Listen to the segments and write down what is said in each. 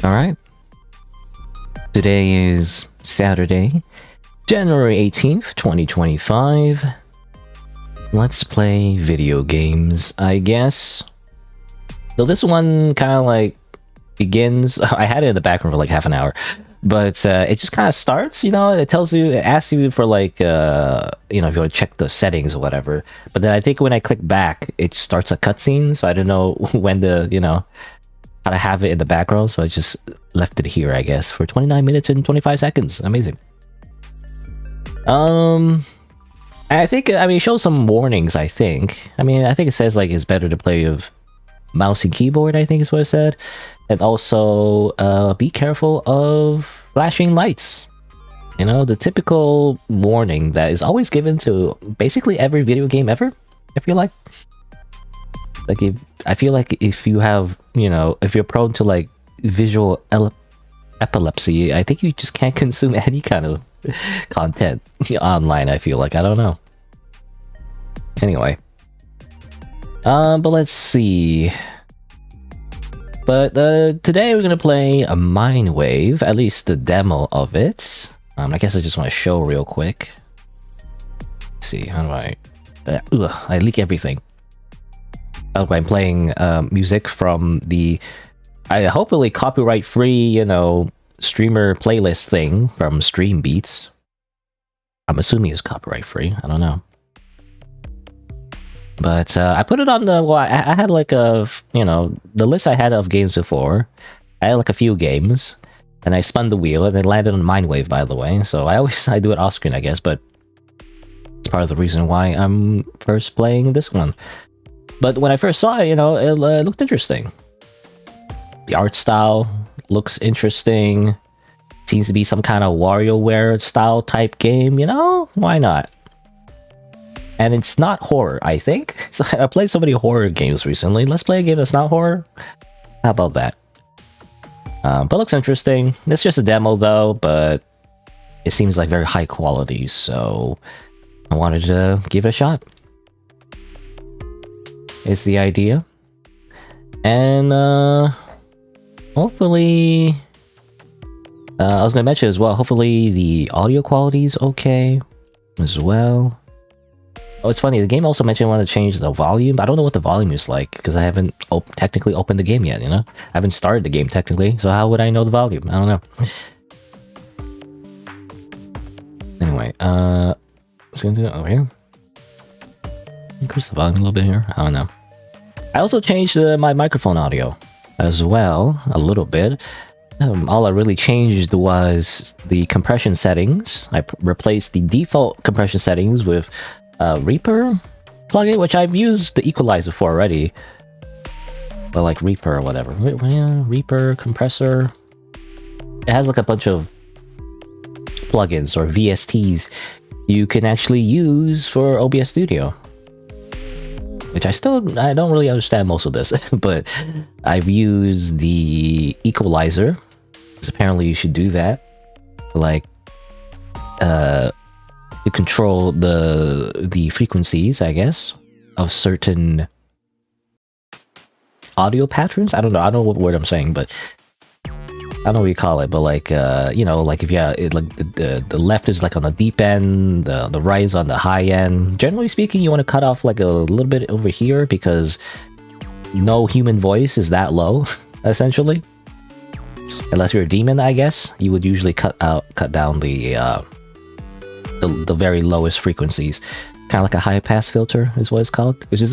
Alright. Today is Saturday, January 18th, 2025. Let's play video games, I guess. So this one kind of like begins... I had it in the background for like half an hour. But it just kind of starts, you know, it tells you, it asks you for like, you know, if you want to check the settings or whatever. But then I think when I click back, it starts a cutscene. So I don't know when to, you know, how to have it in the background. So I just left it here, I guess, for 29 minutes and 25 seconds. Amazing. I think, I mean, it shows some warnings, I think. I mean, I think it says like it's better to play with mouse and keyboard, I think is what it said. And also, be careful of flashing lights. You know, the typical warning that is always given to basically every video game ever, I feel like. Like, I feel like if you have, you know, if you're prone to, like, visual epilepsy, I think you just can't consume any kind of content online, I feel like. I don't know. Anyway. But let's see. But today we're gonna play a MINDWAVE, at least the demo of it. I guess I just want to show real quick. Let's see, how do I... I leak everything. I'm playing music from the hopefully copyright-free, you know, streamer playlist thing from Stream Beats. I'm assuming it's copyright-free. I don't know. But I put it on the... Well, I had like a... You know, the list I had of games before. I had like a few games. And I spun the wheel and it landed on MINDWAVE, by the way. So I do it off screen, I guess. But it's part of the reason why I'm first playing this one. But when I first saw it, you know, it looked interesting. The art style looks interesting. Seems to be some kind of WarioWare style type game, you know? Why not? And it's not horror, I think. So I played so many horror games recently. Let's play a game that's not horror. How about that? But looks interesting. It's just a demo though, but it seems like very high quality, so I wanted to give it a shot. Is the idea. And hopefully... I was gonna mention as well, hopefully the audio quality is okay as well. Oh, it's funny, the game also mentioned I want to change the volume. I don't know what the volume is like, because I haven't technically opened the game yet, you know? I haven't started the game technically, so how would I know the volume? I don't know. Anyway, I was gonna do it over here. Increase the volume a little bit here, I don't know. I also changed my microphone audio as well, a little bit. All I really changed was the compression settings. I replaced the default compression settings with Reaper plugin, which I've used the equalizer for already. Or like Reaper or whatever. Reaper, compressor. It has like a bunch of plugins or VSTs you can actually use for OBS Studio. Which I don't really understand most of this, but I've used the equalizer, because apparently you should do that. Like, to control the frequencies, I guess, of certain audio patterns. I don't know what word I'm saying, but I don't know what you call it, but like, you know, like if like the left is like on the deep end, the right is on the high end. Generally speaking, you want to cut off like a little bit over here because no human voice is that low, essentially. Unless you're a demon, I guess, you would usually cut down the very lowest frequencies. Kind of like a high pass filter is what it's called, which is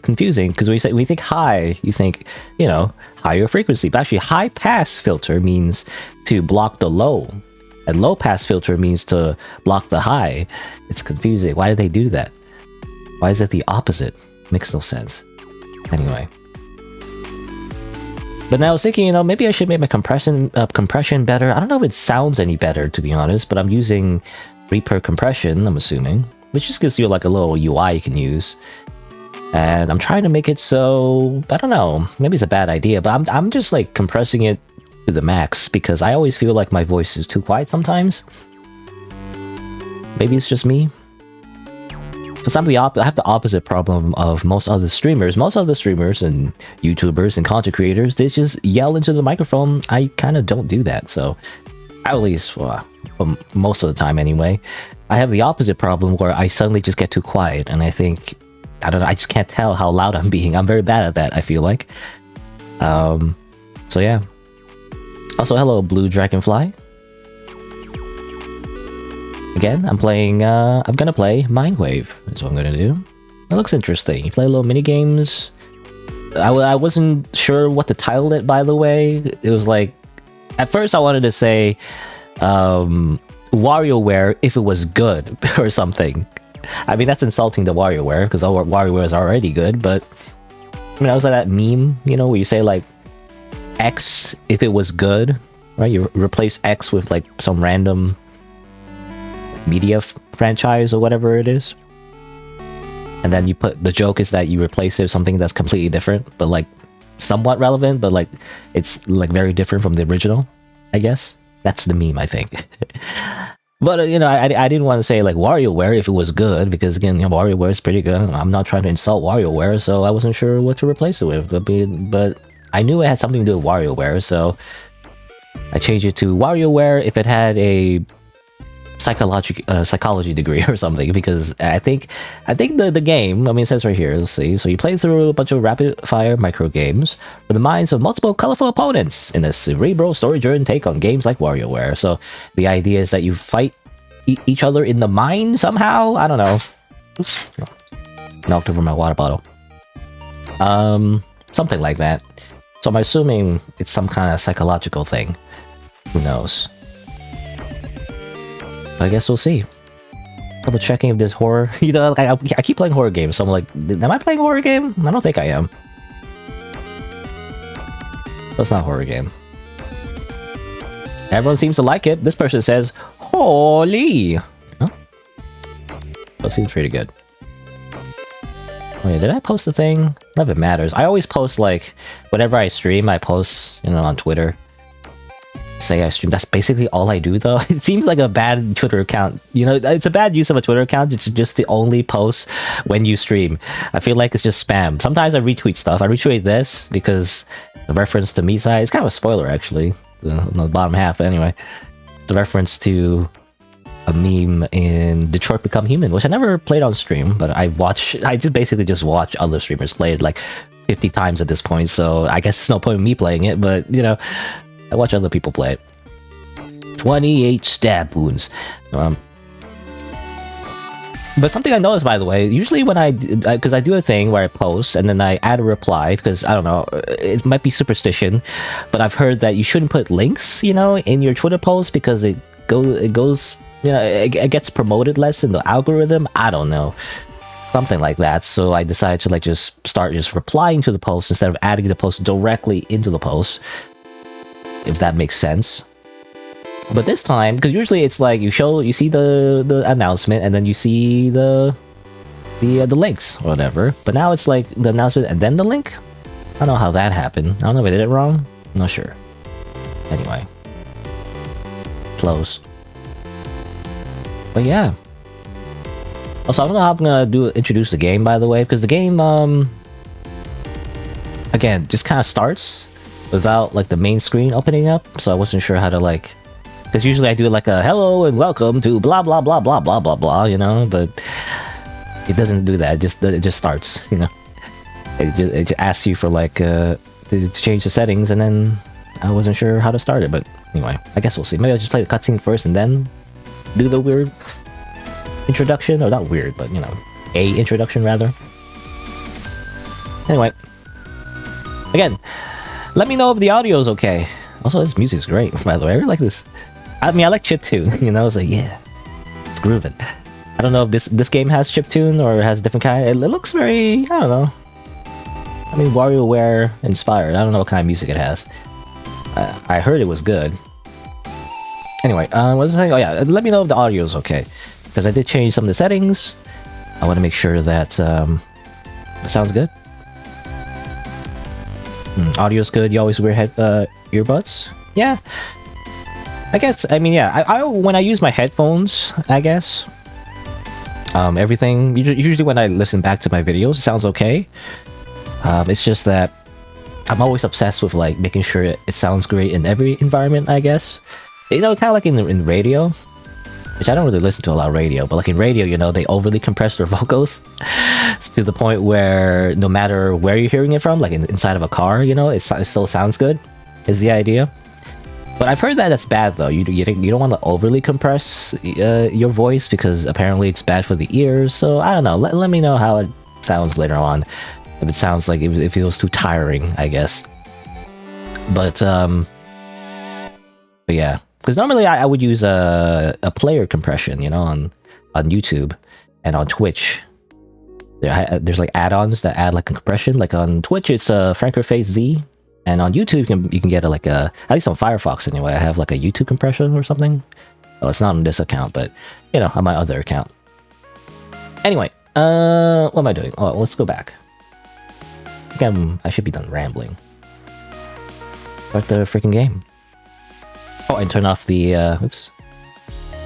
confusing because when you think high, you think, you know, higher frequency. But actually, high pass filter means to block the low, and low pass filter means to block the high. It's confusing. Why do they do that? Why is it the opposite? Makes no sense. Anyway. But now I was thinking, you know, maybe I should make my compression better. I don't know if it sounds any better, to be honest, but I'm using Reaper compression, I'm assuming. Which just gives you like a little UI you can use. And I'm trying to make it so... I don't know. Maybe it's a bad idea, but I'm just like compressing it to the max because I always feel like my voice is too quiet sometimes. Maybe it's just me. Because I have the opposite problem of most other streamers. Most other streamers and YouTubers and content creators, they just yell into the microphone. I kind of don't do that, so at least most of the time anyway. I have the opposite problem where I suddenly just get too quiet, and I think, I don't know, I just can't tell how loud I'm being. I'm very bad at that, I feel like. So yeah. Also, hello, Blue Dragonfly. Again, I'm gonna play MINDWAVE. That's what I'm gonna do. It looks interesting. You play little mini games. I wasn't sure what to title it, by the way. It was like, at first I wanted to say, WarioWare if it was good or something. I mean, that's insulting to WarioWare because WarioWare is already good, but I mean, I was like that meme, you know, where you say like X if it was good, right? You replace X with like some random media franchise or whatever it is, and then you put, the joke is that you replace it with something that's completely different but like somewhat relevant, but like it's like very different from the original. I guess that's the meme, I think. But you know, I didn't want to say like WarioWare if it was good, because again, you know, WarioWare is pretty good. I'm not trying to insult WarioWare, so I wasn't sure what to replace it with, but I knew it had something to do with WarioWare, so I changed it to WarioWare if it had a psychology degree or something, because I think the game, I mean, it says right here, let's see, so you play through a bunch of rapid fire micro games for the minds of multiple colorful opponents in a cerebral story-driven take on games like WarioWare. So the idea is that you fight each other in the mind somehow. I don't know. Oops, knocked over my water bottle. Something like that. So I'm assuming it's some kind of psychological thing. Who knows? I guess we'll see. Double checking if there's horror. You know, I keep playing horror games, so I'm like, am I playing a horror game? I don't think I am. That's not a horror game. Everyone seems to like it. This person says, holy! Huh? That seems pretty good. Oh yeah, did I post the thing? None of it matters. I always post, like, whenever I stream, I post, you know, on Twitter. Say I stream. That's basically all I do, though. It seems like a bad Twitter account. You know, it's a bad use of a Twitter account. It's just to only post when you stream. I feel like it's just spam. Sometimes I retweet stuff. I retweet this because the reference to Misai, it's kind of a spoiler, actually, on the bottom half, but anyway. It's a reference to a meme in Detroit Become Human, which I never played on stream, but I just basically just watch other streamers play it like 50 times at this point, so I guess there's no point in me playing it, but, you know, I watch other people play it. 28 stab wounds. But something I noticed, by the way, usually when because I do a thing where I post and then I add a reply, because I don't know, it might be superstition, but I've heard that you shouldn't put links, you know, in your Twitter post because it goes, you know, it gets promoted less in the algorithm. I don't know, something like that. So I decided to like just start replying to the post instead of adding the post directly into the post, if that makes sense. But this time, because usually it's like you see the announcement and then you see the links or whatever. But now it's like the announcement and then the link. I don't know how that happened. I don't know if I did it wrong. I'm not sure. Anyway, close. But yeah. Also, I don't know how I'm gonna introduce the game, by the way, because the game again just kind of starts without like the main screen opening up, so I wasn't sure how to like, because usually I do like a hello and welcome to blah blah blah blah blah blah blah, you know, but it doesn't do that. It just starts, you know. It just asks you for like to change the settings, and then I wasn't sure how to start it, but anyway, I guess we'll see. Maybe I'll just play the cutscene first and then do the weird introduction, or not weird, but you know, a introduction rather. Anyway, again, let me know if the audio is okay. Also, this music is great, by the way. I really like this. I mean, I like chiptune, you know, so yeah, it's grooving. I don't know if this game has chiptune or has a different kind. It looks very, I don't know. I mean, WarioWare inspired. I don't know what kind of music it has. I heard it was good. Anyway, what was I saying? Oh yeah, let me know if the audio is okay, because I did change some of the settings. I want to make sure that it sounds good. Audio's good. You always wear earbuds? Yeah. I guess, I mean, yeah, I when I use my headphones, I guess, Everything usually when I listen back to my videos, it sounds okay. It's just that I'm always obsessed with like making sure it sounds great in every environment, I guess. You know, kind of like in radio, which I don't really listen to a lot of radio, but like in radio, you know, they overly compress their vocals to the point where no matter where you're hearing it from, like inside of a car, you know, it still sounds good, is the idea. But I've heard that that's bad though. You don't want to overly compress your voice because apparently it's bad for the ears. So I don't know. Let me know how it sounds later on. If it sounds like it feels too tiring, I guess. But yeah, because normally I would use a player compression, you know, on YouTube and on Twitch. There's like add-ons that add like a compression. Like on Twitch, it's Frankerface Z, and on YouTube you can get at least on Firefox anyway. I have like a YouTube compression or something. Oh, it's not on this account, but you know, on my other account. Anyway, what am I doing? Oh, let's go back. I should be done rambling. Start the freaking game. Oh, and turn off the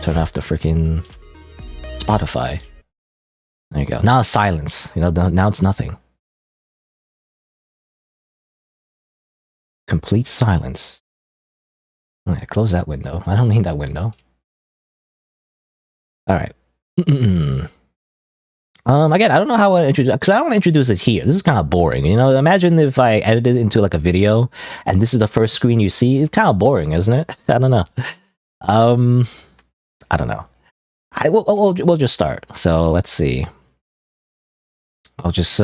turn off the freaking Spotify. There you go. Now it's silence. You know, now it's nothing. Complete silence. Okay, close that window. I don't need that window. All right. Again, I don't know how I introduce, because I don't want to introduce it here. This is kind of boring, you know. Imagine if I edited it into like a video, and this is the first screen you see. It's kind of boring, isn't it? I don't know. I don't know. We'll just start. So let's see. I'll just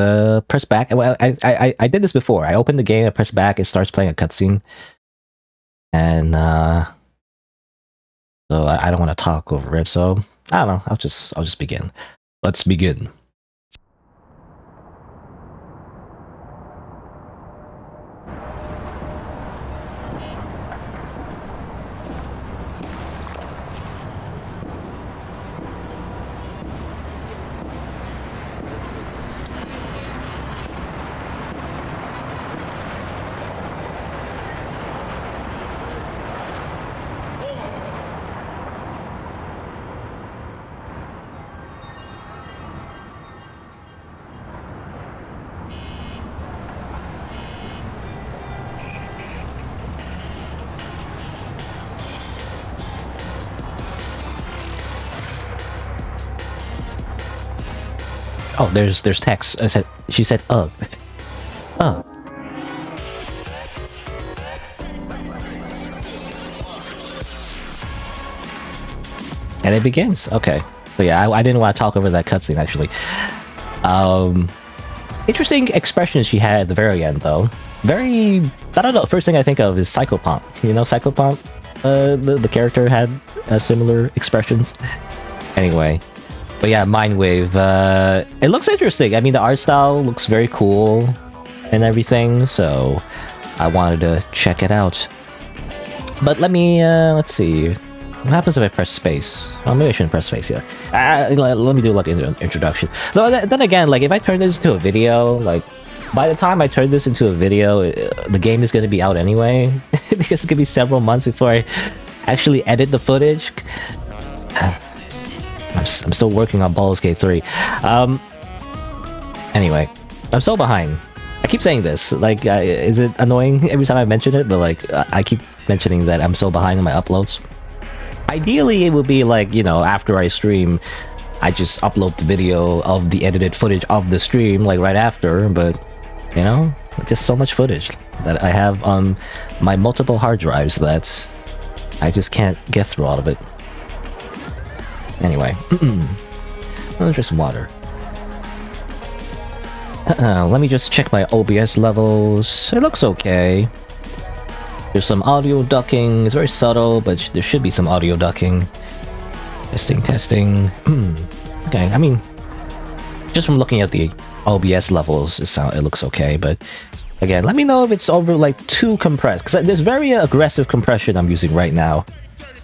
press back. Well, I did this before. I opened the game, I press back, it starts playing a cutscene, and so I don't want to talk over it. So I don't know. I'll just begin. Let's begin. Oh, there's text. She said, And it begins. Okay. So yeah, I didn't want to talk over that cutscene actually. Interesting expressions she had at the very end though. Very, I don't know, first thing I think of is Psychopomp. You know Psychopomp? The character had similar expressions. Anyway. But yeah, MINDWAVE, it looks interesting. I mean, the art style looks very cool and everything, so I wanted to check it out. But let me, let's see. What happens if I press space? Oh, maybe I shouldn't press space, yeah. Let me do like an introduction. Though, then again, like if I turn this into a video, like by the time I turn this into a video, the game is going to be out anyway. Because it could be several months before I actually edit the footage. I'm still working on Baldur's Gate 3. Anyway, I'm so behind. I keep saying this. Like, is it annoying every time I mention it? But like, I keep mentioning that I'm so behind in my uploads. Ideally, it would be like, you know, after I stream, I just upload the video of the edited footage of the stream, like right after. But, you know, just so much footage that I have on my multiple hard drives that I just can't get through all of it. Anyway, let's drink some water. Let me just check my OBS levels. It looks okay. There's some audio ducking. It's very subtle, but there should be some audio ducking. Testing. Okay, I mean, just from looking at the OBS levels, it looks okay. But again, let me know if it's over like too compressed, because there's very aggressive compression I'm using right now.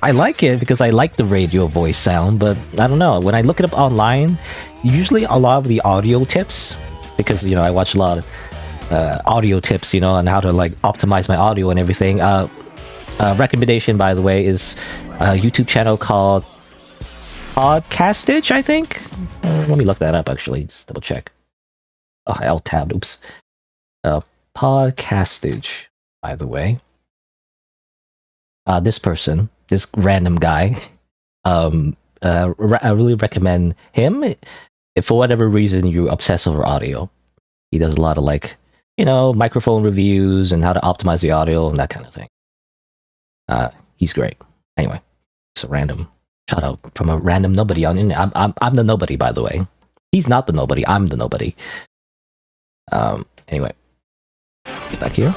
I like it because I like the radio voice sound, but I don't know. When I look it up online, usually a lot of the audio tips, because, you know, I watch a lot of audio tips, you know, on how to like optimize my audio and everything. Recommendation, by the way, is a YouTube channel called Podcastage, I think. Let me look that up, actually. Just double check. Oh, I alt-tabbed. Oops. Podcastage, by the way. This person, this random guy, I really recommend him if for whatever reason you obsess over audio. He does a lot of, like, you know, microphone reviews and how to optimize the audio and that kind of thing. He's great. Anyway, it's a random shout out from a random nobody on the internet. I'm the nobody, by the way. He's not the nobody. I'm the nobody. Anyway, get back here.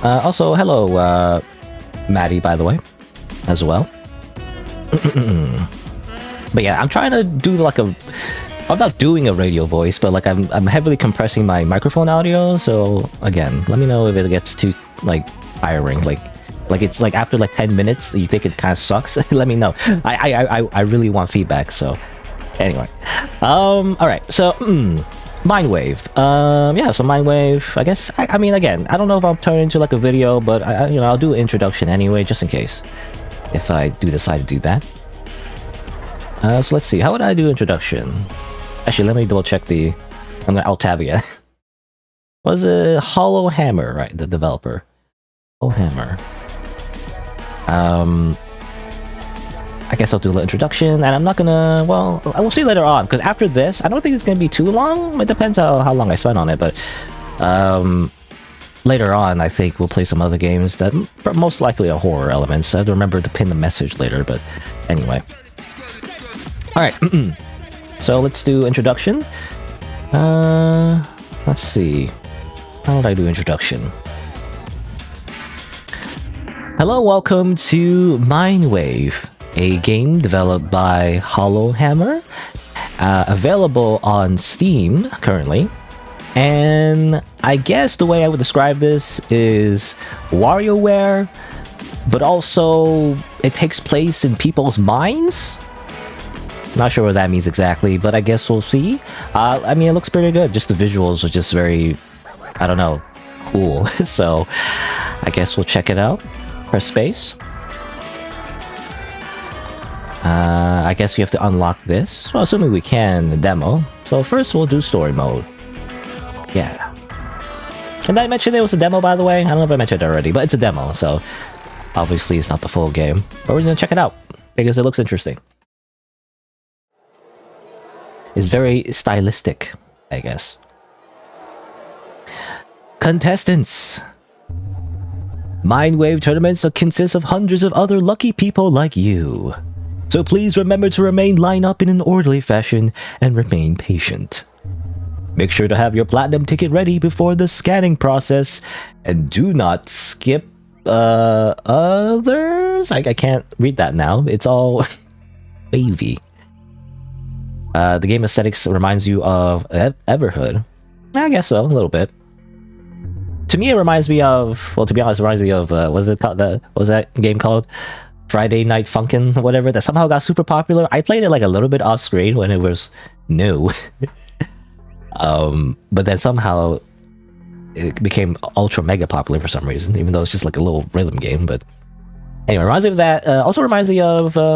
Also, hello, Maddie, by the way, as well. But yeah, I'm trying to do like I'm not doing a radio voice, but like I'm heavily compressing my microphone audio. So again, let me know if it gets too like tiring, like it's like after like 10 minutes you think it kind of sucks. Let me know. I really want feedback. So anyway, all right. So MINDWAVE. Yeah. So MINDWAVE. I guess. I mean, again, I don't know if I'll turn into like a video, but I'll do an introduction anyway, just in case if I do decide to do that. So let's see. How would I do introduction? Actually, let me double check the. I'm gonna alt tab again. Was it Hollow Hammer, right? The developer. Hollow Hammer. I guess I'll do a little introduction, and I'm not gonna. Well, I will see later on because after this, I don't think it's gonna be too long. It depends how long I spend on it, but later on, I think we'll play some other games that most likely are horror elements. I have to remember to pin the message later, but anyway. All right. So let's do introduction. Let's see. How would I do introduction? Hello, welcome to MINDWAVE, a game developed by Hollow Hammer, available on Steam currently. And I guess the way I would describe this is WarioWare, but also it takes place in people's minds. Not sure what that means exactly, but I guess we'll see. I mean, it looks pretty good. Just the visuals are just very, I don't know, cool. So I guess we'll check it out. Press space. I guess you have to unlock this. Well, assuming we can, the demo. So first we'll do story mode. Yeah. And I mentioned it was a demo, by the way. I don't know if I mentioned it already, but it's a demo, so obviously it's not the full game. But we're gonna check it out because it looks interesting. It's very stylistic, I guess. Contestants. MINDWAVE tournaments consist of hundreds of other lucky people like you. So please remember to remain lined up in an orderly fashion and remain patient. Make sure to have your platinum ticket ready before the scanning process and do not skip others. I can't read that now. It's all wavy. The game aesthetics reminds you of Everhood. I guess so, a little bit. To me, it reminds me of, well, to be honest, it reminds me of, what was that game called? Friday Night Funkin', whatever, that somehow got super popular. I played it like a little bit off screen when it was new. But then somehow it became ultra mega popular for some reason, even though it's just like a little rhythm game. But anyway, it reminds me of that. Also reminds me of a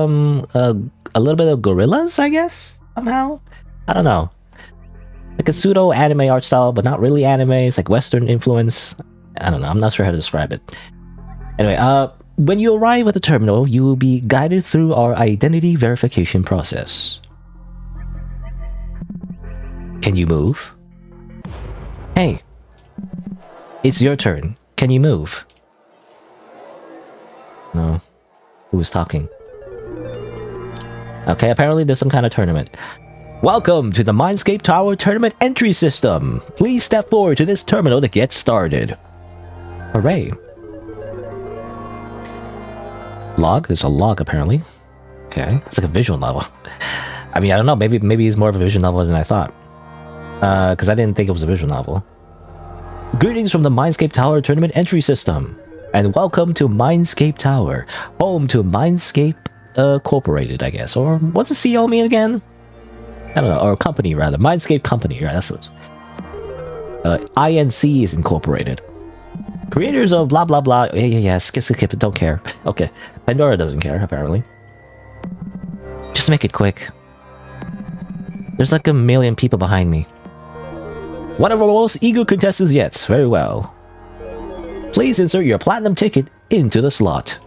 little bit of Gorillas, I guess, somehow. I don't know. Like a pseudo anime art style, but not really anime. It's like Western influence. I don't know. I'm not sure how to describe it. Anyway, when you arrive at the terminal, you will be guided through our identity verification process. Can you move? Hey, it's your turn. Can you move? No. Who was talking? Okay, apparently there's some kind of tournament. Welcome to the Mindscape Tower Tournament Entry System. Please step forward to this terminal to get started. Hooray. Log? There's a log, apparently. Okay, it's like a visual novel. I mean, I don't know, maybe it's more of a visual novel than I thought. Because I didn't think it was a visual novel. Greetings from the Mindscape Tower Tournament Entry System. And welcome to Mindscape Tower, home to Mindscape Corporated, I guess. Or what's the CEO mean again? I don't know, or company rather. Mindscape Company, right? That's what INC is incorporated. Creators of blah blah blah. Yeah. Skip it. Don't care. Okay. Pandora doesn't care, apparently. Just make it quick. There's like a million people behind me. One of our most eager contestants yet. Very well. Please insert your platinum ticket into the slot.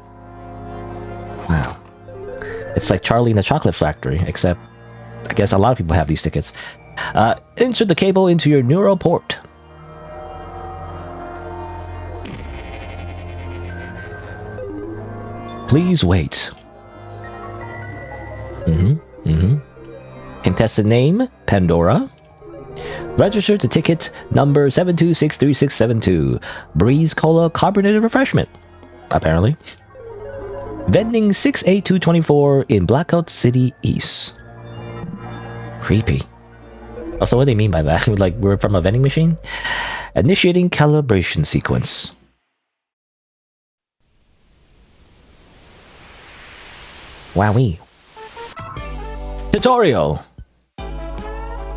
Wow. It's like Charlie in the Chocolate Factory, except I guess a lot of people have these tickets. Insert the cable into your neural port. Please wait. Contestant name, Pandora. Register to ticket number 7263672. Breeze Cola Carbonated Refreshment. Apparently. Vending 68224 in Blackout City East. Creepy. Also, what do they mean by that? Like, we're from a vending machine? Initiating calibration sequence. Wowee. Tutorial.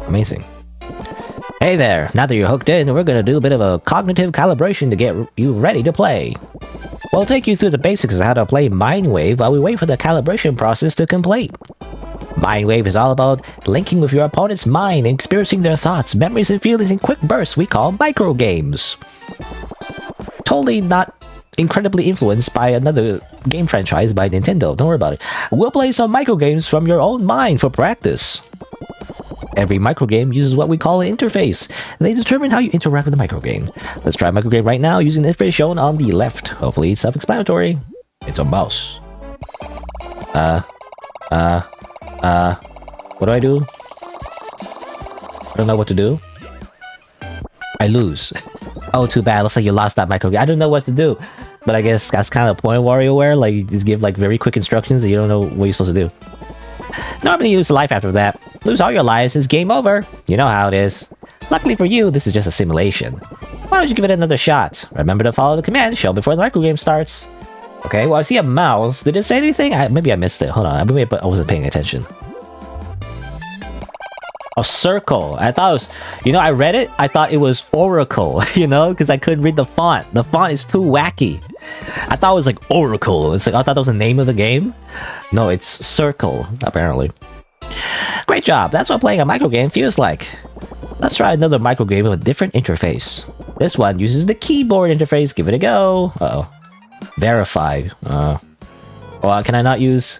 Amazing. Hey there, now that you're hooked in, we're gonna do a bit of a cognitive calibration to get you ready to play. We'll take you through the basics of how to play MINDWAVE while we wait for the calibration process to complete. MINDWAVE is all about linking with your opponent's mind and experiencing their thoughts, memories, and feelings in quick bursts we call micro games. Totally not incredibly influenced by another game franchise by Nintendo, don't worry about it. We'll play some micro games from your own mind for practice. Every microgame uses what we call an interface. They determine how you interact with the microgame. Let's try a microgame right now using the interface shown on the left. Hopefully it's self-explanatory. It's a mouse. What do I do? I don't know what to do. I lose. Oh, too bad. Looks like you lost that microgame. I don't know what to do. But I guess that's kind of the point of WarioWare. Like, you just give like very quick instructions and you don't know what you're supposed to do. Normally you lose life after that. Lose all your lives, it's game over. You know how it is. Luckily for you, this is just a simulation. Why don't you give it another shot? Remember to follow the command shown before the microgame starts. Okay, well I see a mouse. Did it say anything? Maybe I missed it. Hold on, maybe I wasn't paying attention. A circle. I thought it was... You know, I read it. I thought it was Oracle, you know? Because I couldn't read the font. The font is too wacky. I thought it was like Oracle. It's like, I thought that was the name of the game. No, it's Circle, apparently. Great job. That's what playing a microgame feels like. Let's try another microgame with a different interface. This one uses the keyboard interface. Give it a go. Uh-oh. Verify. Well, can I not use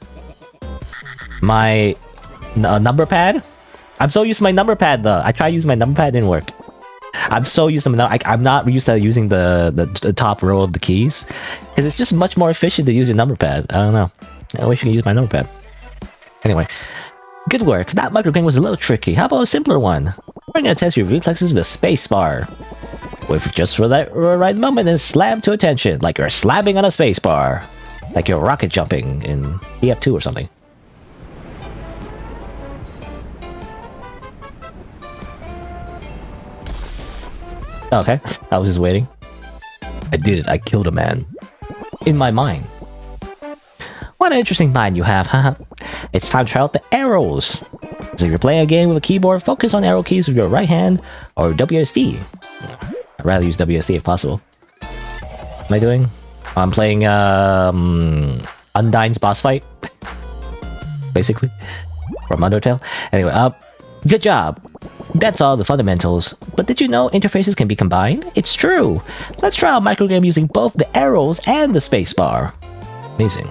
my number pad? I'm so used to my number pad though. I tried using my number pad, didn't work. I'm so used to I'm not used to using the top row of the keys because it's just much more efficient to use your number pad. I don't know. I wish you could use my number pad. Anyway, good work. That microgame was a little tricky. How about a simpler one? We're gonna test your reflexes with a space bar. Wait for just for that right moment and slam to attention, like you're slamming on a space bar, like you're rocket jumping in EF2 or something. Okay, I was just waiting. I did it. I killed a man. In my mind. What an interesting mind you have, huh? It's time to try out the arrows. So if you're playing a game with a keyboard, focus on arrow keys with your right hand or WSD. I'd rather use WSD if possible. What am I doing? I'm playing Undyne's boss fight. Basically. From Undertale. Anyway, good job. That's all the fundamentals. But did you know interfaces can be combined? It's true! Let's try a microgame using both the arrows and the spacebar. Amazing.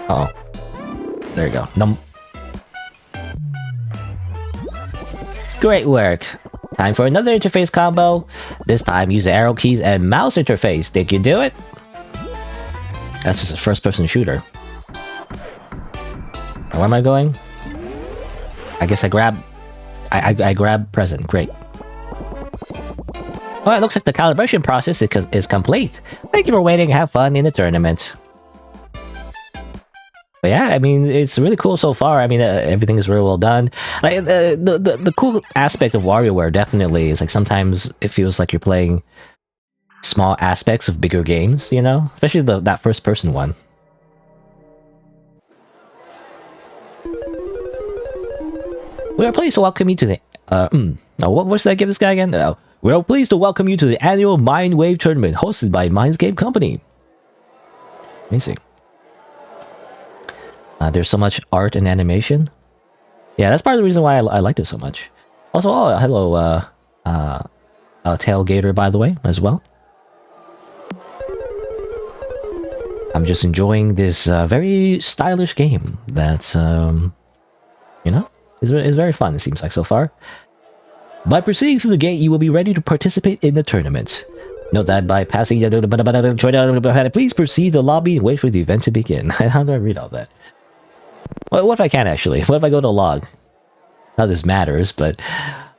Uh oh. There you go. Great work! Time for another interface combo. This time use the arrow keys and mouse interface. Think you do it? That's just a first-person shooter. Where am I going? I guess I grab present. Great. Well, it looks like the calibration process is complete. Thank you for waiting. Have fun in the tournament. But yeah, I mean, it's really cool so far. I mean, everything is really well done. Like the cool aspect of WarioWare definitely is like sometimes it feels like you're playing small aspects of bigger games, you know, especially that first person one. We are pleased to welcome you to the what should I give this guy again? We are pleased to welcome you to the annual MINDWAVE tournament hosted by Mindscape Company. Amazing. There's so much art and animation. Yeah, that's part of the reason why I liked it so much. Also, oh, hello, Tailgater, by the way, as well. I'm just enjoying this very stylish game that's, you know, is very fun, it seems like, so far. By proceeding through the gate, you will be ready to participate in the tournament. Note that by passing... Please proceed to the lobby and wait for the event to begin. How do I read all that? Well, what if I can't, actually? What if I go to log? Not this matters, but...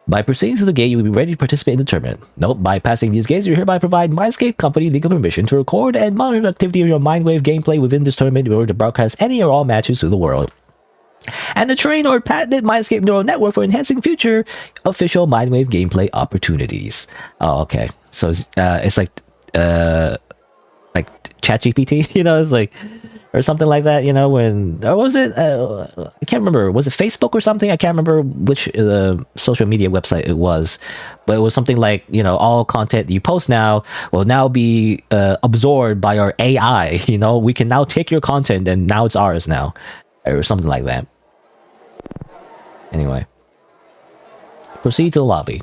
By proceeding through the gate, you will be ready to participate in the tournament. Note, by passing these gates, you hereby provide Mindscape Company legal permission to record and monitor the activity of your MindWave gameplay within this tournament in order to broadcast any or all matches to the world. And to train or patented Mindscape neural network for enhancing future official MindWave gameplay opportunities. Oh, okay. So it's like ChatGPT, you know, it's like, or something like that, you know, when, or was it, I can't remember, was it Facebook or something? I can't remember which social media website it was, but it was something like, you know, all content you post now will now be absorbed by our AI, you know, we can now take your content and now it's ours now, or something like that. Anyway, proceed to the lobby.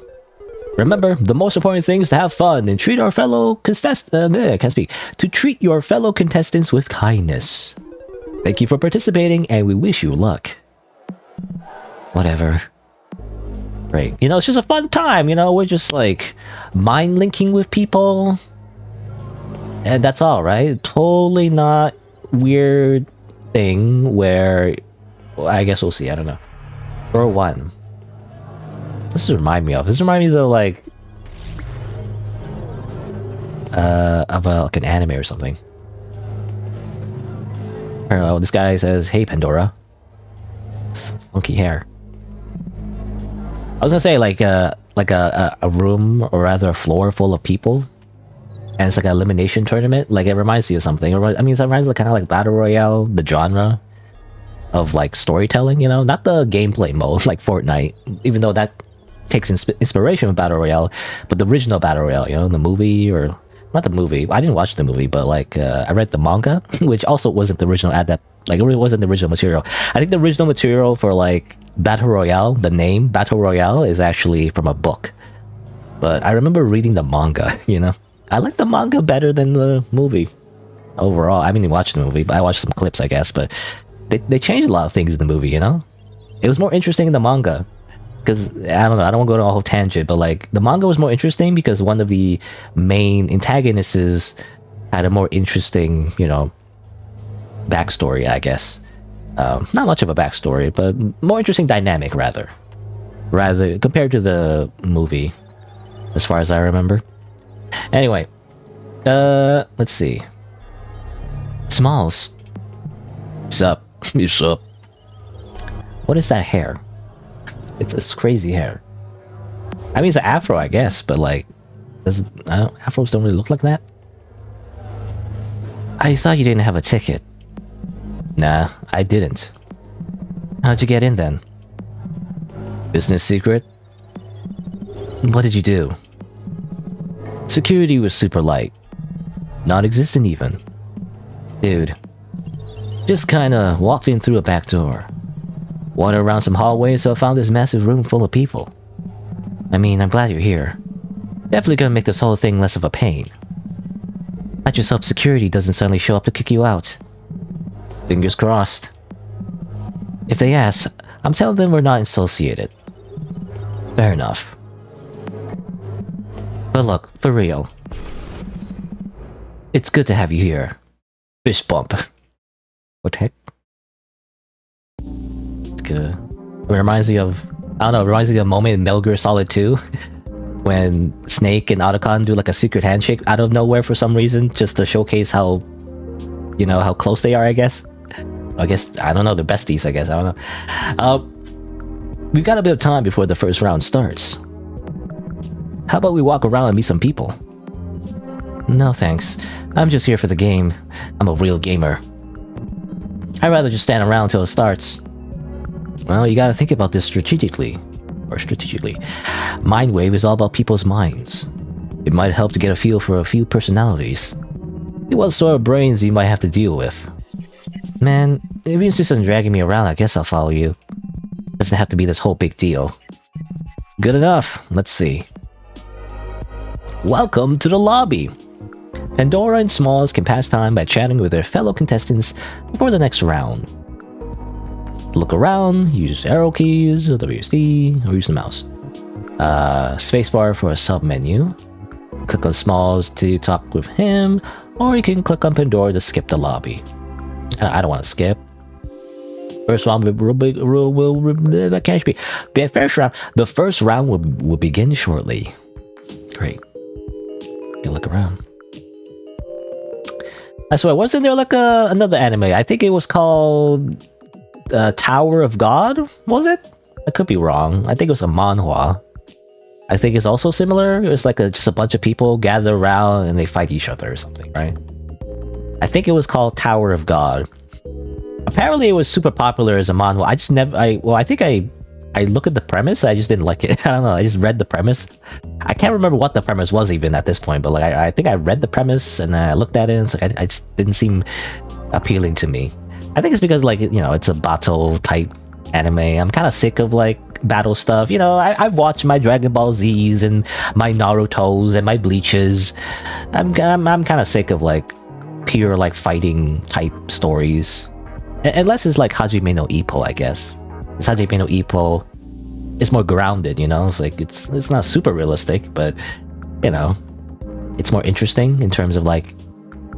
Remember, the most important thing is to have fun and treat our fellow to treat your fellow contestants with kindness. Thank you for participating, and we wish you luck. Whatever. Right. You know, it's just a fun time, you know, we're just like mind linking with people. And that's all, right? Totally not weird thing where, well, I guess we'll see, I don't know. Or one. This reminds me of like like an anime or something. I don't know, this guy says, "Hey Pandora." It's funky hair. I was gonna say like a room, or rather a floor full of people, and it's like an elimination tournament. Like, it reminds you of something. I mean, it reminds me kind of like Battle Royale, the genre of like storytelling, you know, not the gameplay mode like Fortnite, even though that takes inspiration from Battle Royale, but the original Battle Royale, you know, the movie, or not the movie, I didn't watch the movie, but like I read the manga, which also wasn't the original like, it wasn't the original material. I think the original material for like Battle Royale, the name Battle Royale, is actually from a book, but I remember reading the manga, you know. I like the manga better than the movie overall. I haven't even watched the movie, but I watched some clips, I guess, but they changed a lot of things in the movie, you know. It was more interesting in the manga. Because, I don't know, I don't want to go to a whole tangent, but like, the manga was more interesting because one of the main antagonists had a more interesting, you know, backstory, I guess. Not much of a backstory, but more interesting dynamic, rather compared to the movie, as far as I remember. Anyway, let's see. Smalls. What's up? What's up? What is that hair? It's crazy hair. I mean, it's an afro, I guess, but like, afros don't really look like that. I thought you didn't have a ticket. Nah, I didn't. How'd you get in then? Business secret? What did you do? Security was super light. Non-existent even. Dude. Just kinda walked in through a back door. Wandered around some hallways, so I found this massive room full of people. I mean, I'm glad you're here. Definitely gonna make this whole thing less of a pain. I just hope security doesn't suddenly show up to kick you out. Fingers crossed. If they ask, I'm telling them we're not associated. Fair enough. But look, for real. It's good to have you here. Fist bump. What the heck? It reminds me of, I don't know, it reminds me of a moment in Metal Gear Solid 2 when Snake and Otacon do like a secret handshake out of nowhere for some reason, just to showcase how, you know, how close they are, I guess. I don't know, they're besties, I guess, I don't know. We've got a bit of time before the first round starts. How about we walk around and meet some people? No thanks, I'm just here for the game. I'm a real gamer. I'd rather just stand around till it starts. Well, you gotta think about this strategically. MindWave is all about people's minds. It might help to get a feel for a few personalities. See what sort of brains you might have to deal with. Man, if you insist on dragging me around, I guess I'll follow you. Doesn't have to be this whole big deal. Good enough. Let's see. Welcome to the lobby. Pandora and Smalls can pass time by chatting with their fellow contestants before the next round. Look around, use arrow keys, WSD, or use the mouse. Spacebar for a sub-menu. Click on Smalls to talk with him, or you can click on Pandora to skip the lobby. I don't want to skip. First round that can't be. The first round will begin shortly. Great. Can look around. I swear, wasn't there like another anime? I think it was called Tower of God. Was it? I could be wrong. I think it was a manhwa. I think it's also similar. It's like just a bunch of people gather around and they fight each other or something, right? I think it was called Tower of God. Apparently, it was super popular as a manhwa. I just never. I think I look at the premise. I just didn't like it. I don't know. I just read the premise. I can't remember what the premise was even at this point. But like, I think I read the premise and then I looked at it and it's like I just didn't seem appealing to me. I think it's because like it's a battle type anime. I'm kind of sick of like battle stuff. I've watched my Dragon Ball Z's and my Naruto's and my Bleaches. I'm kind of sick of like pure like fighting type stories. Unless it's like Hajime no Ippo, I guess. It's Hajime no Ippo. It's more grounded, It's like it's not super realistic, but it's more interesting in terms of like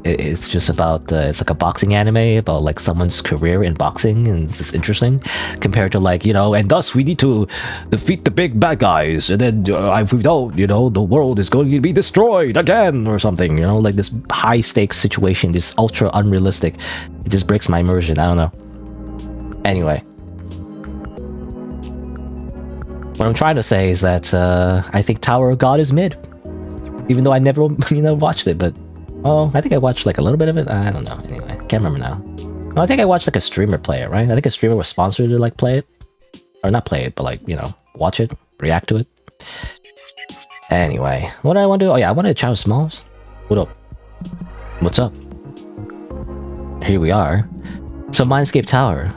it's just about it's like a boxing anime about like someone's career in boxing, and it's just interesting compared to like and thus we need to defeat the big bad guys, and then if we don't, the world is going to be destroyed again or something. Like this high stakes situation, this ultra unrealistic. It just breaks my immersion. I don't know. Anyway, what I'm trying to say is that I think Tower of God is mid, even though I never watched it, but. Oh, I think I watched like a little bit of it. I don't know. Anyway, can't remember now. No, I think I watched like a streamer play it, right? I think a streamer was sponsored to like play it. Or not play it, but like, watch it, react to it. Anyway, what do I want to do? Oh yeah, I want to chat with Smalls. What up? What's up? Here we are. So Mindscape Tower.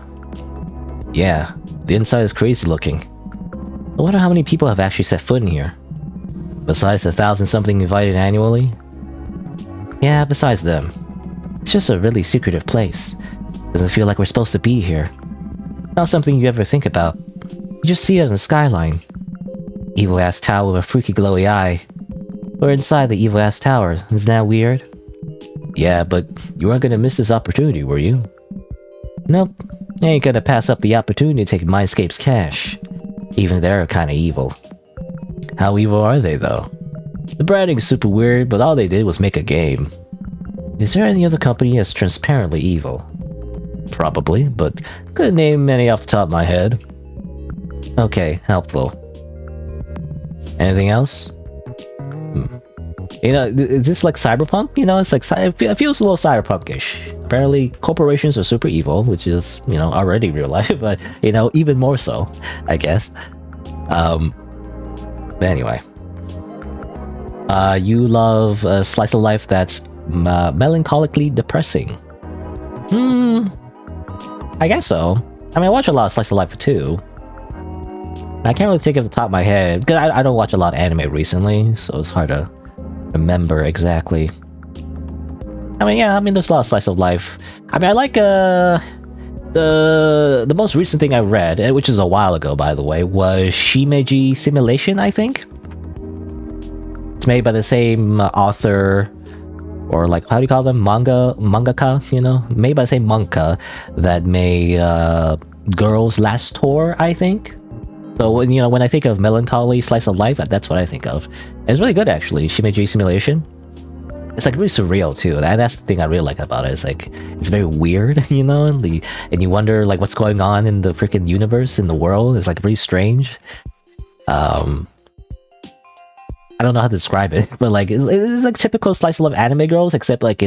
Yeah, the inside is crazy looking. I wonder how many people have actually set foot in here. Besides the 1,000-something invited annually. Yeah, besides them. It's just a really secretive place. Doesn't feel like we're supposed to be here. Not something you ever think about. You just see it on the skyline. Evil-ass tower with a freaky glowy eye. We're inside the evil-ass tower. Isn't that weird? Yeah, but you weren't gonna miss this opportunity, were you? Nope. You ain't gonna pass up the opportunity to take Mindscape's cash. Even they're kinda evil. How evil are they, though? The branding is super weird, but all they did was make a game. Is there any other company that's transparently evil? Probably, but couldn't name many off the top of my head. Okay, helpful. Anything else? Is this like cyberpunk? It's like it feels a little cyberpunkish. Apparently, corporations are super evil, which is already real life, but even more so, I guess. Anyway. You love a slice of life that's melancholically depressing. I guess so. I mean, I watch a lot of slice of life too. I can't really think of the top of my head because I don't watch a lot of anime recently, so it's hard to remember exactly. There's a lot of slice of life. I like the most recent thing I read, which is a while ago, by the way, was Shimeji Simulation, I think. It's made by the same author, or like, how do you call them? Mangaka, made by the same manga that made Girls Last Tour, I think. So when I think of melancholy slice of life, that's what I think of. It's really good, actually. Shimeji Simulation. It's like really surreal too, and that's the thing I really like about it. It's like it's very weird, and you wonder like what's going on in the freaking universe, in the world. It's like really strange. I don't know how to describe it, but like it's like typical slice of life anime girls, except like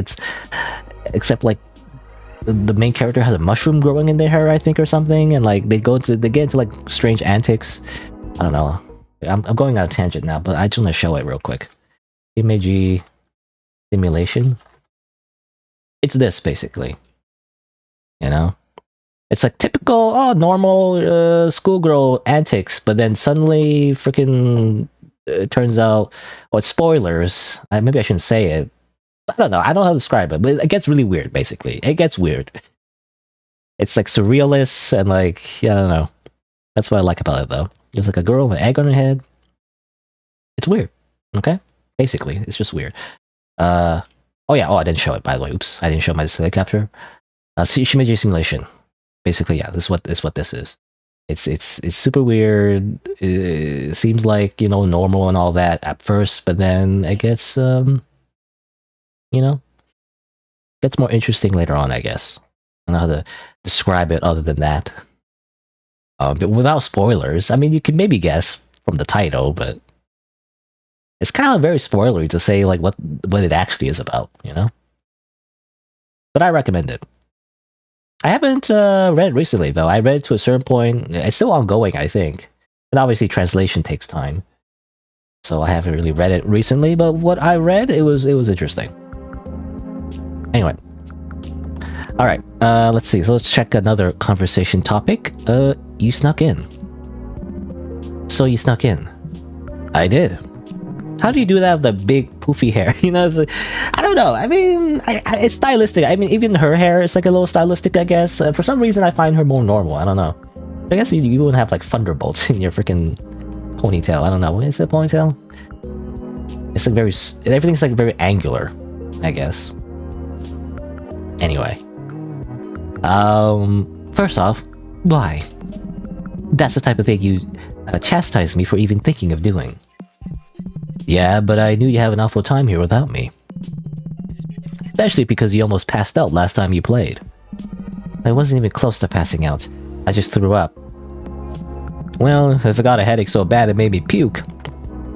the main character has a mushroom growing in their hair, I think, or something, and like they get into like strange antics. I don't know. I'm going on a tangent now, but I just want to show it real quick. Image simulation. It's this basically. It's like typical, normal schoolgirl antics, but then suddenly freaking it turns out, it's spoilers. Maybe I shouldn't say it. I don't know. I don't know how to describe it, but it gets really weird, basically. It gets weird. It's like surrealist and like, I don't know. That's what I like about it, though. There's like a girl with an egg on her head. It's weird, okay? Basically, it's just weird. I didn't show it, by the way. Oops, I didn't show my display capture. Shimiji simulation. Basically, yeah, this is what this is. It's super weird. It seems like, normal and all that at first, but then it gets, gets more interesting later on, I guess. I don't know how to describe it other than that. But without spoilers, I mean, you can maybe guess from the title, but it's kind of very spoilery to say like what it actually is about, But I recommend it. I haven't read it recently, though. I read it to a certain point. It's still ongoing, I think. And obviously, translation takes time. So I haven't really read it recently, but what I read, it was interesting. Anyway. Alright, let's see. So let's check another conversation topic. You snuck in. So you snuck in. I did. How do you do that with the big poofy hair? It's like, I don't know. I mean, it's stylistic. I mean, even her hair is like a little stylistic, I guess. For some reason, I find her more normal. I don't know. I guess you wouldn't have like thunderbolts in your freaking ponytail. I don't know. Is it a ponytail? It's like everything's like very angular, I guess. Anyway. First off, why? That's the type of thing you chastise me for even thinking of doing. Yeah, but I knew you have an awful time here without me. Especially because you almost passed out last time you played. I wasn't even close to passing out. I just threw up. Well, if I got a headache so bad it made me puke,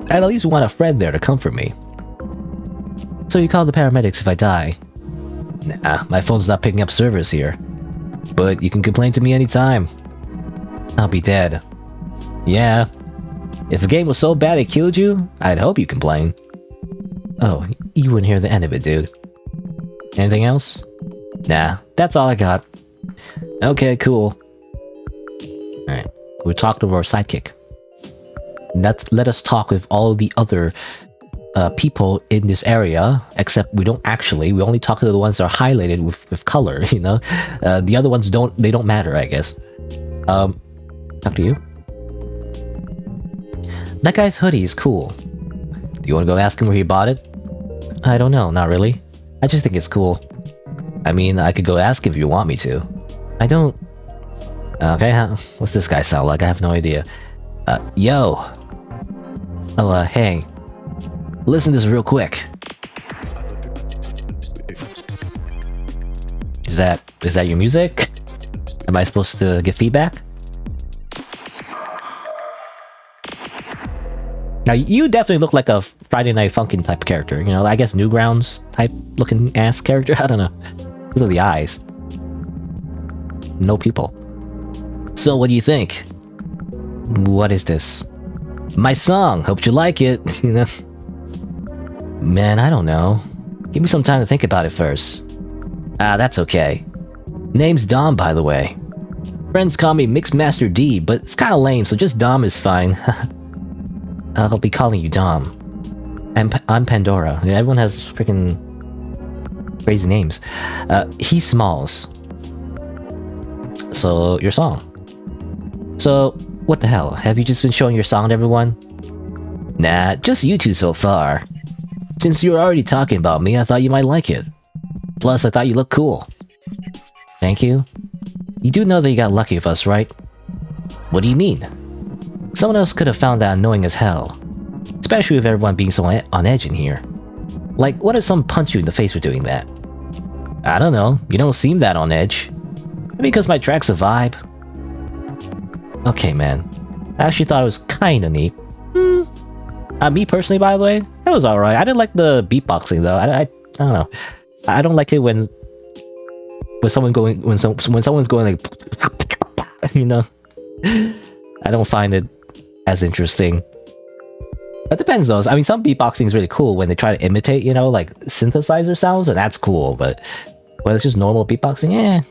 I'd at least want a friend there to comfort me. So you call the paramedics if I die? Nah, my phone's not picking up service here. But you can complain to me anytime. I'll be dead. Yeah. If the game was so bad it killed you, I'd hope you complain. Oh, you wouldn't hear the end of it, dude. Anything else? Nah, that's all I got. Okay, cool. Alright, we'll talk to our sidekick. Let us talk with all the other people in this area, except we only talk to the ones that are highlighted with color, The other ones don't matter, I guess. Talk to you. That guy's hoodie is cool. Do you want to go ask him where he bought it? I don't know, not really. I just think it's cool. I mean, I could go ask him if you want me to. I don't... Okay, what's this guy sound like? I have no idea. Yo! Oh, hey. Listen to this real quick. Is that your music? Am I supposed to give feedback? Now, you definitely look like a Friday Night Funkin' type character, I guess Newgrounds type looking ass character, I don't know. Those are the eyes. No people. So, what do you think? What is this? My song, hope you like it, Man, I don't know. Give me some time to think about it first. That's okay. Name's Dom, by the way. Friends call me Mixmaster D, but it's kinda lame, so just Dom is fine. I'll be calling you Dom. I'm Pandora. Everyone has freaking crazy names. He's Smalls. So, your song. So, what the hell? Have you just been showing your song to everyone? Nah, just you two so far. Since you were already talking about me, I thought you might like it. Plus, I thought you looked cool. Thank you. You do know that you got lucky with us, right? What do you mean? Someone else could have found that annoying as hell. Especially with everyone being so on edge in here. Like, what if someone punched you in the face for doing that? I don't know, you don't seem that on edge. Maybe because my track's a vibe. Okay, man. I actually thought it was kinda neat. Me personally, by the way, it was alright. I didn't like the beatboxing though. I don't know. I don't like it when someone's going like, I don't find it as interesting. It depends though. I mean, some beatboxing is really cool when they try to imitate, like synthesizer sounds, and that's cool. But when it's just normal beatboxing,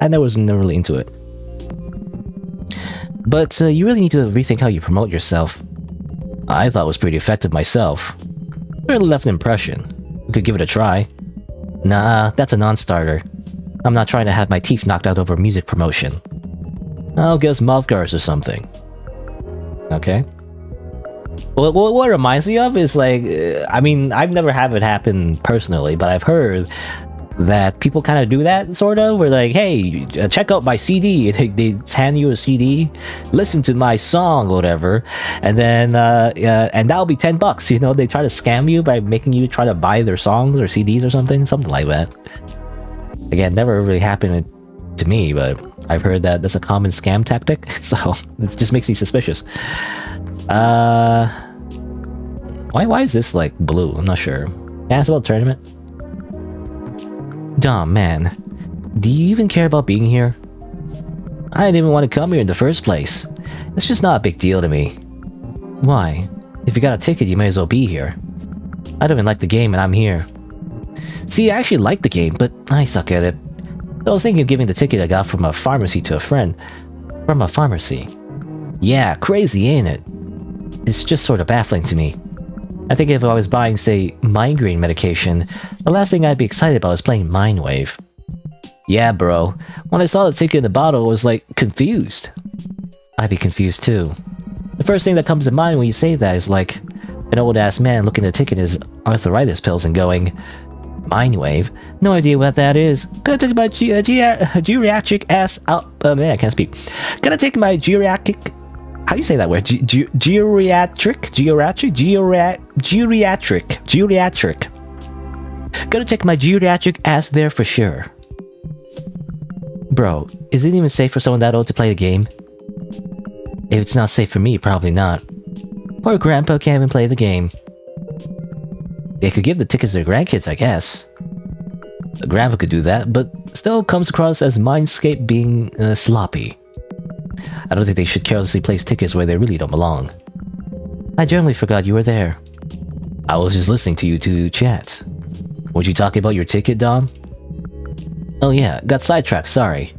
I was never really into it. But you really need to rethink how you promote yourself. I thought it was pretty effective myself. Really left an impression. You could give it a try. Nah, that's a non-starter. I'm not trying to have my teeth knocked out over music promotion. I'll guess mouth guards or something. Okay. Well, what it reminds me of is like, I mean, I've never had it happen personally, but I've heard that people kind of do that, sort of, where like, hey, check out my CD. They hand you a CD, listen to my song, whatever, and then and that'll be $10. You know, they try to scam you by making you try to buy their songs or CDs or something like that. Again, never really happened to me, but I've heard that that's a common scam tactic, so it just makes me suspicious. Why is this like blue? I'm not sure. Can I ask about the tournament? Dom, man, do you even care about being here? I didn't even want to come here in the first place. It's just not a big deal to me. Why? If you got a ticket, you may as well be here. I don't even like the game and I'm here. See, I actually like the game, but I suck at it. I was thinking of giving the ticket I got from a pharmacy to a friend. From a pharmacy? Yeah, crazy, ain't it? It's just sort of baffling to me. I think if I was buying, say, migraine medication, the last thing I'd be excited about is playing MINDWAVE. Yeah, bro. When I saw the ticket in the bottle, I was like, confused. I'd be confused too. The first thing that comes to mind when you say that is like, an old-ass man looking at the ticket in his arthritis pills and going, MINDWAVE? No idea what that is. Gonna take my geriatric ass out. Man, I can't speak. Gonna take my geriatric. How do you say that word? Geriatric. Gonna take my geriatric ass there for sure. Bro, is it even safe for someone that old to play the game? If it's not safe for me, probably not. Poor grandpa can't even play the game. They could give the tickets to their grandkids, I guess. A grandpa could do that, but still comes across as Mindscape being sloppy. I don't think they should carelessly place tickets where they really don't belong. I generally forgot you were there. I was just listening to you two chat. Weren't you talking about your ticket, Dom? Oh yeah, got sidetracked, sorry.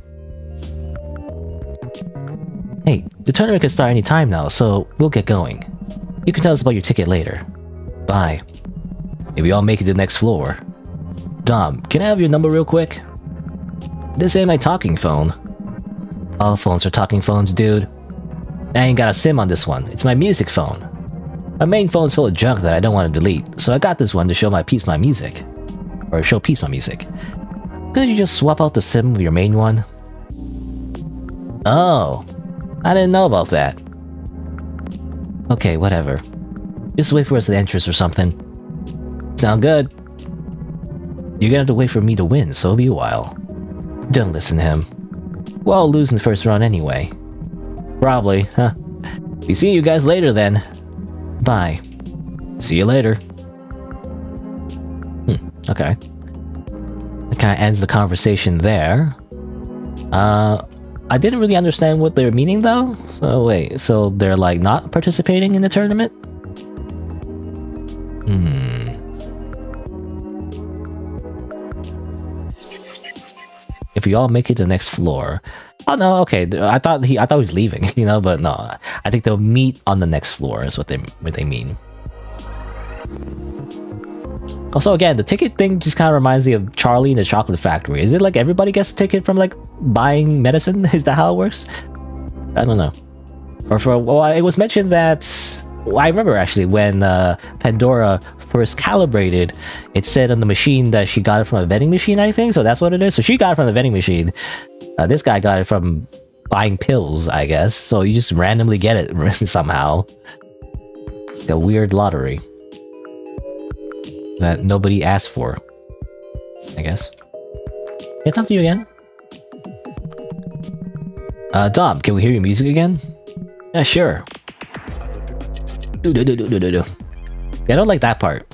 Hey, the tournament can start any time now, so we'll get going. You can tell us about your ticket later. Bye. Maybe I'll make it to the next floor. Dom, can I have your number real quick? This ain't my talking phone. All phones are talking phones, dude. I ain't got a SIM on this one. It's my music phone. My main phone's full of junk that I don't want to delete, so I got this one to show my Peeps my music. Or show Peeps my music. Could you just swap out the SIM with your main one? Oh, I didn't know about that. Okay, whatever. Just wait for us at the entrance or something. Sound good? You're gonna have to wait for me to win, so it'll be a while. Don't listen to him. Well, I'll lose in the first round anyway. Probably, huh? We see you guys later then. Bye. See you later. Okay. That kind of ends the conversation there. I didn't really understand what they're meaning though. So wait, so they're like not participating in the tournament? If we all make it to the next floor. Oh no, okay. I thought he was leaving, you know, but no. I think they'll meet on the next floor is what they mean. Also, again, the ticket thing just kind of reminds me of Charlie and the Chocolate Factory. Is it like everybody gets a ticket from like buying medicine? Is that how it works? I don't know. Well, it was mentioned that I remember actually when Pandora first calibrated, it said on the machine that she got it from a vending machine, I think. So that's what it is. So she got it from the vending machine. This guy got it from buying pills, I guess. So you just randomly get it somehow. The weird lottery that nobody asked for, I guess. Can I talk to you again? Dom, can we hear your music again? Yeah, sure. Yeah, I don't like that part.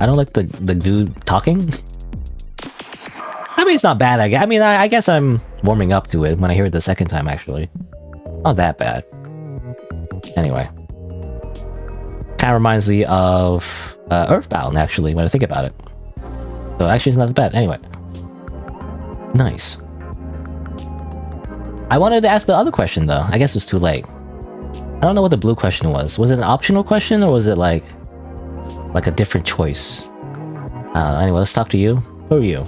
I don't like the dude talking. I mean, it's not bad. I guess I'm warming up to it when I hear it the second time, actually. Not that bad. Anyway. Kind of reminds me of Earthbound, actually, when I think about it. So actually, it's not that bad. Anyway. Nice. I wanted to ask the other question though. I guess it's too late. I don't know what the blue question was. Was it an optional question or was it like a different choice? I don't know. Anyway, let's talk to you. Who are you?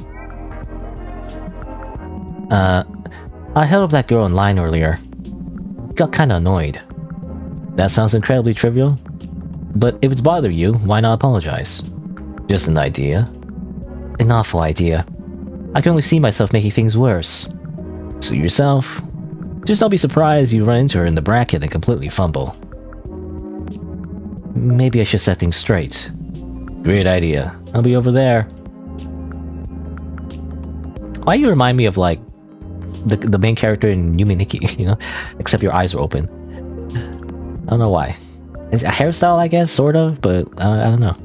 I held up that girl in line earlier. Got kinda annoyed. That sounds incredibly trivial, but if it's bothering you, why not apologize? Just an idea. An awful idea. I can only see myself making things worse. Suit yourself. Just don't be surprised you run into her in the bracket and completely fumble. Maybe I should set things straight. Great idea. I'll be over there. Why you remind me of like the main character in Yumi Nikki, you know? Except your eyes are open. I don't know why. It's a hairstyle, I guess, sort of, but I don't know.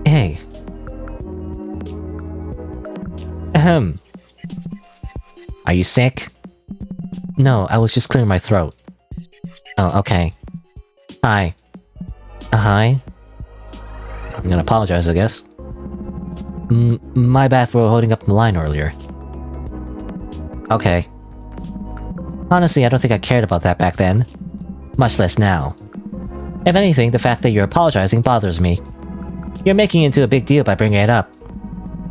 Hey. Are you sick? No, I was just clearing my throat. Oh, okay. Hi. Hi? I'm gonna apologize, I guess. My bad for holding up the line earlier. Okay. Honestly, I don't think I cared about that back then. Much less now. If anything, the fact that you're apologizing bothers me. You're making it into a big deal by bringing it up.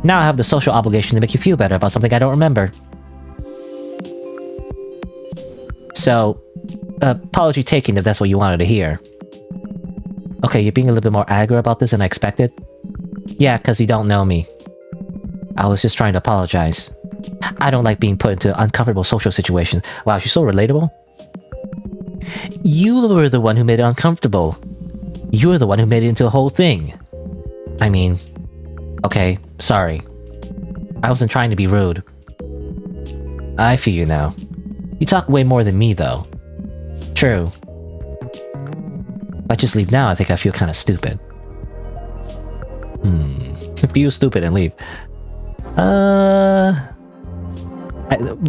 Now I have the social obligation to make you feel better about something I don't remember. So, apology taken if that's what you wanted to hear. Okay, you're being a little bit more aggro about this than I expected? Yeah, cause you don't know me. I was just trying to apologize. I don't like being put into uncomfortable social situations. Wow, she's so relatable. You were the one who made it uncomfortable. You were the one who made it into a whole thing. I mean... Okay, sorry. I wasn't trying to be rude. I feel you now. You talk way more than me, though. True. If I just leave now, I think I feel kinda stupid. Feel stupid and leave.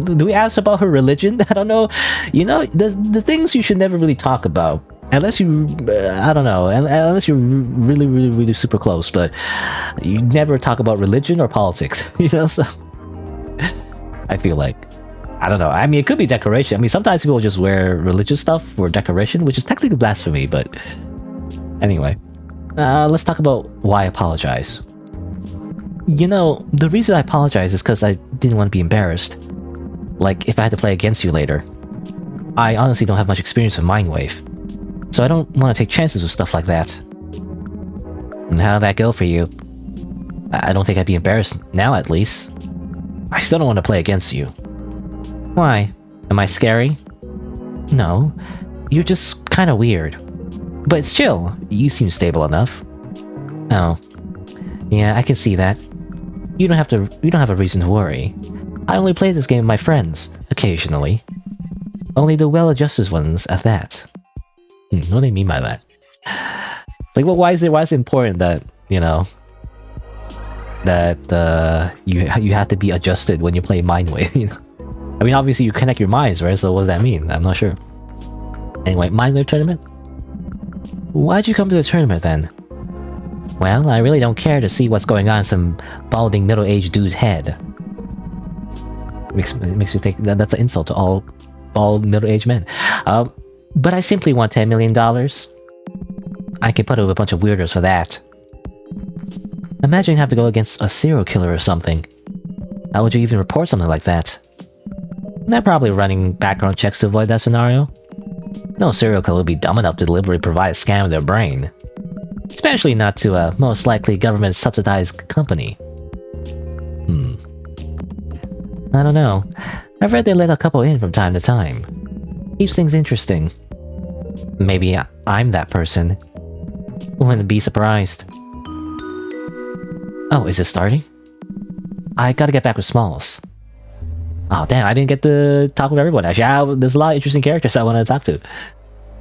Do we ask about her religion? I don't know. You know, the things you should never really talk about. Unless you... I don't know. Unless you're really, really, really super close. But you never talk about religion or politics. You know, so... I feel like... I don't know. I mean, it could be decoration. I mean, sometimes people just wear religious stuff for decoration, which is technically blasphemy, but... Anyway. Let's talk about why I apologize. You know, the reason I apologize is because I didn't want to be embarrassed. Like, if I had to play against you later. I honestly don't have much experience with MINDWAVE, so I don't want to take chances with stuff like that. And how did that go for you? I don't think I'd be embarrassed now, at least. I still don't want to play against you. Why? Am I scary? No. You're just kinda weird. But it's chill. You seem stable enough. Oh. Yeah, I can see that. You don't have a reason to worry. I only play this game with my friends, occasionally. Only the well-adjusted ones at that. What do they mean by that? Like, well, why is it important that, you know, that you have to be adjusted when you play MINDWAVE, you know? I mean, obviously you connect your minds, right? So what does that mean? I'm not sure. Anyway, MINDWAVE tournament? Why'd you come to the tournament then? Well, I really don't care to see what's going on in some balding middle-aged dude's head. Makes me think that that's an insult to all bald middle-aged men. But I simply want $10 million. I can put up with a bunch of weirdos for that. Imagine you have to go against a serial killer or something. How would you even report something like that? They're probably running background checks to avoid that scenario. No serial killer would be dumb enough to deliberately provide a scan of their brain. Especially not to a most likely government-subsidized company. I don't know. I've read they let a couple in from time to time. Keeps things interesting. Maybe I'm that person. Wouldn't be surprised. Oh, is it starting? I gotta get back with Smalls. Oh damn, I didn't get to talk with everyone. Actually, there's a lot of interesting characters I want to talk to.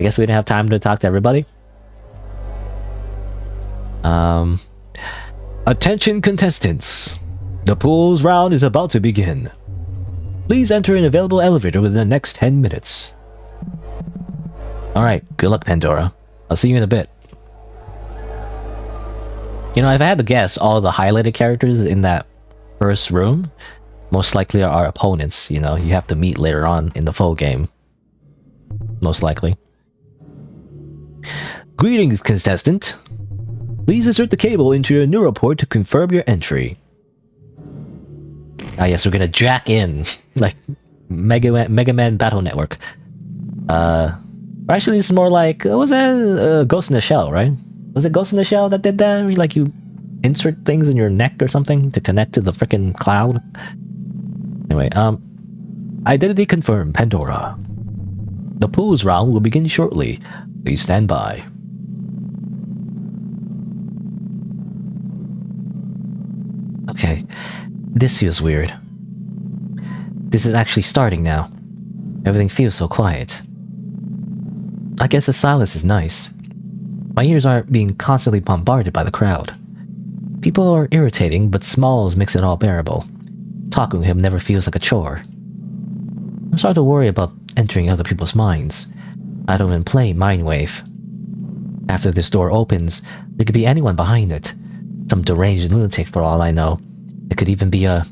I guess we didn't have time to talk to everybody. Attention contestants. The pools round is about to begin. Please enter an available elevator within the next 10 minutes. Alright, good luck, Pandora. I'll see you in a bit. You know, if I had to guess all the highlighted characters in that first room, Most likely are our opponents, you know, you have to meet later on in the full game. Most likely. Greetings, contestant. Please insert the cable into your neural port to confirm your entry. Ah yes, we're gonna jack in, like Mega Man Battle Network. Actually, it's more like, what was that? Ghost in the Shell, right? Was it Ghost in the Shell that did that? Where, like, you insert things in your neck or something to connect to the freaking cloud? Anyway, identity confirmed, Pandora. The pools round will begin shortly. Please stand by. Okay, this feels weird. This is actually starting now. Everything feels so quiet. I guess the silence is nice. My ears aren't being constantly bombarded by the crowd. People are irritating, but smalls makes it all bearable. Talking to him never feels like a chore. I'm starting to worry about entering other people's minds. I don't even play MINDWAVE. After this door opens, there could be anyone behind it. Some deranged lunatic for all I know. It could even be a...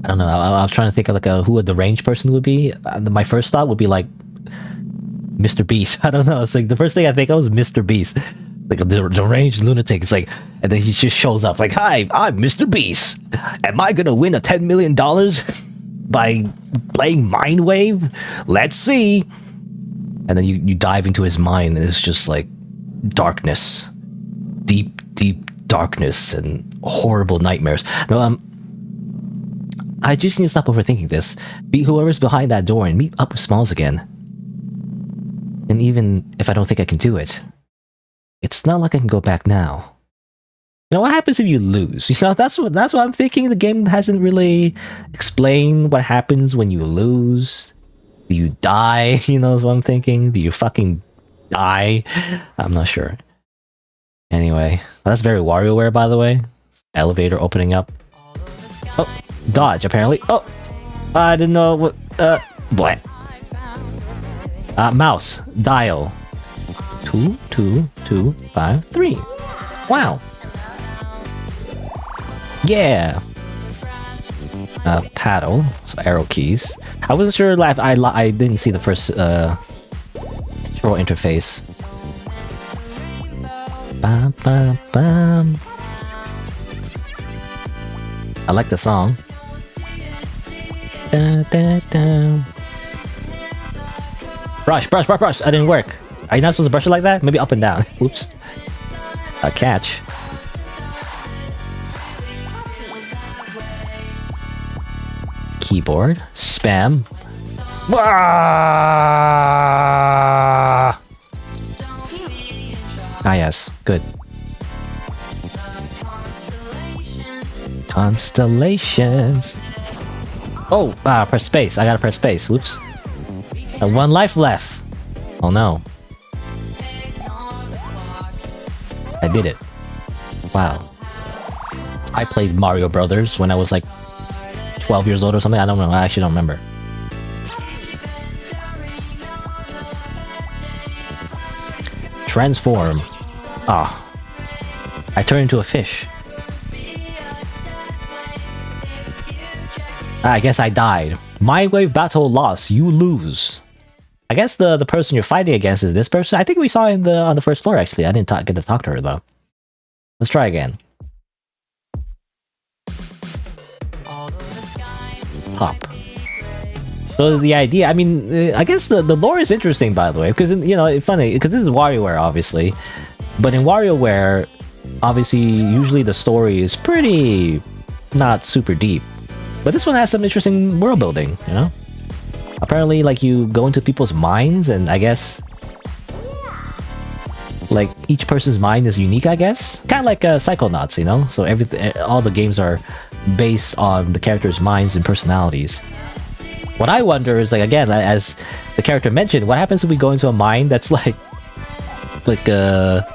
I don't know, I was trying to think of like who a deranged person would be. My first thought would be like Mr. Beast. I don't know, it's like the first thing I think of was Mr. Beast. Like a deranged lunatic. It's like, and then he just shows up like, hi, I'm Mr. Beast. Am I gonna win a $10 million by playing MINDWAVE? Let's see. And then you dive into his mind and it's just like darkness. Deep darkness and horrible nightmares. No, I just need to stop overthinking this. Beat whoever's behind that door and meet up with Smalls again. And even if I don't think I can do it, it's not like I can go back now. You know, what happens if you lose? You know, that's what I'm thinking. The game hasn't really explained what happens when you lose. Do you die? You know, is what I'm thinking. Do you fucking die? I'm not sure. Anyway, well, that's very WarioWare, by the way. Elevator opening up. Oh, dodge, apparently. Oh, I didn't know what, what? Mouse, dial. 22253. Wow. Yeah. Paddle, so arrow keys. I wasn't sure, I didn't see the first, control interface. Bam, bam, bam. I like the song. Da, da, da. Brush. That didn't work. Are you not supposed to brush it like that? Maybe up and down. Oops. Catch. Keyboard. Spam. Ah, yes. Good. Constellations. Oh, press space. I gotta press space. Whoops. One life left. Oh no. I did it. Wow. I played Mario Brothers when I was like 12 years old or something. I don't know. I actually don't remember. Transform. Ah. I turned into a fish. I guess I died. MINDWAVE battle loss. You lose. I guess the person you're fighting against is this person. I think we saw in on the first floor actually. I didn't get to talk to her though. Let's try again. Pop. So the idea, I mean, I guess the lore is interesting, by the way, because, you know, it's funny, because this is WarioWare, obviously. But in WarioWare, obviously, usually the story is pretty not super deep. But this one has some interesting world building, you know? Apparently, like, you go into people's minds, and I guess, like, each person's mind is unique, I guess? Kind of like Psychonauts, you know? So all the games are based on the characters' minds and personalities. What I wonder is, like, again, as the character mentioned, what happens if we go into a mind that's like a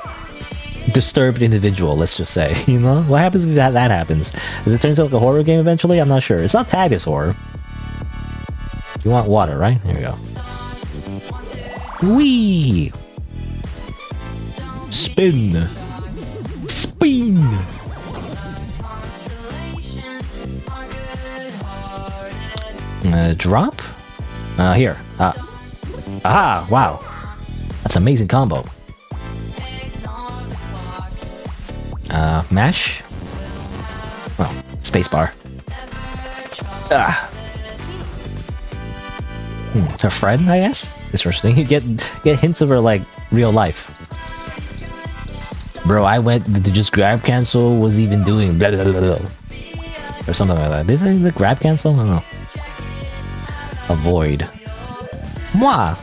disturbed individual, let's just say, you know? What happens if that happens? Does it turn into like a horror game eventually? I'm not sure. It's not tagged as horror. You want water, right? Here we go. Whee! Spin! Spin! Drop? Here. Aha! Wow. That's an amazing combo. Mash? Well, spacebar. Her friend, I guess? Interesting. You get hints of her, like, real life. Bro, I went to just grab cancel, was even doing blah blah blah blah. Or something like that. This is the grab cancel? I don't know. Avoid. Mwah!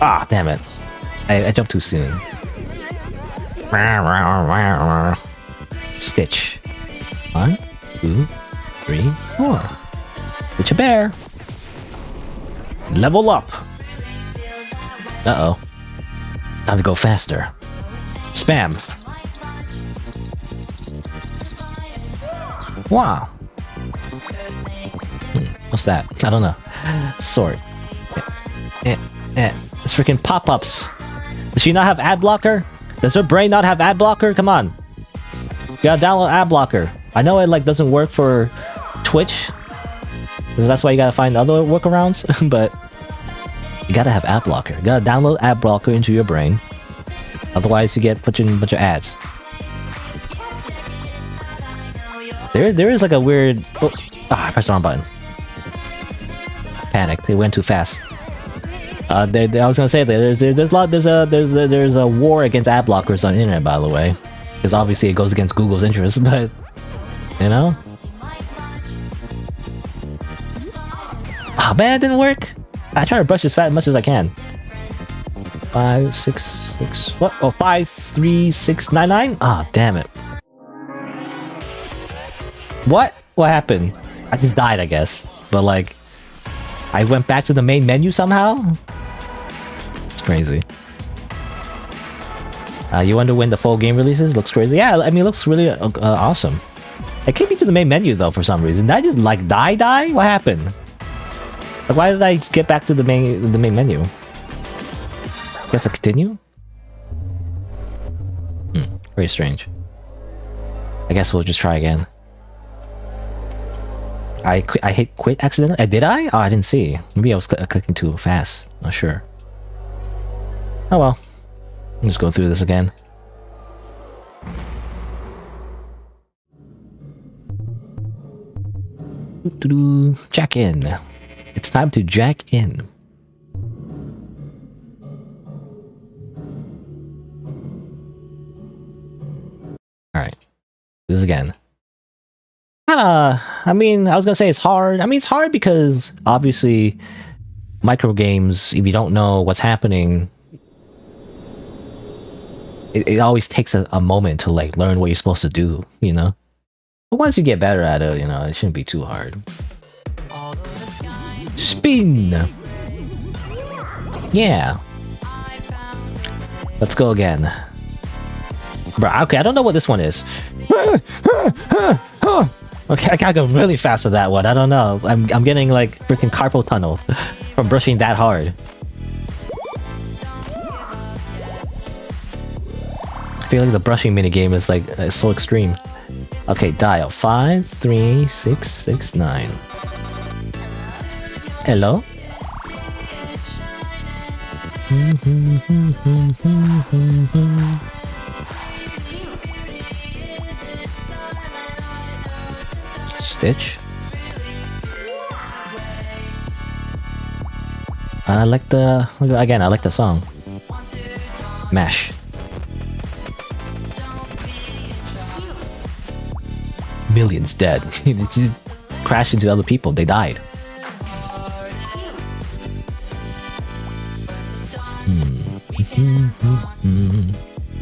Ah, damn it. I jumped too soon. Stitch. 1, 2, 3, 4. Stitch a bear. Level up. Uh-oh. Time to go faster. Spam. Wow. What's that? I don't know. Sword. It's freaking pop-ups. Does she not have ad blocker? Does her brain not have ad blocker? Come on. You gotta download ad blocker. I know it like doesn't work for Twitch, that's why you gotta find other workarounds, but you gotta have ad blocker. You gotta download ad blocker into your brain. Otherwise you get a bunch of ads. There is like a weird... Oh, I pressed the wrong button. Panicked. It went too fast. I was gonna say that there's a war against ad blockers on the internet, by the way, because obviously it goes against Google's interests, but you know. Oh man, it didn't work. I try to brush as fast as much as I can. 5, 6, 6. What? Oh, 5, 3, 6, 9, 9. Ah, damn it. What? What happened? I just died, I guess. But like, I went back to the main menu somehow? It's crazy. You wonder when the full game releases? Looks crazy. Yeah, I mean, it looks really awesome. It came me to the main menu though for some reason. Did I just like die? What happened? Like, why did I get back to the main menu? Guess I continue? Very strange. I guess we'll just try again. I hit quit accidentally. Did I? Oh, I didn't see. Maybe I was clicking too fast. Not sure. Oh well. Let's go through this again. Jack in. It's time to jack in. Alright. Do this again. I mean, I was gonna say it's hard. I mean, it's hard because obviously micro games, if you don't know what's happening, it always takes a moment to like learn what you're supposed to do, you know? But once you get better at it, you know, it shouldn't be too hard. Spin! Yeah. Let's go again. Bro, okay, I don't know what this one is. Okay, I gotta go really fast for that one. I don't know. I'm getting like freaking carpal tunnel from brushing that hard. I feel like the brushing minigame is like so extreme. Okay, dial 5, 3, 6, 6, 9. Hello? Stitch. I like the... Again, I like the song. Mash. Millions dead. He crashed into other people. They died.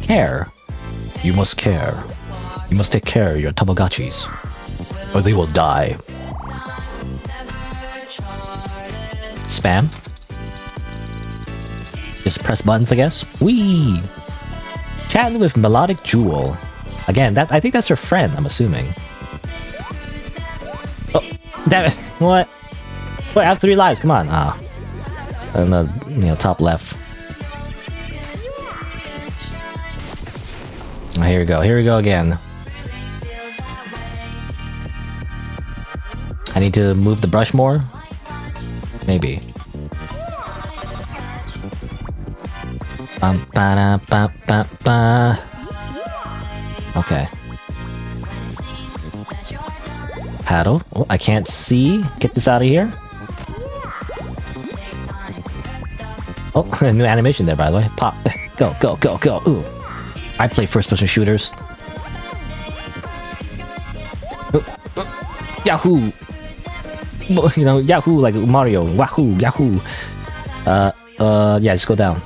Care. You must care. You must take care of your Tamagotchis, or they will die. Spam. Just press buttons, I guess. Whee! Chatting with Melodic Jewel. Again, I think that's her friend, I'm assuming. Oh, damn it! What? Wait, I have 3 lives, come on. Ah. On the, top left. Oh, here we go again. I need to move the brush more? Maybe. Ba-da-ba-ba-ba. Okay. Paddle. Oh, I can't see. Get this out of here. Oh, a new animation there, by the way. Pop. Go, go, go, go. Ooh. I play first-person shooters. Yahoo! You know, Yahoo, like Mario. Wahoo, Yahoo. Yeah, just go down.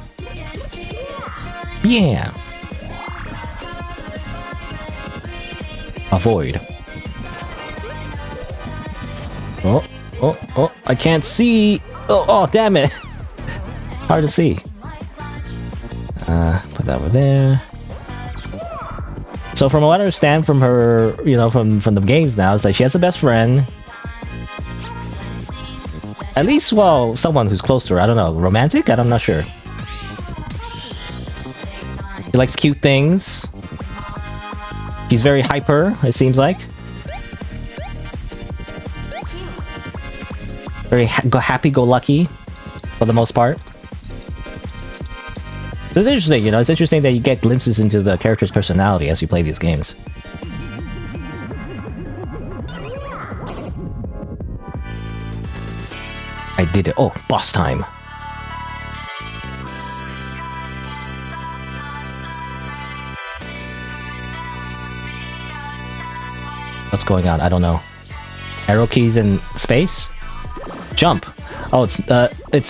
Yeah! Avoid. Oh, oh, oh, I can't see! Oh, oh, damn it! Hard to see. Put that over there. So from what I understand from her, you know, from the games now, it's like she has a best friend. At least, well, someone who's close to her. I don't know. Romantic? I'm not sure. She likes cute things. She's very hyper, it seems like. Very happy-go-lucky, for the most part. It's interesting, you know, it's interesting that you get glimpses into the character's personality as you play these games. I did it. Oh, boss time. What's going on? I don't know. Arrow keys in space? Jump. Oh, it's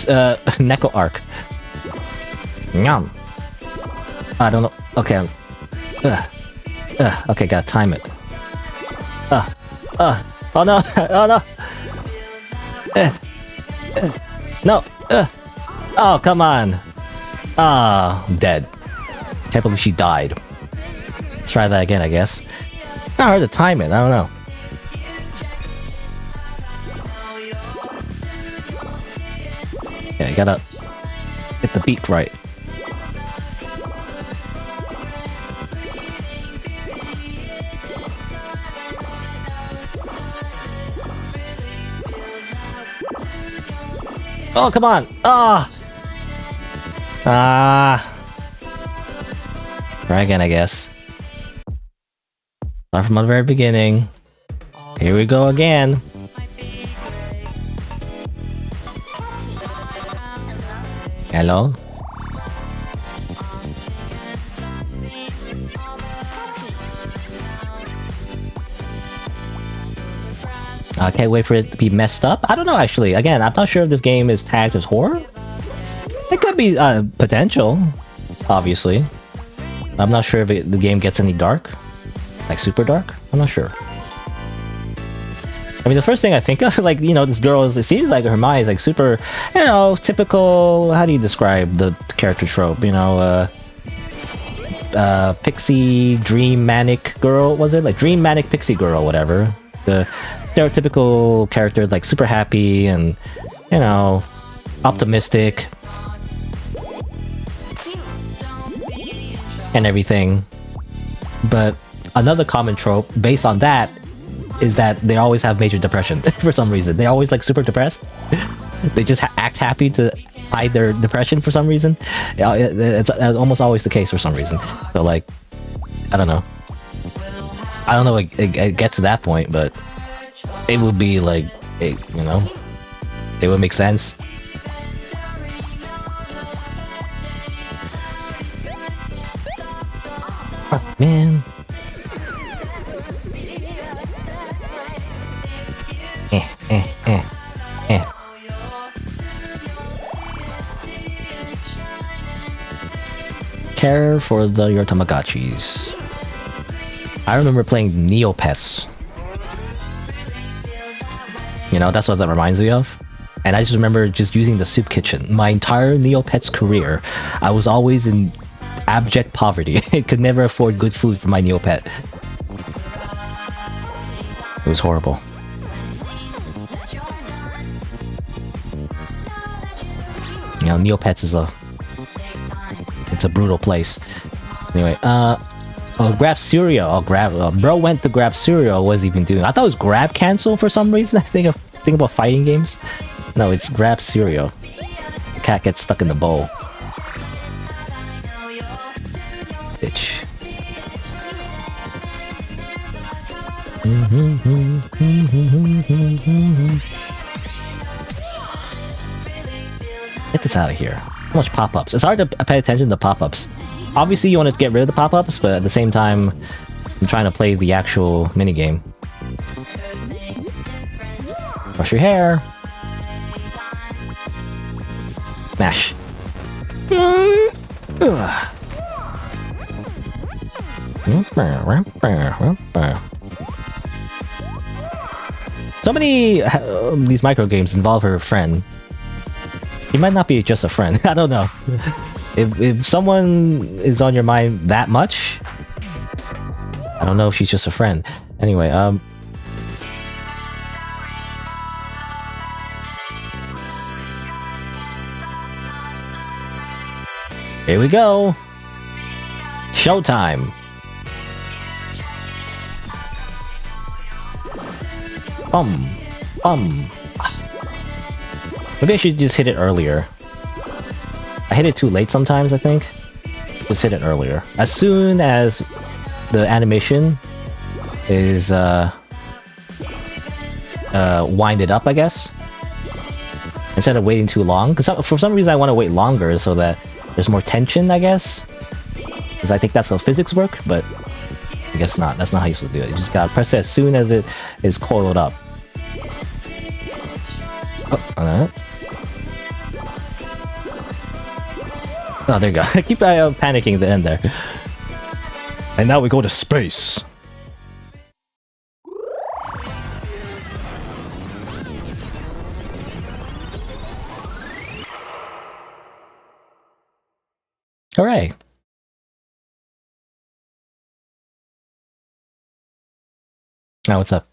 Neko Arc. Yum. I don't know. Okay. Okay, gotta time it. Oh no! Oh no! No! Oh, come on! Ah, dead. Can't believe she died. Let's try that again, I guess. Not hard to time it, I don't know. Yeah, you gotta get the beat right. Oh, come on! Ah! Try again, I guess. Start from the very beginning. Here we go again. Hello? I can't wait for it to be messed up. I don't know, actually. Again, I'm not sure if this game is tagged as horror. It could be potential, obviously. I'm not sure if the game gets any dark. Like super dark? I'm not sure. I mean, the first thing I think of, like, you know, this girl is, it seems like her mind is like super, you know, typical, how do you describe the character trope? You know, pixie, dream, manic girl, was it? Like, dream, manic, pixie girl, whatever. The stereotypical character, like, super happy and, you know, optimistic. And everything. But another common trope based on that is that they always have major depression for some reason. They're always like super depressed. They just act happy to hide their depression for some reason. It's almost always the case for some reason. So like, I don't know. I don't know if it gets to that point, but it would be like, you know, it would make sense. Oh, man. Care for your Tamagotchis. I remember playing Neopets. You know, that's what that reminds me of. And I just remember just using the soup kitchen. My entire Neopets career, I was always in abject poverty. I could never afford good food for my Neopet. It was horrible. You know, Neopets is it's a brutal place. Anyway, Oh, grab cereal. Oh, grab. Bro went to grab cereal. What is he even doing? I thought it was grab cancel for some reason. I think about fighting games. No, it's grab cereal. The cat gets stuck in the bowl. Bitch. Get this out of here. How much pop-ups? It's hard to pay attention to pop-ups. Obviously, you want to get rid of the pop-ups, but at the same time, I'm trying to play the actual minigame. Brush your hair. Mash. So many these micro games involve her friend. He might not be just a friend. I don't know. If someone is on your mind that much, I don't know if she's just a friend. Anyway, here we go. Showtime. Maybe I should just hit it earlier. I hit it too late sometimes, I think. Just hit it earlier. As soon as the animation is winded up, I guess. Instead of waiting too long. Because for some reason I want to wait longer so that there's more tension, I guess. Because I think that's how physics work, but I guess not. That's not how you supposed to do it. You just gotta press it as soon as it is coiled up. Oh, oh, there you go. I keep panicking at the end there. And now we go to space. Hooray. Now what's up?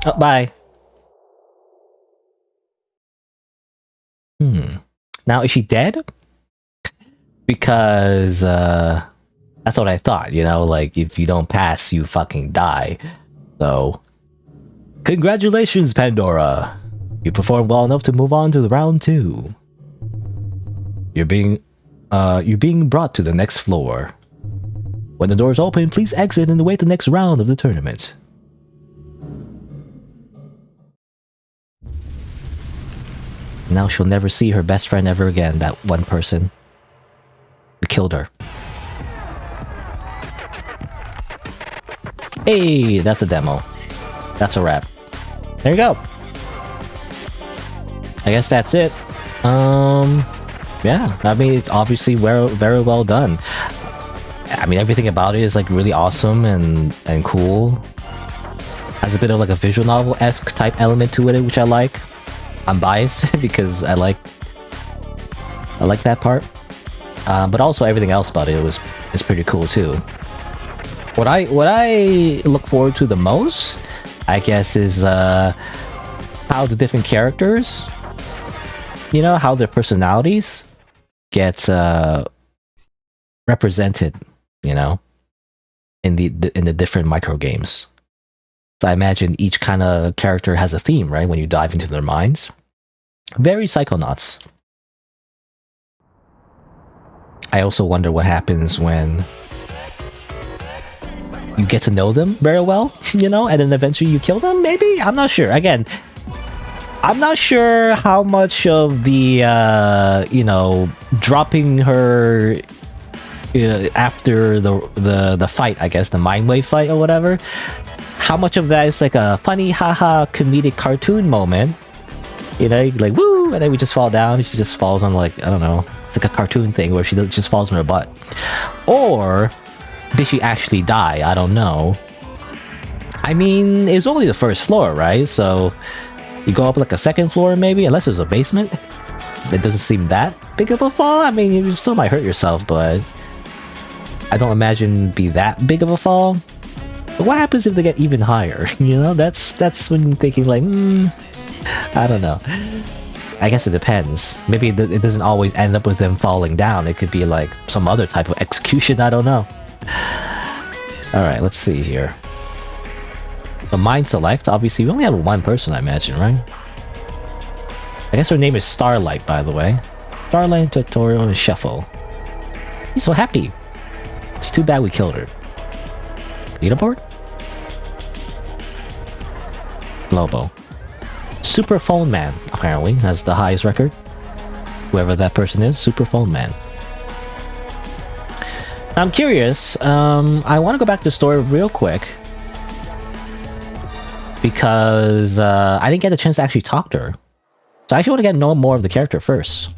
Oh, bye. Now, is she dead? Because, that's what I thought, you know? Like, if you don't pass, you fucking die. So, congratulations, Pandora! You performed well enough to move on to the round 2. You're being brought to the next floor. When the doors open, please exit and await the next round of the tournament. Now she'll never see her best friend ever again, that one person who killed her. Hey, that's a demo. That's a wrap. There you go. I guess that's it. Yeah, I mean, it's obviously very well done. I mean, everything about it is like really awesome and cool. Has a bit of like a visual novel-esque type element to it, which I like. I'm biased because I like that part. But also everything else about it is pretty cool too. What I look forward to the most, I guess, is how the different characters, you know, how their personalities get represented, you know, in the different micro games. So I imagine each kind of character has a theme, right? When you dive into their minds. Very Psychonauts. I also wonder what happens when you get to know them very well, you know, and then eventually you kill them, maybe? I'm not sure. Again, I'm not sure how much of the, you know, dropping her after the fight, I guess, the MINDWAVE fight or whatever, how much of that is like a funny, haha, comedic cartoon moment, you know, like, woo, and then we just fall down, she just falls on, like, I don't know, it's like a cartoon thing where she just falls on her butt. Or did she actually die? I don't know. I mean, it was only the first floor, right? So you go up like a second floor maybe, unless there's a basement. It doesn't seem that big of a fall. I mean, you still might hurt yourself, but I don't imagine it'd be that big of a fall. But what happens if they get even higher? You know, that's when you're thinking like, I don't know. I guess it depends. Maybe it doesn't always end up with them falling down. It could be like some other type of execution, I don't know. Alright, let's see here. The Mind Select, obviously we only have one person, I imagine, right? I guess her name is Starlight, by the way. Starlight, Tutorial, and Shuffle. He's so happy. It's too bad we killed her. Leaderboard? Lobo. Super Phone Man, apparently, has the highest record. Whoever that person is, Super Phone Man. I'm curious, I want to go back to the story real quick. Because I didn't get a chance to actually talk to her. So I actually want to get to know more of the character first.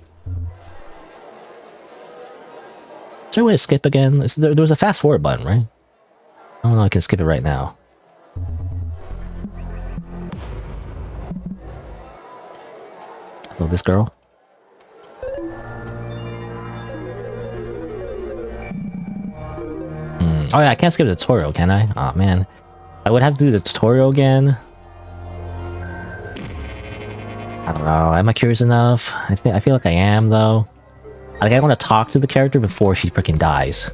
Is there a way to skip again? There was a fast forward button, right? Oh no, I can skip it right now. Oh, this girl. Oh yeah, I can't skip the tutorial, can I? Oh man. I would have to do the tutorial again. I don't know, am I curious enough? I feel like I am, though. Like, I want to talk to the character before she freaking dies.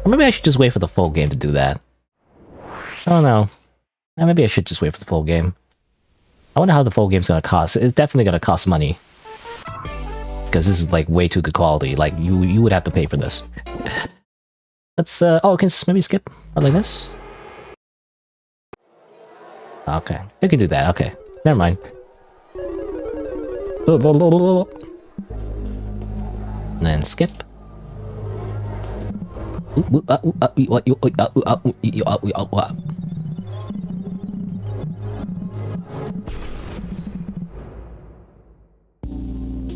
Or maybe I should just wait for the full game to do that. I don't know. Maybe I should just wait for the full game. I wonder how the full game's gonna cost. It's definitely gonna cost money. Because this is, like, way too good quality. Like, you would have to pay for this. Let's, oh, can maybe skip? Like this? Okay. We can do that, okay. Never mind. And then skip.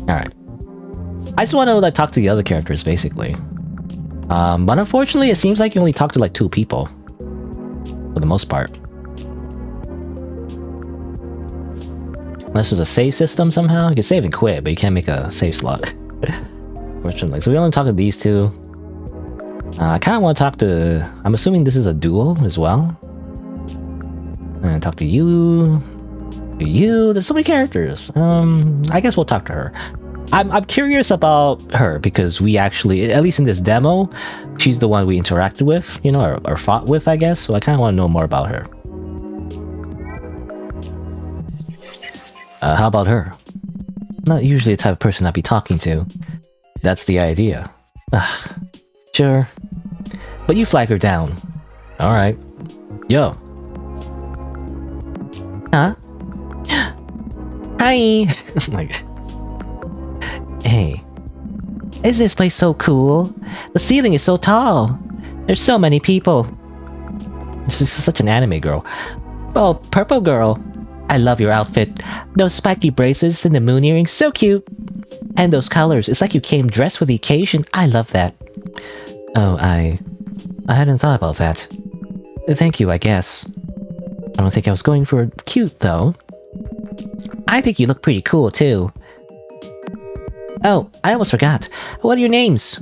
Alright. I just want to like talk to the other characters, basically. But unfortunately, it seems like you only talk to like 2 people. For the most part. Unless there's a save system somehow. You can save and quit, but you can't make a save slot. Fortunately. So we only talk to these 2. I kind of want to talk to... I'm assuming this is a duel as well. And talk to you. You. There's so many characters. I guess we'll talk to her. I'm curious about her because we actually, at least in this demo, she's the one we interacted with, you know, or fought with, I guess. So I kind of want to know more about her. How about her? Not usually the type of person I'd be talking to. That's the idea. Sure. But you flag her down. Alright. Yo. Huh? Hi! Like, hey. Isn't this place so cool? The ceiling is so tall. There's so many people. This is such an anime girl. Oh, purple girl. I love your outfit. Those spiky bracelets and the moon earrings, so cute. And those colors, it's like you came dressed for the occasion. I love that. Oh, I hadn't thought about that. Thank you, I guess. I don't think I was going for cute, though. I think you look pretty cool, too. Oh, I almost forgot. What are your names?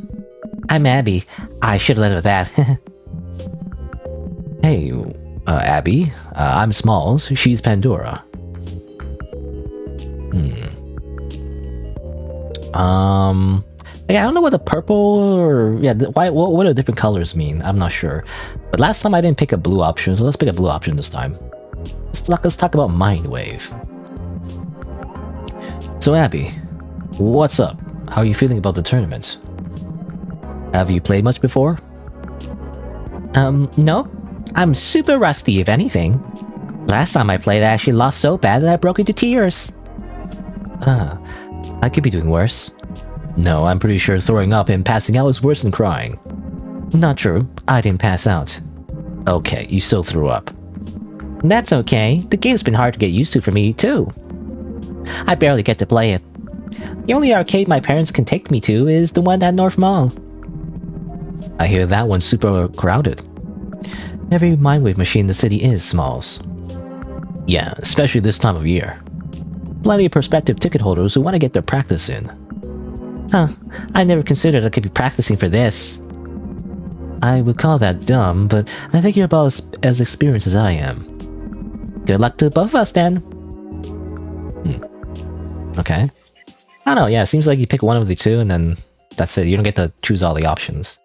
I'm Abby. I should have led with that. Hey, Abby. I'm Smalls. She's Pandora. Yeah, I don't know what the purple or... Yeah, what do different colors mean? I'm not sure. But last time I didn't pick a blue option, so let's pick a blue option this time. Let's talk about MINDWAVE. So Abby, what's up? How are you feeling about the tournament? Have you played much before? No. I'm super rusty, if anything. Last time I played, I actually lost so bad that I broke into tears. I could be doing worse. No, I'm pretty sure throwing up and passing out is worse than crying. Not true. I didn't pass out. Okay, you still threw up. That's okay. The game's been hard to get used to for me, too. I barely get to play it. The only arcade my parents can take me to is the one at North Mall. I hear that one's super crowded. Every MINDWAVE machine in the city is Smalls. Yeah, especially this time of year. Plenty of prospective ticket holders who want to get their practice in. Huh, I never considered I could be practicing for this. I would call that dumb, but I think you're about as experienced as I am. Good luck to both of us, then. Okay. I don't know, yeah, it seems like you pick one of the two and then that's it. You don't get to choose all the options.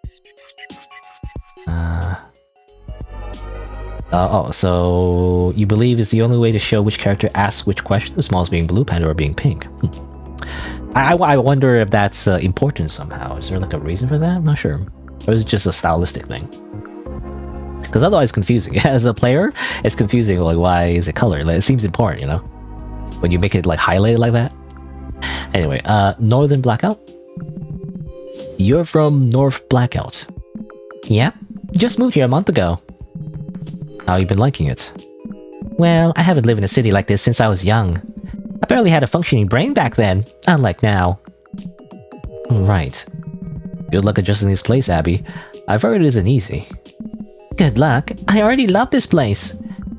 So you believe is the only way to show which character asks which question, the smallest being blue, panda or being pink. I wonder if that's important somehow. Is there like a reason for that? I'm not sure. Or is it just a stylistic thing? Because otherwise it's confusing. As a player, it's confusing, like why is it colored? Like, it seems important, you know? When you make it like highlighted like that. Anyway, Northern Blackout? You're from North Blackout. Yeah, just moved here a month ago. How you been liking it? Well, I haven't lived in a city like this since I was young. I barely had a functioning brain back then, unlike now. Right. Good luck adjusting this place, Abby. I've heard it isn't easy. Good luck. I already love this place.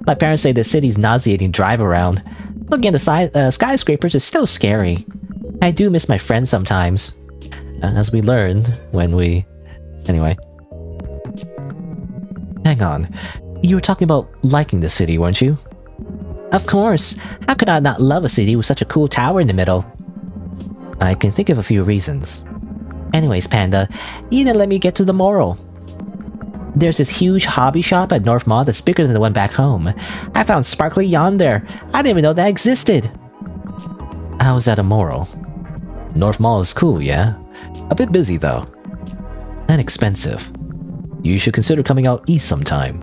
My parents say the city's nauseating drive around. Looking at the skyscrapers is still scary. I do miss my friends sometimes. As we learned when we... Anyway. Hang on. You were talking about liking the city, weren't you? Of course. How could I not love a city with such a cool tower in the middle? I can think of a few reasons. Anyways, Panda, you didn't let me get to the moral. There's this huge hobby shop at North Mall that's bigger than the one back home. I found sparkly yarn there. I didn't even know that existed. How is that a moral? North Mall is cool, yeah? A bit busy, though. And expensive. You should consider coming out east sometime.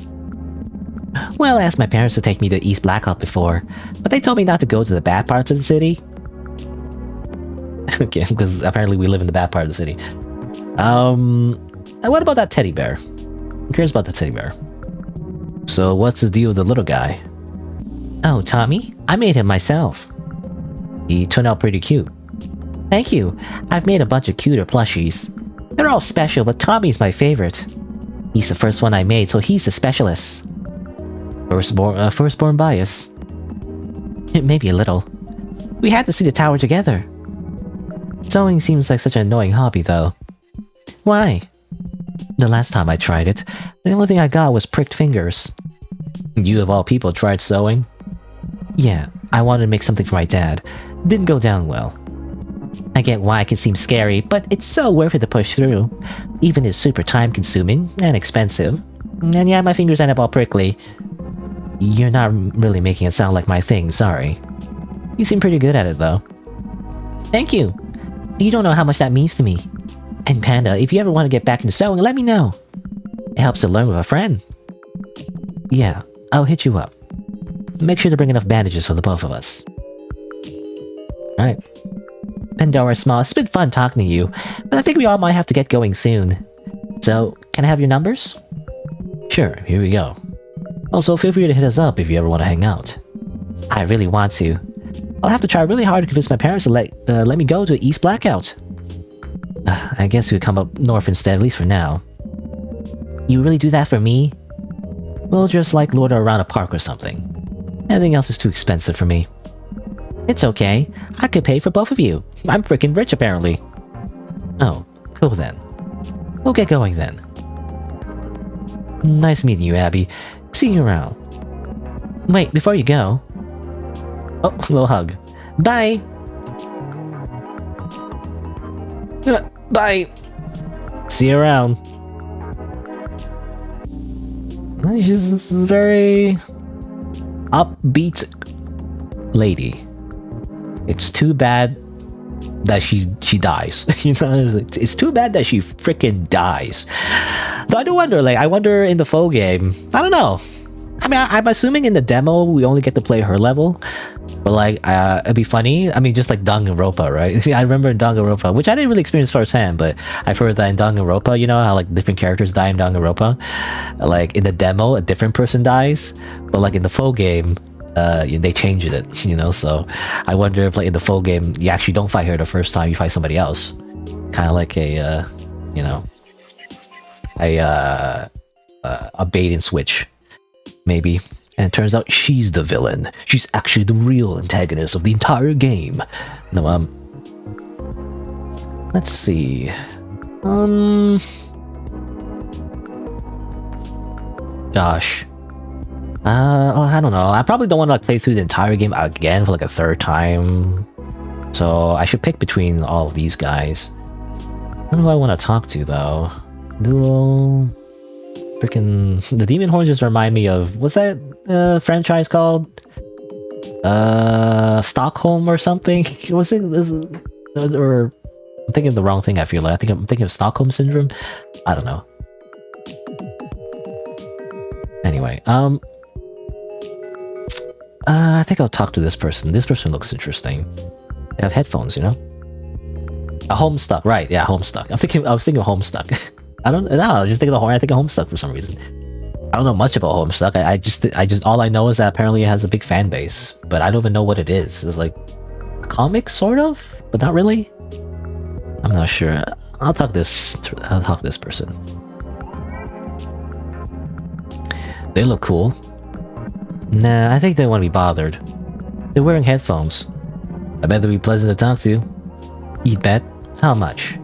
Well, I asked my parents to take me to East Blackout before, but they told me not to go to the bad parts of the city. Okay, because apparently we live in the bad part of the city. What about that teddy bear? Who cares about the teddy bear? So what's the deal with the little guy? Oh, Tommy? I made him myself. He turned out pretty cute. Thank you. I've made a bunch of cuter plushies. They're all special, but Tommy's my favorite. He's the first one I made, so he's the specialist. Firstborn bias. Maybe a little. We had to see the tower together. Sewing seems like such an annoying hobby, though. Why? The last time I tried it, the only thing I got was pricked fingers. You of all people tried sewing? Yeah, I wanted to make something for my dad. Didn't go down well. I get why it can seem scary, but it's so worth it to push through. Even it's super time-consuming and expensive. And yeah, my fingers end up all prickly. You're not really making it sound like my thing, sorry. You seem pretty good at it, though. Thank you. You don't know how much that means to me. And Panda, if you ever want to get back into sewing, let me know. It helps to learn with a friend. Yeah, I'll hit you up. Make sure to bring enough bandages for the both of us. Alright. Pandora Small, it's been fun talking to you, but I think we all might have to get going soon. So, can I have your numbers? Sure, here we go. Also, feel free to hit us up if you ever want to hang out. I really want to. I'll have to try really hard to convince my parents to let me go to East Blackout. I guess we could come up north instead, at least for now. You really do that for me? We'll just like loiter around a park or something. Anything else is too expensive for me. It's okay. I could pay for both of you. I'm freaking rich, apparently. Oh, cool then. We'll get going then. Nice meeting you, Abby. See you around. Wait, before you go... Oh, a little hug. Bye! Bye! See you around. She's this very... upbeat lady. It's too bad that she dies. You know, it's too bad that she freaking dies. Though I do wonder, like, I wonder in the full game, I don't know. I mean, I'm assuming in the demo we only get to play her level, but like, it'd be funny. I mean, just like Danganronpa, right? I remember in Danganronpa, which I didn't really experience firsthand, but I've heard that in Danganronpa, you know how like different characters die in Danganronpa. Like in the demo, a different person dies, but like in the full game, they changed it, you know. So I wonder if like in the full game you actually don't fight her the first time, you fight somebody else, kind of like a you know, a bait and switch maybe. And it turns out she's the villain. She's actually the real antagonist of the entire game. No, let's see. Gosh. I don't know. I probably don't want to like play through the entire game again for like a third time. So I should pick between all of these guys. Who do I want to talk to though? Duo... Freaking... The Demon Horn just remind me of... What's that franchise called? Stockholm or something? Was it... Or... I'm thinking of the wrong thing, I feel like. I think I'm thinking of Stockholm Syndrome? I don't know. Anyway, I think I'll talk to this person. This person looks interesting. They have headphones, you know? A Homestuck, right, yeah, Homestuck. I was thinking of Homestuck. I don't know, I was just thinking of the horn, I think of Homestuck for some reason. I don't know much about Homestuck. I just all I know is that apparently it has a big fan base, but I don't even know what it is. It's like a comic, sort of, but not really. I'm not sure. I'll talk to this person. They look cool. Nah, I think they want to be bothered. They're wearing headphones. I bet they'll be pleasant to talk to. You'd bet? How much?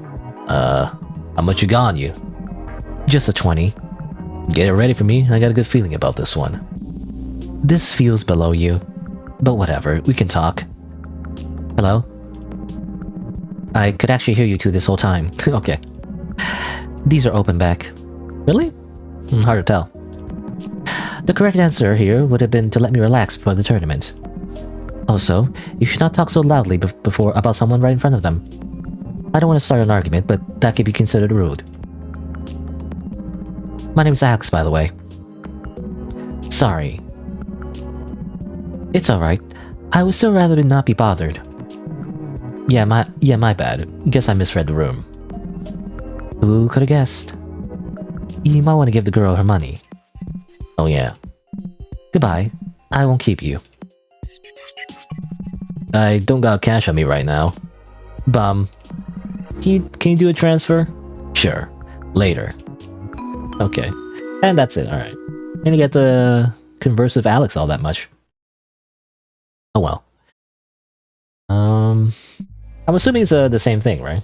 How much you got on you? Just a 20. Get it ready for me, I got a good feeling about this one. This feels below you. But whatever, we can talk. Hello? I could actually hear you two this whole time. Okay. These are open back. Really? Hard to tell. The correct answer here would have been to let me relax before the tournament. Also, you should not talk so loudly before about someone right in front of them. I don't want to start an argument, but that could be considered rude. My name's Alex, by the way. Sorry. It's alright. I would still rather not be bothered. Yeah, my bad. Guess I misread the room. Who could have guessed? You might want to give the girl her money. Oh yeah. Goodbye. I won't keep you. I don't got cash on me right now. Bum. Can you do a transfer? Sure. Later. Okay. And that's it, alright. I'm gonna get to converse with Alex all that much. Oh well. I'm assuming it's the same thing, right?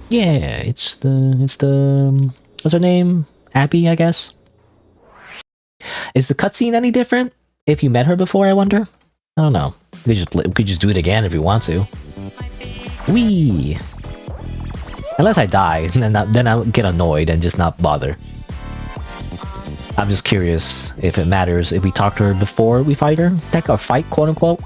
Yeah, it's the what's her name? Abby, I guess. Is the cutscene any different if you met her before? I wonder. I don't know. We could just do it again if we want to. Whee! Unless I die, then I'll get annoyed and just not bother. I'm just curious if it matters if we talk to her before we fight her. Take a fight, quote unquote.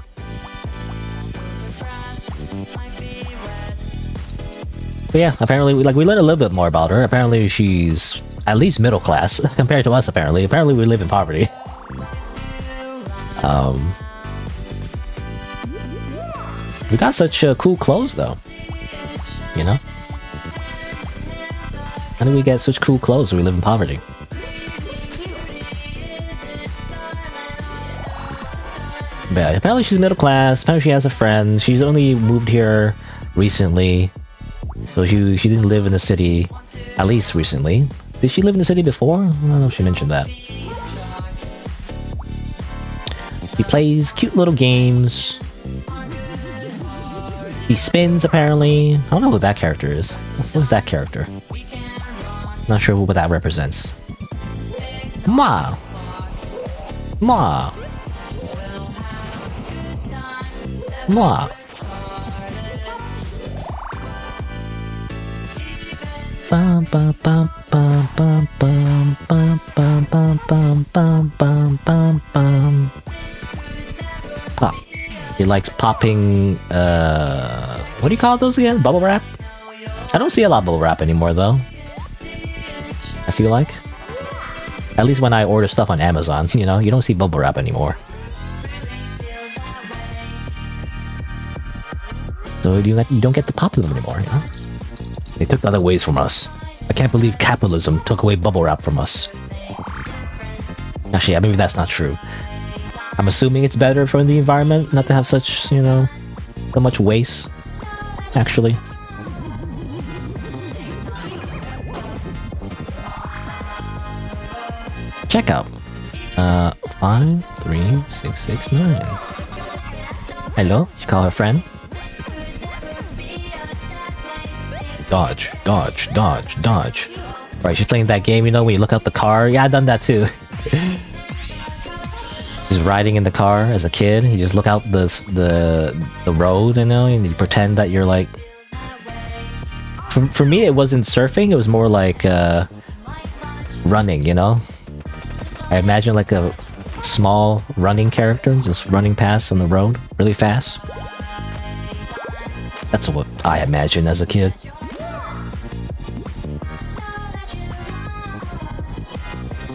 But yeah, apparently, we learned a little bit more about her. Apparently, she's at least middle class compared to us. Apparently, we live in poverty. We got such cool clothes, though. You know, how do we get such cool clothes when we live in poverty? But yeah, apparently, she's middle class. Apparently, she has a friend. She's only moved here recently. So she didn't live in the city, at least recently. Did she live in the city before? I don't know if she mentioned that. She plays cute little games. She spins, apparently. I don't know who that character is. What's that character? Not sure what that represents. Mwah! Mwah! Mwah! Bum bum bum bum bum bum bum bum bum bum bum bum bum bum. Pop. He likes popping. What do you call those again? Bubble wrap? I don't see a lot of bubble wrap anymore, though. I feel like, at least when I order stuff on Amazon, you know, you don't see bubble wrap anymore. So you don't get to pop them anymore, you know? They took other ways from us. I can't believe capitalism took away bubble wrap from us. Actually, maybe that's not true. I'm assuming it's better for the environment not to have such, you know, so much waste. Actually. Checkout. 53669. Hello? She call her friend? Dodge, dodge, dodge, dodge. Right, she's playing that game, you know, when you look out the car. Yeah, I've done that too. just riding in the car as a kid. You just look out the road, you know, and you pretend that you're like. For me, it wasn't surfing. It was more like running. You know, I imagine like a small running character just running past on the road really fast. That's what I imagined as a kid.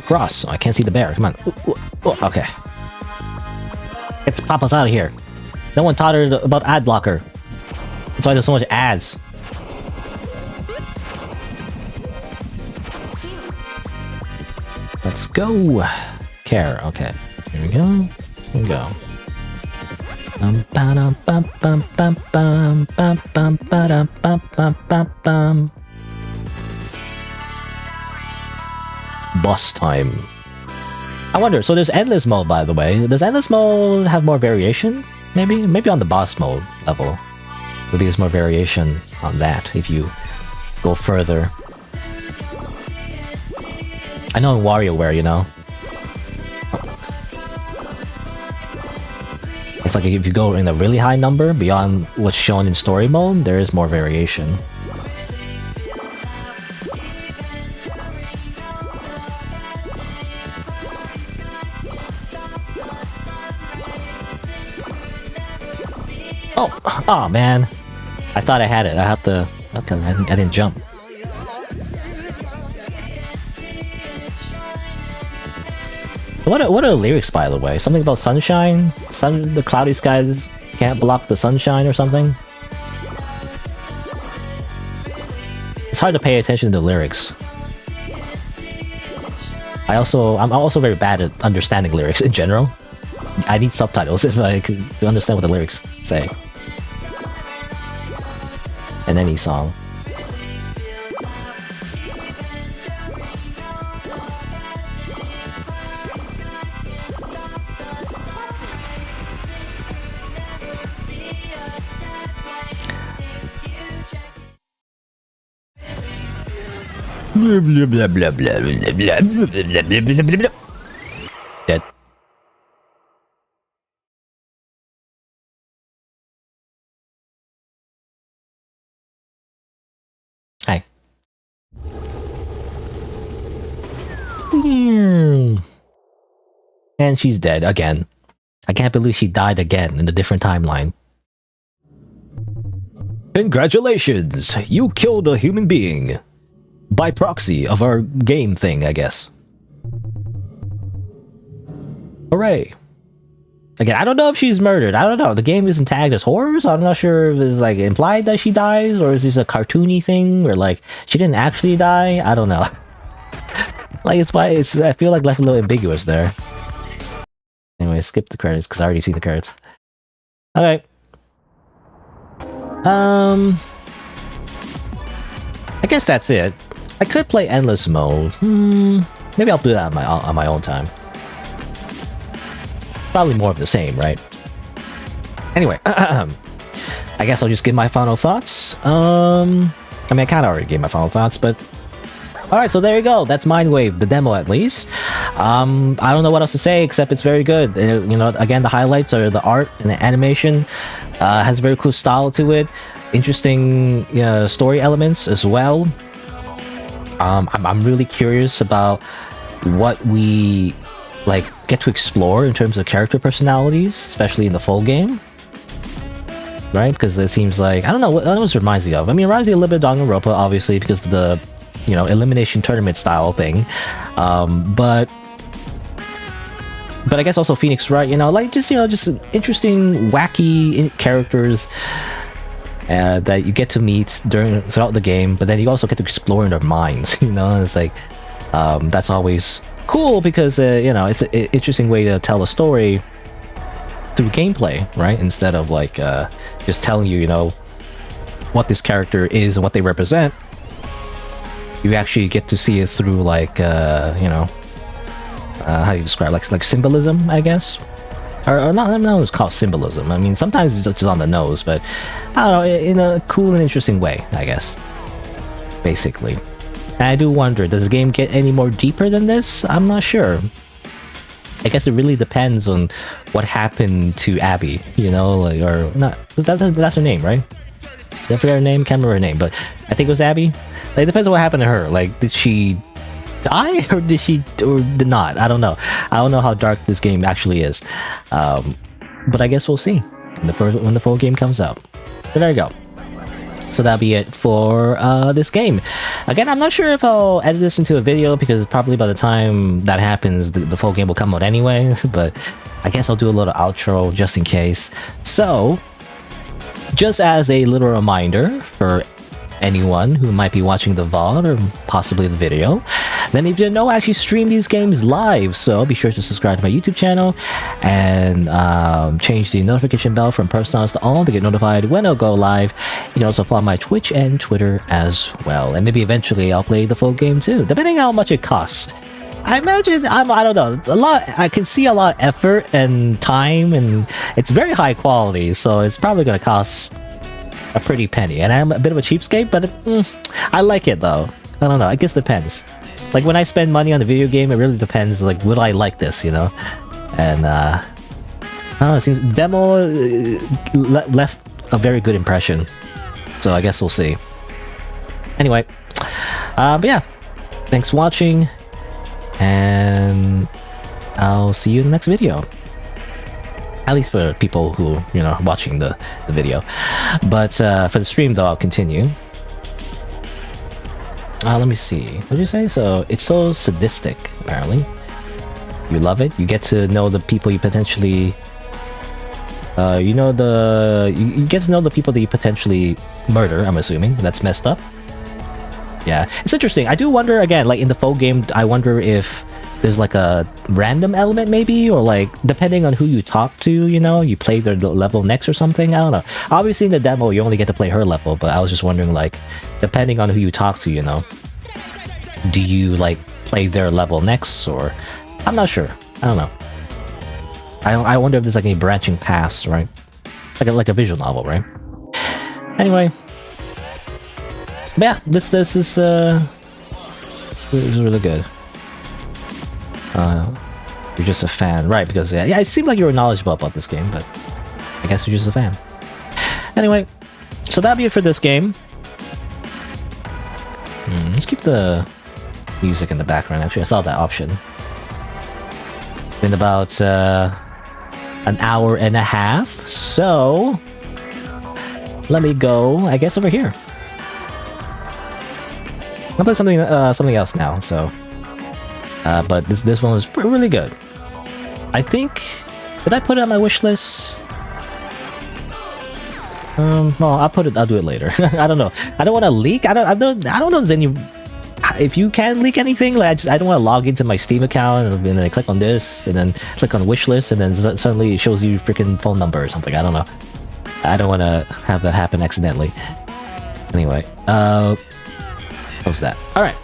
Cross. Oh, I can't see the bear. Come on. Ooh, ooh, ooh. Okay. Let's pop us out of here. No one taught her about ad blocker. That's why there's so much ads. Let's go. Care. Okay. Here we go. Here we go. Boss time. I wonder, so there's endless mode, by the way. Does endless mode have more variation? Maybe on the boss mode level. Maybe there's more variation on that if you go further. I know in WarioWare, you know. It's like if you go in a really high number beyond what's shown in story mode, there is more variation. Oh man, I thought I had it. I have to. Okay, I didn't jump. What are the lyrics, by the way? Something about sunshine? The cloudy skies can't block the sunshine or something? It's hard to pay attention to the lyrics. I'm also very bad at understanding lyrics in general. I need subtitles if I could to understand what the lyrics say. In any song. Blah, blah, blah, blah, blah, blah, blah, blah, blah, blah, blah. Dead. Hi. And she's dead again. I can't believe she died again in a different timeline. Congratulations! You killed a human being. By proxy of our game thing, I guess. Hooray. Again, I don't know if she's murdered. I don't know. The game isn't tagged as horror, so I'm not sure if it's like implied that she dies, or is this a cartoony thing, or like she didn't actually die. I don't know. Like I feel like left a little ambiguous there. Anyway, skip the credits because I already see the credits. Okay. I guess that's it. I could play endless mode. Maybe I'll do that on my own time. Probably more of the same, right? Anyway, I guess I'll just give my final thoughts. I mean, I kind of already gave my final thoughts, but alright, so there you go. That's MINDWAVE, the demo at least. I don't know what else to say except it's very good. You know, again, the highlights are the art and the animation. Has a very cool style to it. Interesting story elements as well. I'm really curious about what we get to explore in terms of character personalities, especially in the full game. Right? Because it seems like, I don't know what this reminds me of. I mean, it reminds me a little bit of Danganronpa, obviously, because of the elimination tournament style thing. But I guess also Phoenix Wright, just interesting, wacky characters that you get to meet throughout the game, but then you also get to explore in their minds. It's like that's always cool because it's an interesting way to tell a story through gameplay, right? Instead of just telling you, what this character is and what they represent. You actually get to see it through how do you describe like symbolism, I guess. Or not, I don't know, it's called symbolism. I mean, sometimes it's just on the nose, but I don't know, in a cool and interesting way, I guess. Basically. And I do wonder, does the game get any more deeper than this? I'm not sure. I guess it really depends on what happened to Abby, you know, like, or not. That's her name, right? Did I forget her name? Can't remember her name, but I think it was Abby. Like, it depends on what happened to her. Like, did she die or did not? I don't know. I don't know how dark this game actually is. But I guess we'll see when the full game comes out. So there you go. So that'll be it for this game. Again, I'm not sure if I'll edit this into a video because probably by the time that happens, the full game will come out anyway. But I guess I'll do a little outro just in case. So, just as a little reminder for anyone who might be watching the VOD or possibly the video, then if you didn't know, I actually stream these games live, so be sure to subscribe to my YouTube channel and change the notification bell from personalized to on to get notified when I'll go live. You can also follow my Twitch and Twitter as well, and maybe eventually I'll play the full game too, depending on how much it costs. I imagine, I don't know, I can see a lot of effort and time, and it's very high quality, so it's probably going to cost a pretty penny, and I'm a bit of a cheapskate, but I like it though. I don't know, I guess it depends. Like, when I spend money on a video game, it really depends, like, will I like this, you know? And I don't know, it seems demo left a very good impression, so I guess we'll see. Anyway, but yeah, thanks for watching, and I'll see you in the next video. At least for people who, you know, are watching the video. But for the stream, though, I'll continue. Let me see. What did you say? So, it's so sadistic, apparently. You love it? You get to know the people you potentially... you get to know the people that you potentially murder, I'm assuming. That's messed up. Yeah. It's interesting. I do wonder, again, like, in the full game, I wonder if there's like a random element maybe, or like depending on who you talk to, you know, you play their level next or something. I don't know. Obviously in the demo you only get to play her level, but I was just wondering, like, depending on who you talk to, you know, do you like play their level next, or I'm not sure. I don't know. I wonder if there's like any branching paths, right? Like a visual novel, right? Anyway, but yeah, this is really good. You're just a fan, right? Because yeah, it seemed like you were knowledgeable about this game, but I guess you're just a fan. Anyway, so that'll be it for this game. Let's keep the music in the background. Actually, I saw that option. Been about an hour and a half, so let me go, I guess, over here. I'll play something else now. So. But this one was really good. I think... Did I put it on my wish list? Well, I'll do it later. I don't know. I don't want to leak. I don't know if there's any... If you can leak anything, like, I don't want to log into my Steam account and then I click on this and then click on wish list and then suddenly it shows you freaking phone number or something. I don't know. I don't want to have that happen accidentally. Anyway, what was that? Alright.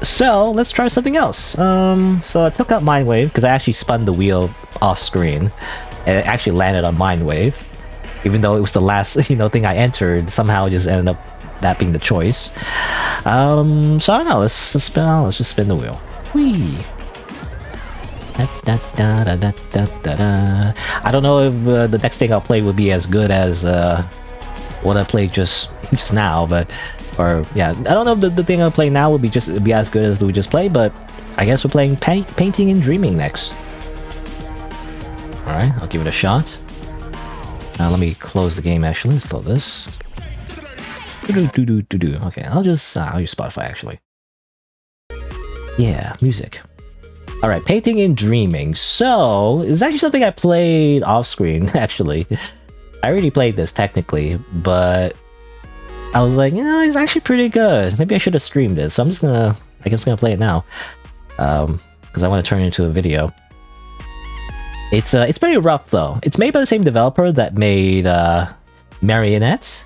So, let's try something else. So I took out MINDWAVE, because I actually spun the wheel off screen, and it actually landed on MINDWAVE. Even though it was the last, thing I entered, somehow it just ended up that being the choice. So I don't know, let's just spin the wheel. Whee! I don't know if the next thing I'll play will be as good as what I played just now, but... Or, yeah, I don't know if the thing I'll play now will be as good as we just played, but I guess we're playing Painting and Dreaming next. Alright, I'll give it a shot. Let me close the game, actually. Let's close this. Okay, I'll use Spotify, actually. Yeah, music. Alright, Painting and Dreaming. So, it's actually something I played off-screen, actually. I already played this, technically, but... I was like, it's actually pretty good. Maybe I should have streamed it. So I'm just gonna play it now, because I want to turn it into a video. It's pretty rough though. It's made by the same developer that made Marionette,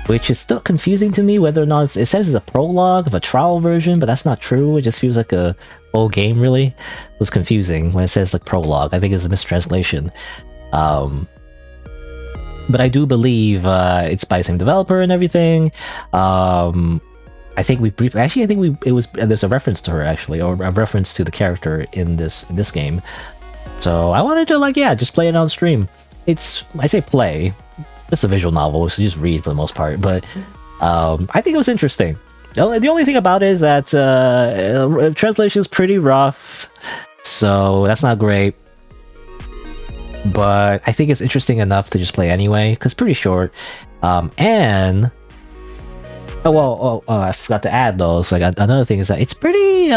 which is still confusing to me whether or not it says it's a prologue of a trial version, but that's not true. It just feels like a whole game. Really, it was confusing when it says like prologue. I think it's a mistranslation. But I do believe it's by the same developer and everything. I think we briefly... Actually, there's a reference to her, actually, or a reference to the character in this game. So I wanted to, like, yeah, just play it on stream. I say play, it's a visual novel, so just read for the most part, but I think it was interesting. The only thing about it is that translation is pretty rough, so that's not great. But I think it's interesting enough to just play anyway, because it's pretty short. And I forgot to add though. So like another thing is that it's pretty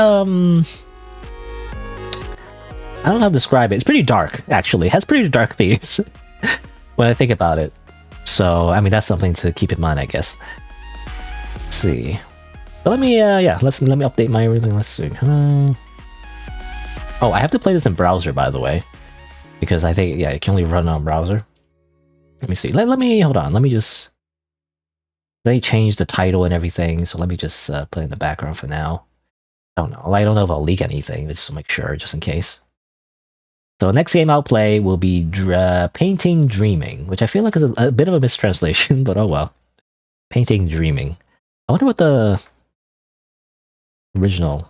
I don't know how to describe it. It's pretty dark, actually. It has pretty dark themes when I think about it. So I mean, that's something to keep in mind, I guess. Let's see. But let me let me update my everything. Let's see. Oh, I have to play this in browser, by the way, because I think it can only run on browser. Let me see. Let me hold on. Let me just. They changed the title and everything, so let me just put it in the background for now. I don't know. I don't know if I'll leak anything, just to make sure, just in case. So next game I'll play will be Painting Dreaming, which I feel like is a bit of a mistranslation, but oh well. Painting Dreaming. I wonder what the original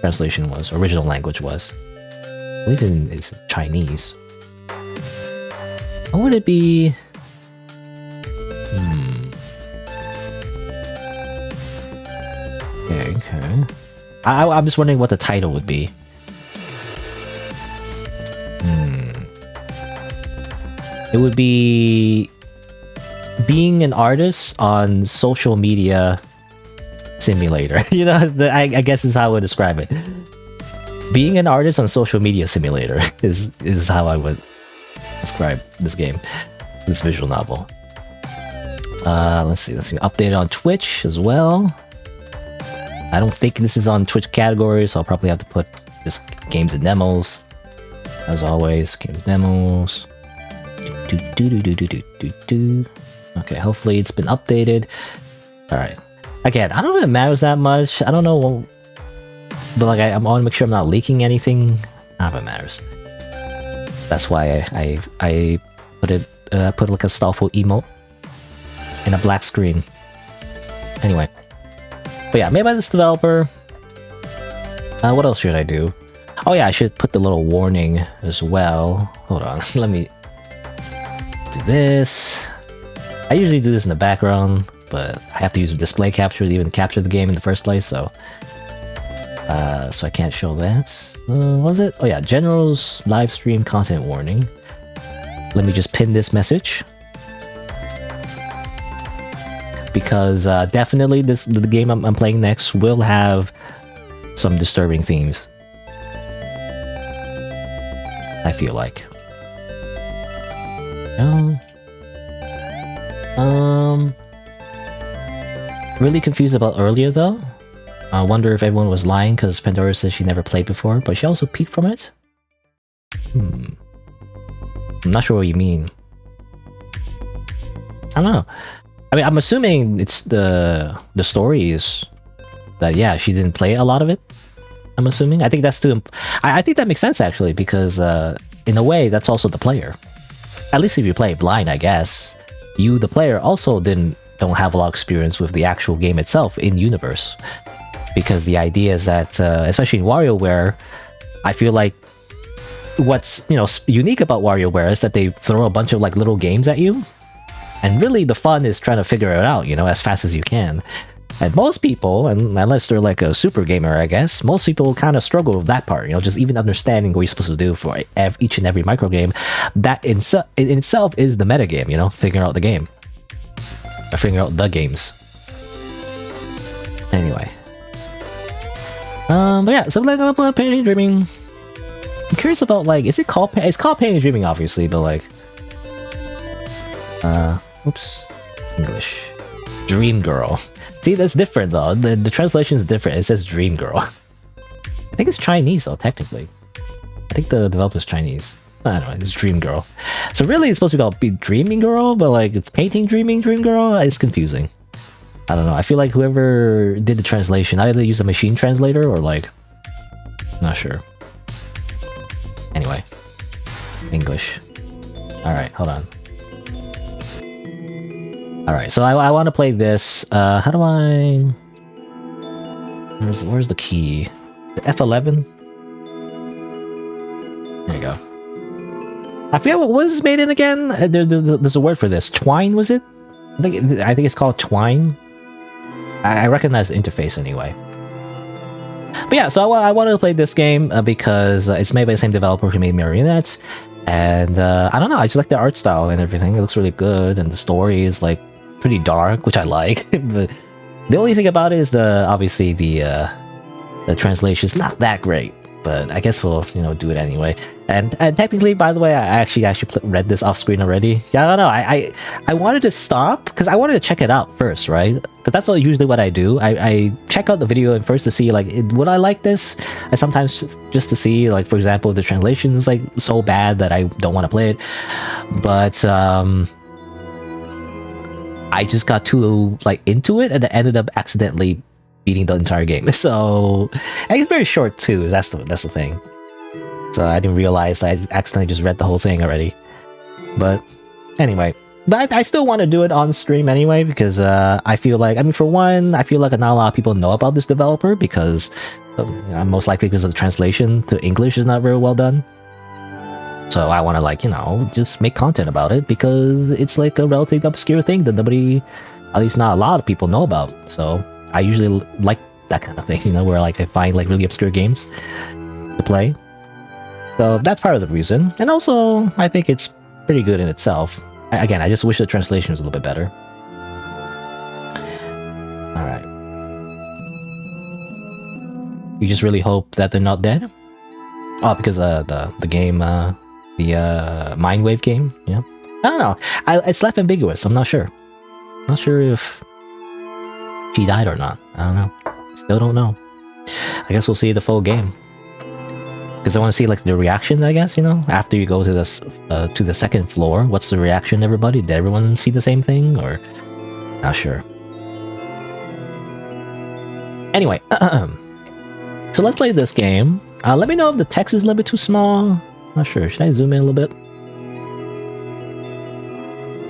translation was, original language was. I believe it's Chinese. What would it be? Okay. I'm just wondering what the title would be. It would be being an artist on social media simulator. You know, I guess is how I would describe it. Being an artist on social media simulator is how I would describe this game, this visual novel. Let's see. Updated on Twitch as well. I don't think this is on Twitch category, so I'll probably have to put just games and demos. As always, games demos. Okay, hopefully it's been updated. Alright. Again, I don't know if it matters that much. I don't know. But like, I want to make sure I'm not leaking anything. I don't know if it matters. That's why I put it put like a Starful emote in a black screen. Anyway. But yeah, made by this developer. What else should I do? Oh yeah, I should put the little warning as well. Hold on, let me do this. I usually do this in the background, but I have to use a display capture to even capture the game in the first place, so I can't show that. What was it? Oh yeah, General's live stream content warning. Let me just pin this message. Because definitely the game I'm playing next will have some disturbing themes. I feel like. Really confused about earlier though. I wonder if everyone was lying because Pandora says she never played before, but she also peeked from it? I'm not sure what you mean. I don't know. I mean, I'm assuming it's the story is that, yeah, she didn't play a lot of it. I'm assuming. I think that's too. I think that makes sense actually, because in a way, that's also the player. At least if you play blind, I guess. You, the player, also don't have a lot of experience with the actual game itself in universe, because the idea is that, especially in WarioWare, I feel like what's unique about WarioWare is that they throw a bunch of like little games at you. And really, the fun is trying to figure it out, as fast as you can. And most people, and unless they're like a super gamer, I guess, most people kind of struggle with that part, just even understanding what you're supposed to do for each and every micro game. That in itself is the meta game, figuring out the game. Or figuring out the games. Anyway. But yeah, so I'm like, Painting Dreaming. I'm curious about, like, it's called Painting Dreaming, obviously, but like... oops. English. Dream Girl. See, that's different though. The translation is different. It says Dream Girl. I think it's Chinese though, technically. I think the developer's Chinese. I don't know, it's Dream Girl. So really it's supposed to be called Dreaming Girl, but like it's Painting Dreaming Dream Girl? It's confusing. I don't know. I feel like whoever did the translation either used a machine translator or like... not sure. Anyway. English. Alright, hold on. Alright, so I want to play this. How do I... Where's the key? The F11? There you go. I forget what was made in again. There's a word for this. Twine, was it? I think it's called Twine. I recognize the interface anyway. But yeah, so I wanted to play this game because it's made by the same developer who made Marionettes. And I don't know, I just like the art style and everything. It looks really good, and the story is like pretty dark, which I like. But the only thing about it is obviously the translation is not that great. But I guess we'll do it anyway. And technically, by the way, I actually read this off screen already. Yeah, I don't know. I wanted to stop because I wanted to check it out first, right? But that's usually what I do. I check out the video first to see like would I like this. And sometimes just to see like, for example, if the translation is like so bad that I don't want to play it. But I just got too like into it and I ended up accidentally beating the entire game. So, and it's very short too. That's the thing. So I didn't realize I accidentally just read the whole thing already. But anyway, but I still want to do it on stream anyway because I feel like, I mean, for one, I feel like not a lot of people know about this developer because most likely because of the translation to English is not very well done. So I want to like just make content about it because it's like a relatively obscure thing that nobody, at least not a lot of people, know about. So I usually like that kind of thing, where like I find like really obscure games to play. So that's part of the reason. And also, I think it's pretty good in itself. Again, I just wish the translation was a little bit better. Alright. You just really hope that they're not dead? Oh, because the game, the MINDWAVE game? Yeah. I don't know. It's left ambiguous. I'm not sure. Not sure if she died or not. I don't know. Still don't know. I guess we'll see the full game. Because I want to see like the reaction, I guess, after you go to the second floor. What's the reaction, everybody? Did everyone see the same thing? Or not sure. Anyway, so let's play this game. Let me know if the text is a little bit too small. Not sure. Should I zoom in a little bit?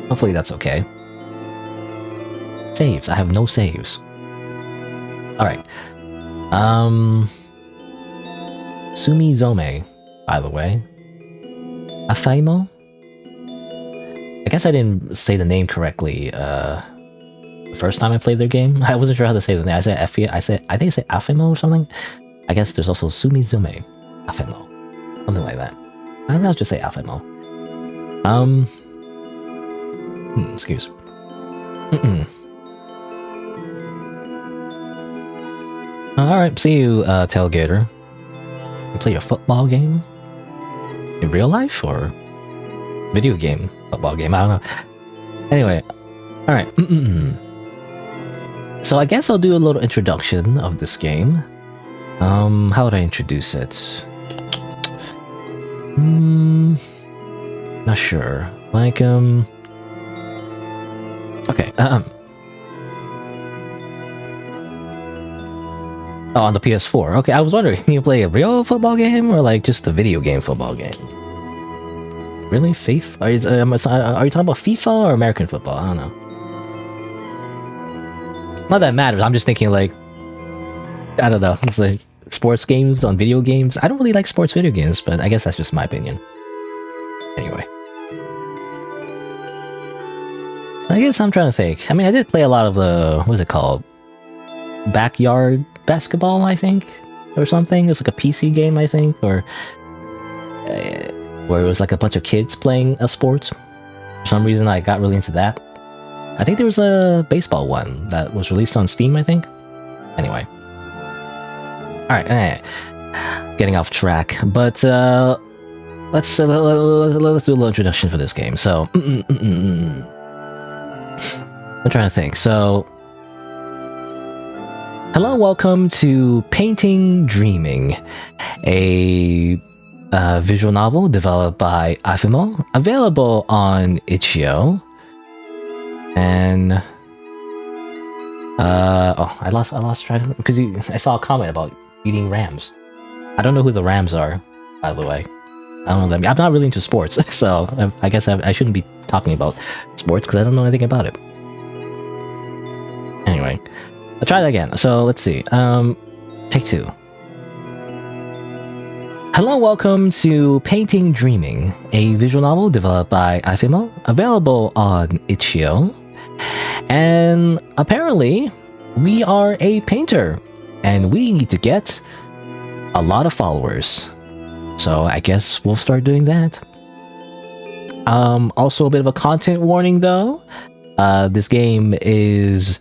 Hopefully that's okay. Saves. I have no saves. Alright. Sumizome, by the way. Afaimo? I guess I didn't say the name correctly the first time I played their game. I wasn't sure how to say the name. I think I said Afemo or something. I guess there's also Sumizome. Afemo. Something like that. I'll just say Afemo. Excuse. Alright, see you, Tailgater. You play a football game? In real life, or video game? Football game, I don't know. Anyway, alright. So I guess I'll do a little introduction of this game. How would I introduce it? Not sure. Like, okay, oh, on the PS4. Okay, I was wondering, can you play a real football game or like just a video game football game? Really? FIFA? Are you talking about FIFA or American football? I don't know. Not that it matters. I'm just thinking like, I don't know. It's like sports games on video games. I don't really like sports video games, but I guess that's just my opinion. Anyway. I guess I'm trying to think. I mean, I did play a lot of the, what's it called? Backyard basketball, I think, or something. It was like a PC game, I think, or where it was like a bunch of kids playing a sport. For some reason, I got really into that. I think there was a baseball one that was released on Steam, I think. Anyway. Alright, getting off track, but let's do a little introduction for this game. So, I'm trying to think. So, hello, welcome to Painting Dreaming, a visual novel developed by Afemo, available on itch.io. And oh, I lost track because I saw a comment about eating rams. I don't know who the Rams are, by the way. I don't know them. I'm not really into sports, so I guess I shouldn't be talking about sports because I don't know anything about it. Anyway, I'll try that again. So let's see. Take two. Hello, welcome to Painting Dreaming, a visual novel developed by Ifimo, available on itch.io. And apparently, we are a painter, and we need to get a lot of followers. So I guess we'll start doing that. Also a bit of a content warning though. This game is...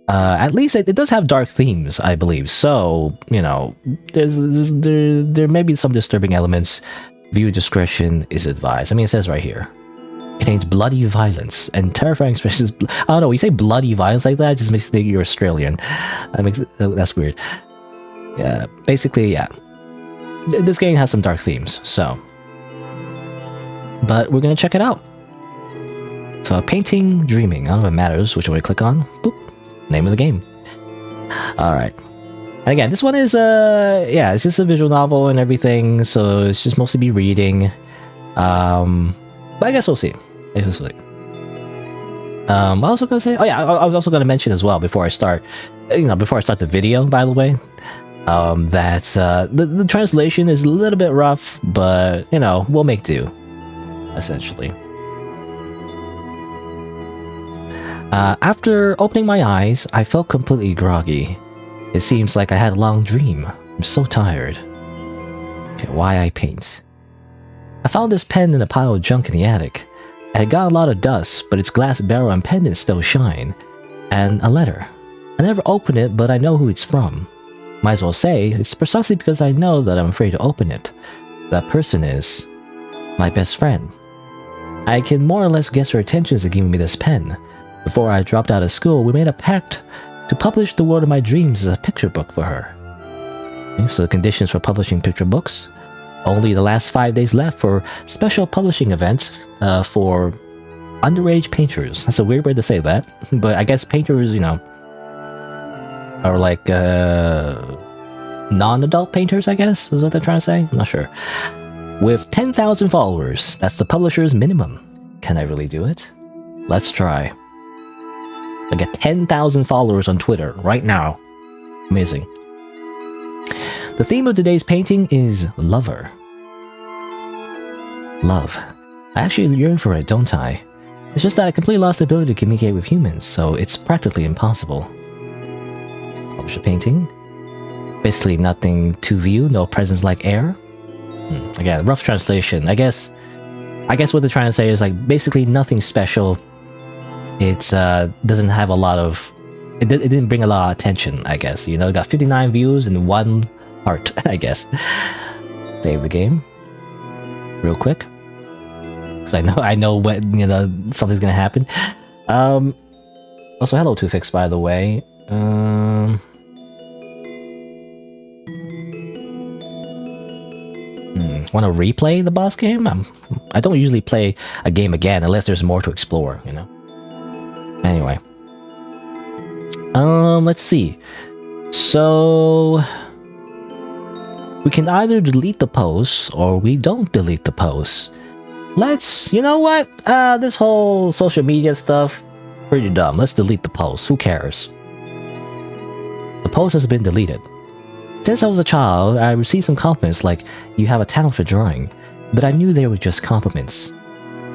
at least it does have dark themes, I believe. So, you know, there may be some disturbing elements. Viewer discretion is advised. I mean, it says right here. Contains bloody violence and terrifying expressions. I don't know, you say bloody violence like that, it just makes you think you're Australian. That's weird. Yeah, basically, yeah. This game has some dark themes, so... But we're gonna check it out. So, Painting Dreaming. I don't know if it matters which one we click on. Boop. Name of the game. Alright. And again, this one is, yeah, it's just a visual novel and everything, so it's just mostly be reading. But I guess we'll see. What was I also gonna say? Oh yeah, I was also gonna mention as well before I start, before I start the video, by the way, that the translation is a little bit rough, but, you know, we'll make do, essentially. After opening my eyes, I felt completely groggy. It seems like I had a long dream. I'm so tired. Okay, why I paint. I found this pen in a pile of junk in the attic. It had got a lot of dust, but its glass barrel and pendant still shine. And a letter. I never opened it, but I know who it's from. Might as well say, it's precisely because I know that I'm afraid to open it. That person is... my best friend. I can more or less guess her intentions in giving me this pen. Before I dropped out of school, we made a pact to publish The World of My Dreams as a picture book for her. So the conditions for publishing picture books? Only the last 5 days left for special publishing events for underage painters. That's a weird way to say that, but I guess painters, you know, are like non-adult painters, I guess, is what they're trying to say? I'm not sure. With 10,000 followers, that's the publisher's minimum. Can I really do it? Let's try. I get 10,000 followers on Twitter right now. Amazing. The theme of today's painting is lover. Love. I actually yearn for it, don't I? It's just that I completely lost the ability to communicate with humans, so it's practically impossible. Publish a painting. Basically nothing to view, no presence like air. Again, rough translation. I guess what they're trying to say is like basically nothing special. It's doesn't have a lot of... It didn't bring a lot of attention, I guess. You know, it got 59 views and 1 heart, I guess. Save the game. Real quick. Because I know when, you know, something's gonna happen. Also, hello, Two-Fix, by the way. Want to replay the boss game? I don't usually play a game again unless there's more to explore, you know? Anyway. Let's see. So... we can either delete the posts, or we don't delete the posts. You know what? This whole social media stuff, pretty dumb. Let's delete the posts. Who cares? The post has been deleted. Since I was a child, I received some compliments like, you have a talent for drawing, but I knew they were just compliments.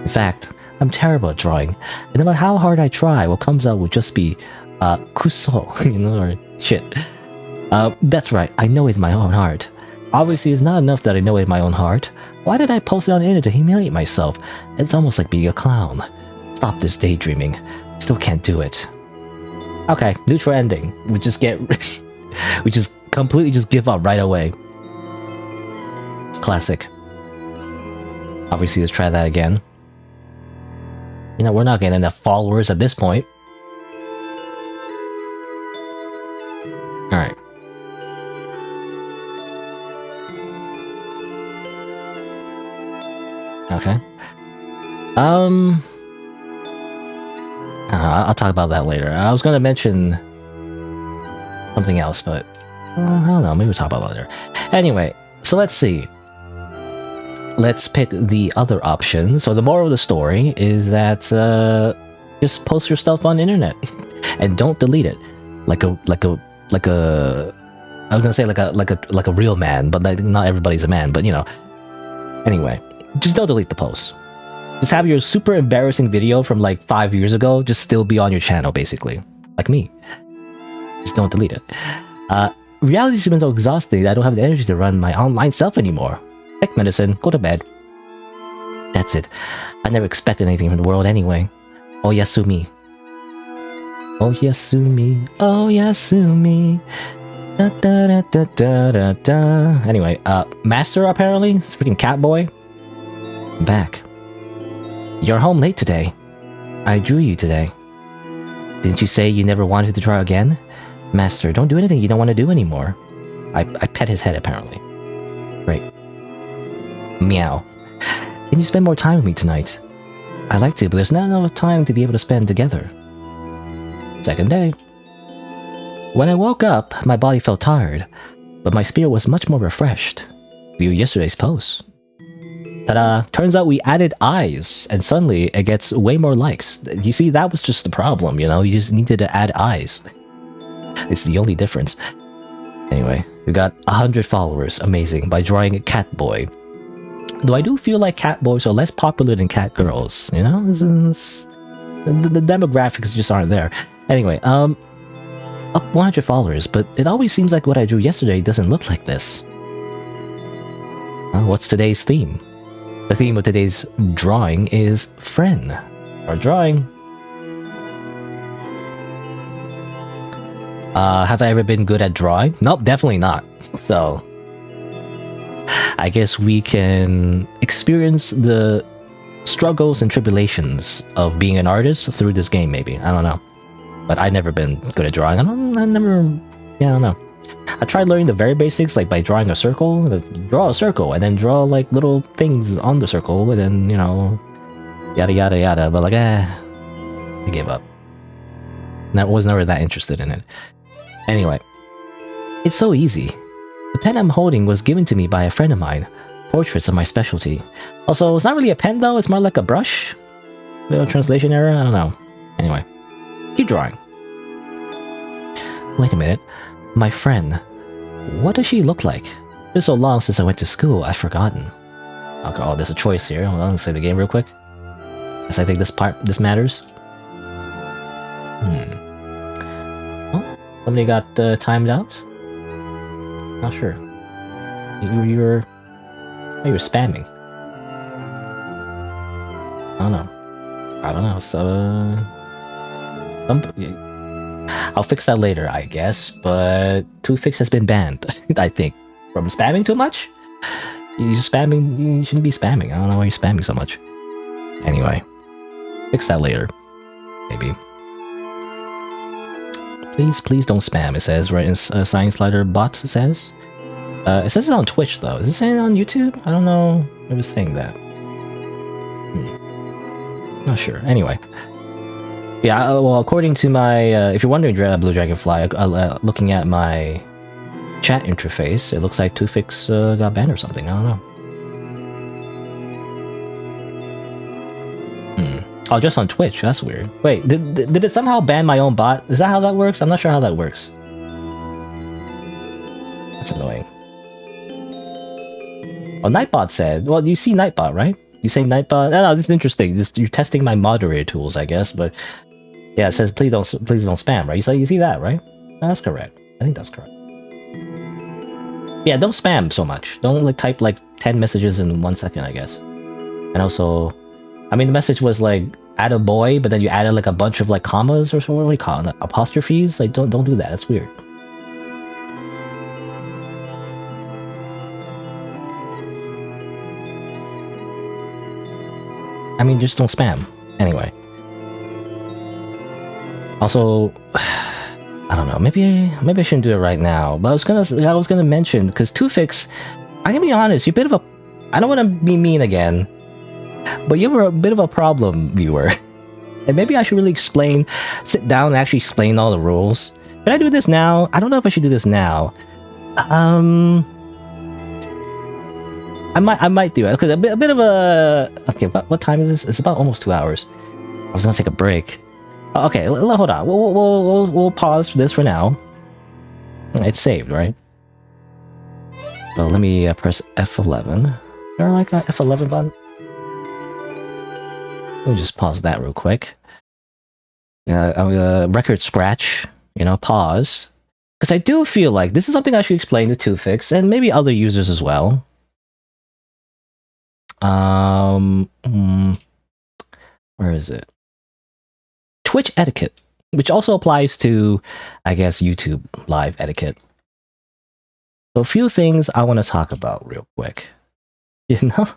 In fact, I'm terrible at drawing, and no matter how hard I try, what comes out will just be, kuso, you know, or shit. That's right, I know it in my own heart. Obviously, it's not enough that I know it in my own heart. Why did I post it on the internet to humiliate myself? It's almost like being a clown. Stop this daydreaming. Still can't do it. Okay, neutral ending. We just get... we just completely just give up right away. Classic. Obviously, let's try that again. You know, we're not getting enough followers at this point. Alright. Okay. I'll talk about that later. I was gonna mention something else, but I don't know, maybe we'll talk about that later. Anyway, so let's see. Let's pick the other option. So the moral of the story is that just post your stuff on the internet and don't delete it. Like a I was gonna say like a real man, but like, not everybody's a man. But you know. Anyway, just don't delete the post. Just have your super embarrassing video from like 5 years ago just still be on your channel, basically, like me. Just don't delete it. Reality's been so exhausting that I don't have the energy to run my online self anymore. Take medicine, go to bed. That's it. I never expected anything from the world anyway. Oh Yasumi. Oh Yasumi. Oh Yasumi. Da, da, da, da, da, da, da. Anyway, Master apparently? Freaking Catboy? Back. You're home late today. I drew you today. Didn't you say you never wanted to draw again? Master, don't do anything you don't want to do anymore. I pet his head apparently. Great. Meow. Can you spend more time with me tonight? I'd like to, but there's not enough time to be able to spend together. Second day. When I woke up, my body felt tired, but my spirit was much more refreshed. View yesterday's post. Ta-da! Turns out we added eyes, and suddenly it gets way more likes. You see, that was just the problem, you know? You just needed to add eyes. It's the only difference. Anyway, we got 100 followers, amazing, by drawing a cat boy. Though I do feel like cat boys are less popular than cat girls, you know? The demographics just aren't there. Anyway, up 100 followers, but it always seems like what I drew yesterday doesn't look like this. What's today's theme? The theme of today's drawing is friend. Or drawing. Have I ever been good at drawing? Nope, definitely not. So, I guess we can experience the struggles and tribulations of being an artist through this game, maybe. I don't know. But I've never been good at drawing. I don't know. I tried learning the very basics, like by drawing a circle, draw a circle, and then draw like little things on the circle, and then, you know, yada yada yada, but like, I gave up. I was never that interested in it. Anyway, it's so easy. The pen I'm holding was given to me by a friend of mine. Portraits are my specialty. Also, it's not really a pen though, it's more like a brush. Little translation error, I don't know. Anyway, keep drawing. Wait a minute. My friend. What does she look like? It's been so long since I went to school, I've forgotten. Okay, oh, there's a choice here. Hold on, let's save the game real quick. Yes, I think this matters. Oh, somebody got timed out? Not sure. You were spamming. I don't know. So, I'll fix that later, I guess. But 2Fix has been banned, I think, from spamming too much. You shouldn't be spamming. I don't know why you're spamming so much. Anyway, fix that later, maybe. Please don't spam. It says right in SighingSlider bot says. It says it on Twitch though. Is it saying it on YouTube? I don't know. It was saying that. Not sure. Anyway. Yeah, well, according to my, if you're wondering, Blue Dragonfly, looking at my chat interface, it looks like 2Fix got banned or something. I don't know. Oh, just on Twitch. That's weird. Wait, did it somehow ban my own bot? Is that how that works? I'm not sure how that works. That's annoying. Oh, Nightbot said. Well, you see Nightbot, right? You say Nightbot. No, this is interesting. You're testing my moderator tools, I guess. But yeah, it says please don't spam, right? You see that, right? No, that's correct. I think that's correct. Yeah, don't spam so much. Don't like type like 10 messages in 1 second, I guess. And also, I mean, the message was like add a boy, but then you added like a bunch of like commas or something. What do you call it? Apostrophes? Like don't do that. That's weird. I mean, just don't spam. Anyway. Also, I don't know. Maybe I shouldn't do it right now. But I was gonna mention because 2Fix. I can be honest. You're a bit of a. I don't want to be mean again. But you have a bit of a problem, viewer. And maybe I should really sit down and actually explain all the rules. Should I do this now? I don't know if I should do this now. I might do it. Okay, a bit of a... Okay, what time is this? It's about almost 2 hours. I was gonna take a break. Okay, hold on. We'll pause this for now. It's saved, right? So let me press F11. Is there like a F11 button? Let me just pause that real quick. Record scratch, you know, pause. Because I do feel like this is something I should explain to Tufix and maybe other users as well. Where is it? Twitch etiquette, which also applies to, I guess, YouTube live etiquette. So a few things I want to talk about real quick, you know?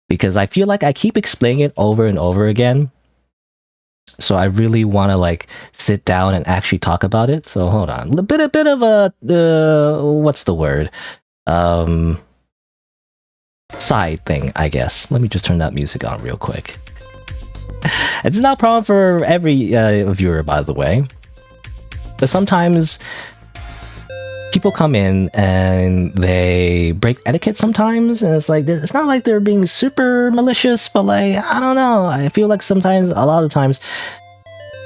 Because I feel like I keep explaining it over and over again. So I really want to like sit down and actually talk about it. So hold on, a bit of a what's the word? Side thing, I guess. Let me just turn that music on real quick. It's not a problem for every viewer, by the way. But sometimes people come in and they break etiquette sometimes, and it's like it's not like they're being super malicious, but like I don't know. I feel like sometimes, a lot of times,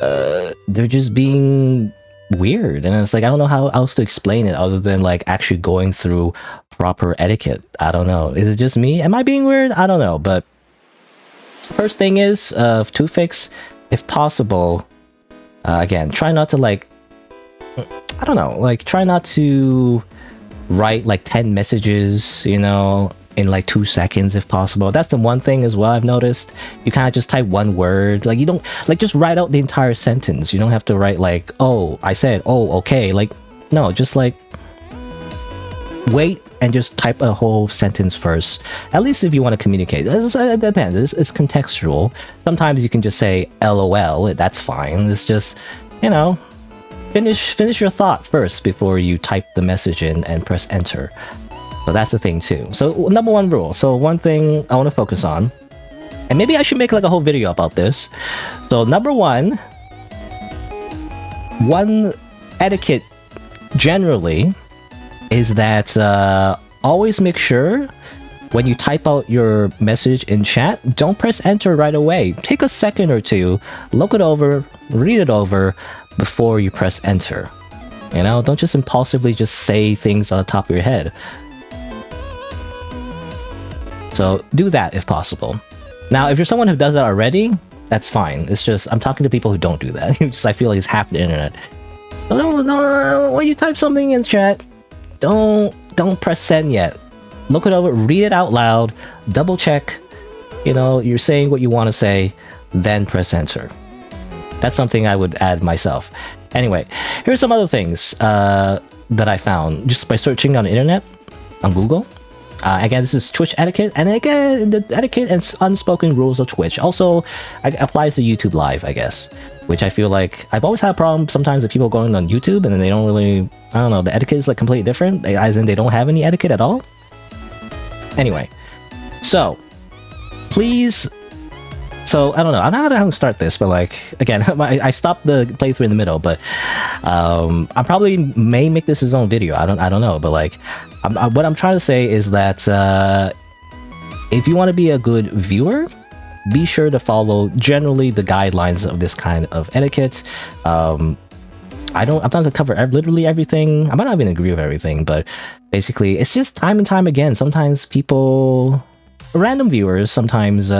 they're just being weird, and it's like I don't know how else to explain it other than like actually going through proper etiquette. I don't know. Is it just me? Am I being weird? I don't know. But first thing is, Tufix, if possible, again, try not to like. I don't know, like try not to write like 10 messages, you know, in like 2 seconds if possible. That's the one thing as well I've noticed. You kind of just type one word, like you don't like just write out the entire sentence. You don't have to write like, oh, I said, oh, okay. Like, no, just like wait and just type a whole sentence first. At least if you want to communicate. It depends. It's contextual. Sometimes you can just say LOL. That's fine. It's just, you know, finish your thought first before you type the message in and press enter. So that's the thing too. So number one rule. So one thing I want to focus on, and maybe I should make like a whole video about this. So number one etiquette generally is that always make sure when you type out your message in chat, don't press enter right away. Take a second or two, look it over, read it over before you press enter. You know, don't just impulsively just say things on the top of your head. So do that if possible. Now, if you're someone who does that already, that's fine. It's just, I'm talking to people who don't do that. I feel like it's half the internet. So no, when you type something in chat, don't press send yet. Look it over, read it out loud, double check, you know, you're saying what you want to say, then press enter. That's something I would add myself. Anyway, here's some other things that I found just by searching on the internet, on Google. Again, this is Twitch etiquette, and again, the etiquette and unspoken rules of Twitch also applies to YouTube Live, I guess. Which I feel like I've always had a problem sometimes with people going on YouTube and then they don't really, I don't know, the etiquette is like completely different, as in they don't have any etiquette at all. Anyway, so please. So, I don't know, I don't know how to start this, but like, again, I stopped the playthrough in the middle, but I probably may make this his own video, I don't know, but like, what I'm trying to say is that if you want to be a good viewer, be sure to follow generally the guidelines of this kind of etiquette. I'm not gonna cover literally everything, I might not even agree with everything, but basically, it's just time and time again, sometimes people, random viewers, sometimes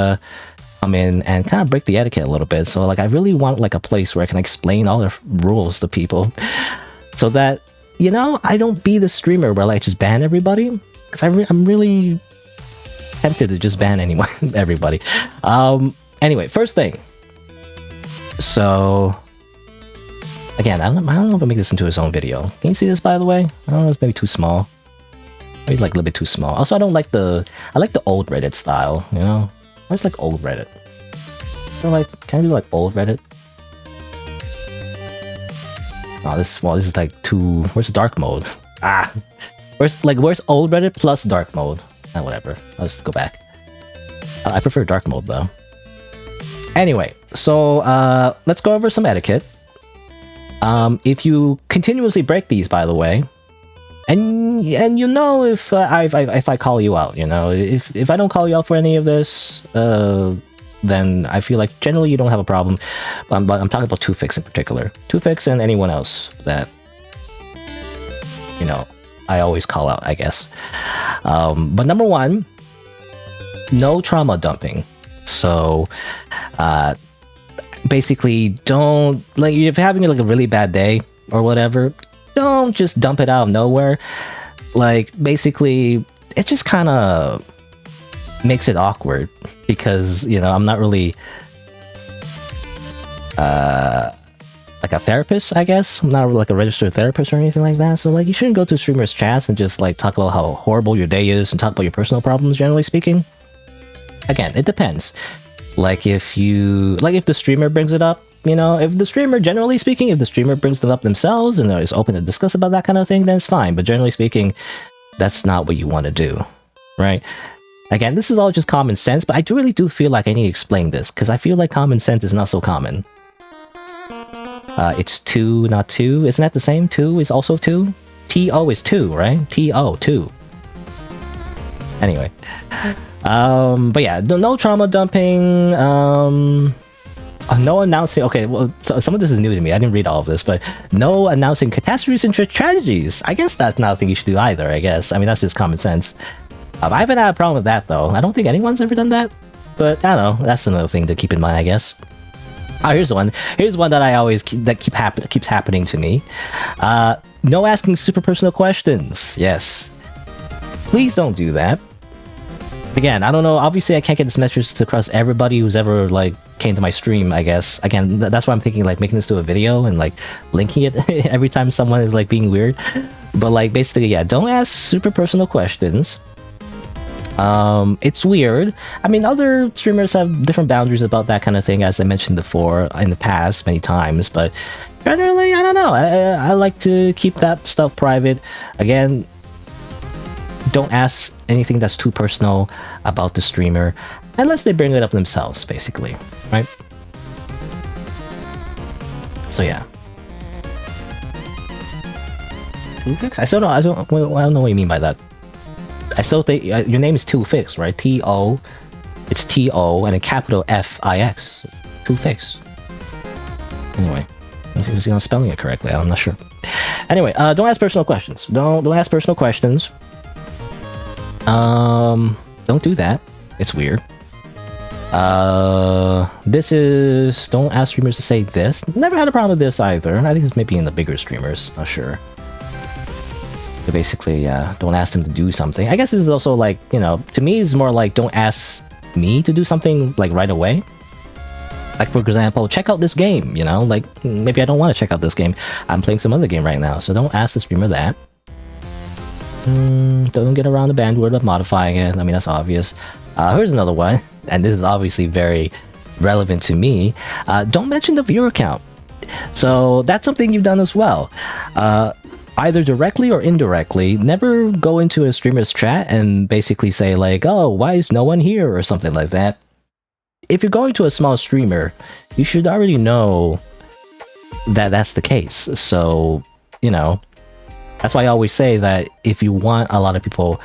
come in and kind of break the etiquette a little bit. So like I really want like a place where I can explain all the rules to people so that, you know, I don't be the streamer where like just ban everybody, because I'm really tempted to just ban anyone everybody. Anyway, first thing, so again, I don't know if I make this into its own video. Can you see this, by the way? I don't know, it's maybe too small, maybe like a little bit too small. Also, I like the old Reddit style, you know. Where's like old Reddit? So like, can I do like old Reddit? Oh, this is like too. Where's dark mode? Ah, where's old Reddit plus dark mode? Whatever. I'll just go back. I prefer dark mode though. Anyway, so let's go over some etiquette. If you continuously break these, by the way, and you know if I call you out, you know, if I don't call you out for any of this, then I feel like generally you don't have a problem. But I'm talking about Tufix in particular, Tufix and anyone else that, you know, I always call out, I guess. But number one, no trauma dumping. So basically, don't, like, if you're having like a really bad day or whatever, don't just dump it out of nowhere. Like, basically, it just kind of makes it awkward because, you know, I'm not really like a therapist, I guess. I'm not like a registered therapist or anything like that. So, like, you shouldn't go to streamers' chats and just like talk about how horrible your day is and talk about your personal problems, generally speaking. Again, it depends. Like, if the streamer brings it up, you know, if the streamer, generally speaking, if the streamer brings it up themselves and is open to discuss about that kind of thing, then it's fine. But generally speaking, that's not what you want to do, right? Again, this is all just common sense, but I really do feel like I need to explain this, because I feel like common sense is not so common. It's 2, not 2. Isn't that the same? 2 is also 2? T-O is 2, right? T-O, 2. Anyway. But yeah, no trauma dumping, no announcing, okay, well, some of this is new to me, I didn't read all of this, but no announcing catastrophes and tragedies. I guess that's not a thing you should do either, I guess. I mean, that's just common sense. I haven't had a problem with that, though. I don't think anyone's ever done that, but I don't know, that's another thing to keep in mind, I guess. Oh, here's one. Here's one that I always keeps happening to me. No asking super personal questions. Yes. Please don't do that. Again, I don't know, obviously I can't get this message across everybody who's ever, like, came to my stream, I guess. Again, that's why I'm thinking, like, making this to a video and, like, linking it every time someone is, like, being weird. But, like, basically, yeah, don't ask super personal questions. It's weird. I mean, other streamers have different boundaries about that kind of thing, as I mentioned before, in the past, many times, but generally, I don't know. I like to keep that stuff private. Again, don't ask anything that's too personal about the streamer, unless they bring it up themselves, basically, right? So yeah. Fix? I don't know what you mean by that. I still think your name is Fix, right? T-O, it's T-O and a capital F-I-X. Fix. Anyway, I'm spelling it correctly. I'm not sure. Anyway, don't ask personal questions. Don't ask personal questions. Don't do that. It's weird. This is, don't ask streamers to say this. Never had a problem with this either. I think it's maybe in the bigger streamers. Not sure. But basically, don't ask them to do something. I guess this is also like, you know, to me it's more like don't ask me to do something like right away. Like, for example, check out this game, you know? Like, maybe I don't want to check out this game. I'm playing some other game right now, so don't ask the streamer that. Don't get around the bandwidth of modifying it. I mean, that's obvious. Here's another one, and this is obviously very relevant to me. Don't mention the viewer count. So that's something you've done as well. Either directly or indirectly, never go into a streamer's chat and basically say like, oh, why is no one here, or something like that. If you're going to a small streamer, you should already know that that's the case. So, you know, that's why I always say that if you want a lot of people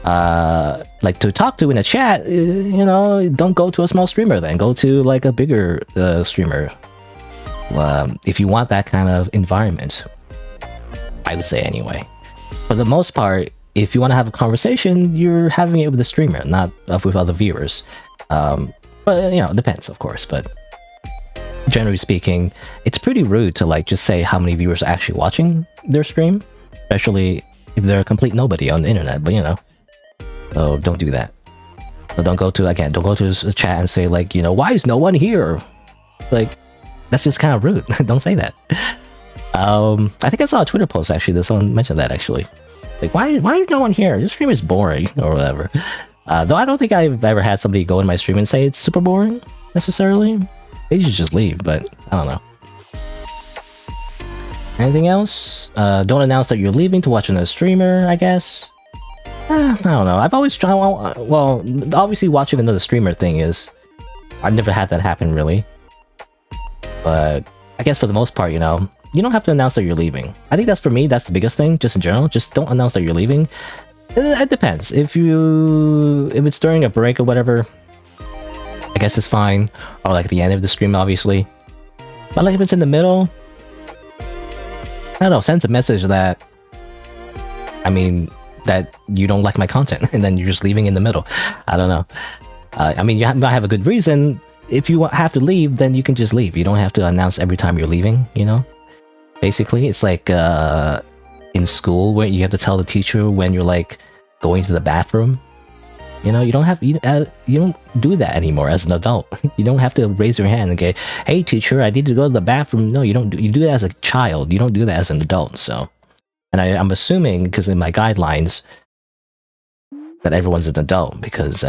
like to talk to in a chat, you know, don't go to a small streamer then. Go to like a bigger streamer if you want that kind of environment. I would say anyway. For the most part, if you want to have a conversation, you're having it with the streamer, not with other viewers. But, you know, it depends, of course. But generally speaking, it's pretty rude to like just say how many viewers are actually watching their stream, especially if they're a complete nobody on the internet. But, you know, so don't do that. So don't go to a chat and say like, you know, why is no one here? Like, that's just kind of rude. Don't say that. I think I saw a Twitter post actually that someone mentioned that actually. Like, why is no one here? This stream is boring or whatever. Though I don't think I've ever had somebody go in my stream and say it's super boring necessarily. They should just leave, but I don't know. Anything else? Don't announce that you're leaving to watch another streamer, I guess. I don't know. I've always tried. Well, obviously watching another streamer thing is, I've never had that happen really. But I guess for the most part, you know, you don't have to announce that you're leaving. I think that's, for me, that's the biggest thing, just in general. Just don't announce that you're leaving. It depends. If it's during a break or whatever, I guess it's fine. Or like the end of the stream, obviously. But like if it's in the middle, I don't know, sends a message that I mean, that you don't like my content, and then you're just leaving in the middle. I don't know. I mean, you might have a good reason. If you have to leave, then you can just leave. You don't have to announce every time you're leaving, you know? Basically, it's like in school where you have to tell the teacher when you're like going to the bathroom. You know, you don't do that anymore as an adult. You don't have to raise your hand and go, "Hey, teacher, I need to go to the bathroom." No, you don't. You do that as a child. You don't do that as an adult. So, and I'm assuming because in my guidelines that everyone's an adult because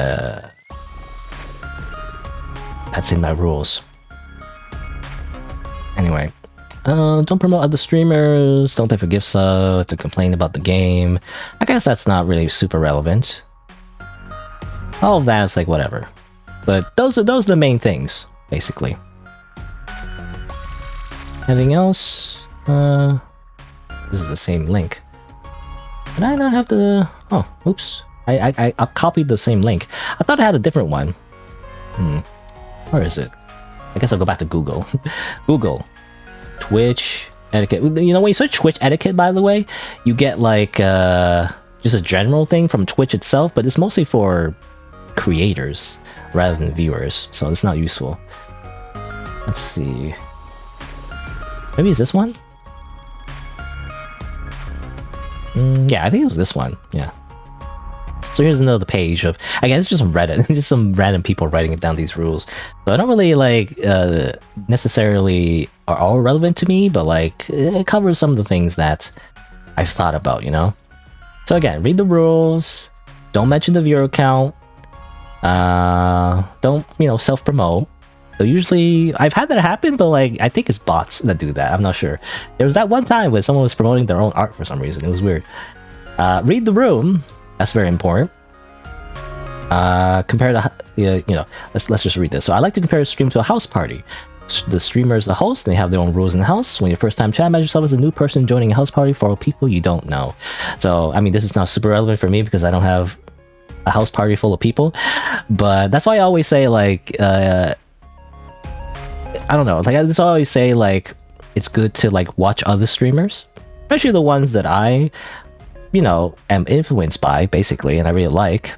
that's in my rules. Anyway, don't promote other streamers. Don't pay for gift subs. To complain about the game. I guess that's not really super relevant. All of that is like whatever, but those are the main things basically. Anything else? This is the same link. Did I not have the? Oh, oops! I copied the same link. I thought I had a different one. Where is it? I guess I'll go back to Google. Google Twitch etiquette. You know, when you search Twitch etiquette, by the way, you get like just a general thing from Twitch itself, but it's mostly for creators rather than viewers, so it's not useful. Let's see. Maybe it's this one? Yeah, I think it was this one. Yeah. So here's another page of, again, it's just some Reddit, just some random people writing down these rules. So I don't really like necessarily are all relevant to me, but like it covers some of the things that I've thought about, you know. So again, read the rules. Don't mention the viewer count. Don't, you know, self-promote. So usually I've had that happen, but like I think it's bots that do that. I'm not sure. There was that one time where someone was promoting their own art for some reason. It was weird. Read the room. That's very important. Compare to, you know, let's just read this. So I like to compare a stream to a house party. The streamer is the host, and they have their own rules in the house. When your first time chat, imagine yourself as a new person joining a house party for people you don't know. So I mean, this is not super relevant for me because I don't have a house party full of people, but that's why I always say like I don't know, like I just always say like it's good to like watch other streamers, especially the ones that I, you know, am influenced by basically, and I really like,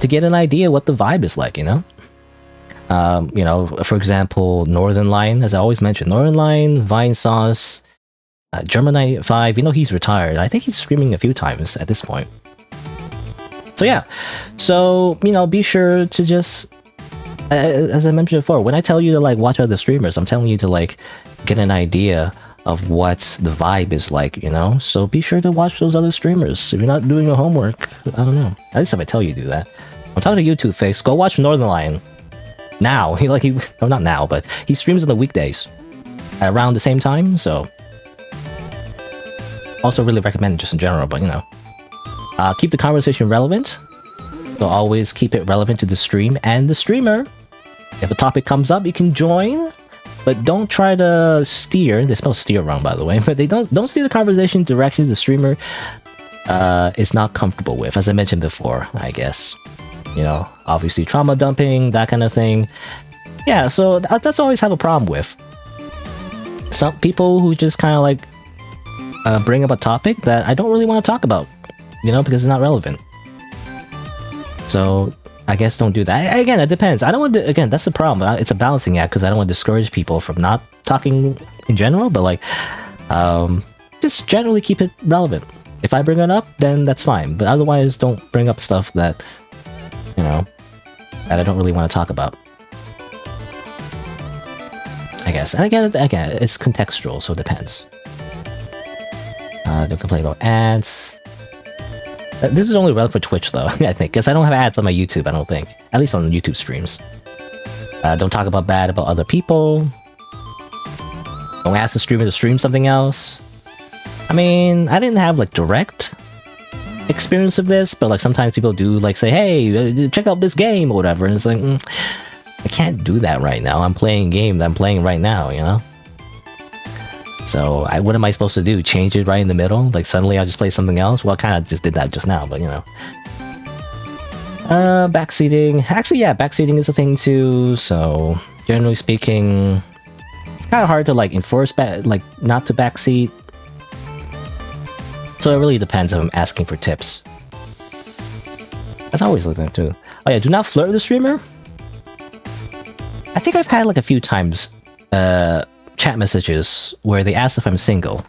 to get an idea what the vibe is like, you know. You know, for example, Northern Lion, as I always mention, Northern Lion, Vine Sauce, German 5, you know, he's retired. I think he's streaming a few times at this point. So yeah, so, you know, be sure to just, as I mentioned before, when I tell you to like watch other streamers, I'm telling you to like get an idea of what the vibe is like, you know? So be sure to watch those other streamers. If you're not doing your homework, I don't know. At least if I tell you to do that. I'm talking to you, Two-Face. Go watch Northern Lion. Now. No, not now, but he streams on the weekdays. Around the same time, so... Also really recommend it just in general, but you know. Keep the conversation relevant. So always keep it relevant to the stream and the streamer. If a topic comes up, you can join. But don't try to steer. They spell steer wrong, by the way. But they don't steer the conversation directions the streamer is not comfortable with, as I mentioned before, I guess. You know, obviously trauma dumping, that kind of thing. Yeah, so that's always have a problem with. Some people who just kind of like bring up a topic that I don't really want to talk about, you know, because it's not relevant. So I guess don't do that. Again, it depends. I don't want to, again, that's the problem. It's a balancing act because I don't want to discourage people from not talking in general, but like, just generally keep it relevant. If I bring it up, then that's fine. But otherwise, don't bring up stuff that, you know, that I don't really want to talk about. I guess. And again, it's contextual, so it depends. Don't complain about ads. This is only relevant for Twitch, though, I think, because I don't have ads on my YouTube, I don't think. At least on YouTube streams. Don't talk bad about other people. Don't ask the streamer to stream something else. I mean, I didn't have, like, direct experience of this, but, like, sometimes people do, like, say, hey, check out this game, or whatever, and it's like, I can't do that right now. I'm playing a game that I'm playing right now, you know? So, what am I supposed to do? Change it right in the middle? Like, suddenly I'll just play something else? Well, I kind of just did that just now, but, you know. Backseating. Actually, yeah, backseating is a thing, too, so... Generally speaking... It's kind of hard to, like, enforce, not to backseat. So it really depends if I'm asking for tips. That's always like that too. Oh yeah, do not flirt with the streamer? I think I've had like a few times chat messages where they ask if I'm single.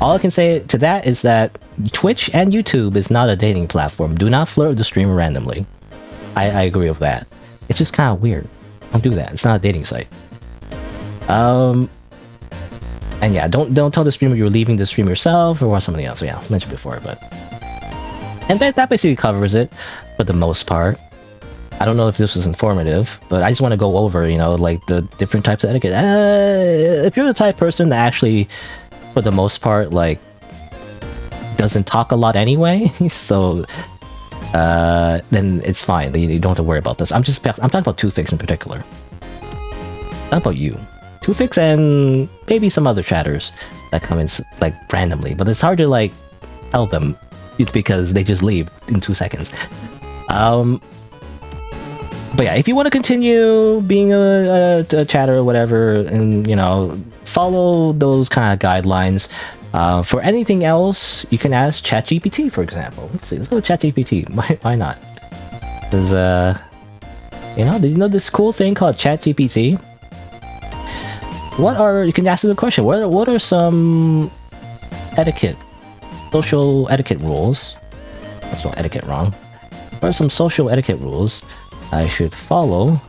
All I can say to that is that Twitch and YouTube is not a dating platform. Do not flirt with the streamer randomly. I agree with that. It's just kind of weird. Don't do that. It's not a dating site. And yeah, don't tell the streamer you're leaving the stream yourself or somebody else. So yeah, I mentioned before, but... And that basically covers it for the most part. I don't know if this was informative, but I just want to go over, you know, like the different types of etiquette. If you're the type of person that actually, for the most part, like, doesn't talk a lot anyway, so then it's fine. You don't have to worry about this. I'm talking about Two-Fix in particular. Not about you. Two-Fix and maybe some other chatters that come in like randomly, but it's hard to like tell them. It's because they just leave in 2 seconds. But yeah, if you want to continue being a chatter or whatever, and you know, follow those kind of guidelines. For anything else, you can ask ChatGPT, for example. Let's see, let's go with ChatGPT. Why not? Because you know, did you know this cool thing called ChatGPT? You can ask the question. What are some social etiquette rules? That's not etiquette wrong. What are some social etiquette rules I should follow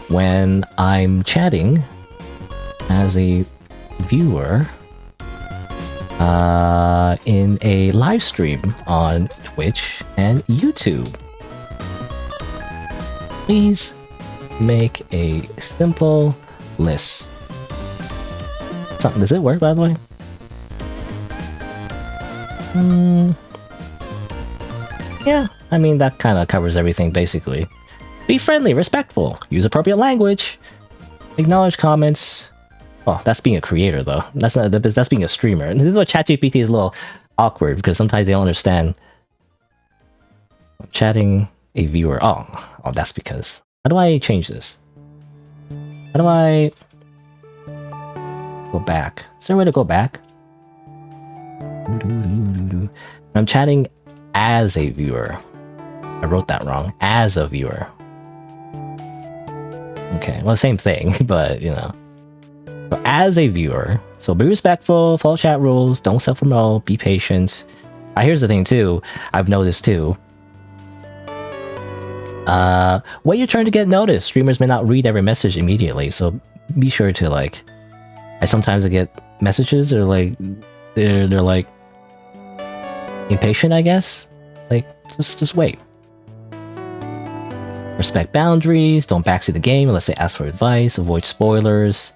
when I'm chatting as a viewer in a live stream on Twitch and YouTube? Please make a simple list. Does it work, by the way? Yeah, I mean, that kind of covers everything, basically. Be friendly, respectful, use appropriate language, acknowledge comments. Oh, that's being a creator, though. That's being a streamer. And this is what ChatGPT is a little awkward, because sometimes they don't understand. I'm chatting a viewer. Oh, that's because... How do I change this? How do I... go back? Is there a way to go back? I'm chatting as a viewer. I wrote that wrong. As a viewer. Okay, well, same thing, but, you know. So as a viewer, so be respectful, follow chat rules, don't self-promote, be patient. Here's the thing, too. I've noticed, too. Wait your turn to get noticed. Streamers may not read every message immediately, so be sure to, like... Sometimes I get messages, or, like... They're like... impatient, I guess? Like, just wait. Respect boundaries, don't backseat the game unless they ask for advice, avoid spoilers,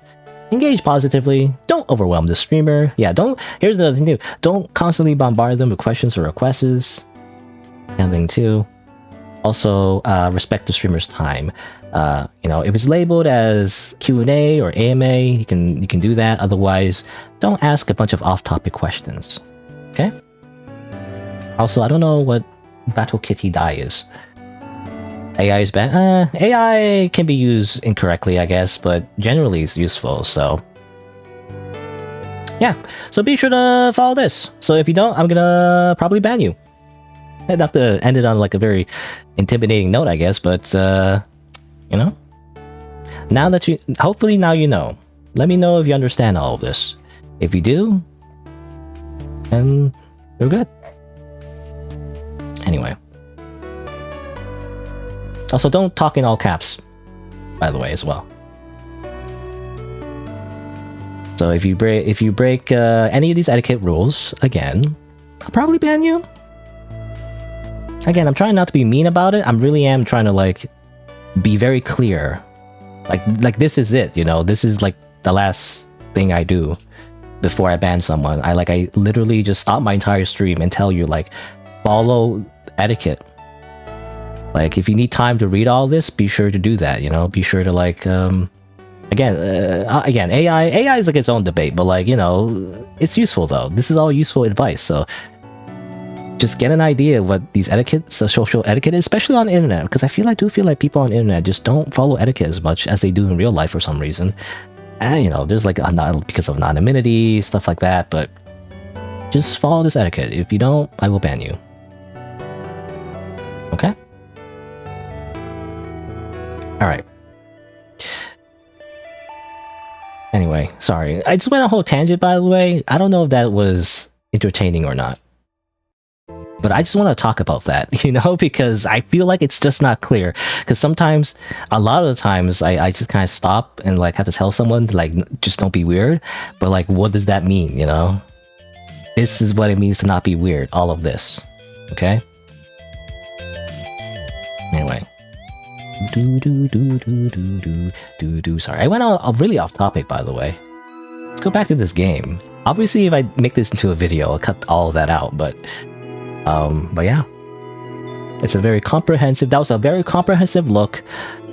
engage positively, don't overwhelm the streamer. Yeah, here's another thing too, don't constantly bombard them with questions or requests. Another thing too. Also, respect the streamer's time. You know, if it's labeled as Q&A or AMA, you can do that. Otherwise, don't ask a bunch of off-topic questions. Okay? Also, I don't know what Battle Kitty Die is. AI is bad. AI can be used incorrectly, I guess, but generally it's useful, so... Yeah, so be sure to follow this. So if you don't, I'm gonna probably ban you. Not to end it on like a very intimidating note, I guess, but, you know? Now that hopefully now you know. Let me know if you understand all of this. If you do, then you're good. Anyway. Also, don't talk in all caps, by the way, as well. So if you break any of these etiquette rules, again, I'll probably ban you. Again, I'm trying not to be mean about it. I really am trying to, like, be very clear. Like this is it, you know? This is, like, the last thing I do before I ban someone. I literally just stop my entire stream and tell you, like, follow etiquette. Like, if you need time to read all this, be sure to do that, you know? Be sure to, like, again, AI is, like, its own debate, but, like, you know, it's useful, though. This is all useful advice, so... Just get an idea of what these social etiquette is, especially on the internet, because I do feel like people on the internet just don't follow etiquette as much as they do in real life for some reason. And, you know, there's, like, because of anonymity, stuff like that, but... Just follow this etiquette. If you don't, I will ban you. Okay? Alright. Anyway, sorry. I just went on a whole tangent, by the way. I don't know if that was entertaining or not. But I just want to talk about that, you know, because I feel like it's just not clear. Because sometimes, a lot of the times, I just kind of stop and like have to tell someone to like, just don't be weird. But like, what does that mean, you know? This is what it means to not be weird, all of this. Okay? Anyway. Sorry, I went out really off topic, by the way. Let's go back to this game. Obviously, if I make this into a video, I'll cut all of that out, but yeah. It's a very comprehensive, that was a very comprehensive look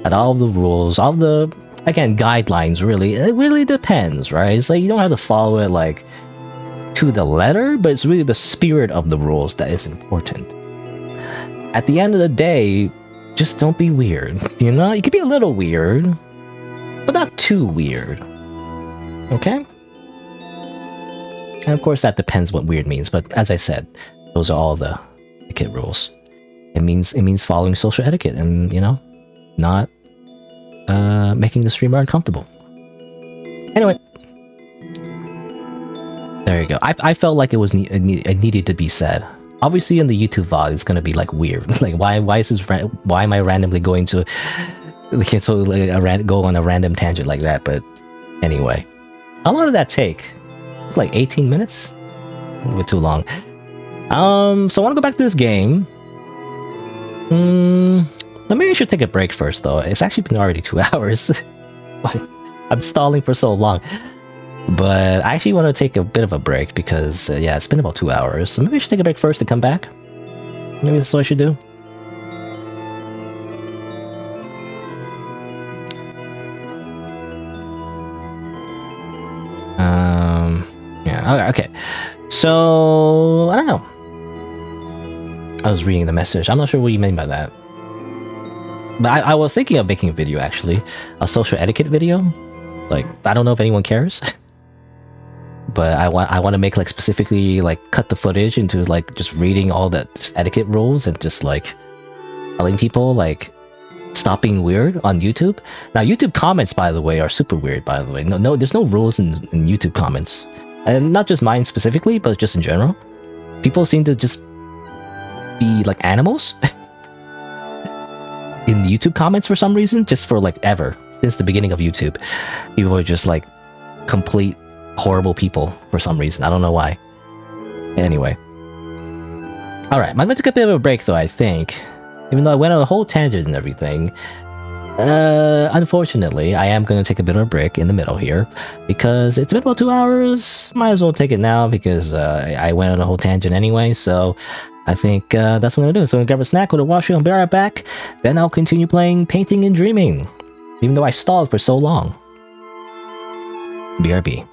at all of the rules, all of the, again, guidelines, really. It really depends, right? It's like, you don't have to follow it, like, to the letter, but it's really the spirit of the rules that is important. At the end of the day, just don't be weird, you know? You can be a little weird, but not too weird. Okay? And of course that depends what weird means, but as I said, those are all the etiquette rules. It means following social etiquette and, you know, not making the streamer uncomfortable. Anyway. There you go. I felt like it was it needed to be said. Obviously, in the YouTube VOD, it's gonna be like weird. Like, why is this? Why am I randomly going to go on a random tangent like that? But anyway, how long did that take? It was like 18 minutes. A little bit too long. So I want to go back to this game. Maybe I should take a break first, though. It's actually been already 2 hours. I'm stalling for so long. But I actually want to take a bit of a break because, yeah, it's been about 2 hours. So maybe I should take a break first to come back. Maybe that's what I should do. Yeah, okay. So, I don't know. I was reading the message. I'm not sure what you mean by that. But I was thinking of making a video, actually. A social etiquette video. Like, I don't know if anyone cares. But I want to make like specifically like cut the footage into like just reading all the etiquette rules and just like telling people like stop being weird on YouTube. Now YouTube comments, by the way, are super weird, by the way. No, there's no rules in YouTube comments. And not just mine specifically, but just in general. People seem to just be like animals in the YouTube comments for some reason, just for like ever. Since the beginning of YouTube. People are just like complete horrible people for some reason. I don't know why. Anyway. Alright, I'm gonna take a bit of a break though, I think. Even though I went on a whole tangent and everything. Unfortunately, I am gonna take a bit of a break in the middle here. Because it's been about 2 hours. Might as well take it now because I went on a whole tangent anyway, so I think that's what I'm gonna do. So I'm gonna grab a snack, go to the washroom, I'll be right back. Then I'll continue playing Painting and Dreaming. Even though I stalled for so long. BRB.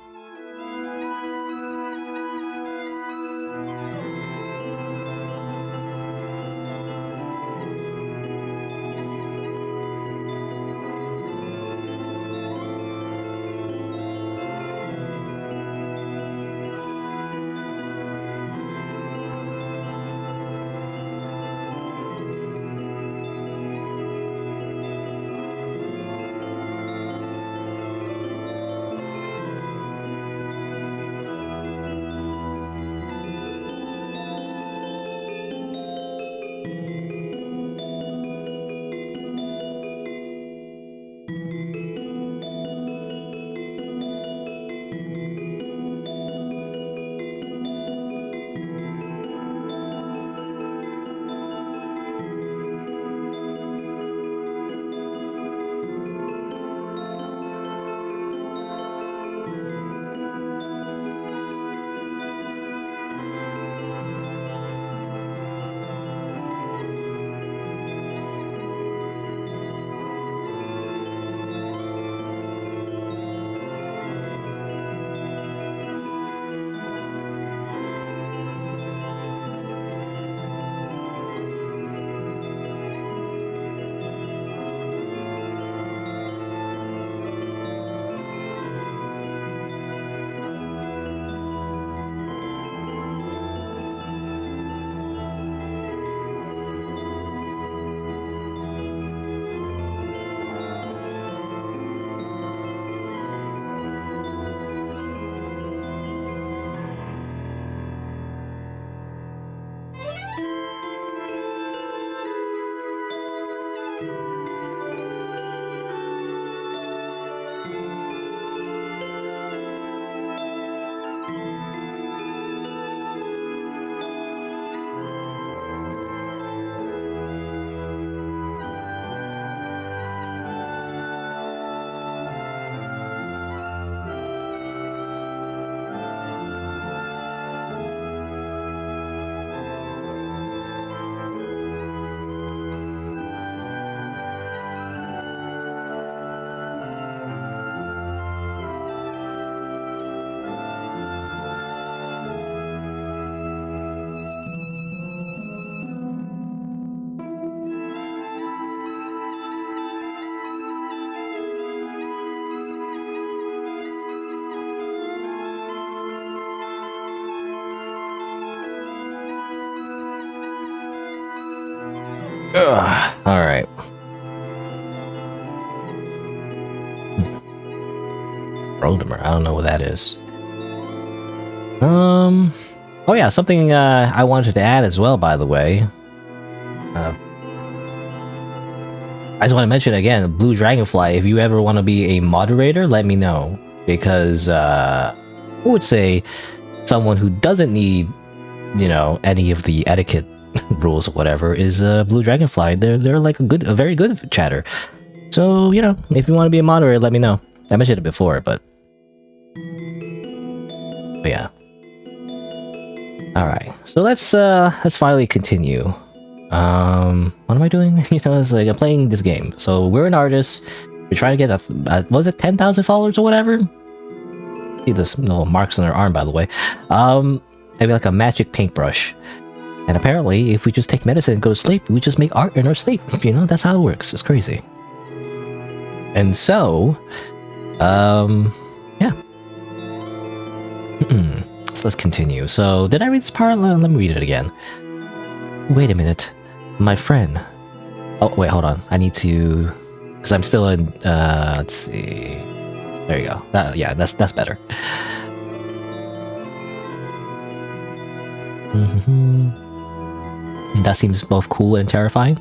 Alright. Rodimer, I don't know what that is. Oh yeah, something I wanted to add as well, by the way. I just want to mention again, Blue Dragonfly, if you ever want to be a moderator, let me know. Because, I would say someone who doesn't need, you know, any of the etiquette rules or whatever is Blue Dragonfly. They're like a very good chatter. So, you know, if you want to be a moderator, let me know. I mentioned it before, but yeah. Alright, so let's finally continue. What am I doing? You know, it's like I'm playing this game. So we're an artist. We're trying to get was it 10,000 followers or whatever? See this little marks on their arm, by the way. Maybe like a magic paintbrush. And apparently, if we just take medicine and go to sleep, we just make art in our sleep. You know, that's how it works. It's crazy. And so, yeah. So let's continue. So, did I read this part? Let me read it again. Wait a minute. My friend. Oh, wait, hold on. I need to... Because I'm still in... let's see... There you go. Yeah, that's better. That seems both cool and terrifying.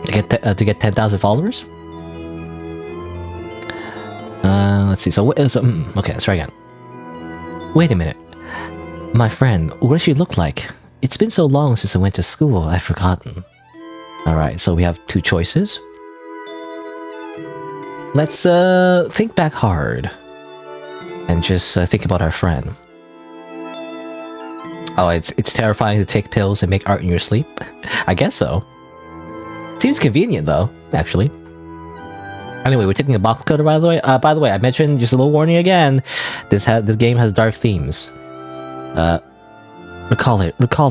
To get 10,000 followers? Let's see. So, okay, let's try again. Wait a minute. My friend, what does she look like? It's been so long since I went to school, I've forgotten. Alright, so we have two choices. Let's think back hard. And just think about our friend. Oh, it's terrifying to take pills and make art in your sleep? I guess so. Seems convenient though, actually. Anyway, we're taking a box cutter, by the way. By the way, I mentioned, just a little warning again, this game has dark themes. Recall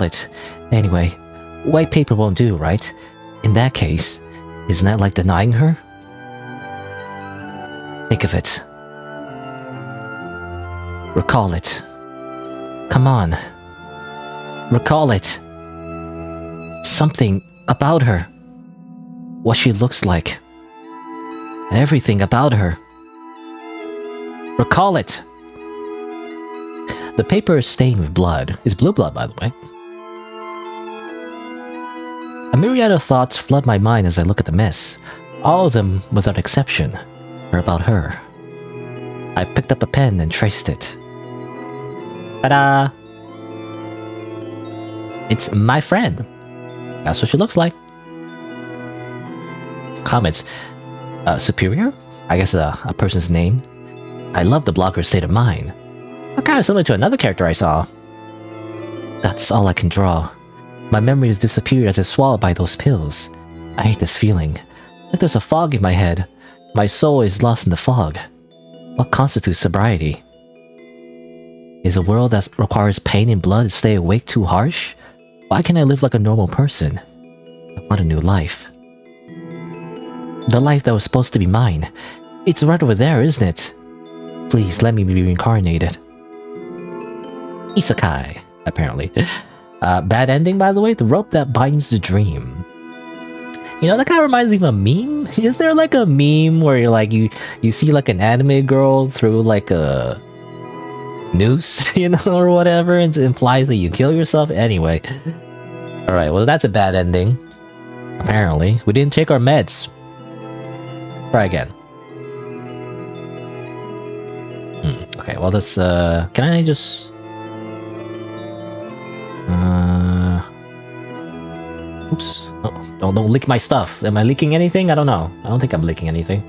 it. Anyway, white paper won't do, right? In that case, isn't that like denying her? Think of it. Recall it. Come on. Recall it. Something about her. What she looks like. Everything about her. Recall it. The paper is stained with blood. It's blue blood, by the way. A myriad of thoughts flood my mind as I look at the mess. All of them, without exception, are about her. I picked up a pen and traced it. Ta-da! It's my friend. That's what she looks like. Comments. Superior? I guess a person's name. I love the blogger's state of mind. Kind of similar to another character I saw. That's all I can draw. My memory has disappeared as I swallowed by those pills. I hate this feeling. Like there's a fog in my head. My soul is lost in the fog. What constitutes sobriety? Is a world that requires pain and blood to stay awake too harsh? Why can't I live like a normal person? I want a new life. The life that was supposed to be mine. It's right over there, isn't it? Please let me be reincarnated. Isekai, apparently. Bad ending, by the way. The rope that binds the dream. You know, that kind of reminds me of a meme. Is there like a meme where you're like you see like an anime girl through like a noose, you know, or whatever, and it implies that you kill yourself? Anyway. Alright, well that's a bad ending. Apparently. We didn't take our meds. Try again. Okay, well that's can I just oops. Oh, don't leak my stuff. Am I leaking anything? I don't know. I don't think I'm leaking anything.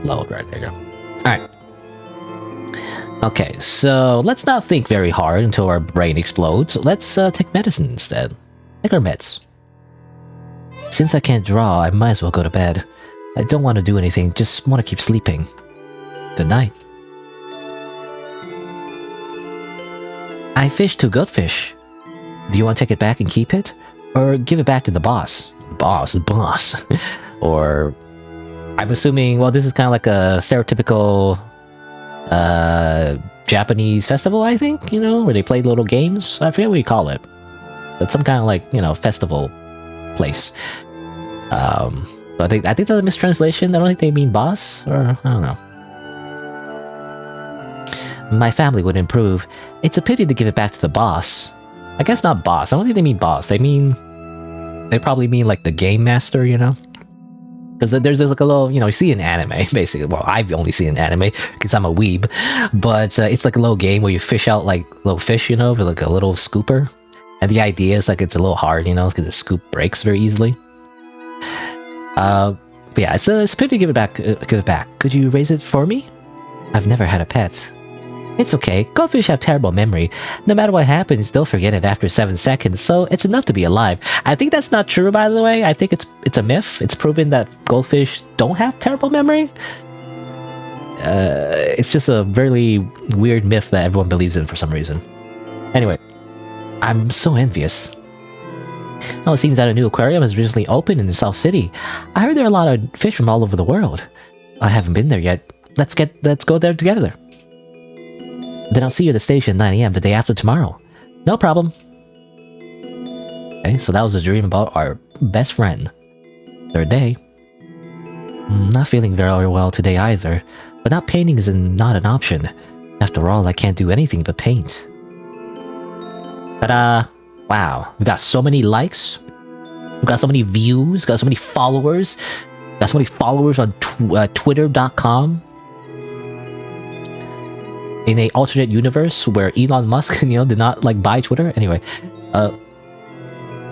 Load, right, there you go. Alright. Okay, so let's not think very hard until our brain explodes. Let's take medicine instead. Take our meds. Since I can't draw, I might as well go to bed. I don't want to do anything, just want to keep sleeping. Good night. I fished 2 goldfish. Do you want to take it back and keep it? Or give it back to the boss? Boss. Or... I'm assuming, well, this is kind of like a stereotypical Japanese festival, I think, you know, where they play little games. I forget what you call it. But some kind of like, you know, festival place. So I think that's a mistranslation. I don't think they mean boss, or I don't know. My family would improve. It's a pity to give it back to the boss. I guess not boss. I don't think they mean boss. They probably mean like the game master, you know? Because there's like a little, you know, you see an anime, basically. Well, I've only seen an anime because I'm a weeb. But it's like a little game where you fish out like little fish, you know, with like a little scooper. And the idea is like it's a little hard, you know, because the scoop breaks very easily. But yeah, it's a pity to give it back. Give it back. Could you raise it for me? I've never had a pet. It's okay. Goldfish have terrible memory. No matter what happens, they'll forget it after 7 seconds, so it's enough to be alive. I think that's not true, by the way. I think it's a myth. It's proven that goldfish don't have terrible memory. It's just a very weird myth that everyone believes in for some reason. Anyway, I'm so envious. Oh, it seems that a new aquarium has recently opened in the South City. I heard there are a lot of fish from all over the world. I haven't been there yet. Let's go there together. Then I'll see you at the station at 9 AM the day after tomorrow. No problem. Okay, so that was a dream about our best friend. Third day. Not feeling very well today either, but not painting is not an option. After all, I can't do anything but paint. But wow, we got so many likes. We got so many views, got so many followers. Got so many followers on twitter.com. In a alternate universe where Elon Musk, you know, did not like buy Twitter. Anyway, got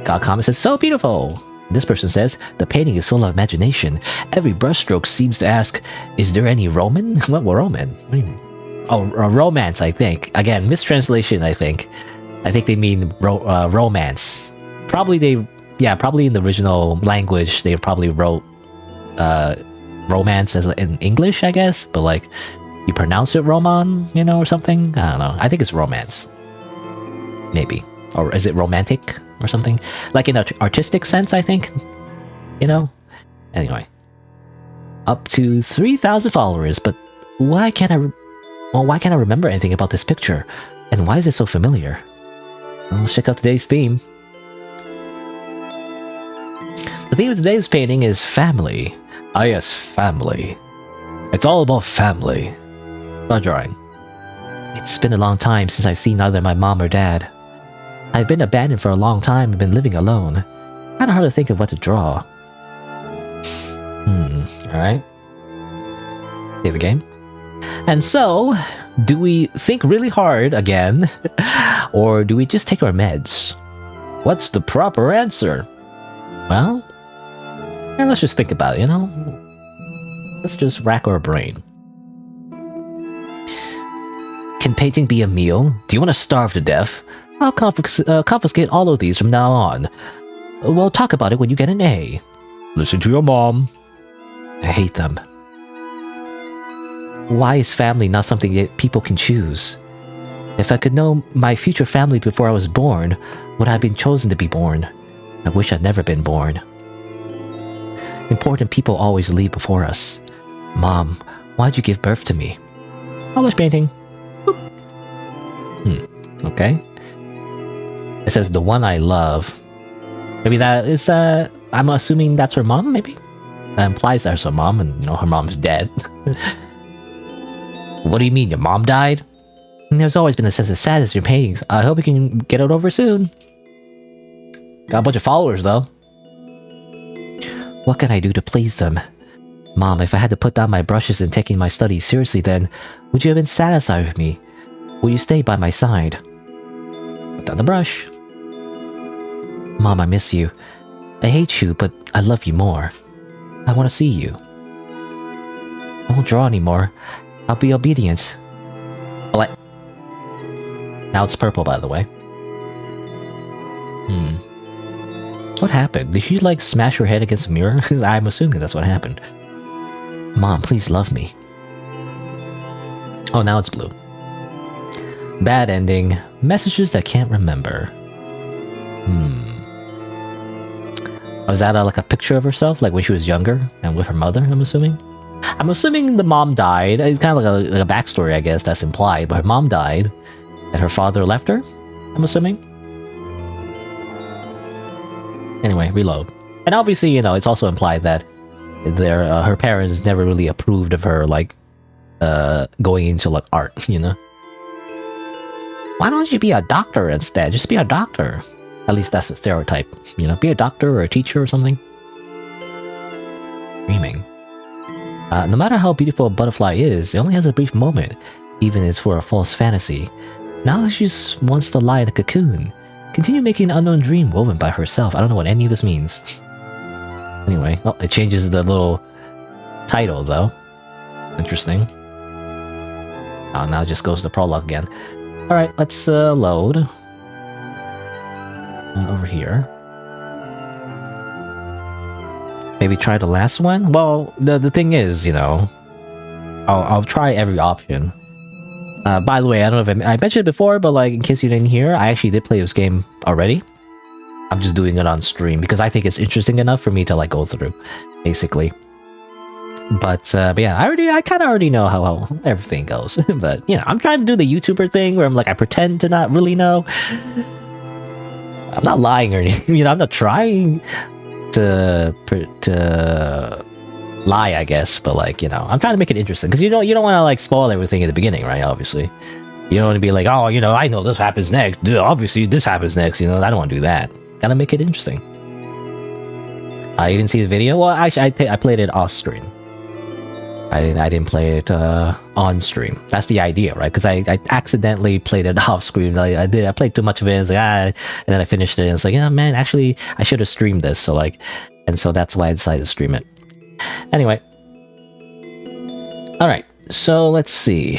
a comment says, so beautiful. This person says, the painting is full of imagination. Every brushstroke seems to ask, is there any Roman? What Roman? What do you mean? Oh, romance, I think. Again, mistranslation, I think. I think they mean romance. Probably probably in the original language, they probably wrote romance as in English, I guess. But like, you pronounce it Roman, you know, or something? I don't know. I think it's romance. Maybe. Or is it romantic or something? Like in an artistic sense, I think. You know? Anyway. Up to 3,000 followers, but why can't I remember anything about this picture? And why is it so familiar? Well, let's check out today's theme. The theme of today's painting is family. Ah yes, family. It's all about family. Not drawing. It's been a long time since I've seen either my mom or dad. I've been abandoned for a long time and been living alone. Kinda hard to think of what to draw. Alright. Save the game. And so, do we think really hard again? Or do we just take our meds? What's the proper answer? Well, let's just think about it, you know? Let's just rack our brain. Can painting be a meal? Do you want to starve to death? I'll confiscate all of these from now on. We'll talk about it when you get an A. Listen to your mom. I hate them. Why is family not something that people can choose? If I could know my future family before I was born, would I have been chosen to be born? I wish I'd never been born. Important people always leave before us. Mom, why'd you give birth to me? Polish painting. Okay. It says the one I love. Maybe that is I'm assuming that's her mom, maybe? That implies that's her mom and you know her mom's dead. What do you mean, your mom died? There's always been a sense of sadness in your paintings. I hope you can get it over soon. Got a bunch of followers though. What can I do to please them? Mom, if I had to put down my brushes and taking my studies seriously then, would you have been satisfied with me? Will you stay by my side? Put down the brush. Mom, I miss you. I hate you, but I love you more. I want to see you. I won't draw anymore. I'll be obedient. Well, now it's purple, by the way. What happened? Did she, like, smash her head against a mirror? I'm assuming that's what happened. Mom, please love me. Oh, now it's blue. Bad ending. Messages that can't remember. Was that like a picture of herself, like when she was younger and with her mother, I'm assuming? I'm assuming the mom died. It's kind of like a backstory, I guess, that's implied. But her mom died, and her father left her, I'm assuming. Anyway, reload. And obviously, you know, it's also implied that her parents never really approved of her, like, going into, like, art, you know? Why don't you be a doctor instead? Just be a doctor. At least that's a stereotype, you know? Be a doctor or a teacher or something. Dreaming. No matter how beautiful a butterfly is, it only has a brief moment, even if it's for a false fantasy. Now she just wants to lie in a cocoon. Continue making an unknown dream woven by herself. I don't know what any of this means. Anyway, oh, it changes the little title, though. Interesting. Oh, now it just goes to prologue again. Alright, let's load. Over here. Maybe try the last one? Well, the thing is, you know, I'll try every option. By the way, I don't know if I mentioned it before, but like, in case you didn't hear, I actually did play this game already. I'm just doing it on stream because I think it's interesting enough for me to like go through, basically. But yeah, I kind of already know how everything goes. But you know, I'm trying to do the YouTuber thing where I'm like, I pretend to not really know. I'm not lying or anything. You know, I'm not trying to lie, I guess. But like, you know, I'm trying to make it interesting because you don't want to like spoil everything at the beginning, right? Obviously, you don't want to be like, oh, you know, I know this happens next. Obviously, this happens next. You know, I don't want to do that. Gotta make it interesting. You didn't see the video? Well, actually, I played it off screen. I didn't play it on stream. That's the idea, right? Because I accidentally played it off screen. I played too much of it. It's like, and then I finished it. And it's like, yeah, man, actually, I should have streamed this. So like, and so that's why I decided to stream it. Anyway, all right. So let's see.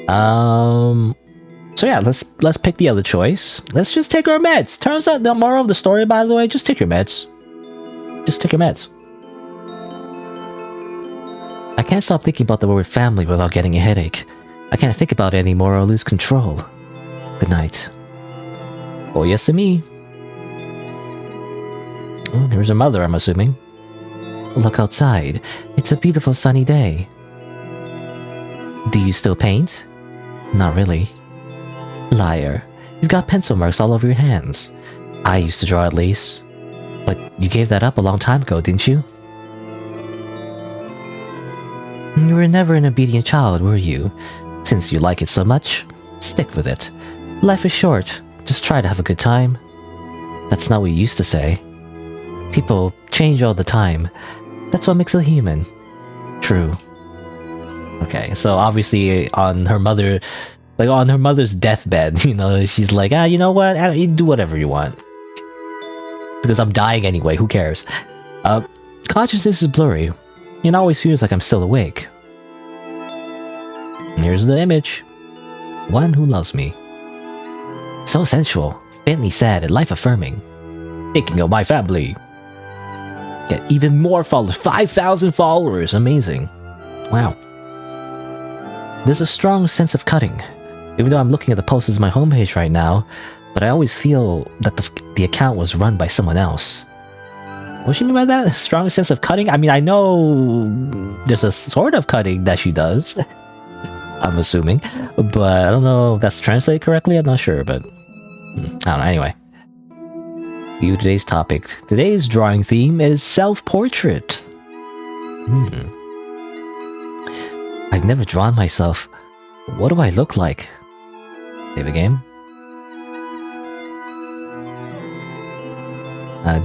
So yeah, let's pick the other choice. Let's just take our meds. Turns out the moral of the story, by the way, just take your meds. Just take your meds. I can't stop thinking about the word family without getting a headache. I can't think about it anymore or lose control. Good night. Oh, yes to me. Oh, here's her mother, I'm assuming. Look outside. It's a beautiful sunny day. Do you still paint? Not really. Liar. You've got pencil marks all over your hands. I used to draw at least. But you gave that up a long time ago, didn't you? You were never an obedient child, were you? Since you like it so much, stick with it. Life is short. Just try to have a good time. That's not what you used to say. People change all the time. That's what makes a human. True. Okay, so obviously on her mother, like on her mother's deathbed, you know, she's like, you know what? You do whatever you want. Because I'm dying anyway, who cares? Consciousness is blurry. It always feels like I'm still awake. And here's the image. One who loves me. So sensual, faintly sad, and life-affirming. Thinking of my family. Get even more followers. 5,000 followers. Amazing. Wow. There's a strong sense of cutting. Even though I'm looking at the posts on my homepage right now, but I always feel that the account was run by someone else. What do you mean by that? Strong sense of cutting? I mean, I know there's a sort of cutting that she does. I'm assuming. But I don't know if that's translated correctly. I'm not sure, but I don't know. Anyway. View today's topic. Today's drawing theme is self-portrait. I've never drawn myself. What do I look like? Save the game.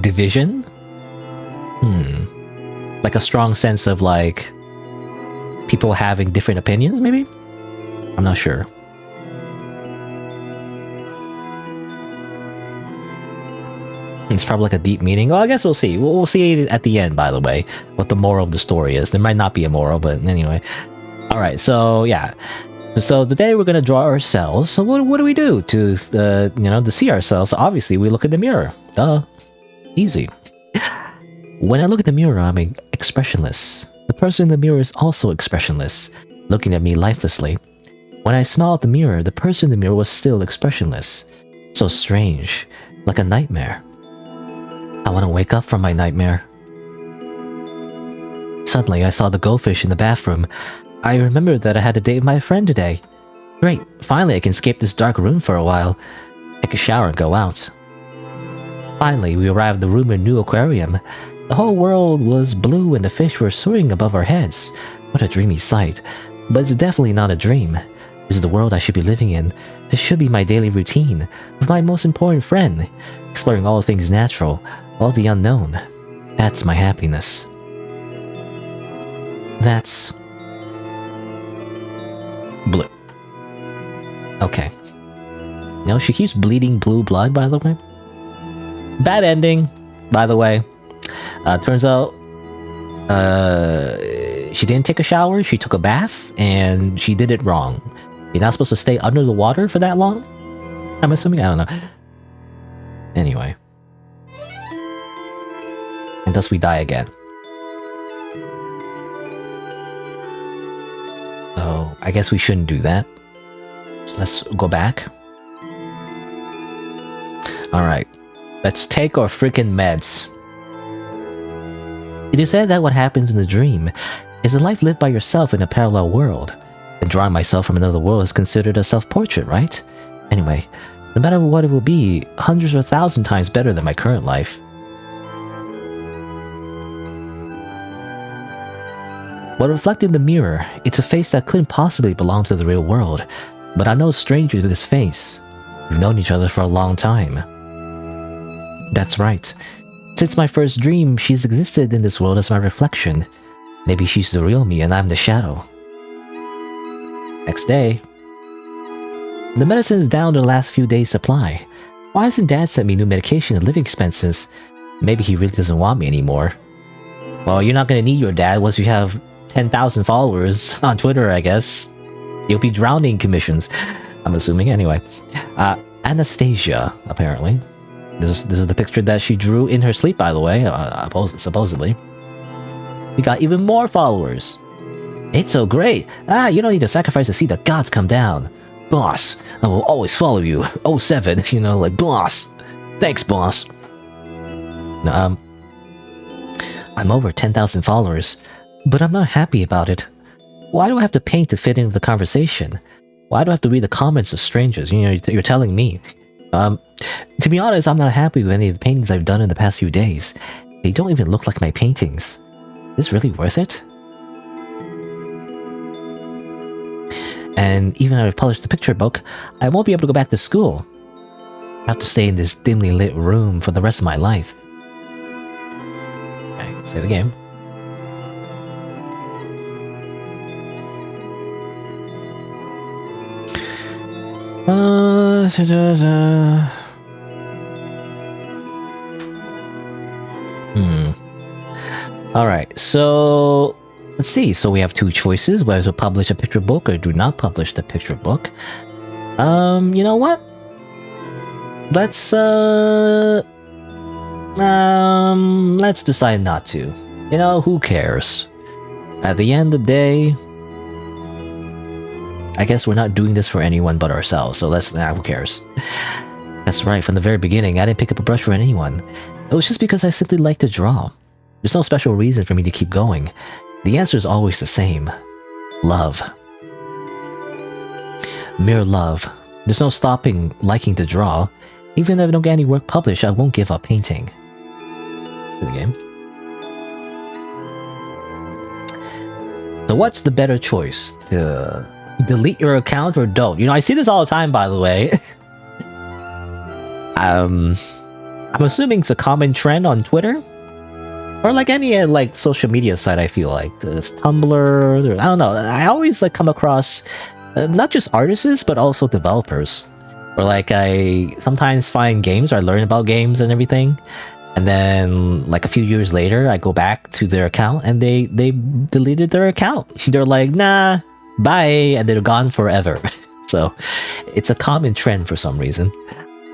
Division? Like a strong sense of like people having different opinions, maybe? I'm not sure. It's probably like a deep meaning. Well, I guess we'll see. We'll see at the end, by the way, what the moral of the story is. There might not be a moral, but anyway. Alright, so yeah. So today we're gonna draw ourselves. So what do we do to, to see ourselves? So obviously, we look in the mirror. Duh. Easy. When I look at the mirror, I'm expressionless. The person in the mirror is also expressionless, looking at me lifelessly. When I smiled at the mirror, the person in the mirror was still expressionless. So strange, like a nightmare. I want to wake up from my nightmare. Suddenly, I saw the goldfish in the bathroom. I remembered that I had a date with my friend today. Great, finally I can escape this dark room for a while. Take a shower and go out. Finally, we arrived at the room in a new aquarium. The whole world was blue and the fish were soaring above our heads. What a dreamy sight. But it's definitely not a dream. This is the world I should be living in. This should be my daily routine, with my most important friend, exploring all things natural, all the unknown. That's my happiness. That's... blue. Okay. No, she keeps bleeding blue blood, by the way. Bad ending, by the way. Turns out, she didn't take a shower, she took a bath, and she did it wrong. You're not supposed to stay under the water for that long? I'm assuming? I don't know. Anyway. And thus we die again. So, I guess we shouldn't do that. Let's go back. Alright. Let's take our freaking meds. It is said that what happens in the dream is a life lived by yourself in a parallel world. And drawing myself from another world is considered a self-portrait, right? Anyway, no matter what it will be, hundreds or 1,000 times better than my current life. What reflected in the mirror, it's a face that couldn't possibly belong to the real world. But I'm no stranger to this face. We've known each other for a long time. That's right. Since my first dream, she's existed in this world as my reflection. Maybe she's the real me and I'm the shadow. Next day. The medicine's down to the last few days' supply. Why hasn't Dad sent me new medication and living expenses? Maybe he really doesn't want me anymore. Well, you're not gonna need your dad once you have 10,000 followers on Twitter, I guess. You'll be drowning commissions. I'm assuming, anyway. Anastasia, apparently. This is the picture that she drew in her sleep, by the way, supposedly. We got even more followers. It's so great. You don't need to sacrifice to see the gods come down. Boss, I will always follow you. 07, you know, like boss. Thanks, boss. I'm over 10,000 followers, but I'm not happy about it. Why do I have to paint to fit in with the conversation? Why do I have to read the comments of strangers? You know, you're telling me. To be honest, I'm not happy with any of the paintings I've done in the past few days. They don't even look like my paintings. Is this really worth it? And even if I've published the picture book, I won't be able to go back to school. I have to stay in this dimly lit room for the rest of my life. Okay, save the game. Alright, so let's see. So we have two choices, whether to publish a picture book or do not publish the picture book. You know what? Let's decide not to. You know, who cares? At the end of the day, I guess we're not doing this for anyone but ourselves, so who cares? That's right, from the very beginning, I didn't pick up a brush for anyone. It was just because I simply like to draw. There's no special reason for me to keep going. The answer is always the same. Love. Mere love. There's no stopping liking to draw. Even if I don't get any work published, I won't give up painting. To the game. So what's the better choice? To delete your account or don't? You know, I see this all the time, by the way. I'm assuming it's a common trend on Twitter. Or like any like social media site, I feel like. There's Tumblr, I don't know. I always like come across not just artists, but also developers. Or like I sometimes find games, or I learn about games and everything. And then like a few years later, I go back to their account and they deleted their account. They're like, nah, bye, and they're gone forever. So it's a common trend for some reason.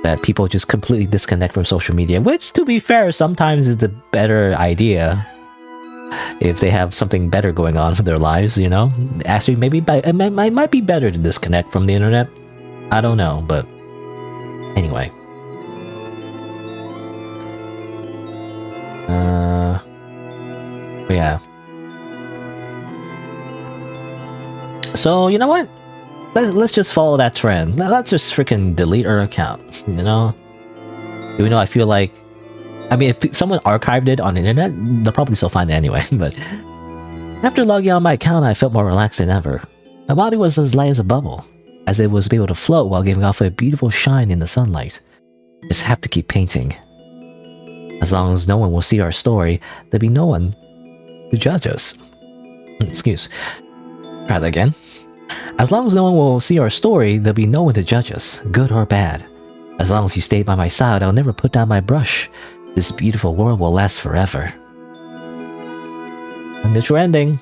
That people just completely disconnect from social media, which, to be fair, sometimes is the better idea if they have something better going on with their lives, you know? Actually, maybe it might be better to disconnect from the internet. I don't know, but anyway. Yeah. So, you know what? Let's just follow that trend. Let's just freaking delete our account, you know? Even though I feel like... I mean, if someone archived it on the internet, they'll probably still find it anyway, but... After logging out of my account, I felt more relaxed than ever. My body was as light as a bubble, as it was able to float while giving off a beautiful shine in the sunlight. Just have to keep painting. As long as no one will see our story, there'll be no one to judge us. Excuse. Try that again. As long as no one will see our story, there'll be no one to judge us, good or bad. As long as you stay by my side, I'll never put down my brush. This beautiful world will last forever. And the trending.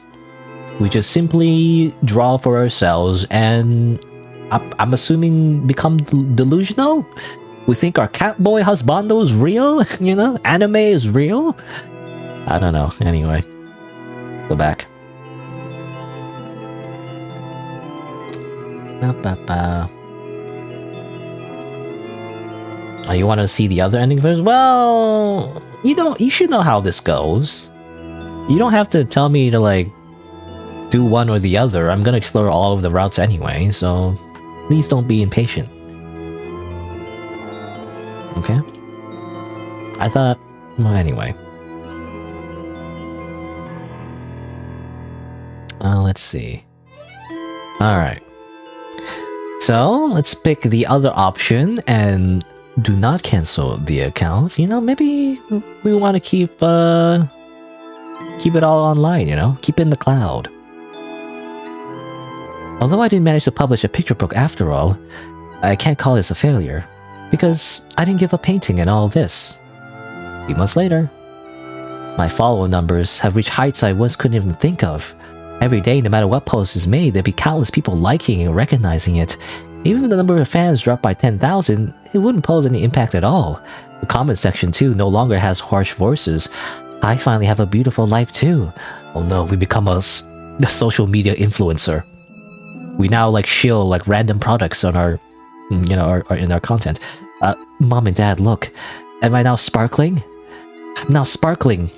We just simply draw for ourselves and I'm assuming become delusional? We think our Catboy husbando is real? You know? Anime is real? I don't know. Anyway. Go back. Oh, you want to see the other ending first? Well, you should know how this goes. You don't have to tell me to, like, do one or the other. I'm gonna explore all of the routes anyway, so please don't be impatient. Okay? I thought... well, anyway. Let's see. Alright. So, let's pick the other option and do not cancel the account. You know, maybe we want to keep it all online, you know? Keep it in the cloud. Although I didn't manage to publish a picture book after all, I can't call this a failure, because I didn't give up painting and all this. A few months later, my follower numbers have reached heights I once couldn't even think of. Every day, no matter what post is made, there'd be countless people liking and recognizing it. Even if the number of fans dropped by 10,000, it wouldn't pose any impact at all. The comment section too no longer has harsh voices. I finally have a beautiful life too. Oh no, we become a social media influencer. We now like shill like random products on our, you know, in our content. Mom and Dad, look. Am I now sparkling? I'm now sparkling.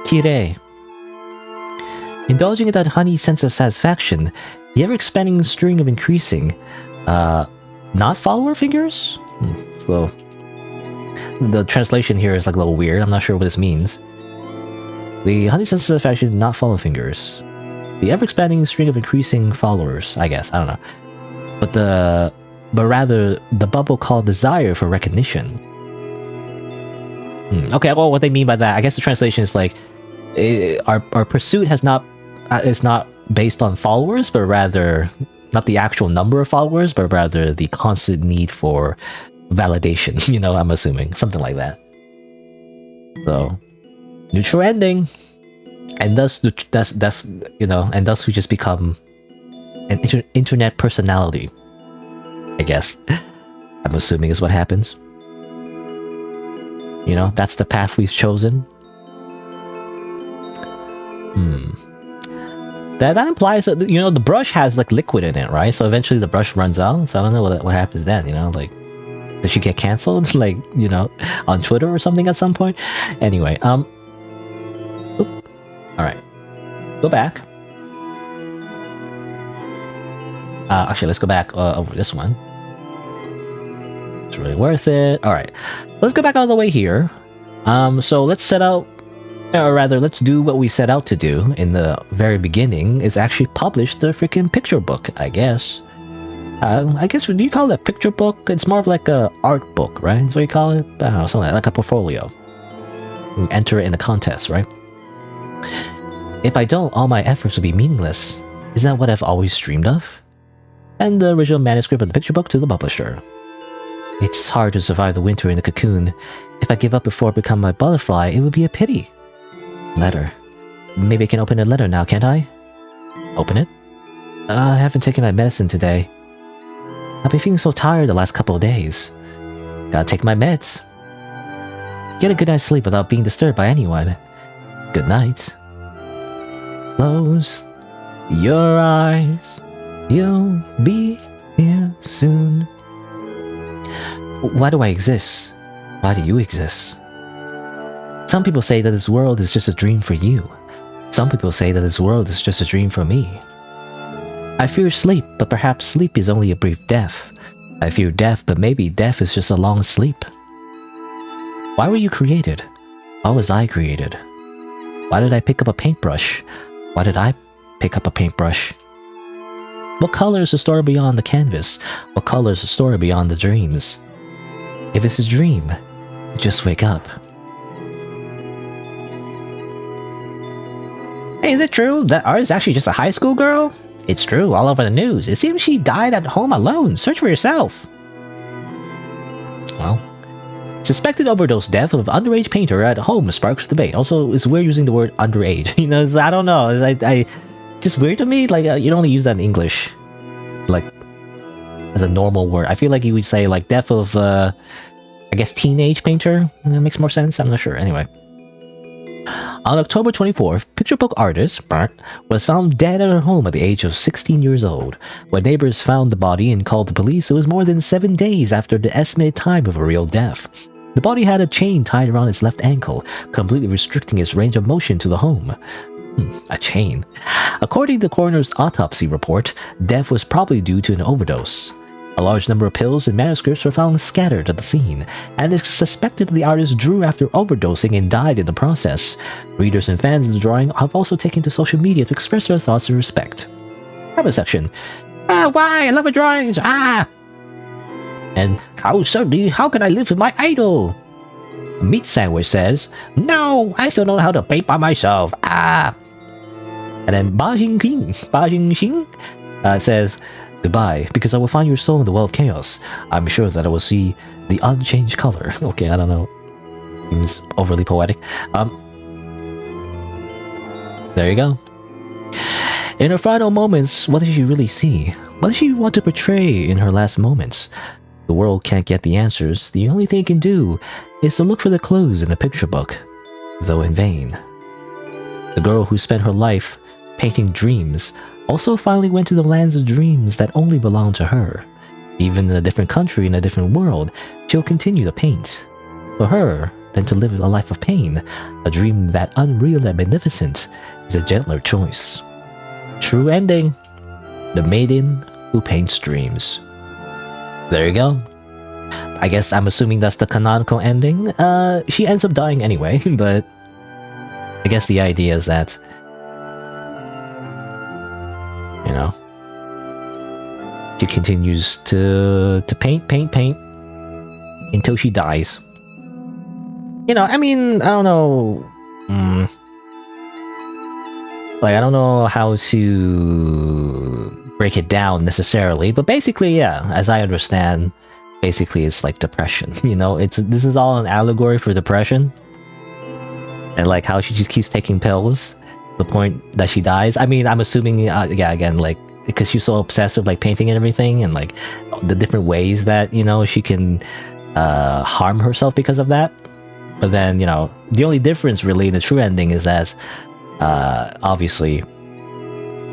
Kirei. Indulging in that honey sense of satisfaction, the ever-expanding string of increasing, not follower fingers? So, the translation here is like a little weird. I'm not sure what this means. The honey sense of satisfaction, not follow fingers. The ever-expanding string of increasing followers, I guess. I don't know. But rather, the bubble called desire for recognition. Okay, well, what they mean by that, I guess the translation is like, our pursuit is not based on followers, but rather, not the actual number of followers, but rather the constant need for validation, you know, I'm assuming. Something like that. So, neutral ending. And thus, that's you know, and thus we just become an internet personality, I guess. I'm assuming is what happens. You know, that's the path we've chosen. That implies that, you know, the brush has like liquid in it, right? So eventually the brush runs out. So I don't know what happens then, you know, like, does she get cancelled? Like, you know, on Twitter or something at some point? Anyway, alright. Go back. Actually, let's go back over this one. It's really worth it. Alright. Let's go back all the way here. So let's set out, or rather, let's do what we set out to do in the very beginning, is actually publish the freaking picture book, I guess. I guess, do you call it a picture book? It's more of like a art book, right? That's what you call it? I don't know, something like a portfolio. You enter it in a contest, right? If I don't, all my efforts will be meaningless. Isn't that what I've always dreamed of? And the original manuscript of the picture book to the publisher. It's hard to survive the winter in the cocoon. If I give up before I become my butterfly, it would be a pity. Letter. Maybe I can open a letter now, can't I? Open it? I haven't taken my medicine today. I've been feeling so tired the last couple of days. Gotta take my meds. Get a good night's sleep without being disturbed by anyone. Good night. Close your eyes. You'll be here soon. Why do I exist? Why do you exist? Some people say that this world is just a dream for you. Some people say that this world is just a dream for me. I fear sleep, but perhaps sleep is only a brief death. I fear death, but maybe death is just a long sleep. Why were you created? Why was I created? Why did I pick up a paintbrush? Why did I pick up a paintbrush? What color is the story beyond the canvas? What color is the story beyond the dreams? If it's a dream, just wake up. Hey, is it true that Art is actually just a high school girl? It's true, all over the news. It seems she died at home alone. Search for yourself. Well, suspected overdose death of underage painter at home sparks debate. Also, it's weird using the word underage. You know, I don't know. I just weird to me. Like, you don't only use that in English, like, as a normal word. I feel like you would say, like, death of, I guess, teenage painter. That makes more sense. I'm not sure. Anyway. On October 24th, picture book artist Bart was found dead at her home at the age of 16 years old. When neighbors found the body and called the police, it was more than 7 days after the estimated time of a real death. The body had a chain tied around its left ankle, completely restricting its range of motion to the home. A chain. According to the coroner's autopsy report, death was probably due to an overdose. A large number of pills and manuscripts were found scattered at the scene, and it is suspected that the artist drew after overdosing and died in the process. Readers and fans of the drawing have also taken to social media to express their thoughts and respect. Comment section. Why? I love the drawings! And how can I live with my idol? Meat Sandwich says, no, I still don't know how to paint by myself. And then Ba Jing says, goodbye, because I will find your soul in the well of chaos. I'm sure that I will see the unchanged color. Okay, I don't know. Seems overly poetic. There you go. In her final moments, what did she really see? What did she want to portray in her last moments? The world can't get the answers. The only thing it can do is to look for the clues in the picture book, though in vain. The girl who spent her life painting dreams also finally went to the lands of dreams that only belong to her. Even in a different country, in a different world, she'll continue to paint. For her, than to live a life of pain, a dream that unreal and magnificent is a gentler choice. True ending. The maiden who paints dreams. There you go. I guess I'm assuming that's the canonical ending. She ends up dying anyway, but I guess the idea is that, you know, she continues to paint until she dies. You know, I mean, I don't know. Like, I don't know how to break it down necessarily, but basically, yeah, as I understand, basically it's like depression. You know, this is all an allegory for depression, and like how she just keeps taking pills to the point that she dies. I mean, I'm assuming, yeah, again, like, because she's so obsessed with like painting and everything, and like the different ways that, you know, she can harm herself because of that. But then, you know, the only difference really in the true ending is that obviously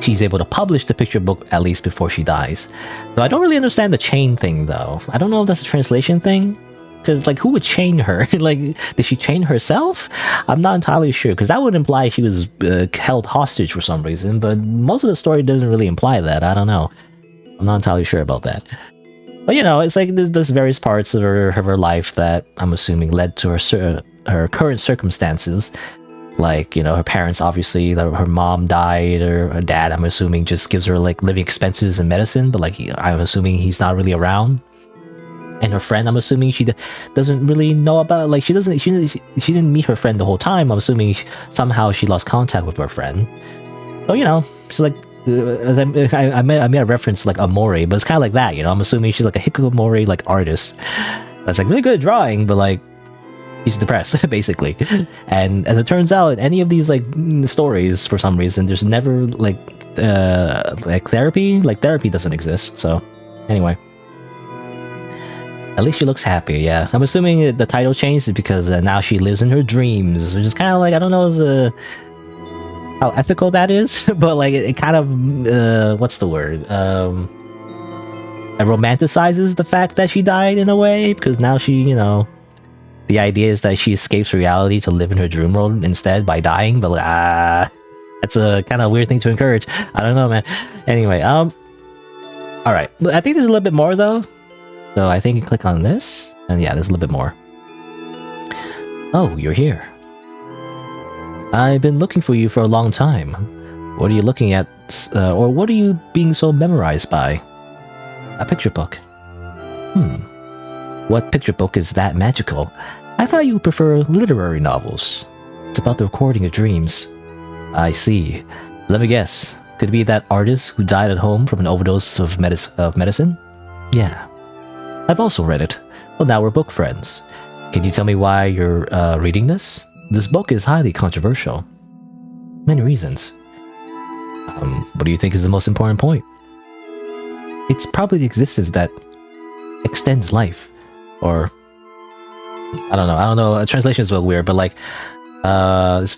she's able to publish the picture book at least before she dies. So I don't really understand the chain thing, though. I don't know if that's a translation thing, because like, who would chain her? Like, did she chain herself? I'm not entirely sure, because that would imply she was held hostage for some reason, but most of the story doesn't really imply that. I don't know. I'm not entirely sure about that. But, you know, it's like there's various parts of her life that I'm assuming led to her current circumstances. Like, you know, her parents, obviously, her mom died, or her dad, I'm assuming, just gives her like living expenses and medicine, but like, I'm assuming he's not really around. And her friend, I'm assuming she doesn't really know about, like, she didn't meet her friend the whole time. I'm assuming somehow she lost contact with her friend. So, you know, it's like, I made a reference to like Amori, but it's kind of like that, you know. I'm assuming she's like a hikikomori like artist that's like really good at drawing, but like she's depressed basically. And as it turns out, any of these like stories, for some reason, there's never like therapy. Like, therapy doesn't exist. So anyway, at least she looks happy. Yeah, I'm assuming the title changed is because now she lives in her dreams, which is kind of like, I don't know how ethical that is, but like it kind of what's the word? It romanticizes the fact that she died in a way, because now she, you know, the idea is that she escapes reality to live in her dream world instead by dying. But like, That's a kind of weird thing to encourage. I don't know, man. Anyway, all right. I think there's a little bit more though. So I think you click on this, and yeah, there's a little bit more. Oh, you're here. I've been looking for you for a long time. What are you looking at, or what are you being so memorized by? A picture book. What picture book is that magical? I thought you would prefer literary novels. It's about the recording of dreams. I see. Let me guess. Could it be that artist who died at home from an overdose of medicine? Yeah. I've also read it. Well, now we're book friends. Can you tell me why you're reading this? This book is highly controversial. Many reasons. What do you think is the most important point? It's probably the existence that extends life. Or I don't know. Translation is a little weird, but like this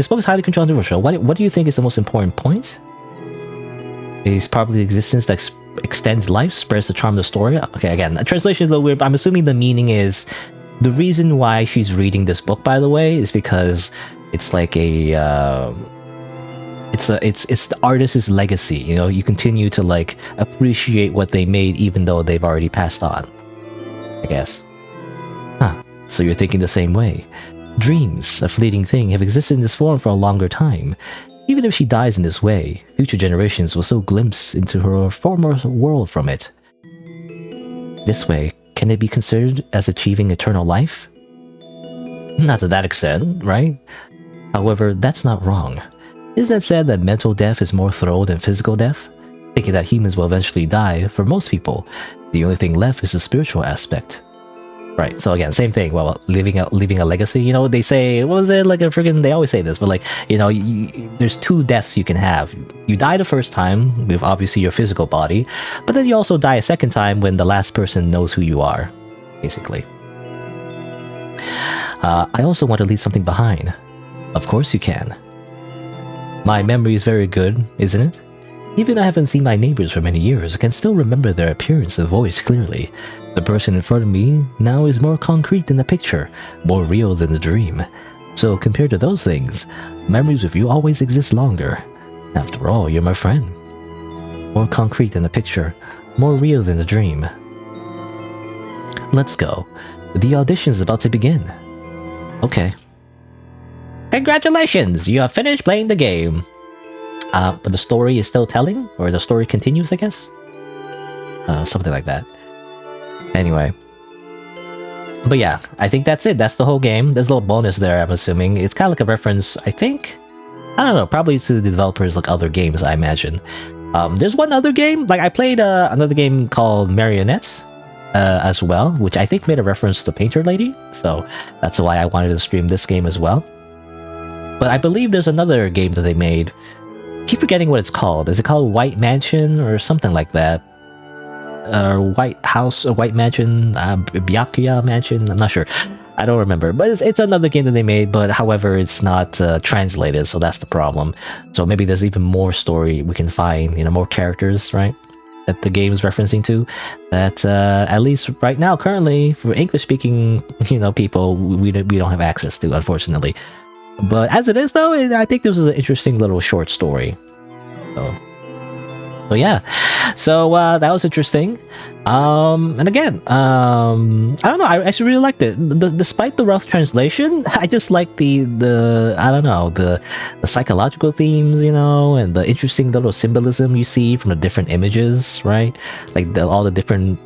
book is highly controversial. What do you think is the most important point? It's probably the existence that extends life, spreads the charm of the story. Okay, again, the translation is a little weird, but I'm assuming the meaning is the reason why she's reading this book, by the way, is because it's like a it's the artist's legacy. You know, you continue to like appreciate what they made even though they've already passed on, I guess. Huh. So you're thinking the same way. Dreams, a fleeting thing, have existed in this form for a longer time. Even if she dies in this way, future generations will still glimpse into her former world from it. This way, can it be considered as achieving eternal life? Not to that extent, right? However, that's not wrong. Isn't it said that mental death is more thorough than physical death? Thinking that humans will eventually die, for most people, the only thing left is the spiritual aspect. Right, so again, same thing. Well, leaving a legacy. You know, they say, what was it, like a friggin', they always say this, but like, you know, there's two deaths you can have. You die the first time with obviously your physical body, but then you also die a second time when the last person knows who you are, basically. I also want to leave something behind. Of course you can. My memory is very good, isn't it? Even I haven't seen my neighbors for many years, I can still remember their appearance and voice clearly. The person in front of me now is more concrete than the picture, more real than the dream. So compared to those things, memories with you always exist longer. After all, you're my friend. More concrete than the picture, more real than the dream. Let's go. The audition is about to begin. Okay. Congratulations! You have finished playing the game. But the story is still telling? Or the story continues, I guess? Something like that. Anyway. But yeah, I think that's it. That's the whole game. There's a little bonus there, I'm assuming. It's kind of like a reference, I think? I don't know, probably to the developers like other games, I imagine. There's one other game. Like, I played another game called Marionette as well, which I think made a reference to the Painter Lady. So that's why I wanted to stream this game as well. But I believe there's another game that they made. I keep forgetting what it's called. Is it called White Mansion or something like that? White House, White Mansion, Byakuya Mansion? I'm not sure. I don't remember. But it's another game that they made, but however, it's not translated, so that's the problem. So maybe there's even more story we can find, you know, more characters, right? That the game is referencing to. That at least right now, currently, for English-speaking, you know, people, we don't have access to, unfortunately. But as it is, though, I think this was an interesting little short story. So yeah, so that was interesting. And again, I don't know, I actually really liked it. Despite the rough translation, I just like the I don't know, the psychological themes, you know, and the interesting little symbolism you see from the different images, right? Like all the different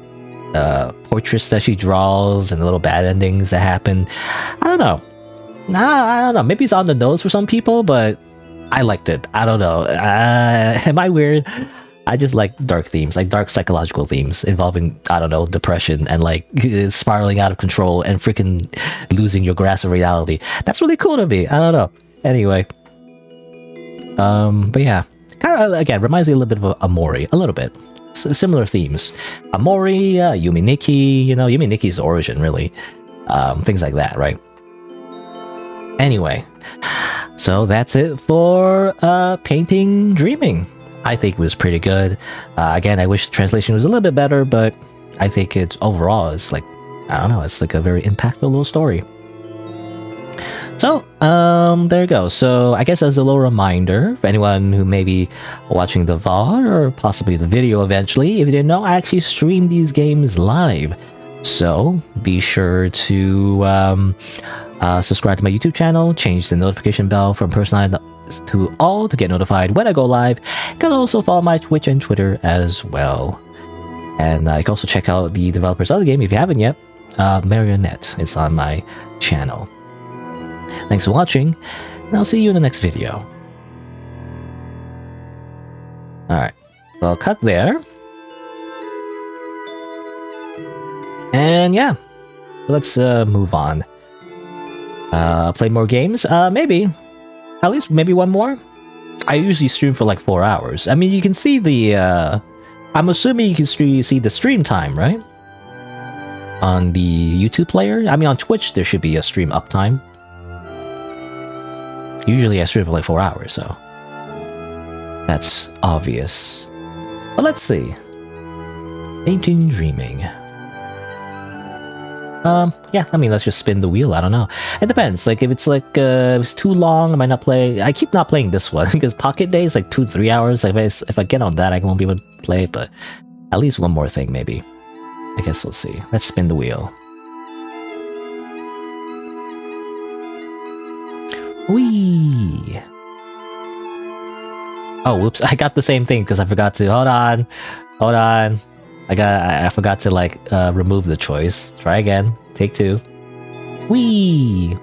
portraits that she draws and the little bad endings that happen. I don't know. I don't know. Maybe it's on the nose for some people, but I liked it. I don't know. Am I weird? I just like dark themes, like dark psychological themes involving, I don't know, depression and like spiraling out of control and freaking losing your grasp of reality. That's really cool to me. I don't know. Anyway. But yeah. Kind of, again, reminds me a little bit of Amori. A little bit. Similar themes. Amori, Yumi Nikki, you know, Yumi Nikki's origin, really. Things like that, right? Anyway, so that's it for Painting Dreaming. I think it was pretty good. Again, I wish the translation was a little bit better, but I think it's overall, it's like, I don't know, it's like a very impactful little story. So, there you go. So, I guess as a little reminder for anyone who may be watching the VOD or possibly the video eventually, if you didn't know, I actually stream these games live. So, be sure to subscribe to my YouTube channel, change the notification bell from personalized to all to get notified when I go live. You can also follow my Twitch and Twitter as well. And you can also check out the developer's other game if you haven't yet, Marionette. It's on my channel. Thanks for watching, and I'll see you in the next video. Alright, so I'll cut there. And yeah, let's move on. Play more games? Maybe. At least maybe one more? I usually stream for like 4 hours. I mean, you can see the... I'm assuming you can see the stream time, right? On the YouTube player? I mean, on Twitch, there should be a stream uptime. Usually I stream for like 4 hours, so that's obvious. But let's see. Painting, dreaming. Yeah, I mean, let's just spin the wheel. I don't know. It depends. Like, if it's like, if it's too long, I might not play. I keep not playing this one because Pocket Day is like 2-3 hours. Like, if I get on that, I won't be able to play. But at least one more thing, maybe. I guess we'll see. Let's spin the wheel. Whee! Oh, whoops! I got the same thing because I forgot to. Hold on. I forgot to like remove the choice. Try again. Take 2. Whee!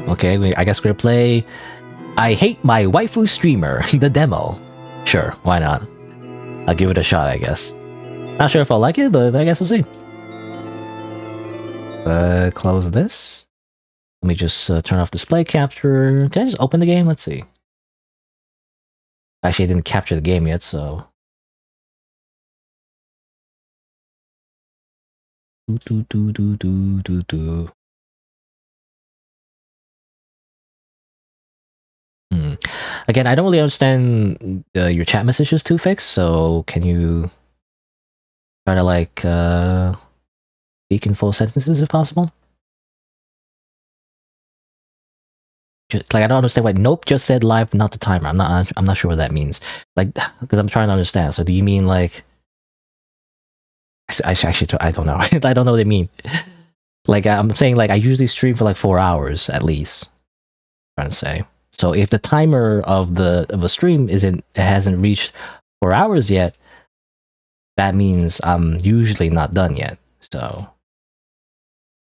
Okay, I guess we're gonna play I Hate My Waifu Streamer, the demo. Sure, why not? I'll give it a shot, I guess. Not sure if I'll like it, but I guess we'll see. Close this. Let me just turn off display capture. Can I just open the game? Let's see. Actually, I didn't capture the game yet, so... Again, I don't really understand your chat messages too, Fix, so can you try to like speak in full sentences if possible? Like, I don't understand why Nope just said live, not the timer. I'm not sure what that means. Like, because I'm trying to understand. So do you mean like... I don't know. I don't know what they mean. Like, I'm saying like I usually stream for like 4 hours at least. I'm trying to say. So if the timer of a stream hasn't reached 4 hours yet, that means I'm usually not done yet. So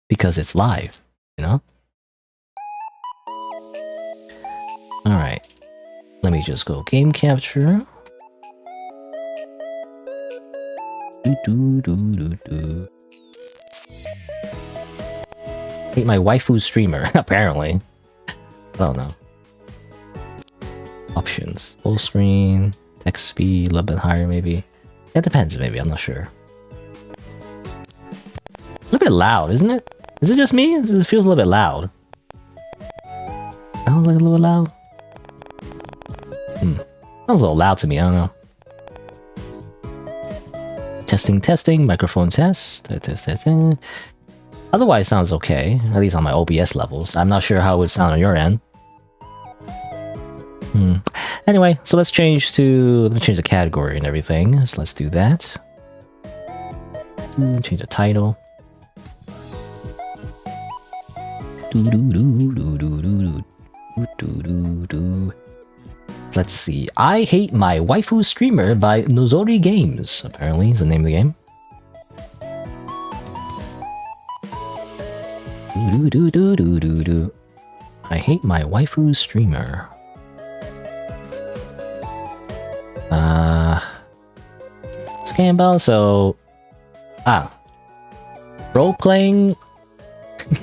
because it's live, you know? Alright. Let me just go game capture. Hate My Waifu Streamer, apparently. I don't know. Options. Full screen, text speed, a little bit higher maybe. It depends maybe, I'm not sure. A little bit loud, isn't it? Is it just me? It feels a little bit loud. Sounds like a little bit loud. Sounds a little loud to me, I don't know. Testing, microphone test. Otherwise sounds okay, at least on my OBS levels. I'm not sure how it would sound on your end. Anyway, so let me change the category and everything. So let's do that. Change the title. Let's see. I Hate My Waifu Streamer by Nozori Games, apparently is the name of the game. I Hate My Waifu Streamer. What's the game about? So... role-playing...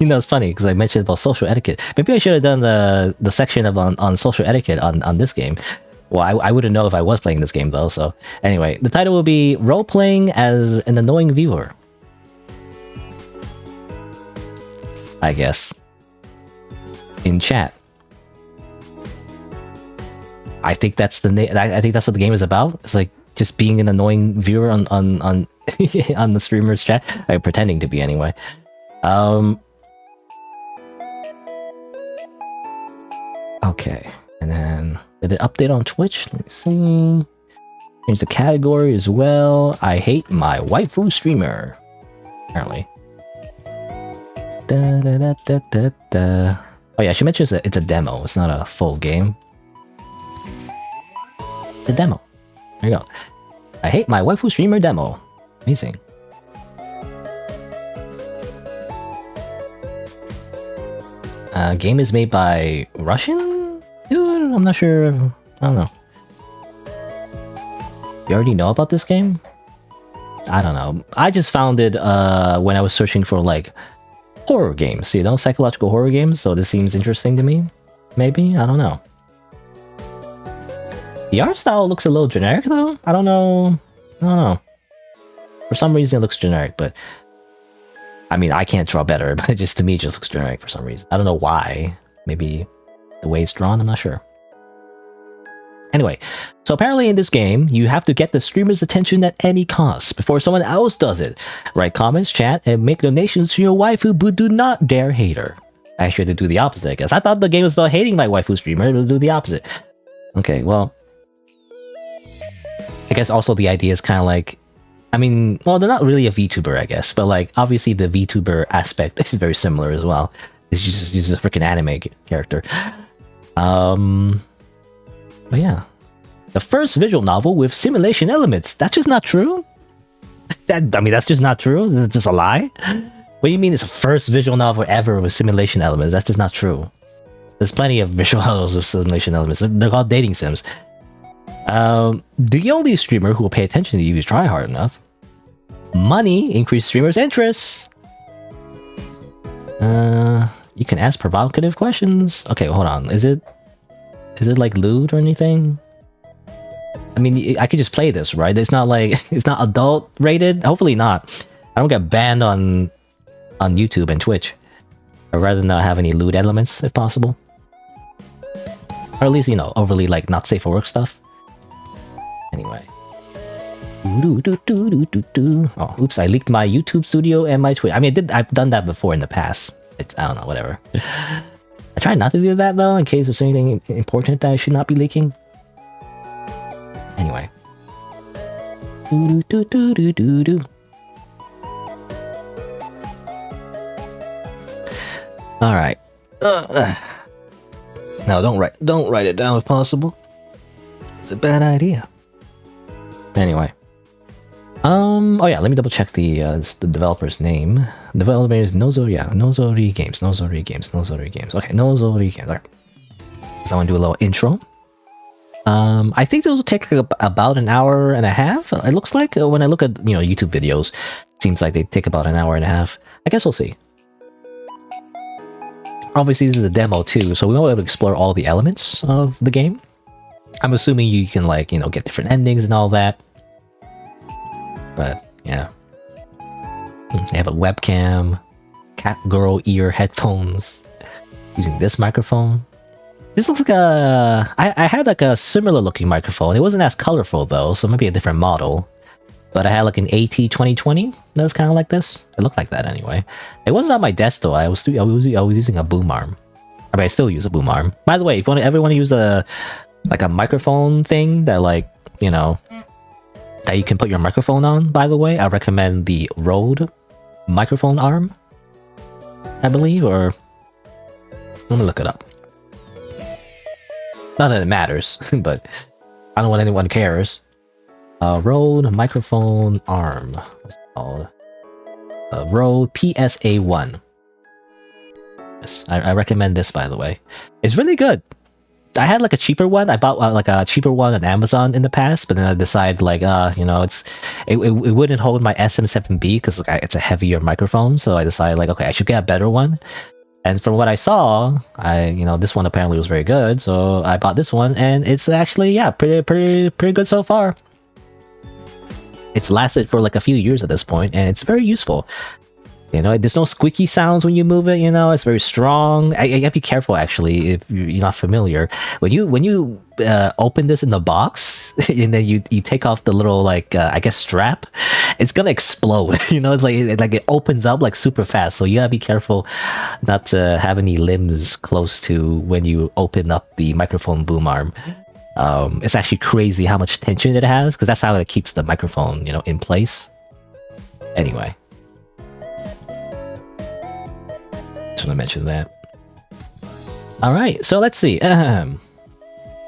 You know, it's funny, because I mentioned about social etiquette. Maybe I should have done the section on social etiquette on this game. Well, I wouldn't know if I was playing this game, though, so... Anyway, the title will be Role-Playing as an Annoying Viewer. I guess. In chat. I think that's the I think that's what the game is about. It's like just being an annoying viewer on on the streamer's chat. I'm pretending to be anyway. Okay, and then did it update on Twitch? Let me see. Change the category as well. I hate my waifu streamer. Apparently. Oh yeah, she mentions that it's a demo. It's not a full game. The demo. There you go. I hate my waifu streamer demo. Amazing. Game is made by Russian? Dude, I'm not sure. I don't know. You already know about this game? I don't know. I just found it when I was searching for like horror games, you know, psychological horror games, so this seems interesting to me. Maybe? I don't know. The art style looks a little generic though. I don't know. For some reason it looks generic, but I mean, I can't draw better, but just to me it just looks generic for some reason. I don't know why. Maybe the way it's drawn, I'm not sure. Anyway, so apparently in this game, you have to get the streamer's attention at any cost before someone else does it. Write comments, chat, and make donations to your waifu, but do not dare hate her. Actually, to do the opposite, I guess. I thought the game was about hating my waifu streamer, but do the opposite. Okay, well, I guess also the idea is kind of like, I mean, well, they're not really a VTuber, I guess, but like, obviously the VTuber aspect is very similar as well. It's just a freaking anime character. But yeah, the first visual novel with simulation elements. That's just not true. I mean, that's just not true. It's just a lie. What do you mean it's the first visual novel ever with simulation elements? That's just not true. There's plenty of visual novels with simulation elements. They're called dating sims. The only streamer who will pay attention to you is try hard enough. Money increase streamers' interest. You can ask provocative questions. Okay, hold on. Is it like lewd or anything? I mean, I could just play this, right? It's not like it's not adult rated. Hopefully not. I don't get banned on YouTube and Twitch. I'd rather not have any lewd elements if possible, or at least, you know, overly like not safe for work stuff. Anyway. Oh, oops! I leaked my YouTube studio and my Twitch. I mean, I've done that before in the past. I don't know, whatever. I try not to do that though, in case there's anything important that I should not be leaking. Anyway. Alright. No, don't write it down if possible. It's a bad idea. Anyway. Oh yeah, let me double check the developer's name. The developer is Nozori Games. Okay, Nozori Games. Alright. So I want to do a little intro. I think those will take like about an hour and a half. It looks like when I look at, you know, YouTube videos, it seems like they take about an hour and a half. I guess we'll see. Obviously, this is a demo too, so we won't be able to explore all the elements of the game. I'm assuming you can, like, you know, get different endings and all that. But yeah, they have a webcam, cat girl ear headphones, using this microphone. This looks like a... I had like a similar looking microphone. It wasn't as colorful though, so maybe a different model. But I had like an AT2020 that was kind of like this. It looked like that anyway. It wasn't on my desk though. I was using a boom arm. I mean, I still use a boom arm. By the way, if you ever want to use a microphone thing that, like, you know, that you can put your microphone on, by the way, I recommend the Rode microphone arm, I believe, or let me look it up. Not that it matters, but I don't want anyone cares. Rode microphone arm. What's it called? Rode PSA1. Yes, I recommend this, by the way. It's really good. I had like a cheaper one. I bought like a cheaper one on Amazon in the past, but then I decided, like, you know, it wouldn't hold my SM7B because it's a heavier microphone. So I decided, like, okay, I should get a better one. And from what I saw, you know, this one apparently was very good. So I bought this one, and it's actually, yeah, pretty good so far. It's lasted for like a few years at this point, and it's very useful. You know, there's no squeaky sounds when you move it. You know, it's very strong. I gotta be careful actually if you're not familiar. When you open this in the box and then you take off the little like I guess strap, it's gonna explode. You know, it's like it opens up like super fast. So you gotta be careful not to have any limbs close to when you open up the microphone boom arm. It's actually crazy how much tension it has because that's how it keeps the microphone, you know, in place. Anyway. Just want to mention that. Alright, so let's see. Let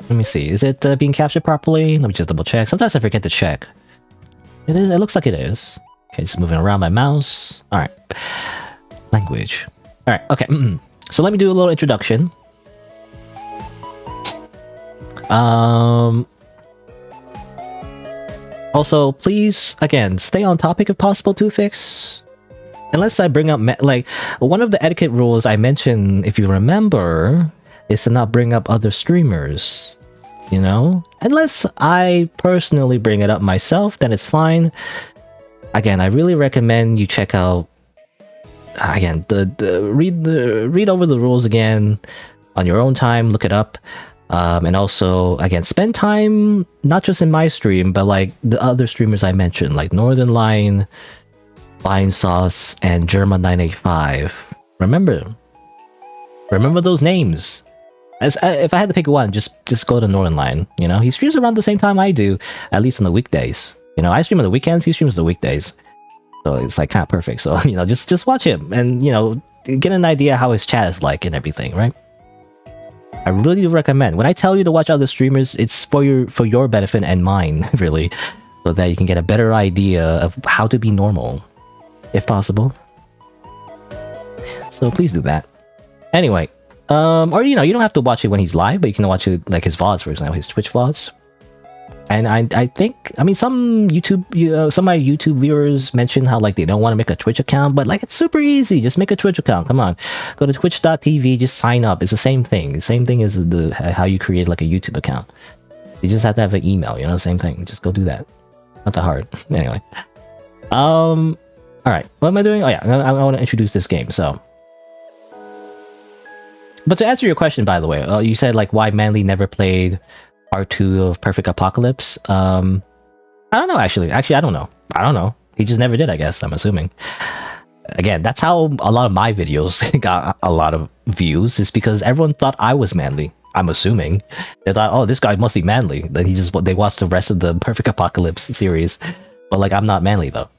me see. Is it being captured properly? Let me just double check. Sometimes I forget to check. It is. It looks like it is. Okay, just moving around my mouse. Alright. Language. Alright, okay. So let me do a little introduction. Also, please, again, stay on topic if possible, Two-Fix. Unless I bring up, like, one of the etiquette rules I mentioned, if you remember, is to not bring up other streamers, you know? Unless I personally bring it up myself, then it's fine. Again, I really recommend you check out, again, read over the rules again on your own time, look it up. And also, again, spend time, not just in my stream, but like the other streamers I mentioned, like Northern Line, Fine Sauce, and Germa985. Remember those names. If I had to pick one, just go to Northern Line. You know, he streams around the same time I do, at least on the weekdays. You know, I stream on the weekends, he streams on the weekdays, so it's like kind of perfect. So you know, just watch him and you know, get an idea how his chat is like and everything, right? I really recommend. When I tell you to watch other streamers, it's for your benefit and mine, really, so that you can get a better idea of how to be normal. If possible. So please do that. Anyway, or you know, you don't have to watch it when he's live, but you can watch it like his VODs, for example, his Twitch VODs. And I think, I mean, some of my YouTube viewers mention how like they don't want to make a Twitch account, but like it's super easy. Just make a Twitch account. Come on, go to twitch.tv, just sign up. It's the same thing. The same thing as how you create like a YouTube account. You just have to have an email, you know, same thing. Just go do that. Not that hard. Anyway. Alright, what am I doing? Oh yeah, I want to introduce this game, so. But to answer your question, by the way, you said like why Manly never played Part 2 of Perfect Apocalypse. I don't know, actually. I don't know. He just never did, I guess, I'm assuming. Again, that's how a lot of my videos got a lot of views, is because everyone thought I was manly. I'm assuming. They thought, oh, this guy must be manly. Then they watched the rest of the Perfect Apocalypse series. But like, I'm not manly, though.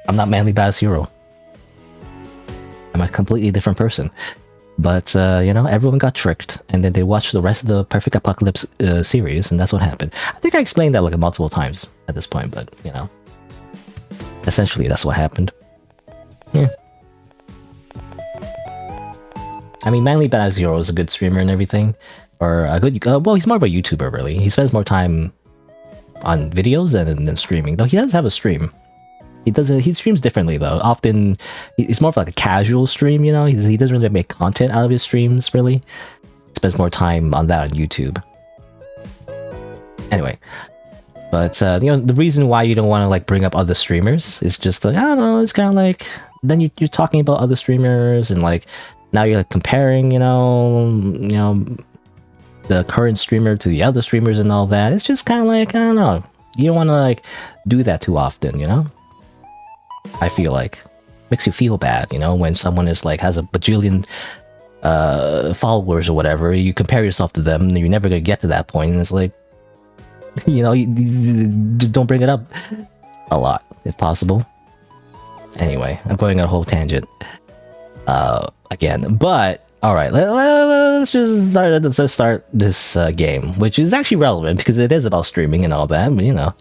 I'm not Manly Badass Hero. I'm a completely different person. But, you know, everyone got tricked, and then they watched the rest of the Perfect Apocalypse series, and that's what happened. I think I explained that like multiple times at this point, but, you know. Essentially, that's what happened. Yeah. I mean, Manly Badass Hero is a good streamer and everything. Or a good, well, he's more of a YouTuber, really. He spends more time on videos than streaming. Though he does have a stream. He streams differently though. Often it's more of like a casual stream, you know. He doesn't really make content out of his streams, really. He spends more time on that on YouTube. Anyway, but you know, the reason why you don't want to like bring up other streamers is just like, I don't know, it's kind of like then you're talking about other streamers and like now you're like comparing, you know, the current streamer to the other streamers and all that. It's just kind of like, I don't know. You don't want to like do that too often, you know. I feel like makes you feel bad, you know, when someone is like has a bajillion followers or whatever. You compare yourself to them, and you're never gonna get to that point. And it's like, you know, you just don't bring it up a lot if possible. Anyway, I'm going on a whole tangent again, but all right, let's just start this game, which is actually relevant because it is about streaming and all that. But you know,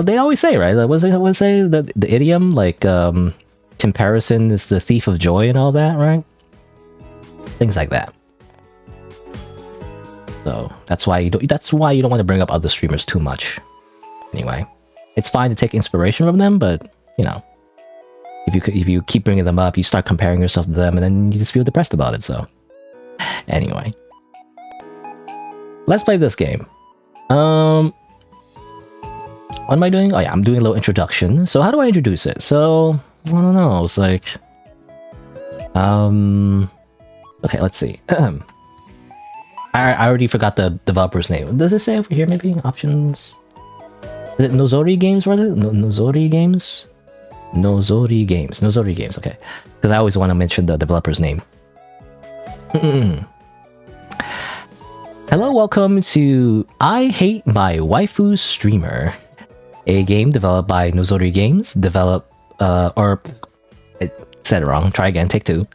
they always say, right? What does it say? The idiom, like, comparison is the thief of joy and all that, right? Things like that. So that's why you don't want to bring up other streamers too much. Anyway, it's fine to take inspiration from them, but you know, if you keep bringing them up, you start comparing yourself to them, and then you just feel depressed about it. So, anyway, let's play this game. What am I doing? Oh yeah, I'm doing a little introduction. So how do I introduce it? So I don't know. It's like, okay, let's see. I already forgot the developer's name. Does it say over here? Maybe options. Is it Nozori Games? Was it Nozori Games? Nozori Games. Nozori Games. Okay, because I always want to mention the developer's name. Hello, welcome to I Hate My Waifu Streamer, a game developed by Nozori Games. Said it wrong. Try again. Take two.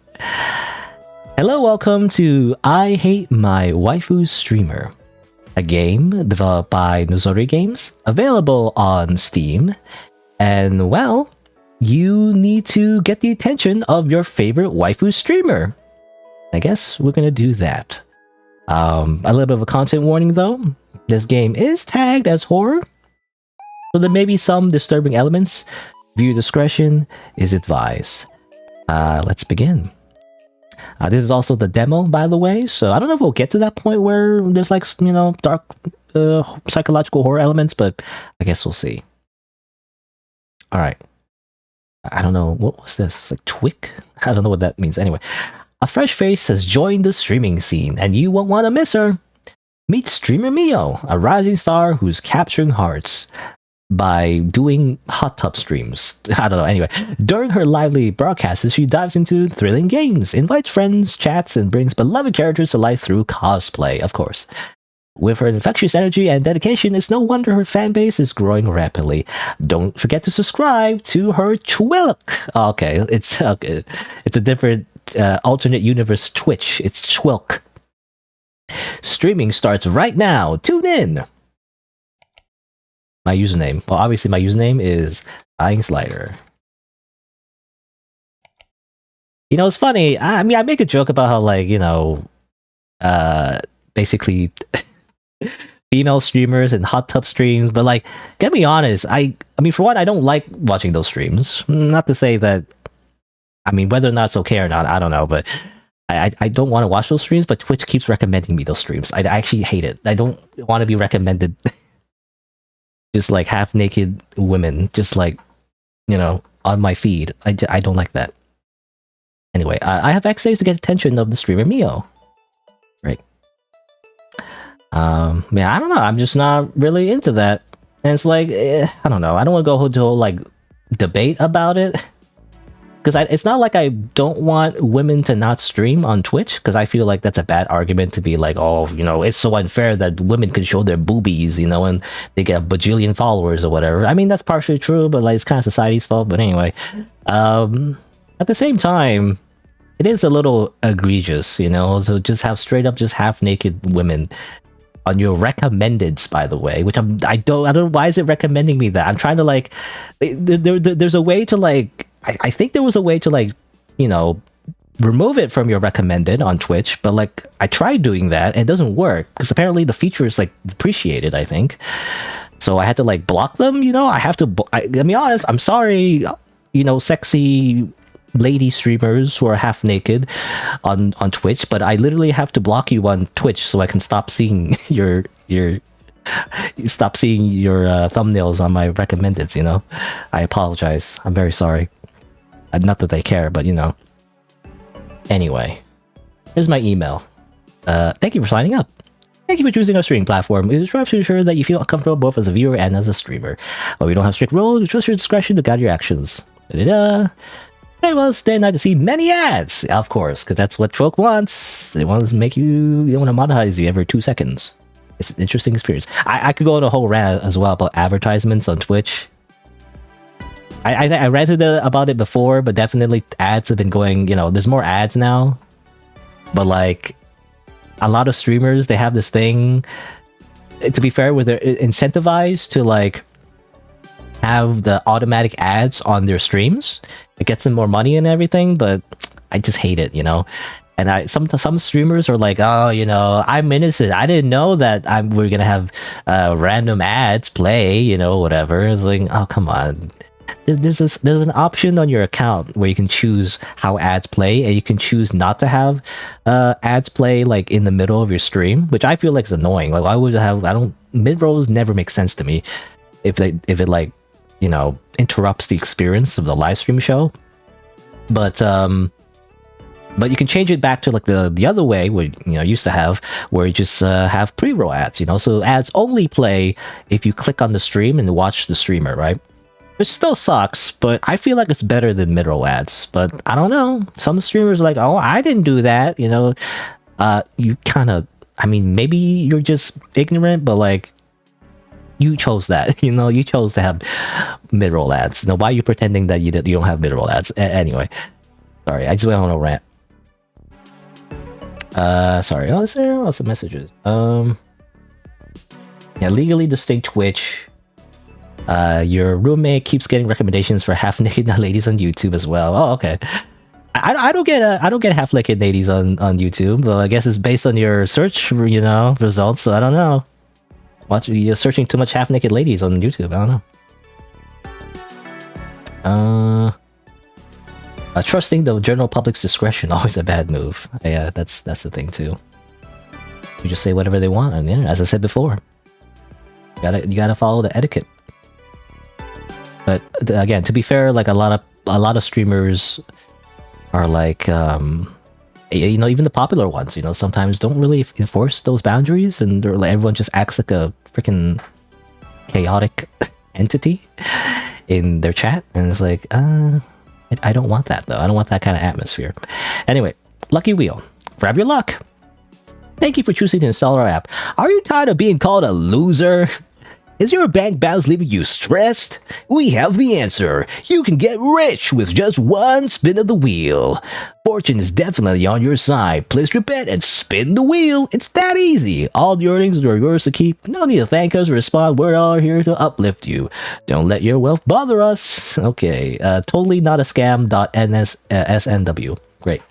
Hello, welcome to I Hate My Waifu Streamer, a game developed by Nozori Games, available on Steam, and well, you need to get the attention of your favorite waifu streamer. I guess we're gonna do that. A little bit of a content warning though. This game is tagged as horror, so there may be some disturbing elements. Viewer discretion is advised. Let's begin. This is also the demo, by the way, so I don't know if we'll get to that point where there's like, you know, dark psychological horror elements, but I guess we'll see. Alright. I don't know, what was this? Like Twick? I don't know what that means. Anyway, a fresh face has joined the streaming scene, and you won't want to miss her. Meet streamer Mio, a rising star who's capturing hearts by doing hot tub streams. I don't know, anyway. During her lively broadcasts, she dives into thrilling games, invites friends, chats, and brings beloved characters to life through cosplay, of course. With her infectious energy and dedication, it's no wonder her fanbase is growing rapidly. Don't forget to subscribe to her Twilk. Okay, it's a different alternate universe Twitch. It's Twilk. Streaming starts right now. Tune in. My username. Well, obviously my username is SighingSlider. You know, it's funny. I mean, I make a joke about how, like, you know, basically female streamers and hot tub streams, but like, get me honest, I mean, for one, I don't like watching those streams. Not to say that, I mean, whether or not it's okay or not, I don't know, but I don't want to watch those streams, but Twitch keeps recommending me those streams. I actually hate it. I don't want to be recommended just like half-naked women, just like, you know, on my feed. I don't like that. Anyway, I have X-Days to get attention of the streamer Mio. Right. Yeah, I don't know. I'm just not really into that. And it's like, I don't know. I don't want to go to a whole, like, debate about it. Because it's not like I don't want women to not stream on Twitch, because I feel like that's a bad argument to be like, oh, you know, it's so unfair that women can show their boobies, you know, and they get a bajillion followers or whatever. I mean, that's partially true, but like, it's kind of society's fault. But anyway, at the same time, it is a little egregious, you know, to just have straight up just half-naked women on your recommendeds, by the way, which I don't know, why is it recommending me that? I'm trying to, like, there's a way to, like, I think there was a way to, like, you know, remove it from your recommended on Twitch, but like, I tried doing that and it doesn't work because apparently the feature is like depreciated, I think. So I had to like block them, you know. I have to, I be honest, I'm sorry, you know, sexy lady streamers who are half naked on Twitch, but I literally have to block you on Twitch so I can stop seeing your thumbnails on my recommendeds, you know. I apologize. I'm very sorry. Not that they care, but you know. Anyway, here's my email. Thank you for signing up. Thank you for choosing our streaming platform. We strive to ensure that you feel comfortable both as a viewer and as a streamer. While we don't have strict rules, we trust your discretion to guide your actions. Da-da-da. Hey, well, stay night to see many ads, of course, because that's what Twilk wants. They want to make you, they want to monetize you every 2 seconds. It's an interesting experience. I could go on a whole rant as well about advertisements on Twitch. I ranted about it before, but definitely ads have been going, you know, there's more ads now. But like, a lot of streamers, they have this thing, to be fair, where they're incentivized to like have the automatic ads on their streams. It gets them more money and everything, but I just hate it, you know. And some streamers are like, oh, you know, I'm innocent. I didn't know that we're gonna have random ads play, you know, whatever. It's like, oh, come on. There's an option on your account where you can choose how ads play, and you can choose not to have ads play like in the middle of your stream, which I feel like is annoying. Like, why would I don't, mid rolls never make sense to me if it like you know, interrupts the experience of the live stream show. But you can change it back to like the other way where, you know, used to have, where you just have pre-roll ads, you know, so ads only play if you click on the stream and watch the streamer, right? It still sucks, but I feel like it's better than mid-roll ads. But I don't know, some streamers are like, oh, I didn't do that, you know. You kind of, I mean, maybe you're just ignorant, but like, you chose that, you know, you chose to have mid-roll ads. Now, why are you pretending that you don't have mid-roll ads? Anyway, sorry, I just went on a rant. Sorry, oh, is there lots of messages? Yeah, legally distinct Twitch. Your roommate keeps getting recommendations for half-naked ladies on YouTube as well. Oh, okay. I don't get half-naked ladies on YouTube, but I guess it's based on your search, you know, results. So I don't know. You're searching too much half-naked ladies on YouTube. I don't know. Trusting the general public's discretion, always a bad move. Yeah, that's the thing too. You just say whatever they want on the internet, as I said before. You gotta follow the etiquette. But again, to be fair, like a lot of streamers are like, you know, even the popular ones, you know, sometimes don't really enforce those boundaries, and they're like, everyone just acts like a freaking chaotic entity in their chat, and it's like, I don't want that though. I don't want that kind of atmosphere. Anyway, Lucky Wheel, grab your luck. Thank you for choosing to install our app. Are you tired of being called a loser? Is your bank balance leaving you stressed? We have the answer. You can get rich with just one spin of the wheel. Fortune is definitely on your side. Place your bet and spin the wheel. It's that easy. All the earnings are yours to keep. No need to thank us or respond. We're all here to uplift you. Don't let your wealth bother us. Okay, totally not a scam. SNW. Great.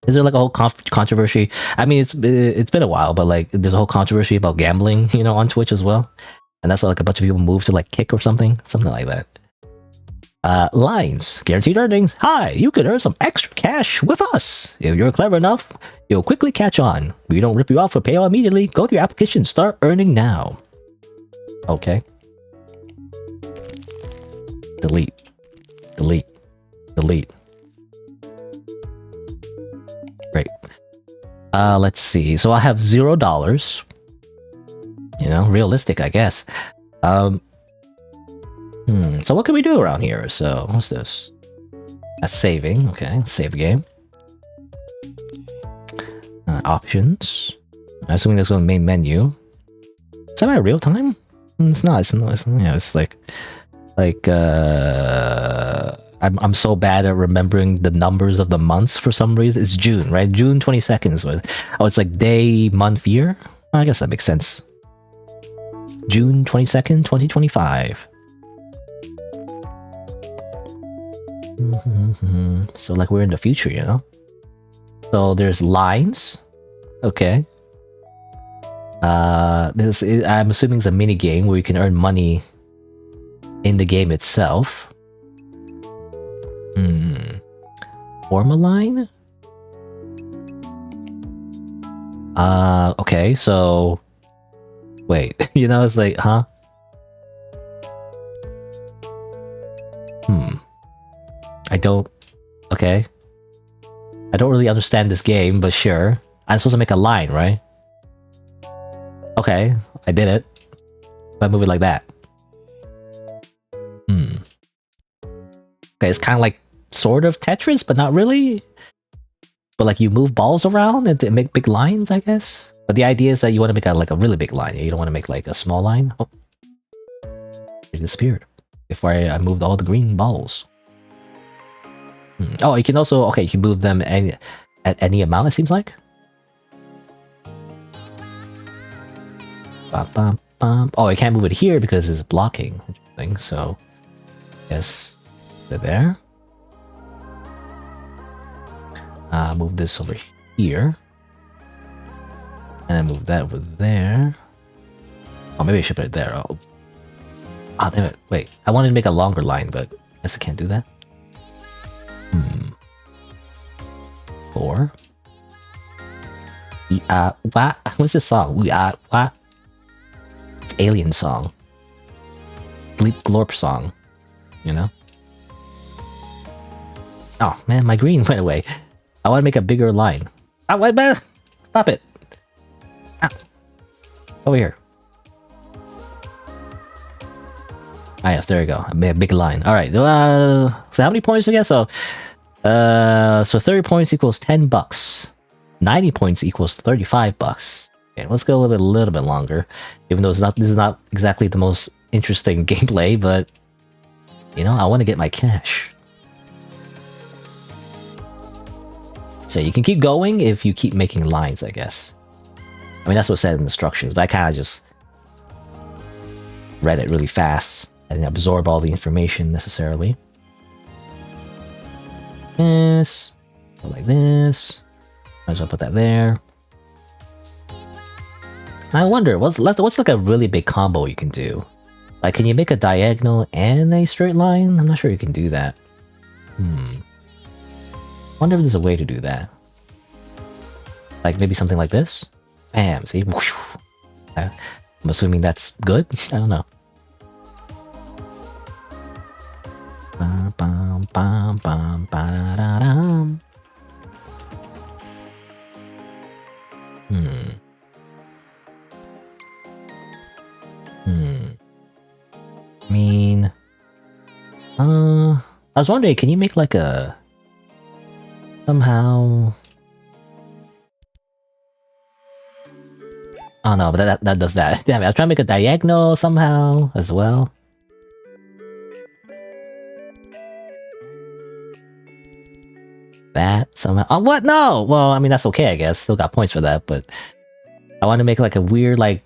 Is there like a whole controversy? I mean, it's been a while, but like there's a whole controversy about gambling, you know, on Twitch as well. And that's why like a bunch of people moved to like Kick or something like that. Lines, guaranteed earnings. Hi, you could earn some extra cash with us. If you're clever enough, you'll quickly catch on. We don't rip you off or pay out immediately. Go to your application, start earning now. Okay. Delete. Delete. Delete. Great. Let's see. So I have $0. You know, realistic, I guess. So what can we do around here? So what's this? That's saving. Okay, save game. Options. I'm assuming that's on the main menu. Is that my real time? It's not. It's yeah, it's like I'm so bad at remembering the numbers of the months for some reason. It's June, right? June 22nd. Oh, it's like day, month, year? I guess that makes sense. June 22nd, 2025. So like we're in the future, you know? So there's lines. Okay. I'm assuming it's a mini game where you can earn money in the game itself. Form a line? Okay, so wait, you know, it's like, huh? I don't, okay. I don't really understand this game, but sure. I'm supposed to make a line, right? Okay, I did it. If I move it like that. Okay, it's kind of like sort of Tetris, but not really. But like you move balls around and make big lines, I guess. But the idea is that you want to make like a really big line. You don't want to make like a small line. Oh, it disappeared before I moved all the green balls. Oh, you can also, okay, you can move them at any amount, it seems like. Oh, I can't move it here because it's blocking. Interesting. So, yes, they're there. Move this over here. And then move that over there. Oh, maybe I should put it there. Oh, damn it. Wait, I wanted to make a longer line, but I guess I can't do that. 4. What? What's this song? What? It's Alien song. Bleep Glorp song, you know? Oh man, my green went away. I want to make a bigger line. Oh, wait, man! Stop it! Ah. Over here. Ah, yes, there you go. I made a big line. Alright, so how many points again? So 30 points equals $10. 90 points equals $35. Okay, let's go a little bit longer. Even though this is not exactly the most interesting gameplay, but you know, I want to get my cash. So you can keep going if you keep making lines, I guess. I mean, that's what it said in the instructions, but I kind of just read it really fast and didn't absorb all the information necessarily. This, go like this. Might as well put that there. I wonder, what's like a really big combo you can do? Like, can you make a diagonal and a straight line? I'm not sure you can do that. Wonder if there's a way to do that. Like maybe something like this? Bam, see? I'm assuming that's good? I don't know. I mean... I was wondering, can you make like a... somehow... Oh no, but that does that. Damn it, I was trying to make a diagonal somehow as well. That somehow. Oh, what? No! Well, I mean, that's okay, I guess. Still got points for that, but I want to make like a weird, like,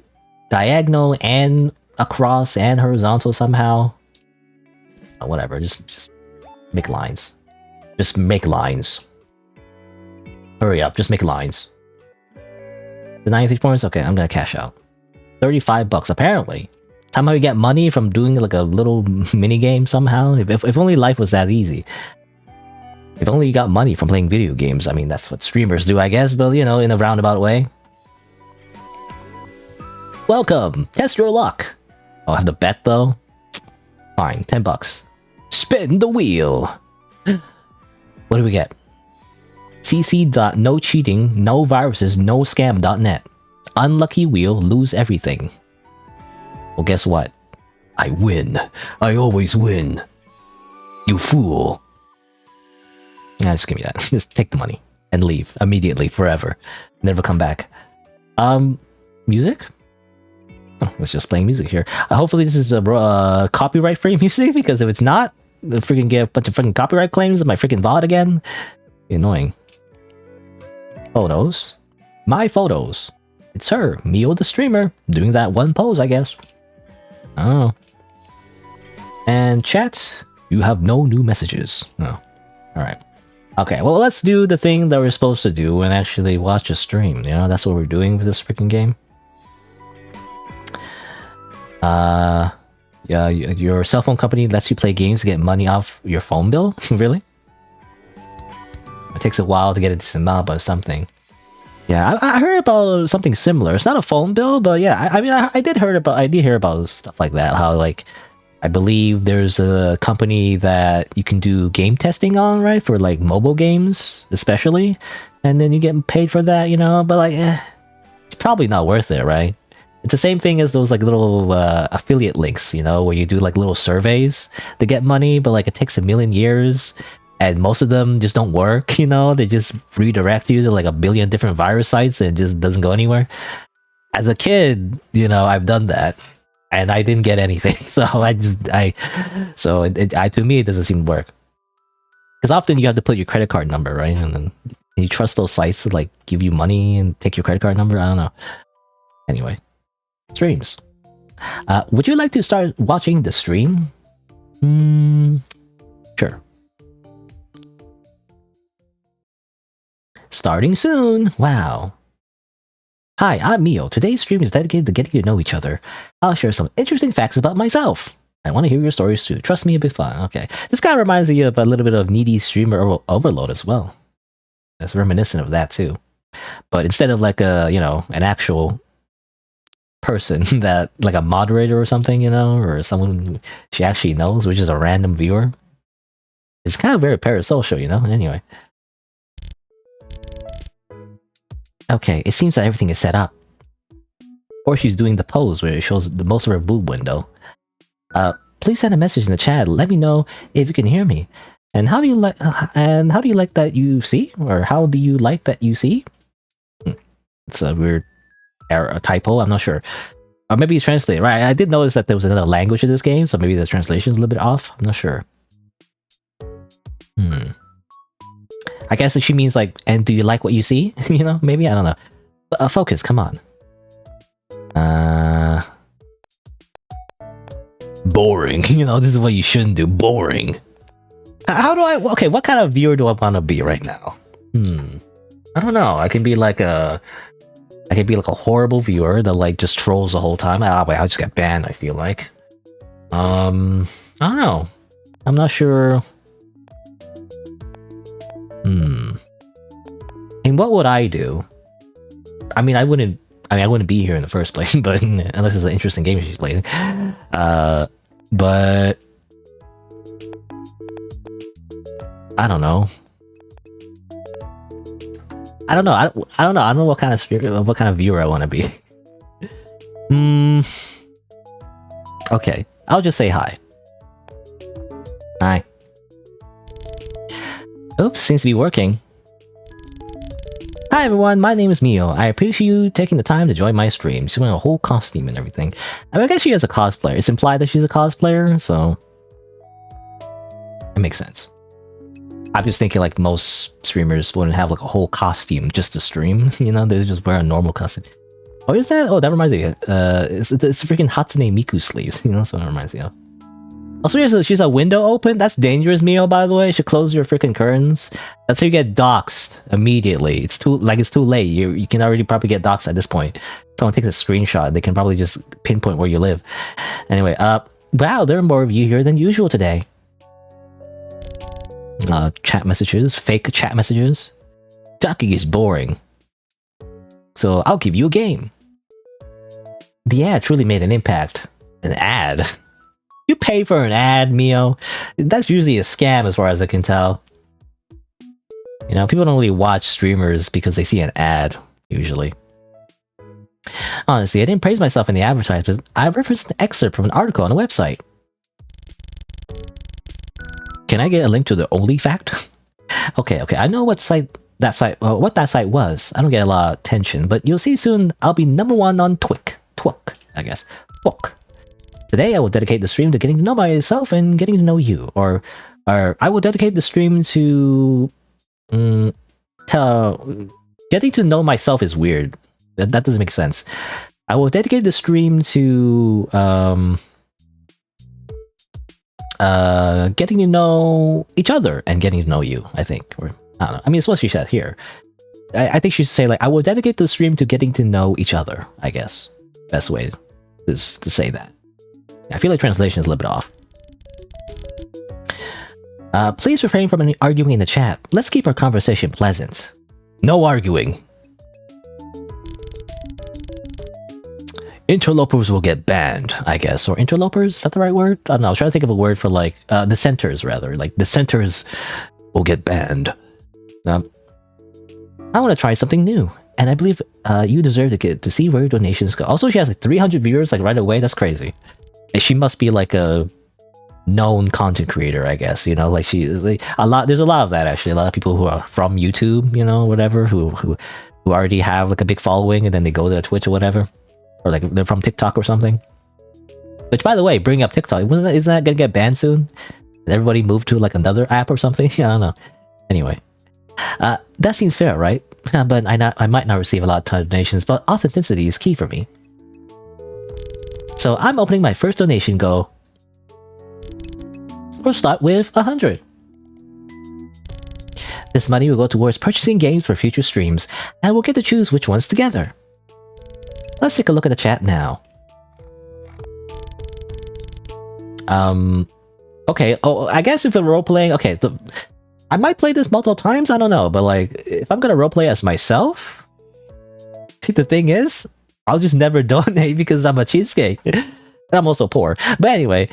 diagonal and across and horizontal somehow. Oh, whatever, just make lines. Just make lines. Hurry up, just make lines. The 93 points? Okay, I'm gonna cash out. $35, apparently. Somehow you get money from doing like a little mini game somehow. If only life was that easy. If only you got money from playing video games. I mean, that's what streamers do, I guess, but you know, in a roundabout way. Welcome! Test your luck! Oh, I have to bet though? Fine, $10. Spin the wheel! What do we get? cc.nocheating, no viruses, no scam.net. Unlucky wheel, lose everything. Well, guess what? I win. I always win. You fool. Nah, just give me that. Just take the money and leave immediately, forever. Never come back. Music? Oh, let's just play music here. Hopefully this is a copyright-free music, because if it's not, they'll freaking get a bunch of freaking copyright claims on my freaking VOD again. Be annoying. Photos. My photos. It's her, Mio the streamer, doing that one pose, I guess. I don't know. And chat, you have no new messages. Oh, alright. Okay, well, let's do the thing that we're supposed to do and actually watch a stream. You know, that's what we're doing with this freaking game. Yeah, your cell phone company lets you play games to get money off your phone bill? Really? It takes a while to get a decent amount, but something. Yeah, I heard about something similar. It's not a phone bill, but yeah, I mean, I did hear about stuff like that. How, like, I believe there's a company that you can do game testing on, right? For like mobile games, especially, and then you get paid for that, you know. But like, it's probably not worth it, right? It's the same thing as those like little affiliate links, you know, where you do like little surveys to get money, but like it takes a million years. And most of them just don't work, you know? They just redirect you to like a billion different virus sites and it just doesn't go anywhere. As a kid, you know, I've done that. And I didn't get anything. So to me, it doesn't seem to work. Because often you have to put your credit card number, right? And then you trust those sites to like give you money and take your credit card number? I don't know. Anyway, streams. Would you like to start watching the stream? Sure. Starting soon! Wow. Hi, I'm Mio. Today's stream is dedicated to getting to know each other. I'll share some interesting facts about myself. I want to hear your stories too. Trust me, it'll be fun. Okay. This kind of reminds me of a little bit of Needy Streamer Overload as well. It's reminiscent of that too. But instead of like a, you know, an actual person that, like a moderator or something, you know, or someone she actually knows, which is a random viewer. It's kind of very parasocial, you know? Anyway. Okay, it seems that everything is set up. Or she's doing the pose where it shows the most of her boob window. Please send a message in the chat. Let me know if you can hear me. And how do you like? That you see? Or how do you like that you see? It's a weird error, a typo. I'm not sure. Or maybe it's translated. Right? I did notice that there was another language in this game, so maybe the translation is a little bit off. I'm not sure. I guess she means like, and do you like what you see? You know, maybe, I don't know. But, focus, come on. Boring. You know, this is what you shouldn't do. Boring. How do I? Okay, what kind of viewer do I want to be right now? I don't know. I can be like a horrible viewer that like just trolls the whole time. Wait, I'll just get banned. I feel like. I don't know. I'm not sure. And what would I do? I mean, I wouldn't be here in the first place, but unless it's an interesting game she's playing. But I don't know. I don't know what kind of viewer I want to be. Okay, I'll just say hi. Hi. Oops, seems to be working. Hi everyone, my name is Mio. I appreciate you taking the time to join my stream. She's wearing a whole costume and everything. I mean, I guess she is a cosplayer. It's implied that she's a cosplayer, so it makes sense. I'm just thinking like most streamers wouldn't have like a whole costume just to stream, you know? They just wear a normal costume. Oh, is that? Oh, that reminds me. It's freaking Hatsune Miku sleeves, you know? So that reminds me of. Also, she's a window open. That's dangerous, Mio, by the way. You should close your freaking curtains. That's how you get doxxed immediately. It's too late. You can already probably get doxxed at this point. Someone takes a screenshot. They can probably just pinpoint where you live. Anyway, wow, there are more of you here than usual today. Chat messages, fake chat messages. Talking is boring. So I'll give you a game. The ad truly made an impact. An ad? You pay for an ad, Mio? That's usually a scam as far as I can tell. You know, people don't really watch streamers because they see an ad, usually. Honestly, I didn't praise myself in the advertisement. I referenced an excerpt from an article on a website. Can I get a link to the only fact? Okay, I know what that site was. I don't get a lot of attention, but you'll see soon I'll be #1 on Twuk, I guess. Twuk. Today I will dedicate the stream to getting to know myself and getting to know you. Or I will dedicate the stream to getting to know myself is weird. That doesn't make sense. I will dedicate the stream to getting to know each other and getting to know you, I think. Or I don't know. I mean, it's what she said here. I think she should say like, I will dedicate the stream to getting to know each other, I guess. Best way is to say that. I feel like translation is a little bit off. Please refrain from any arguing in the chat. Let's keep our conversation pleasant. No arguing. Interlopers will get banned, I guess. Or interlopers? Is that the right word? I don't know. I was trying to think of a word for like dissenters, rather. Like dissenters will get banned. I want to try something new. And I believe you deserve to see where your donations go. Also, she has like 300 viewers like right away. That's crazy. She must be like a known content creator, I guess. You know, like she like, there's a lot of that actually. A lot of people who are from YouTube, you know, whatever, who already have like a big following, and then they go to Twitch or whatever, or like they're from TikTok or something. Which, by the way, bring up TikTok. Isn't that gonna get banned soon? Did everybody move to like another app or something? I don't know. Anyway, that seems fair, right? But I might not receive a lot of donations, but authenticity is key for me. So I'm opening my first donation goal. We'll start with 100. This money will go towards purchasing games for future streams, and we'll get to choose which ones together. Let's take a look at the chat now. Okay, oh, I guess if we're role-playing, okay, I might play this multiple times, I don't know, but like, if I'm gonna roleplay as myself, the thing is, I'll just never donate because I'm a cheapskate. And I'm also poor. But anyway,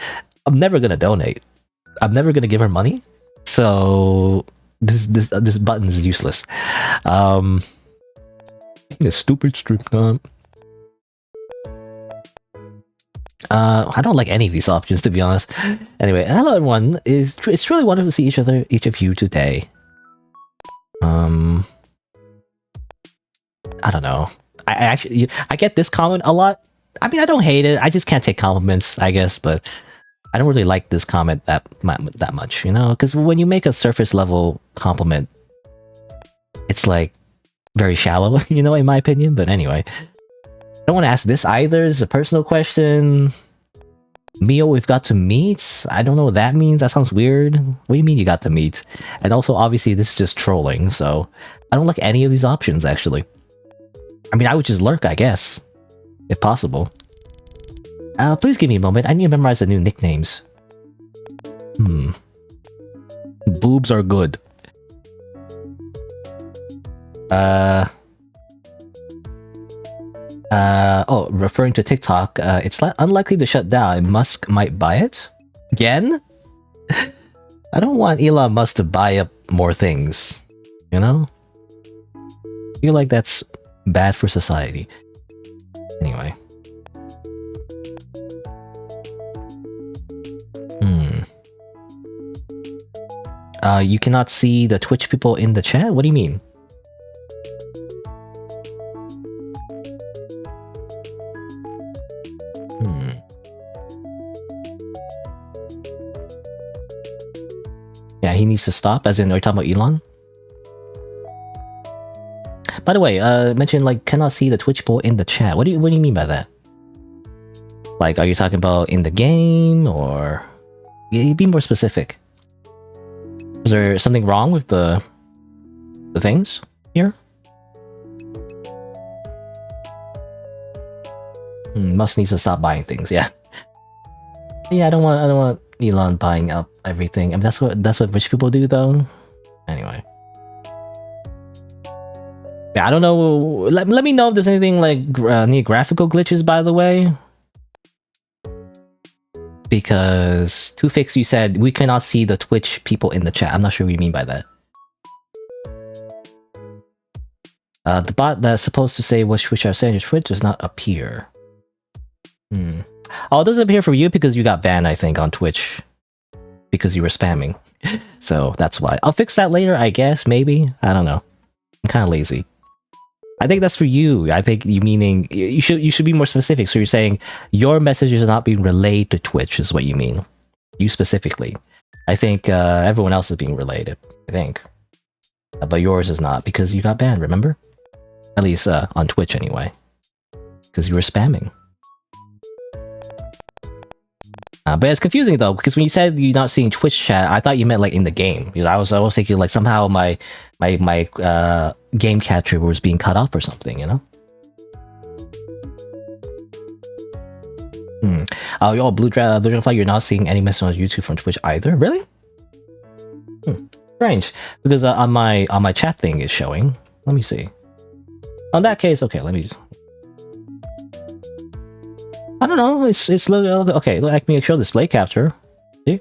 I'm never gonna donate. I'm never gonna give her money. So this button is useless. This stupid stream time. I don't like any of these options, to be honest. Anyway, hello everyone. It's really wonderful to see each of you today. I don't know. I get this comment a lot. I mean, I don't hate it. I just can't take compliments, I guess. But I don't really like this comment that much, you know? Because when you make a surface level compliment, it's like very shallow, you know, in my opinion. But anyway. I don't want to ask this either. It's a personal question. Mio, we've got to meet? I don't know what that means. That sounds weird. What do you mean you got to meet? And also, obviously, this is just trolling, so I don't like any of these options, actually. I mean, I would just lurk, I guess. If possible. Please give me a moment. I need to memorize the new nicknames. Boobs are good. Oh, referring to TikTok, it's unlikely to shut down. Musk might buy it? Again? I don't want Elon Musk to buy up more things, you know? I feel like that's bad for society. Anyway. You cannot see the Twitch people in the chat? What do you mean? Yeah, he needs to stop, as in, are you talking about Elon? By the way, mention like cannot see the Twitch people in the chat. What do you mean by that? Like, are you talking about in the game, or be more specific? Is there something wrong with the things here? Musk needs to stop buying things. Yeah, yeah. I don't want Elon buying up everything. I mean, that's what rich people do, though. Anyway. Yeah, I don't know. Let me know if there's anything like any graphical glitches, by the way. Because Two-Fix, you said we cannot see the Twitch people in the chat. I'm not sure what you mean by that. The bot that's supposed to say which are saying Twitch does not appear. Oh, it doesn't appear for you because you got banned, I think, on Twitch. Because you were spamming. So that's why. I'll fix that later, I guess, maybe. I don't know. I'm kind of lazy. I think that's for you. I think you meaning you should be more specific. So you're saying your messages are not being relayed to Twitch is what you mean. You specifically. I think everyone else is being relayed. I think, but yours is not because you got banned. Remember? At least on Twitch anyway, because you were spamming. But it's confusing though, because when you said you're not seeing Twitch chat, I thought you meant like in the game. I was thinking like somehow my game capture was being cut off or something, you know? Oh, Blue Dragonfly, you're not seeing any messages on YouTube from Twitch either? Really? Strange. Because on my chat thing is showing. Let me see. On that case, okay, let me... I don't know, it's okay, let me show display capture. See?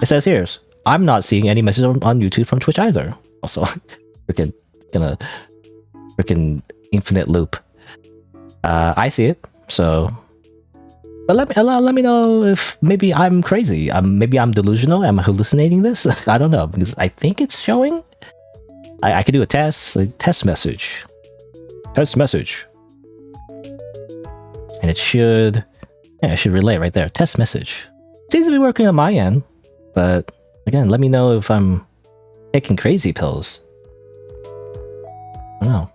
It says here, I'm not seeing any messages on YouTube from Twitch either. Also, freaking infinite loop. I see it, so... But let me know if maybe I'm crazy. Maybe I'm delusional. Am I hallucinating this? I don't know, because I think it's showing. I could do a test, like test message. Test message. And it should... Yeah, it should relay right there. Test message. Seems to be working on my end. But, again, let me know if I'm taking crazy pills. I don't know.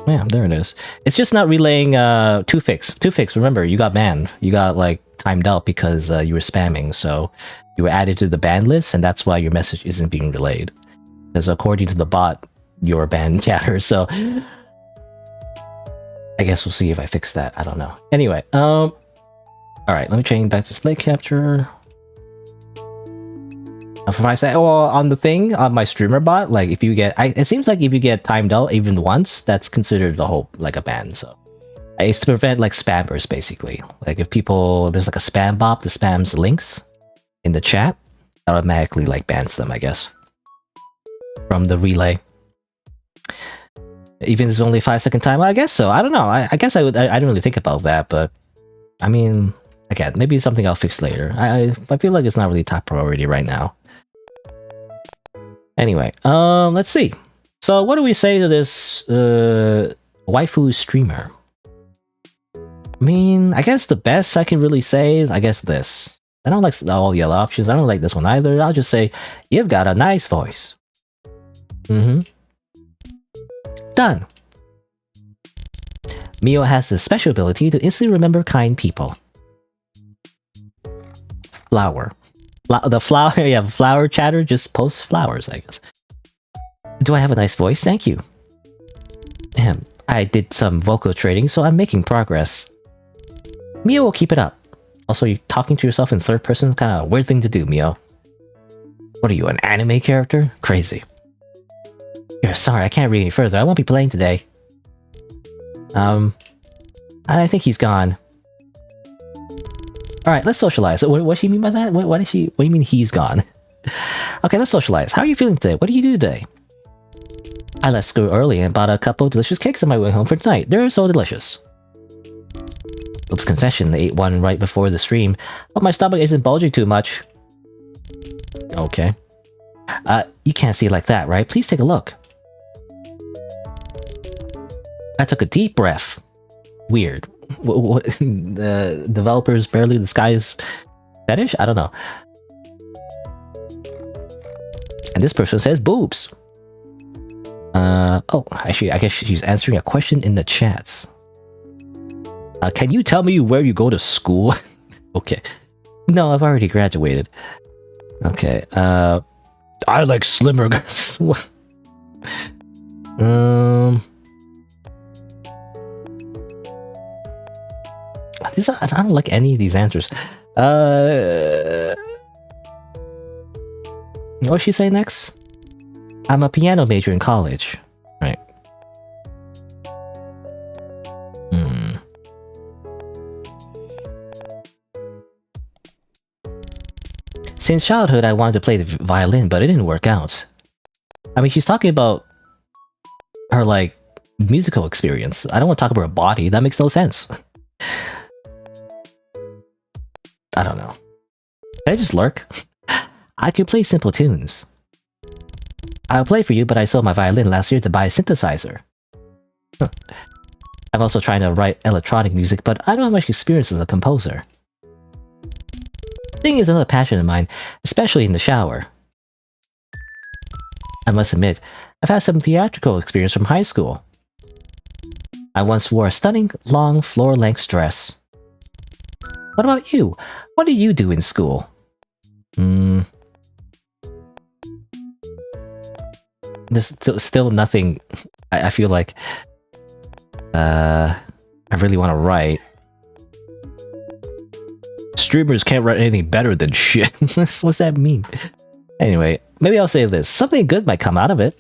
Yeah, there it is. It's just not relaying Two-Fix. Two-Fix, remember, you got banned. You got, like, timed out because you were spamming. So, you were added to the ban list, and that's why your message isn't being relayed. Because according to the bot, you're a banned chatter, so... I guess we'll see if I fix that. I don't know. Anyway, alright, let me change back to display capture. From my side, on the thing on my streamer bot, like if you get, it seems like if you get timed out even once, that's considered the whole like a ban. So it's to prevent like spammers, basically. Like if people, there's like a spam bot that spams links in the chat, automatically like bans them, I guess, from the relay. Even if it's only 5-second time, I guess so. I don't know. I guess I didn't really think about that, but I mean, again, maybe it's something I'll fix later. I feel like it's not really top priority right now. Anyway, let's see. So what do we say to this waifu streamer? I mean, I guess the best I can really say is, I guess this. I don't like all the other options. I don't like this one either. I'll just say, you've got a nice voice. Done. Mio has the special ability to instantly remember kind people. Flower. The flower, yeah, flower chatter just posts flowers, I guess. Do I have a nice voice? Thank you. I did some vocal training, so I'm making progress. Mio will keep it up. Also, you talking to yourself in third person is kind of a weird thing to do, Mio. What are you, an anime character? Crazy. Yeah, sorry, I can't read any further. I won't be playing today. I think he's gone. Alright, let's socialize. What does she mean by that? What do you mean he's gone? Okay, let's socialize. How are you feeling today? What did you do today? I left school early and bought a couple of delicious cakes on my way home for tonight. They're so delicious. Oops, confession, I ate one right before the stream. But my stomach isn't bulging too much. Okay. You can't see it like that, right? Please take a look. I took a deep breath. Weird. What the developers barely disguise fetish? I don't know. And this person says boobs. Oh, actually, I guess she's answering a question in the chats. Can you tell me where you go to school? Okay. No, I've already graduated. Okay. I like slimmer girls. I don't like any of these answers. What's she say next? I'm a piano major in college. Right. Since childhood, I wanted to play the violin, but it didn't work out. I mean, she's talking about her, like, musical experience. I don't want to talk about her body. That makes no sense. I don't know. Can I just lurk? I can play simple tunes. I'll play for you, but I sold my violin last year to buy a synthesizer. Huh. I'm also trying to write electronic music, but I don't have much experience as a composer. Singing is another passion of mine, especially in the shower. I must admit, I've had some theatrical experience from high school. I once wore a stunning, long, floor-length dress. What about you? What did you do in school? There's still nothing I feel like I really want to write. Streamers can't write anything better than shit. What's that mean? Anyway, maybe I'll say this. Something good might come out of it.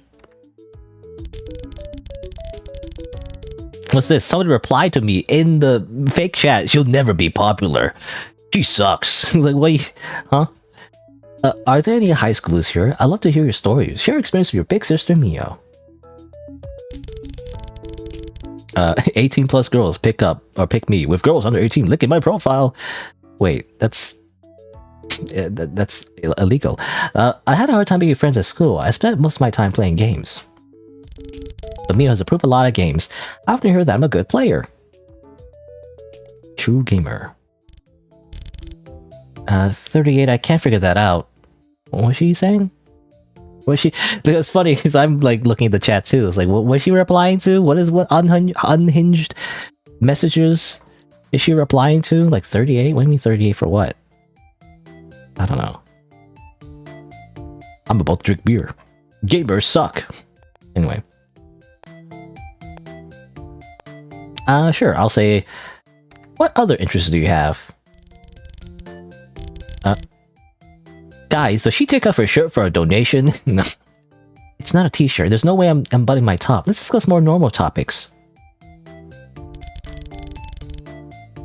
What's this? Somebody replied to me in the fake chat. She'll never be popular. She sucks. Like, what? Huh? Are there any high schoolers here? I'd love to hear your stories. Share your experience with your big sister, Mio. 18 plus girls pick up or pick me with girls under 18 licking my profile. Wait, that's illegal. I had a hard time making friends at school. I spent most of my time playing games. But Mio has approved a lot of games. I often hear that I'm a good player. True gamer. 38, I can't figure that out. What was she saying? Was she? It's funny because I'm like looking at the chat too. It's like, what was she replying to? What unhinged messages is she replying to? Like 38? What do you mean 38 for what? I don't know. I'm about to drink beer. Gamers suck. Anyway. Sure, I'll say, what other interests do you have? Guys, does she take off her shirt for a donation? No. It's not a t-shirt. There's no way I'm buttoning my top. Let's discuss more normal topics.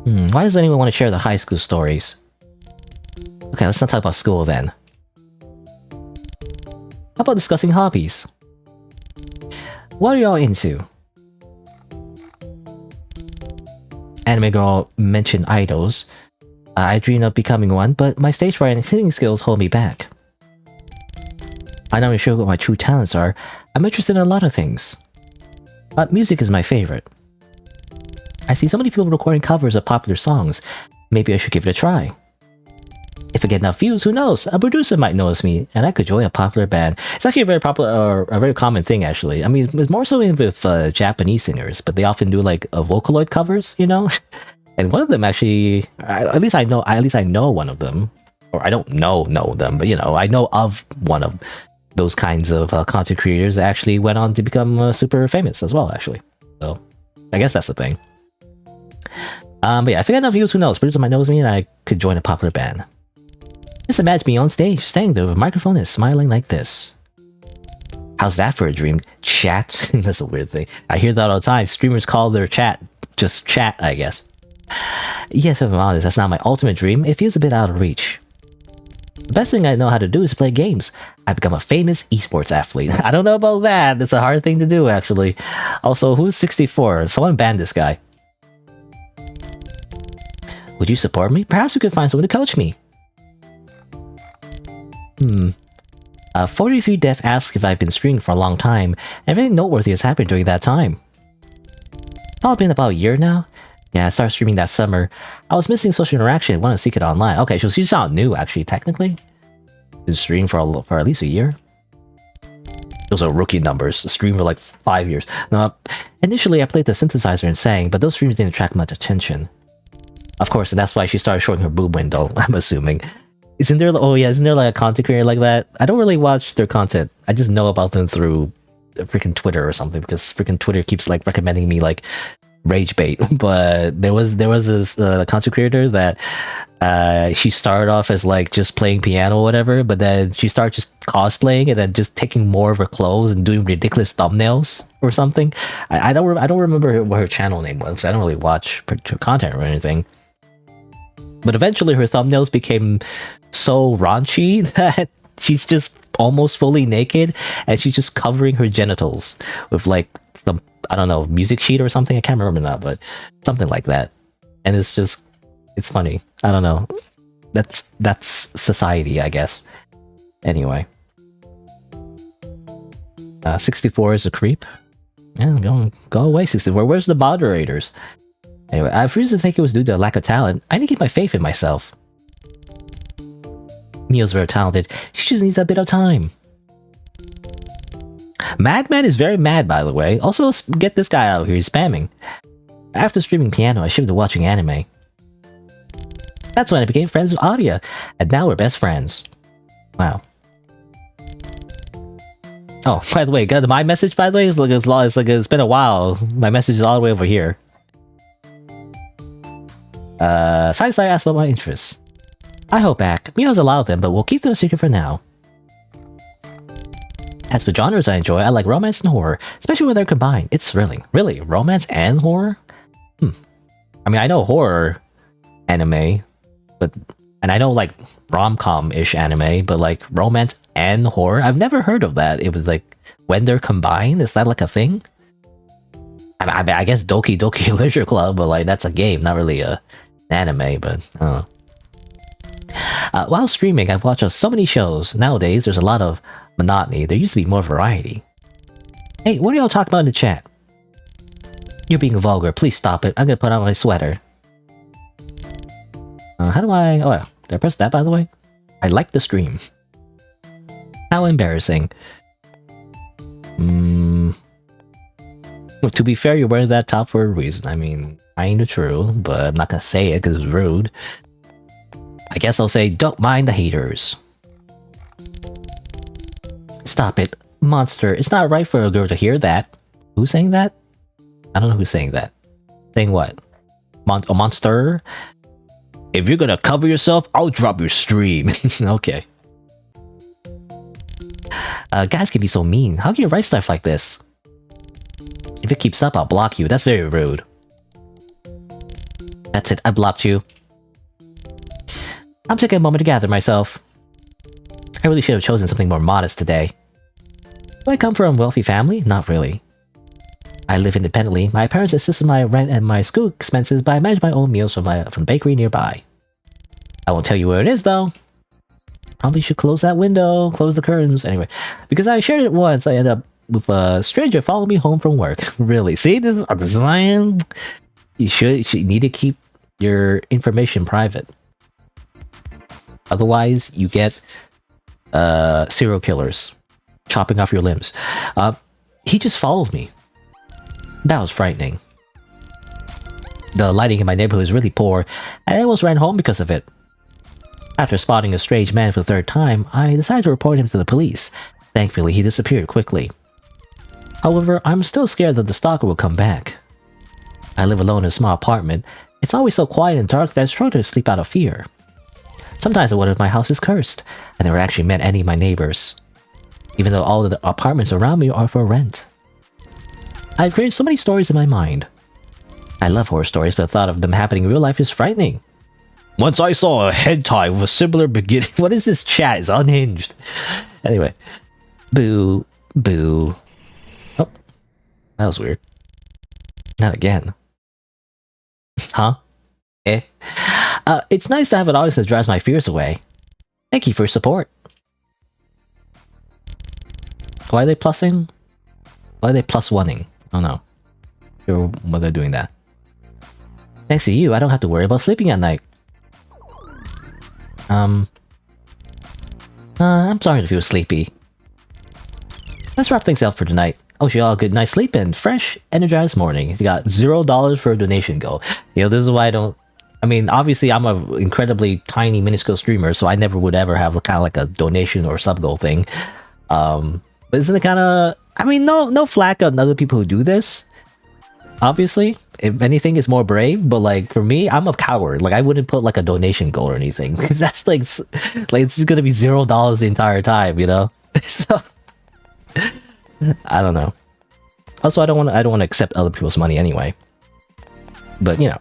Why does anyone want to share the high school stories? Okay, let's not talk about school then. How about discussing hobbies? What are y'all into? Anime girl mentioned idols. I dreamed of becoming one, but my stage fright and singing skills hold me back. I'm not really sure what my true talents are. I'm interested in a lot of things. But music is my favorite. I see so many people recording covers of popular songs. Maybe I should give it a try. If I get enough views, who knows? A producer might notice me, and I could join a popular band. It's actually a very popular, or a very common thing, actually. I mean, it's more so with Japanese singers, but they often do like Vocaloid covers, you know. And one of them actually, at least I know one of them, or I don't know them, but you know, I know of one of those kinds of content creators that actually went on to become super famous as well, actually. So I guess that's the thing. But yeah, if I get enough views, who knows? Producer might notice me, and I could join a popular band. Just imagine me on stage, standing there with a microphone and smiling like this. How's that for a dream? Chat? That's a weird thing. I hear that all the time. Streamers call their chat just chat, I guess. Yes, if I'm honest, that's not my ultimate dream. It feels a bit out of reach. The best thing I know how to do is play games. I've become a famous esports athlete. I don't know about that. That's a hard thing to do, actually. Also, who's 64? Someone banned this guy. Would you support me? Perhaps we could find someone to coach me. 43 Def asks if I've been streaming for a long time. Everything noteworthy has happened during that time. It's been about a year now. Yeah, I started streaming that summer. I was missing social interaction and wanted to seek it online. Okay, so she's not new, actually, technically. Been streaming for at least a year. Those are rookie numbers. Streamed for like 5 years. No, initially, I played the synthesizer and sang, but those streams didn't attract much attention. Of course, and that's why she started showing her boob window, I'm assuming. Isn't there like a content creator like that? I don't really watch their content. I just know about them through freaking Twitter or something, because freaking Twitter keeps like recommending me like rage bait. But there was this content creator that she started off as like just playing piano or whatever, but then she started just cosplaying and then just taking more of her clothes and doing ridiculous thumbnails or something. I don't remember what her channel name was. I don't really watch her content or anything. But eventually her thumbnails became so raunchy that she's just almost fully naked and she's just covering her genitals with like some, I don't know, music sheet or something. I can't remember now, but something like that. And it's funny. I don't know. That's society, I guess. Anyway. 64 is a creep. Yeah, go away, 64. Where's the moderators? Anyway, I refuse to think it was due to a lack of talent. I need to keep my faith in myself. Mio's very talented. She just needs a bit of time. Madman is very mad, by the way. Also, get this guy out here. He's spamming. After streaming piano, I shifted to watching anime. That's when I became friends with Aria, and now we're best friends. Wow. Oh, by the way, got my message, by the way? It's been a while. My message is all the way over here. SighingSlider asked about my interests. I hold back. Mio has a lot of them, but we'll keep them a secret for now. As for genres I enjoy, I like romance and horror, especially when they're combined. It's thrilling. Really? Romance and horror? I mean, I know horror anime, and I know like rom-com-ish anime, but like romance and horror? I've never heard of that. It was like, when they're combined? Is that like a thing? I guess Doki Doki Literature Club, but like that's a game, not really an anime, but I don't know. While streaming, I've watched so many shows. Nowadays, there's a lot of monotony. There used to be more variety. Hey, what are y'all talking about in the chat? You're being vulgar. Please stop it. I'm gonna put on my sweater. How do I... Oh, did I press that, by the way? I like the stream. How embarrassing. To be fair, you're wearing that top for a reason. I mean, kinda true, but I'm not gonna say it because it's rude. I guess I'll say, don't mind the haters. Stop it. Monster. It's not right for a girl to hear that. Who's saying that? I don't know who's saying that. Saying what? A monster? If you're gonna cover yourself, I'll drop your stream. Okay. Guys can be so mean. How can you write stuff like this? If it keeps up, I'll block you. That's very rude. That's it, I blocked you. I'm taking a moment to gather myself. I really should have chosen something more modest today. Do I come from a wealthy family? Not really. I live independently. My parents assist in my rent and my school expenses, but I manage my own meals from the bakery nearby. I won't tell you where it is, though. Probably should close that window, close the curtains. Anyway, because I shared it once, I ended up with a stranger following me home from work. Really? See, this is why I am. You need to keep your information private. Otherwise, you get serial killers chopping off your limbs. He just followed me. That was frightening. The lighting in my neighborhood is really poor, and I almost ran home because of it. After spotting a strange man for the third time, I decided to report him to the police. Thankfully, he disappeared quickly. However, I'm still scared that the stalker will come back. I live alone in a small apartment. It's always so quiet and dark that I struggle to sleep out of fear. Sometimes I wonder if my house is cursed. I never actually met any of my neighbors, even though all of the apartments around me are for rent. I've created so many stories in my mind. I love horror stories, but the thought of them happening in real life is frightening. Once I saw a hentai with a similar beginning. What is this chat? It's unhinged. Anyway. Boo. Boo. Oh. That was weird. Not again. Huh? Eh? It's nice to have an audience that drives my fears away. Thank you for your support. Why are they plussing? Why are they plus one-ing? I don't know. Sure why they're doing that. Thanks to you, I don't have to worry about sleeping at night. I'm sorry to feel sleepy. Let's wrap things up for tonight. I wish you all a good night's sleep and fresh, energized morning. You got $0 for a donation goal. You know, this is why I don't... I mean, obviously, I'm an incredibly tiny, minuscule streamer, so I never would ever have kind of like a donation or sub goal thing. But isn't it kind of... I mean, no flack on other people who do this. Obviously, if anything, it's more brave. But like for me, I'm a coward. Like I wouldn't put like a donation goal or anything because that's like it's just gonna be $0 the entire time, you know. So I don't know. Also, I don't want to accept other people's money anyway. But you know,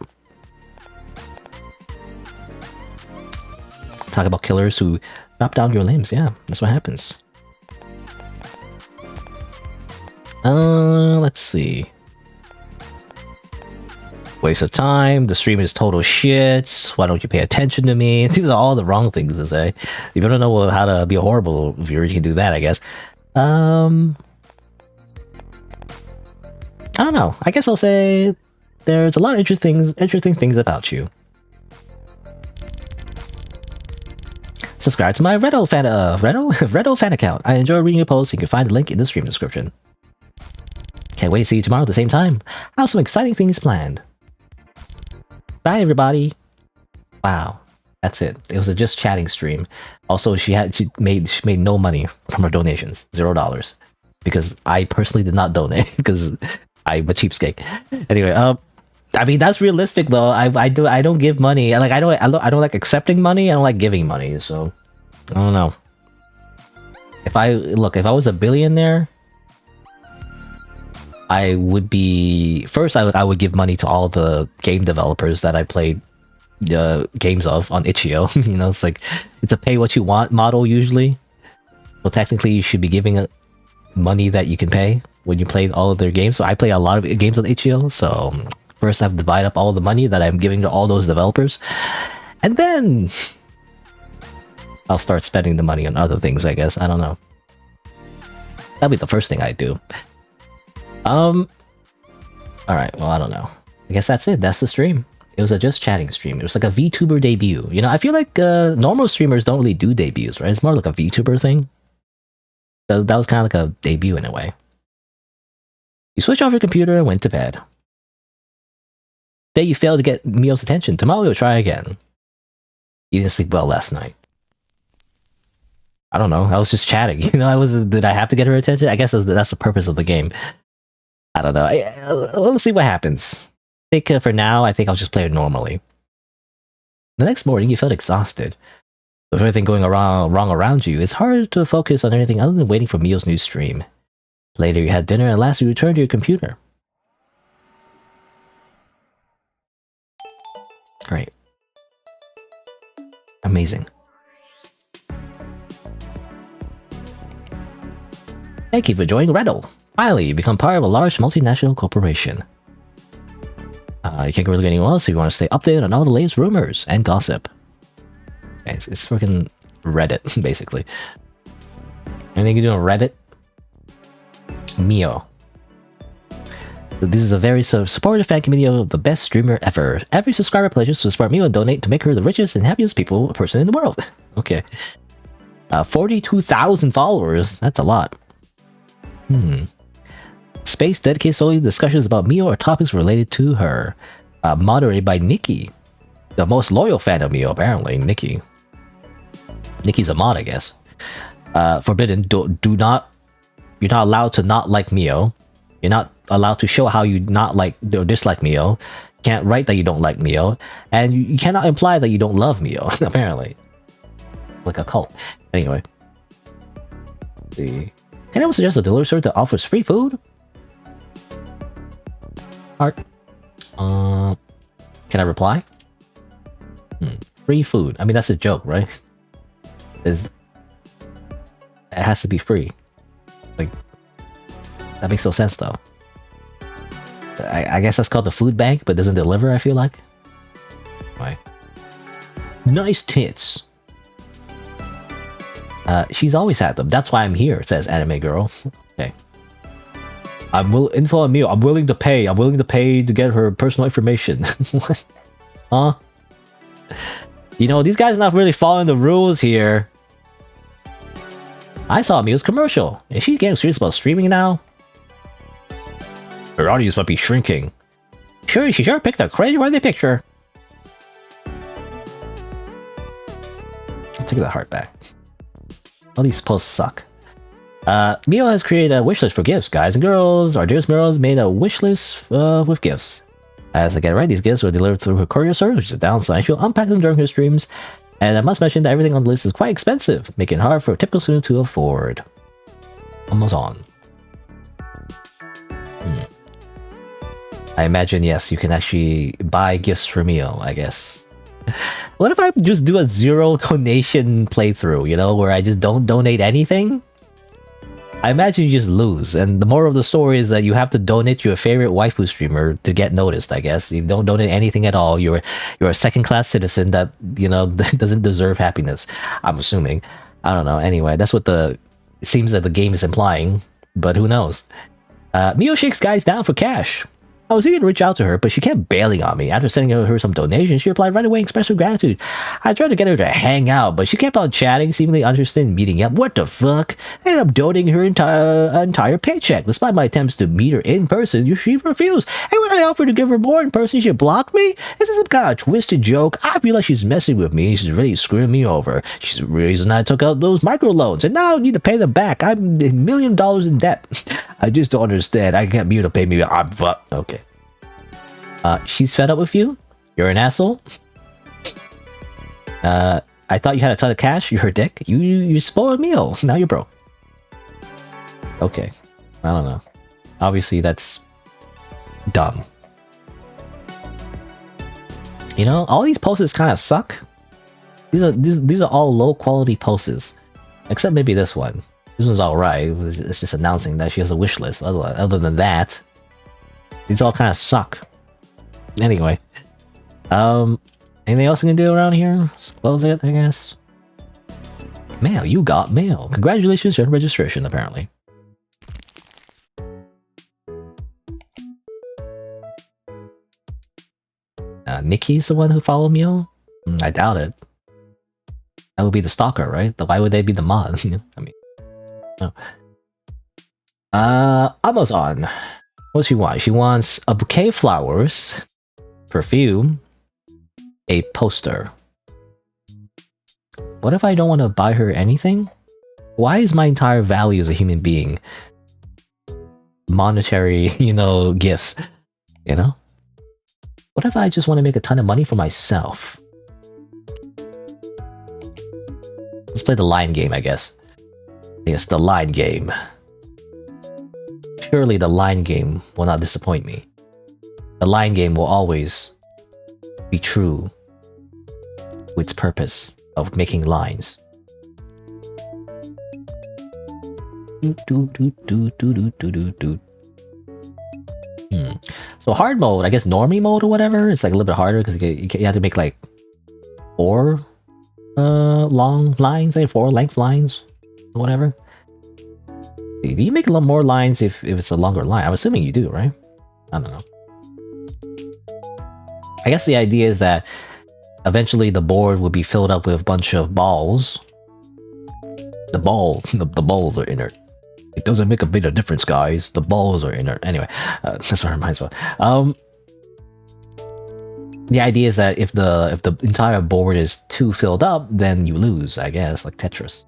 talk about killers who chop down your limbs. Yeah, that's what happens. Let's see. Waste of time. The stream is total shit. Why don't you pay attention to me? These are all the wrong things to say. If you don't know how to be a horrible viewer, you can do that, I guess. I don't know. I guess I'll say there's a lot of interesting things about you. Subscribe to my Reddit fan account. I enjoy reading your posts. You can find the link in the stream description. Can't wait to see you tomorrow at the same time. I have some exciting things planned. Bye, everybody. Wow, that's it. It was a just chatting stream. Also, she made no money from her donations, $0, because I personally did not donate because I'm a cheapskate. Anyway, I mean that's realistic though. I don't give money. Like I don't like accepting money. I don't like giving money. So I don't know. If I was a billionaire, I would be first. I would give money to all the game developers that I played games of on itch.io. You know, it's like it's a pay what you want model usually. So technically, you should be giving money that you can pay when you play all of their games. So I play a lot of games on itch.io. So first, I have to divide up all the money that I'm giving to all those developers, and then I'll start spending the money on other things. I guess I don't know. That'd be the first thing I do. Alright, well, I don't know. I guess that's it. That's the stream. It was a just chatting stream. It was like a VTuber debut. You know, I feel like normal streamers don't really do debuts, right? It's more like a VTuber thing. So that was kind of like a debut in a way. You switch off your computer and went to bed. Today you failed to get Mio's attention. Tomorrow you'll try again. You didn't sleep well last night. I don't know. I was just chatting. You know, did I have to get her attention? I guess that's the purpose of the game. I don't know. Let's see what happens. I think for now, I think I'll just play it normally. The next morning, you felt exhausted. With everything going wrong around you, it's hard to focus on anything other than waiting for Mio's new stream. Later, you had dinner, and last, you returned to your computer. Great. Amazing. Thank you for joining Reddle. Finally, you become part of a large multinational corporation. You can't really get anywhere else if you want to stay updated on all the latest rumors and gossip. Okay, it's freaking Reddit, basically. Anything you do on Reddit? Mio. This is a very supportive fan community of the best streamer ever. Every subscriber pledges to support Mio and donate to make her the richest and happiest person in the world. Okay. 42,000 followers. That's a lot. Space dedicated solely to discussions about Mio or topics related to her. Moderated by Nikki. The most loyal fan of Mio, apparently. Nikki. Nikki's a mod, I guess. Forbidden. You're not allowed to not like Mio. You're not allowed to show how you not like or dislike Mio. Can't write that you don't like Mio. And you cannot imply that you don't love Mio, apparently. Like a cult. Anyway. Let's see. Can anyone suggest a delivery service that offers free food? Heart. Can I reply? Free food. I mean, that's a joke, right? It has to be free. Like, that makes no sense, though. I guess that's called the food bank, but doesn't deliver, I feel like. Right. Nice tits. She's always had them. That's why I'm here, says Anime Girl. Okay. Info on Mio. I'm willing to pay. I'm willing to pay to get her personal information. What? Huh? You know, these guys are not really following the rules here. I saw Mio's commercial. Is she getting serious about streaming now? Her audience might be shrinking. She sure picked a crazy-worthy picture. I'll take that heart back. All these posts suck. Mio has created a wishlist for gifts. Guys and girls, our dearest Mio has made a wishlist with gifts. As I get right, these gifts were delivered through her courier service, which is a downside. She'll unpack them during her streams. And I must mention that everything on the list is quite expensive, making it hard for a typical student to afford. Almost on. I imagine, yes, you can actually buy gifts for Mio, I guess. What if I just do a zero donation playthrough, you know, where I just don't donate anything? I imagine you just lose, and the moral of the story is that you have to donate to your favorite waifu streamer to get noticed, I guess. You don't donate anything at all, you're a second-class citizen that, you know, doesn't deserve happiness. I'm assuming. I don't know, anyway, that's what it seems that the game is implying, but who knows. Mio shakes guys down for cash. I was eager to reach out to her, but she kept bailing on me. After sending her some donations, she replied right away in expressive gratitude. I tried to get her to hang out, but she kept on chatting, seemingly interested in meeting up. What the fuck? I ended up donating her entire paycheck. Despite my attempts to meet her in person, she refused. And when I offered to give her more in person, she blocked me? Is this some kind of twisted joke? I feel like she's messing with me. She's really screwing me over. She's the reason I took out those microloans, and now I need to pay them back. I'm $1 million in debt. I just don't understand. I can't Mio to pay me. Okay. She's fed up with you? You're an asshole? I thought you had a ton of cash. You're her dick. You spoiled Mio. Now you're broke. Okay. I don't know. Obviously, that's dumb. You know, all these posts kind of suck. These are all low quality posts. Except maybe this one. This one's alright. It's just announcing that she has a wish list. Other than that, these all kind of suck. Anyway, anything else I can do around here? Just close it, I guess. Mail, you got mail. Congratulations on registration, apparently. Nikki's the one who followed Mio? I doubt it. That would be the stalker, right? Why would they be the mod? I mean, no. Amazon. What does she want? She wants a bouquet of flowers, perfume, a poster. What if I don't want to buy her anything? Why is my entire value as a human being monetary, you know, gifts? You know? What if I just want to make a ton of money for myself? Let's play the line game, I guess. Yes, the line game. Surely the line game will not disappoint me. The line game will always be true to its purpose of making lines. So hard mode, I guess normie mode or whatever, it's like a little bit harder because you have to make like 4 long lines, like 4 length lines, or whatever. Do you make a lot more lines if it's a longer line? I'm assuming you do, right? I don't know. I guess the idea is that eventually the board will be filled up with a bunch of balls. The balls are inert. It doesn't make a bit of difference, guys. The balls are inert. Anyway, that's what it reminds me of. The idea is that if the entire board is too filled up, then you lose, I guess, like Tetris.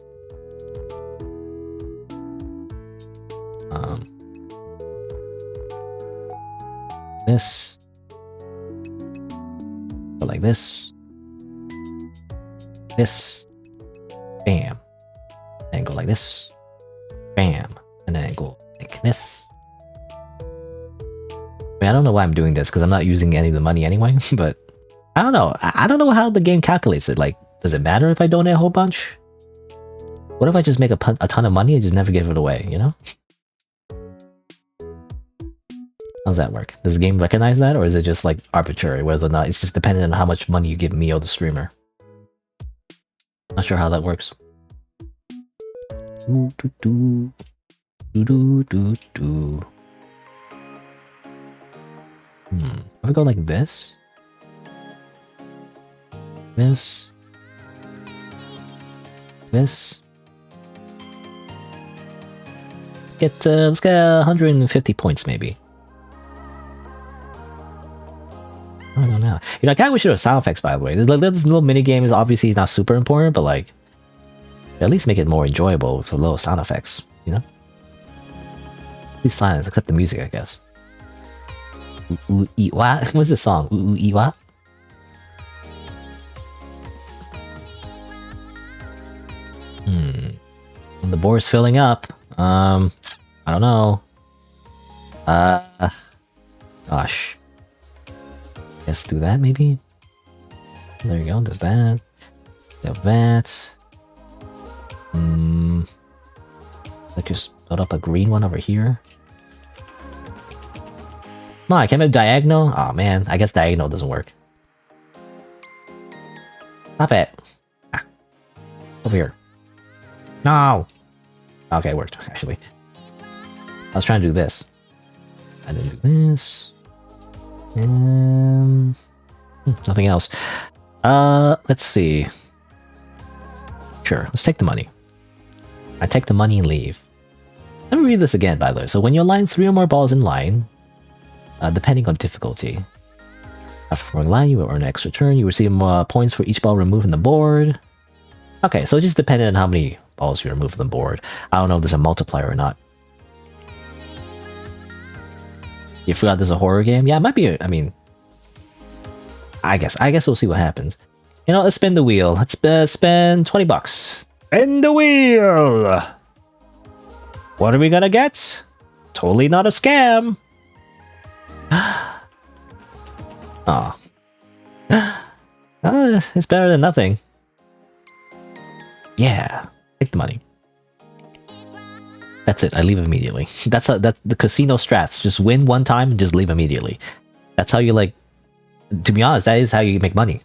This. Go like this. This. Bam. And go like this. Bam. And then go like this. I mean, I don't know why I'm doing this, because I'm not using any of the money anyway, but I don't know. I don't know how the game calculates it. Like, does it matter if I donate a whole bunch? What if I just make a ton of money and just never give it away, you know? How does that work? Does the game recognize that, or is it just like arbitrary, whether or not it's just dependent on how much money you give me or the streamer? Not sure how that works. If we go like this, this, let's get 150 points maybe. I don't know. You know, I kind of wish there were sound effects, by the way. This little mini game is obviously not super important, but like, at least make it more enjoyable with the little sound effects, you know? Please silence, except the music, I guess. Ooh, eat what? What's the song? Ooh, eat what? And the board's filling up. I don't know. Gosh. Let's do that, maybe? There you go, there's that. There's that. Let's just build up a green one over here. No, I can't make diagonal? Oh man, I guess diagonal doesn't work. Stop it. Ah. Over here. No! Okay, it worked, actually. I was trying to do this. And then do this. And... nothing else. Let's see. Sure, let's take the money. I take the money and leave. Let me read this again, by the way. So when you align 3 or more balls in line, depending on difficulty, after forming a line, you will earn an extra turn. You receive points for each ball removed from the board. Okay, so it just depended on how many balls you remove from the board. I don't know if there's a multiplier or not. You forgot there's a horror game? Yeah, it might be. I mean, I guess we'll see what happens. You know, let's spin the wheel. Let's spend 20 bucks. Spin the wheel! What are we gonna get? Totally not a scam! Aw. It's better than nothing. Yeah. Take the money. That's it. I leave immediately. That's the casino strats. Just win one time and just leave immediately. That's how you, like... To be honest, that is how you make money.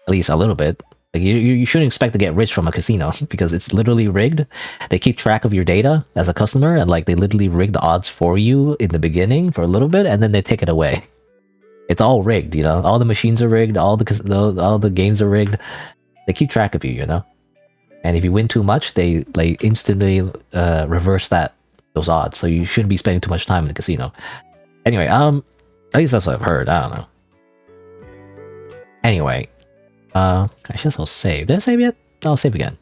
At least a little bit. Like you shouldn't expect to get rich from a casino because it's literally rigged. They keep track of your data as a customer, and like they literally rig the odds for you in the beginning for a little bit, and then they take it away. It's all rigged, you know. All the machines are rigged. All the games are rigged. They keep track of you, you know. And if you win too much, they like instantly reverse those odds. So you shouldn't be spending too much time in the casino. Anyway, at least that's what I've heard. I don't know. Anyway. I guess I'll save. Did I save yet? I'll save again.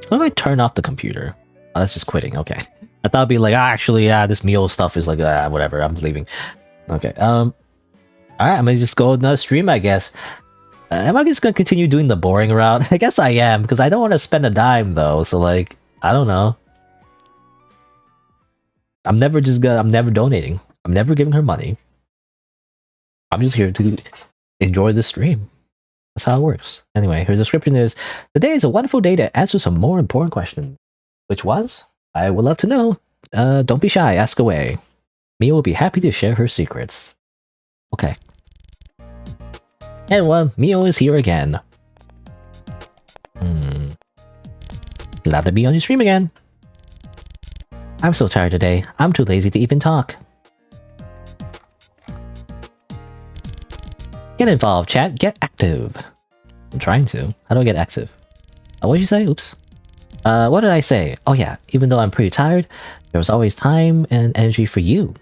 What if I turn off the computer? Oh, that's just quitting. Okay. I thought it'd be like, actually, this meal stuff is like, whatever. I'm leaving. Okay. All right. I'm gonna just go another stream, I guess. Am I just gonna continue doing the boring route? I guess I am, because I don't want to spend a dime though, so like, I don't know. I'm never donating. I'm never giving her money. I'm just here to enjoy the stream. That's how it works. Anyway, her description is, today is a wonderful day to answer some more important questions. Which was? I would love to know. Don't be shy, ask away. Mia will be happy to share her secrets. Okay. And well, Mio is here again. Glad to be on your stream again. I'm so tired today, I'm too lazy to even talk. Get involved, chat. Get active. I'm trying to. How do I get active? What did you say? Oops. What did I say? Oh yeah, even though I'm pretty tired, there was always time and energy for you.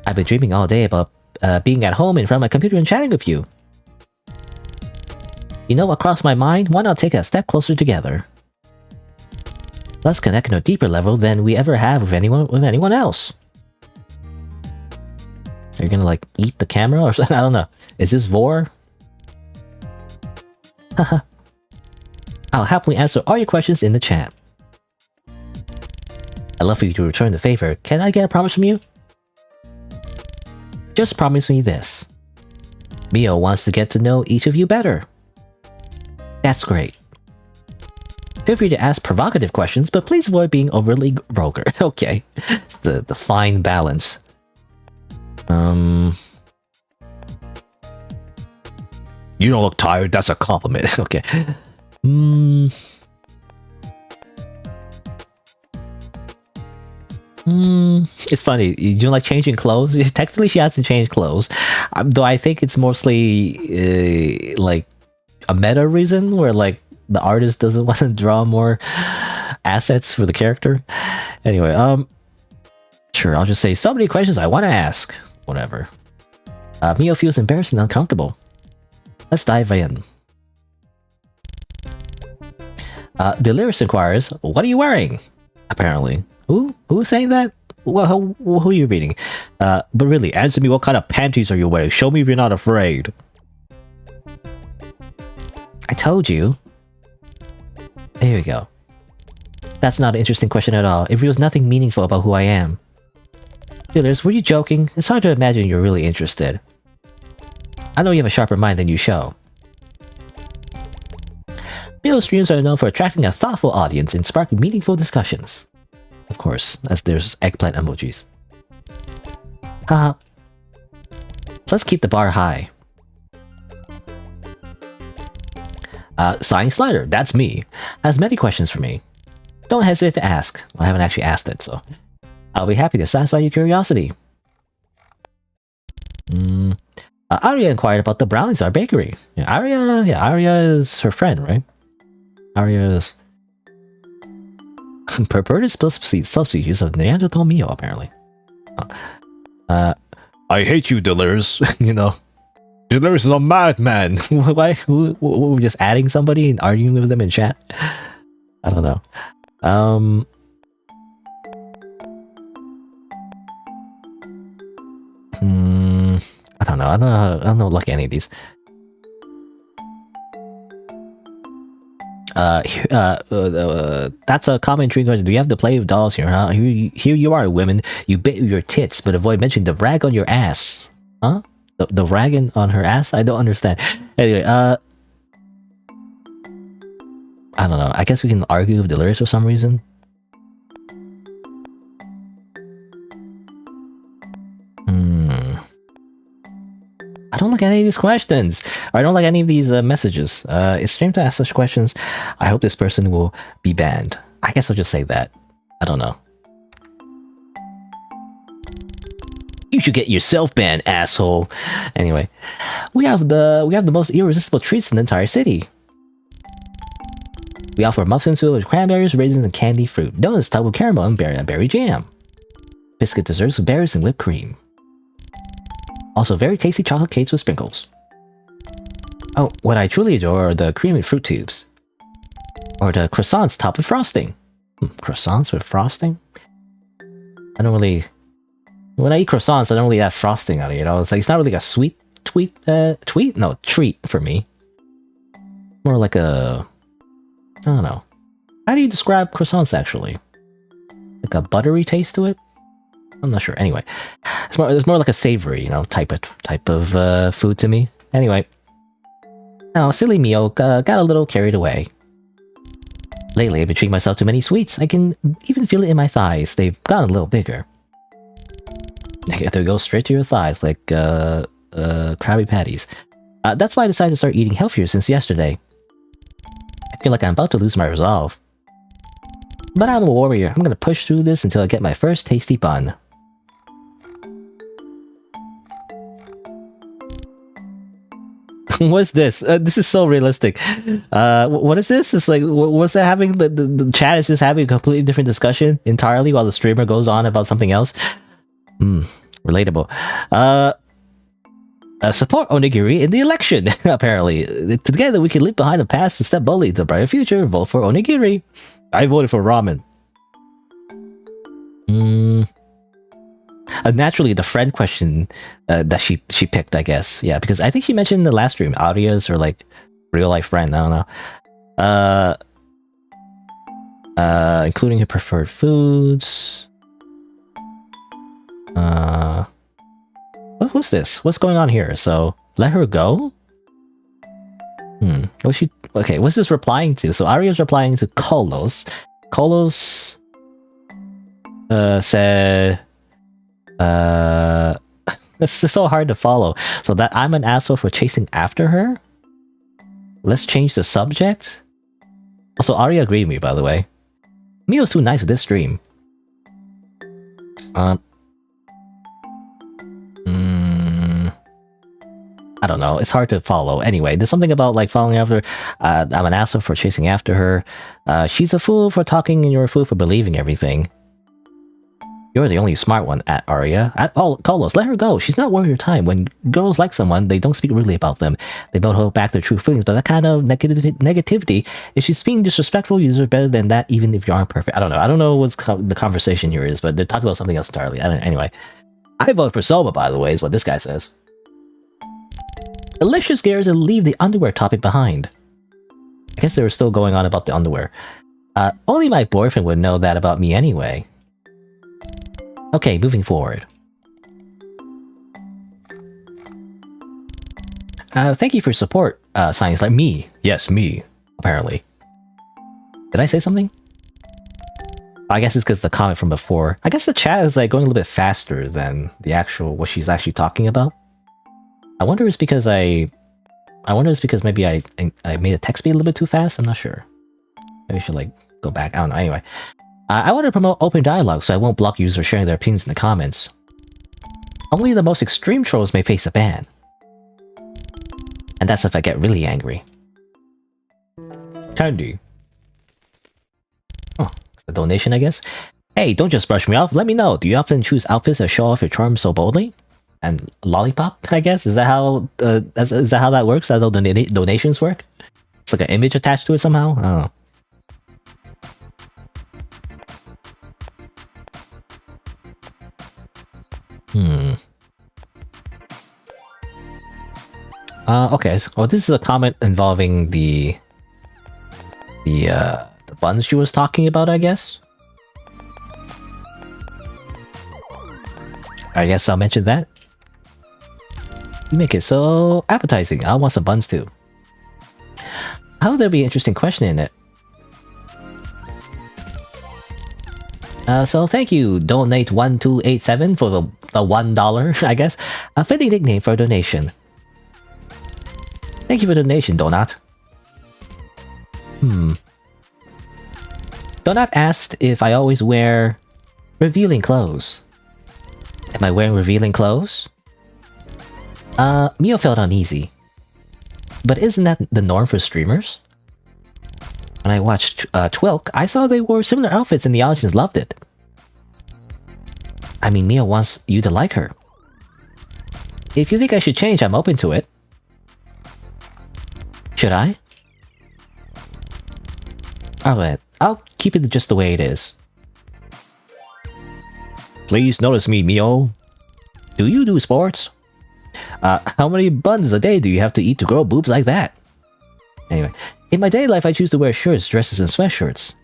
I've been dreaming all day about being at home in front of my computer and chatting with you. You know what crossed my mind? Why not take a step closer together? Let's connect on a deeper level than we ever have with anyone else. Are you gonna like eat the camera or something? I don't know. Is this Vor? Haha. I'll happily answer all your questions in the chat. I'd love for you to return the favor. Can I get a promise from you? Just promise me this. Mio wants to get to know each of you better. That's great. Feel free to ask provocative questions, but please avoid being overly vulgar. Okay. It's the fine balance. You don't look tired, that's a compliment. Okay. It's funny, you don't like changing clothes? Technically she hasn't changed clothes. Though I think it's mostly like a meta reason where like the artist doesn't want to draw more assets for the character. Anyway, sure, I'll just say so many questions I want to ask. Whatever. Mio feels embarrassed and uncomfortable. Let's dive in. Delirious inquires, what are you wearing? Apparently. Who's saying that? Well, who are you reading? But really, answer me, what kind of panties are you wearing? Show me if you're not afraid. I told you. There you go. That's not an interesting question at all. It reveals nothing meaningful about who I am. Delirious, were you joking? It's hard to imagine you're really interested. I know you have a sharper mind than you show. Mio streams are known for attracting a thoughtful audience and sparking meaningful discussions. Of course, as there's eggplant emojis. Haha. Let's keep the bar high. SighingSlider, that's me, has many questions for me. Don't hesitate to ask. Well, I haven't actually asked it, so I'll be happy to satisfy your curiosity. Aria inquired about the brownies at our bakery. Aria is her friend, right? Aria is perverted subspecies of Neanderthal Mio, apparently. I hate you, Delirious. You know, Delirious is a madman. Why? We're just adding somebody and arguing with them in chat? I don't know. I don't know. I don't know like any of these. That's a common intriguing question. Do you have to play with dolls here, huh? Here you are, women. You bit your tits, but avoid mentioning the rag on your ass. Huh? The rag on her ass? I don't understand. Anyway, I don't know. I guess we can argue with Delirious for some reason. I don't like any of these questions. Or I don't like any of these messages. It's strange to ask such questions. I hope this person will be banned. I guess I'll just say that. I don't know. You should get yourself banned, asshole. Anyway, we have the most irresistible treats in the entire city. We offer muffins filled with cranberries, raisins, and candy fruit. Donuts topped with caramel and berry jam. Biscuit desserts with berries and whipped cream. Also, very tasty chocolate cakes with sprinkles. Oh, what I truly adore are the creamy fruit tubes. Or the croissants topped with frosting. Croissants with frosting? I don't really... When I eat croissants, I don't really have frosting on it, you know? It's like, it's not really a sweet treat for me. More like a... I don't know. How do you describe croissants, actually? Like a buttery taste to it? I'm not sure. Anyway, it's more like a savory, you know, type of food to me. Anyway. Now, silly Mio got a little carried away. Lately, I've been treating myself to many sweets. I can even feel it in my thighs. They've gotten a little bigger. They go straight to your thighs, like, Krabby Patties. That's why I decided to start eating healthier since yesterday. I feel like I'm about to lose my resolve. But I'm a warrior. I'm gonna push through this until I get my first tasty bun. What's this? This is so realistic. What is this? It's like, what's that having? The chat is just having a completely different discussion entirely while the streamer goes on about something else. Relatable. Support Onigiri in the election, apparently. Together we can leave behind the past and step boldly into the brighter future. Vote for Onigiri. I voted for ramen. Naturally, the friend question that she picked, I guess. Yeah, because I think she mentioned in the last stream, Arias or like real life friend. I don't know. Including her preferred foods. What's this? What's going on here? So let her go. What's she? Okay, what's this replying to? So Aria's replying to Kolos. Kolos said. This is so hard to follow. So that I'm an asshole for chasing after her? Let's change the subject? Also, Aria agreed with me, by the way. Mio's too nice with this stream. I don't know. It's hard to follow. Anyway, there's something about like following after. I'm an asshole for chasing after her. She's a fool for talking and you're a fool for believing everything. You're the only smart one, at Aria. Carlos, let her go. She's not worth your time. When girls like someone, they don't speak rudely about them. They don't hold back their true feelings, but that kind of negativity, if she's being disrespectful, you deserve better than that, even if you aren't perfect. I don't know. I don't know what the conversation here is, but they're talking about something else entirely. Anyway, I vote for Soba, by the way, is what this guy says. Delicious gears and leave the underwear topic behind. I guess they were still going on about the underwear. Only my boyfriend would know that about me anyway. Okay, moving forward. Thank you for your support, SighingSlider. Me. Yes, me. Apparently. Did I say something? I guess it's because the comment from before. I guess the chat is like going a little bit faster than the actual, what she's actually talking about. I wonder if it's because maybe I made a text speed a little bit too fast. I'm not sure. Maybe I should like go back. I don't know. Anyway. I want to promote open dialogue so I won't block users sharing their opinions in the comments. Only the most extreme trolls may face a ban. And that's if I get really angry. Candy. Oh, it's a donation, I guess? Hey, don't just brush me off. Let me know. Do you often choose outfits that show off your charm so boldly? And lollipop, I guess? Is that how is that how that works? Is that how donations work? It's like an image attached to it somehow? I don't know. Okay, so this is a comment involving the buns she was talking about, I guess. I guess I'll mention that. You make it so appetizing. I want some buns too. How would there be an interesting question in it? So thank you, Donate1287 for the $1, I guess. A fitting nickname for a donation. Thank you for the donation, Donut. Donut asked if I always wear revealing clothes. Am I wearing revealing clothes? Mio felt uneasy. But isn't that the norm for streamers? When I watched Twilk, I saw they wore similar outfits and the audience loved it. I mean, Mio wants you to like her. If you think I should change, I'm open to it. Should I? Alright, I'll keep it just the way it is. Please notice me, Mio. Do you do sports? How many buns a day do you have to eat to grow boobs like that? Anyway, in my daily life, I choose to wear shirts, dresses, and sweatshirts.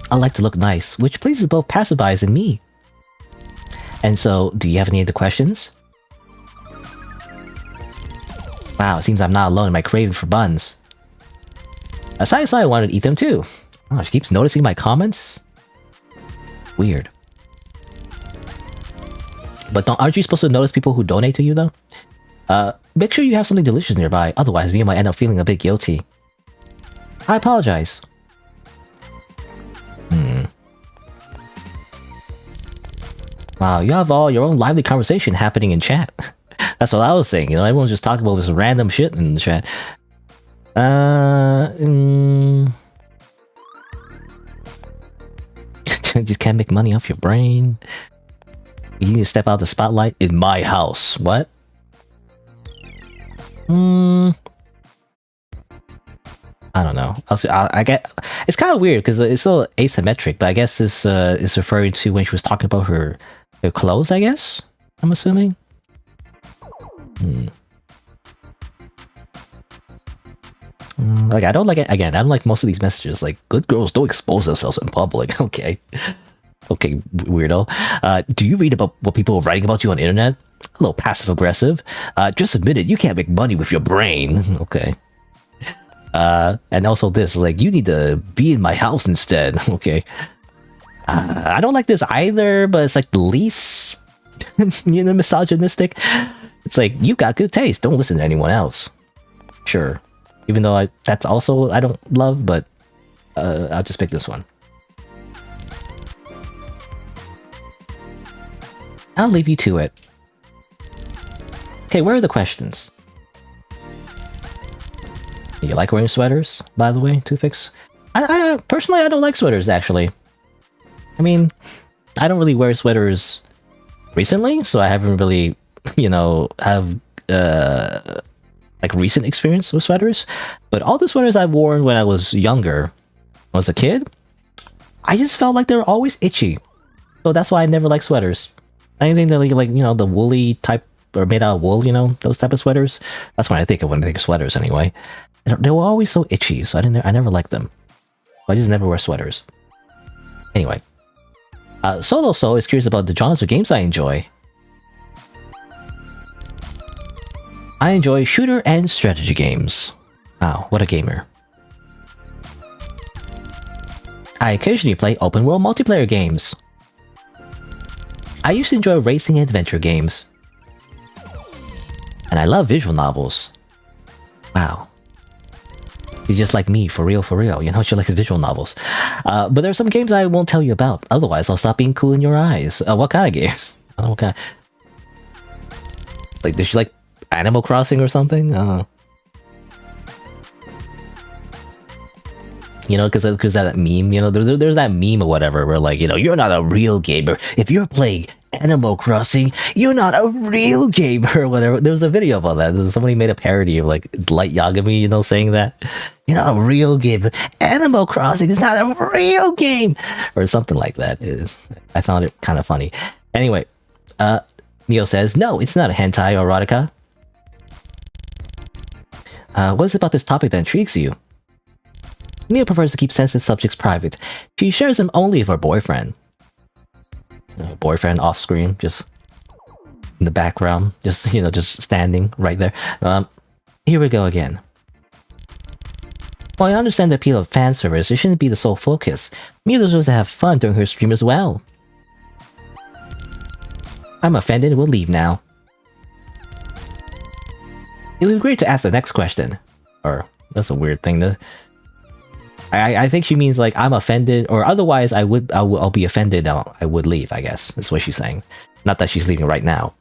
I like to look nice, which pleases both passerbys and me. And so, do you have any other questions? Wow, it seems I'm not alone in my craving for buns. SighingSlider wanted to eat them too. Oh, she keeps noticing my comments? Weird. But aren't you supposed to notice people who donate to you, though? Make sure you have something delicious nearby, otherwise me might end up feeling a bit guilty. I apologize. Wow, you have all your own lively conversation happening in chat. That's what I was saying, you know, everyone's just talking about this random shit in the chat. Just can't make money off your brain. You need to step out the spotlight in my house. What? I don't know. I get. It's kind of weird because it's a little asymmetric, but I guess this is referring to when she was talking about her clothes. I guess I'm assuming. Like I don't like it again. I don't like most of these messages. Like good girls don't expose themselves in public. Okay, okay, weirdo. Do you read about what people are writing about you on the internet? A little passive aggressive. Just admit it. You can't make money with your brain. Okay. And also this, like, you need to be in my house instead. Okay. I don't like this either, but it's like the least, you know, misogynistic. It's like, you got good taste. Don't listen to anyone else. Sure. Even though that's also I don't love, but I'll just pick this one. I'll leave you to it. Okay, where are the questions? You like wearing sweaters, by the way, Toothfix? I personally, I don't like sweaters, actually. I mean, I don't really wear sweaters recently, so I haven't really, you know, have, like, recent experience with sweaters. But all the sweaters I've worn when I was younger, when I was a kid, I just felt like they were always itchy. So that's why I never liked sweaters. Anything that, like, you know, the woolly type, or made out of wool, you know, those type of sweaters. That's what I think of when I think of sweaters, anyway. They were always so itchy, so I never liked them. I just never wear sweaters. Anyway, Solo Soul is curious about the genres of games I enjoy. I enjoy shooter and strategy games. Wow, what a gamer. I occasionally play open world multiplayer games. I used to enjoy racing and adventure games. And I love visual novels. Wow. He's just like me, for real, you know, she likes visual novels. But there are some games I won't tell you about, otherwise I'll stop being cool in your eyes. What kind of games? I don't know what kind. Like, does she like Animal Crossing or something? You know, because that meme, you know, there's that meme or whatever where, like, you know, you're not a real gamer. If you're playing Animal Crossing, you're not a real gamer or whatever. There was a video about that. Somebody made a parody of, like, Light Yagami, you know, saying that. You're not a real gamer. Animal Crossing is not a real game! Or something like that. I found it kind of funny. Anyway, Neo says, no, it's not a hentai or erotica. What is it about this topic that intrigues you? Neo prefers to keep sensitive subjects private. She shares them only with her boyfriend. Boyfriend off screen, just in the background, just, you know, just standing right there. Here we go again. While I understand the appeal of fan service, it shouldn't be the sole focus. Mia deserves to have fun during her stream as well. I'm offended and will leave now. It would be great to ask the next question. Or, that's a weird thing to... I think she means, like, I'm offended, or otherwise I'll be offended, I would leave, I guess. That's what she's saying. Not that she's leaving right now.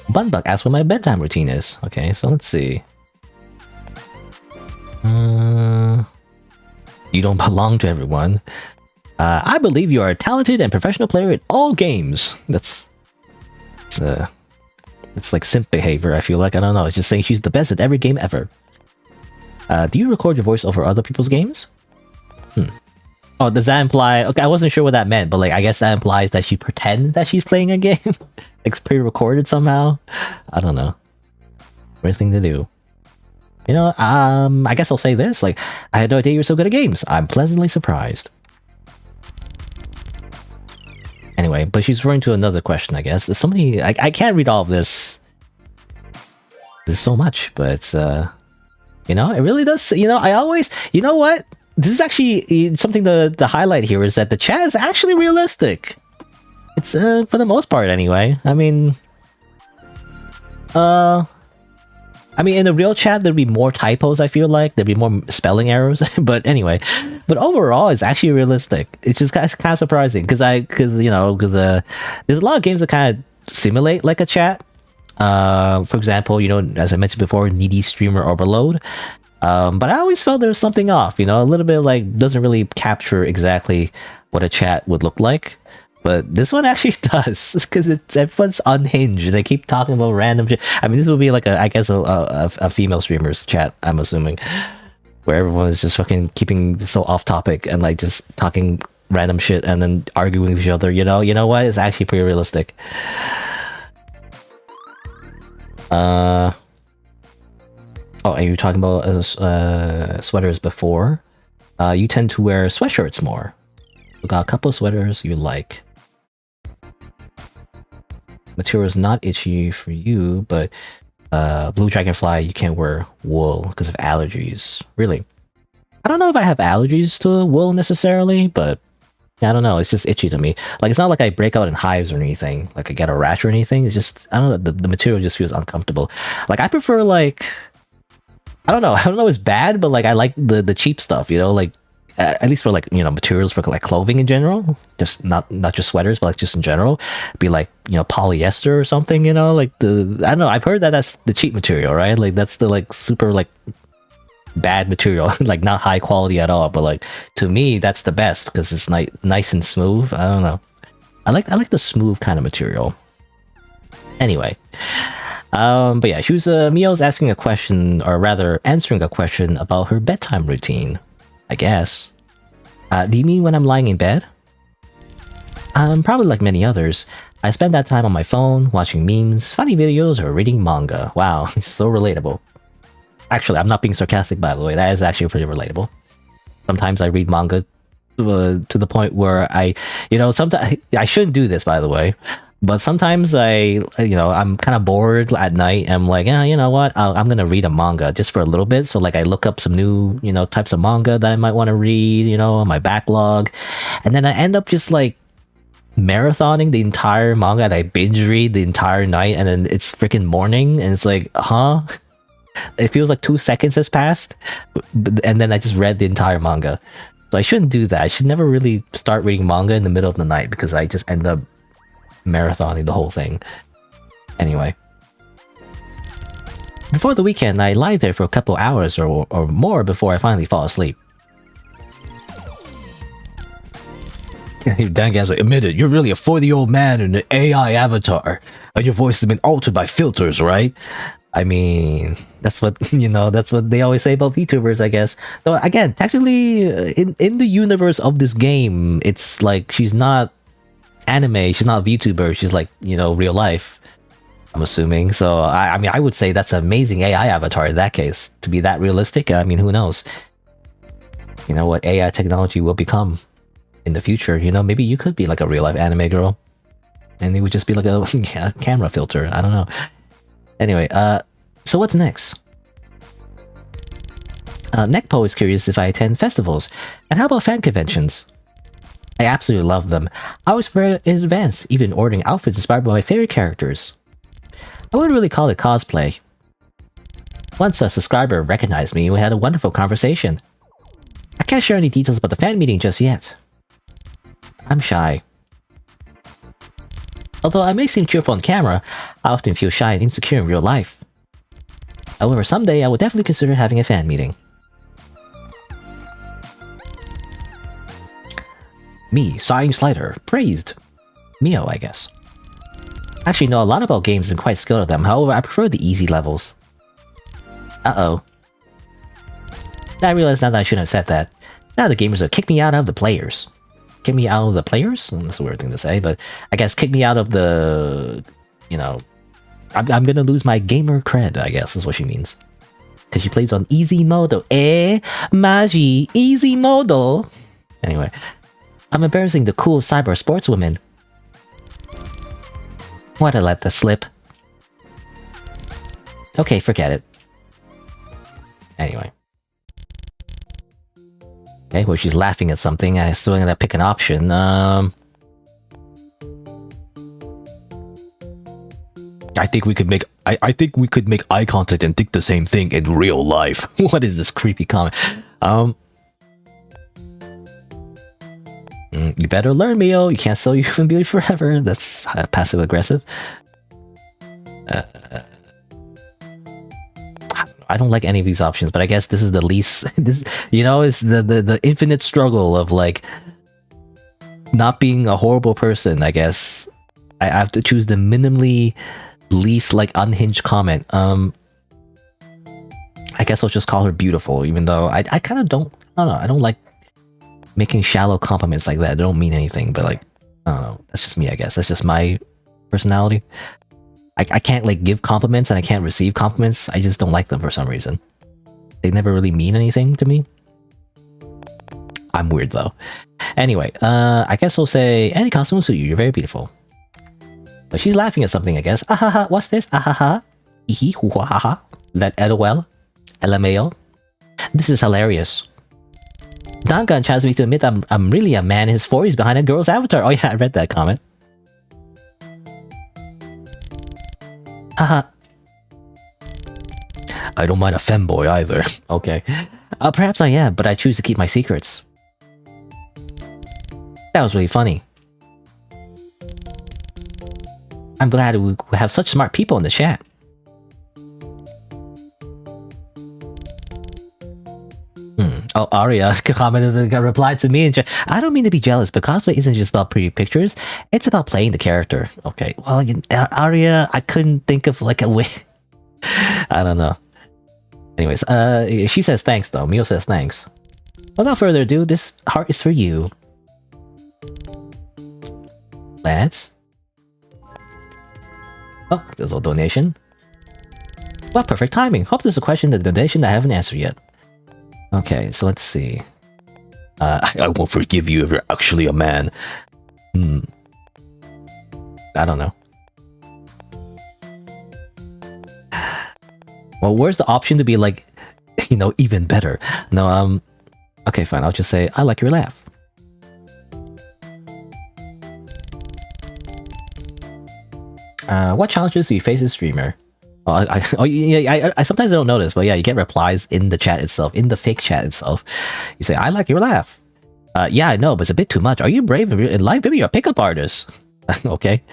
Bunbuck asks what my bedtime routine is. Okay, so let's see. You don't belong to everyone. I believe you are a talented and professional player in all games. It's like simp behavior, I feel like. I don't know. It's just saying she's the best at every game ever. Do you record your voice over other people's games? Oh, does that imply? Okay, I wasn't sure what that meant, but like, I guess that implies that she pretends that she's playing a game, like pre-recorded somehow. I don't know. Weird thing to do. You know, I guess I'll say this. Like, I had no idea you were so good at games. I'm pleasantly surprised. Anyway, but she's referring to another question, I guess. There's so many. I can't read all of this. There's so much, but you know, it really does. You know, I always. You know what? This is actually something to highlight here is that the chat is actually realistic. It's for the most part anyway. I mean, in a real chat there'd be more typos. I feel like there'd be more spelling errors. But anyway, but overall, it's actually realistic. It's just kind of surprising because there's a lot of games that kind of simulate like a chat. For example, you know, as I mentioned before, needy streamer overload. But I always felt there was something off, you know, a little bit like doesn't really capture exactly what a chat would look like. But this one actually does, because everyone's unhinged. They keep talking about random shit. I mean, this would be like a female streamer's chat, I'm assuming, where everyone is just fucking keeping so off topic and like just talking random shit and then arguing with each other. You know what? It's actually pretty realistic. Oh, and you were talking about sweaters before. You tend to wear sweatshirts more. We got a couple of sweaters you like. Material is not itchy for you, but blue dragonfly, you can't wear wool because of allergies. Really? I don't know if I have allergies to wool necessarily, but I don't know. It's just itchy to me. Like, it's not like I break out in hives or anything. Like, I get a rash or anything. It's just, I don't know. The material just feels uncomfortable. Like, I prefer, like, I don't know. It's bad, but, like, I like the cheap stuff, you know? Like, at least for, like, you know, materials for, like, clothing in general. Just not just sweaters, but, like, just in general. Be, like, you know, polyester or something, you know? Like, I don't know. I've heard that that's the cheap material, right? Like, that's the, like, super, like, bad material. Like, not high quality at all. But, like, to me, that's the best because it's nice and smooth. I don't know. I like the smooth kind of material. Anyway. But yeah, she was, Mio's asking a question, or rather, answering a question about her bedtime routine. I guess. Do you mean when I'm lying in bed? Probably like many others. I spend that time on my phone, watching memes, funny videos, or reading manga. Wow, it's so relatable. Actually, I'm not being sarcastic, by the way. That is actually pretty relatable. Sometimes I read manga to the point where sometimes I shouldn't do this, by the way. But sometimes I'm kind of bored at night. And I'm like, you know what? I'm going to read a manga just for a little bit. So like I look up some new, types of manga that I might want to read, on my backlog. And then I end up just like marathoning the entire manga and I binge read the entire night. And then it's freaking morning. And it's like, huh? It feels like 2 seconds has passed. And then I just read the entire manga. So I shouldn't do that. I should never really start reading manga in the middle of the night because I just end up marathoning the whole thing. Anyway, before the weekend, I lie there for a couple hours or more before I finally fall asleep. Dan Gam's like, admit it, you're really a 40-year-old man in an AI avatar, and your voice has been altered by filters, right? I mean, that's what that's what they always say about VTubers, I guess. Though again, technically, in the universe of this game, it's like she's not anime, she's not a VTuber, she's like, real life, I'm assuming. So I mean, I would say that's an amazing AI avatar in that case, to be that realistic. I mean, who knows, what AI technology will become in the future. Maybe you could be like a real life anime girl and it would just be like a camera filter. I don't know. Anyway, so what's next? Nekpo is curious if I attend festivals, and how about fan conventions? I absolutely love them. I always prepare in advance, even ordering outfits inspired by my favorite characters. I wouldn't really call it cosplay. Once a subscriber recognized me, we had a wonderful conversation. I can't share any details about the fan meeting just yet. I'm shy. Although I may seem cheerful on camera, I often feel shy and insecure in real life. However, someday I will definitely consider having a fan meeting. Me, SighingSlider, praised. Mio, I guess. I actually know a lot about games and quite skilled at them, however I prefer the easy levels. Uh-oh. I realize now that I shouldn't have said that. Now the gamers are kick me out of the players. Kick me out of the players? That's a weird thing to say, but I guess kick me out of the... You know... I'm gonna lose my gamer cred, I guess, is what she means. Because she plays on easy modo. Magi, easy modo. Anyway. I'm embarrassing the cool cyber sportswoman. Why'd I let that slip? Okay, forget it. Anyway. Okay, well, she's laughing at something. I still gotta pick an option. I think we could make eye contact and think the same thing in real life. What is this creepy comment? You better learn, Mio. You can't sell your human beauty forever. That's passive aggressive. I don't like any of these options, but I guess this is the least. This, you know, is the infinite struggle of like not being a horrible person. I guess I have to choose the minimally least like unhinged comment. I guess I'll just call her beautiful, even though I kind of don't know. I don't like making shallow compliments like that. They don't mean anything, but like, I don't know. That's just me, I guess. That's just my personality. I can't like give compliments and I can't receive compliments. I just don't like them for some reason. They never really mean anything to me. I'm weird though. Anyway, I guess we'll say, any costume will suit you. You're very beautiful. But she's laughing at something, I guess. Ahaha, what's this? Ahaha. Ihi, hoo ha ha. That LOL. LMAO. This is hilarious. Dangan challenged me to admit I'm really a man in his 40s behind a girl's avatar. Oh yeah, I read that comment. Haha. I don't mind a femboy either. Okay. Perhaps I am, but I choose to keep my secrets. That was really funny. I'm glad we have such smart people in the chat. Oh, Aria commented, replied to me and I don't mean to be jealous, but cosplay isn't just about pretty pictures. It's about playing the character. Okay, well, Aria, I couldn't think of like a way. I don't know. Anyways, she says thanks though. Mio says thanks. Without further ado, this heart is for you. Let's. Oh, there's a little donation. What perfect timing. Hope there's a question in the donation that I haven't answered yet. Okay, so let's see. I won't forgive you if you're actually a man. I don't know. Well, where's the option to be like, you know, even better? No, okay, fine. I'll just say, I like your laugh. What challenges do you face as streamer? Oh, yeah, I sometimes I don't notice, but yeah, you get replies in the chat itself, in the fake chat itself. You say, I like your laugh. Yeah, I know, but it's a bit too much. Are you brave in life? Maybe you're a pickup artist. Okay.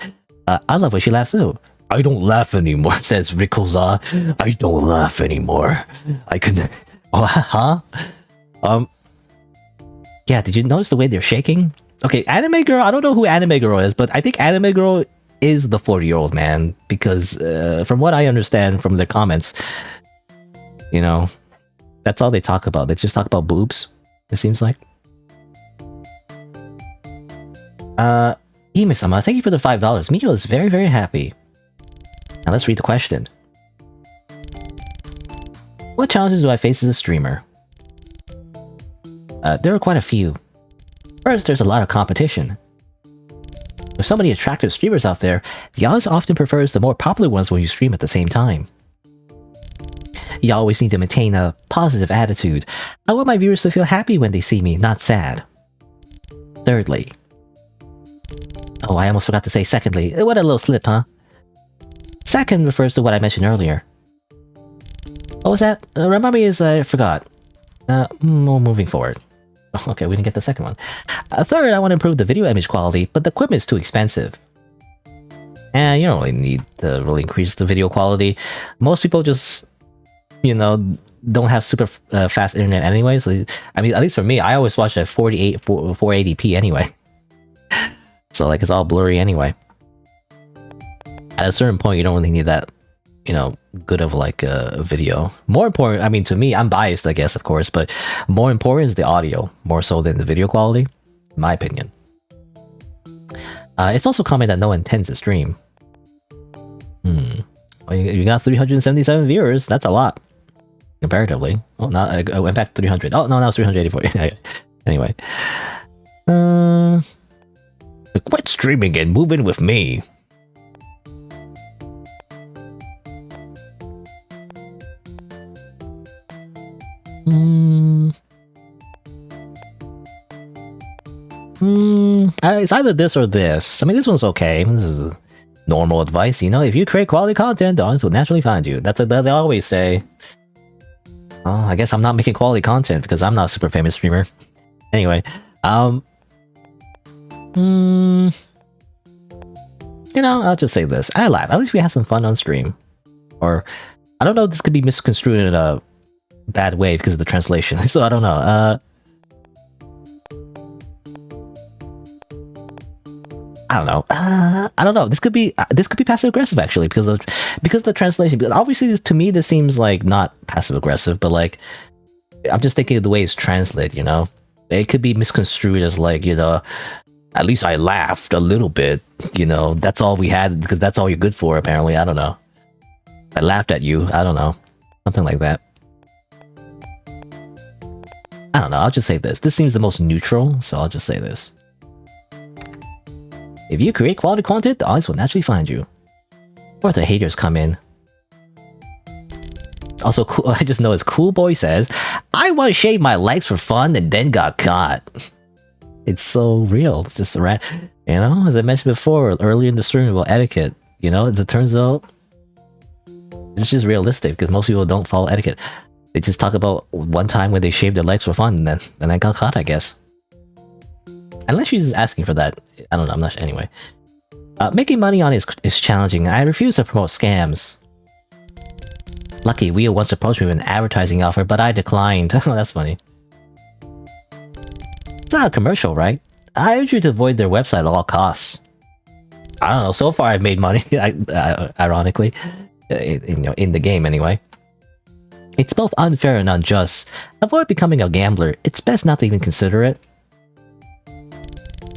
I love when she laughs too. I don't laugh anymore, says Rikoza. I don't laugh anymore. I can... Oh, huh? Yeah, did you notice the way they're shaking? Okay, Anime Girl, I don't know who Anime Girl is, but I think Anime Girl is the 40-year-old man, because from what I understand from their comments, you know, that's all they talk about. They just talk about boobs, it seems like. Hime-sama, thank you for the $5. Mio is very, very happy. Now let's read the question. What challenges do I face as a streamer? There are quite a few. First, there's a lot of competition. With so many attractive streamers out there, the audience often prefers the more popular ones when you stream at the same time. You always need to maintain a positive attitude. I want my viewers to feel happy when they see me, not sad. Thirdly. Oh, I almost forgot to say secondly. What a little slip, huh? Second refers to what I mentioned earlier. What was that? Remind me as I forgot. Moving forward. Okay, we didn't get the second one. Third, I want to improve the video image quality, but the equipment is too expensive. And you don't really need to really increase the video quality. Most people just, you know, don't have super fast internet anyway. So, I mean, at least for me, I always watch at 480p anyway. So, like, it's all blurry anyway. At a certain point, you don't really need that, you know, good of like a video. More important, I mean, to me, I'm biased, I guess, of course, but more important is the audio, more so than the video quality, in my opinion. It's also common that no one intends to stream. Well, you got 377 viewers. That's a lot, comparatively. Oh, now I went back to 300. Oh no, now it's 384. Anyway, quit streaming and move in with me. It's either this or this. I mean, this one's okay. This is normal advice, you know. If you create quality content, the audience will naturally find you. That's what they always say. Oh, I guess I'm not making quality content because I'm not a super famous streamer. Anyway, you know, I'll just say this. I laugh. At least we had some fun on stream. Or, I don't know if this could be misconstrued in a bad way because of the translation. So I don't know. I don't know. This could be passive aggressive actually because of the translation. Because obviously, to me, this seems like not passive aggressive, but like I'm just thinking of the way it's translated. You know, it could be misconstrued as like, you know, at least I laughed a little bit. You know, that's all we had because that's all you're good for. Apparently, I don't know. I laughed at you. I don't know, something like that. I don't know. I'll just say this. This seems the most neutral, so I'll just say this. If you create quality content, the audience will naturally find you. Or the haters come in. Also, cool, I just noticed Cool Boy says, I once shaved my legs for fun and then got caught. It's so real. It's just a rat. You know, as I mentioned before, earlier in the stream about etiquette, you know, as it turns out, it's just realistic because most people don't follow etiquette. They just talk about one time when they shaved their legs for fun and then I got caught, I guess. Unless she's asking for that. I don't know, I'm not sure. Anyway. Making money on it is challenging, and I refuse to promote scams. Lucky, Wheel once approached me with an advertising offer, but I declined. Oh, that's funny. It's not a commercial, right? I urge you to avoid their website at all costs. I don't know, so far I've made money, ironically. In the game, anyway. It's both unfair and unjust. Avoid becoming a gambler. It's best not to even consider it.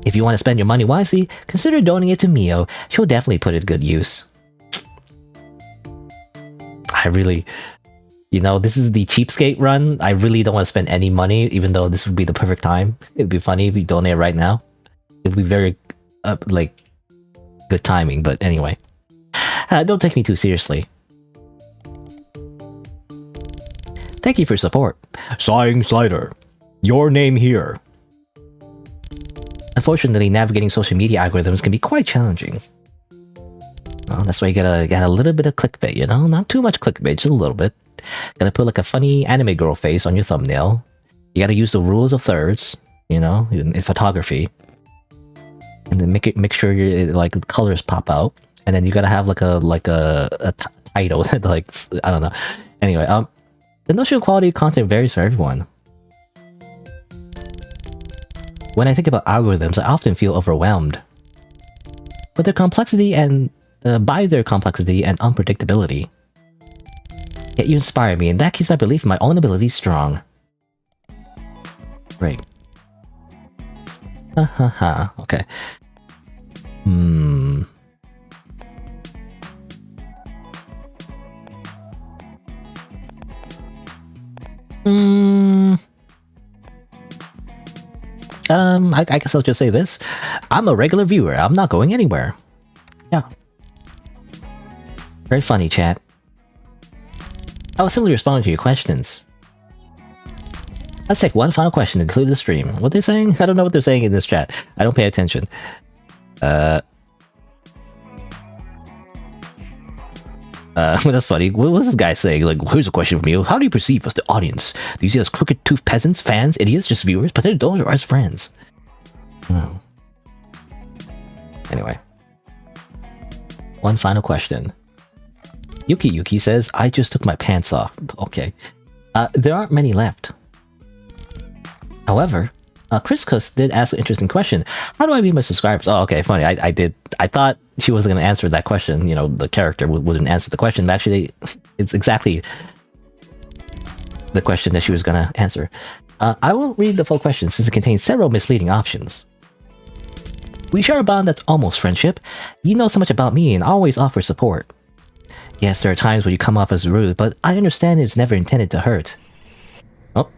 If you want to spend your money wisely, consider donating it to Mio. She'll definitely put it to good use. I really... You know, this is the cheapskate run. I really don't want to spend any money, even though this would be the perfect time. It'd be funny if we donate right now. It'd be very, like, good timing, but anyway. Don't take me too seriously. Thank you for your support. SighingSlider. Your name here. Unfortunately, navigating social media algorithms can be quite challenging. Well, that's why you gotta get a little bit of clickbait, you know? Not too much clickbait, just a little bit. Gotta put like a funny anime girl face on your thumbnail. You gotta use the rules of thirds, you know, in photography. And then make sure your like the colors pop out. And then you gotta have like a title that like, I don't know. Anyway, the notion of quality content varies for everyone. When I think about algorithms, I often feel overwhelmed. But their complexity and by their complexity and unpredictability. Yet you inspire me, and that keeps my belief in my own abilities strong. Great. Okay. I guess I'll just say this. I'm a regular viewer. I'm not going anywhere. Yeah. Very funny, chat. I was simply responding to your questions. Let's take one final question to conclude the stream. What are they saying? I don't know what they're saying in this chat. I don't pay attention. That's funny. What was this guy saying? Like, here's a question from you. How do you perceive us, the audience? Do you see us crooked-toothed peasants, fans, idiots, just viewers, potential donors, or as friends? Oh. Anyway. One final question. Yuki says, I just took my pants off. Okay. There aren't many left. However, Chris Kuss did ask an interesting question. How do I view my subscribers? Oh, okay, funny. I thought she wasn't going to answer that question. You know, the character wouldn't answer the question. But actually, it's exactly the question that she was going to answer. I won't read the full question since it contains several misleading options. We share a bond that's almost friendship. You know so much about me and always offer support. Yes, there are times when you come off as rude, but I understand it's never intended to hurt. Oh.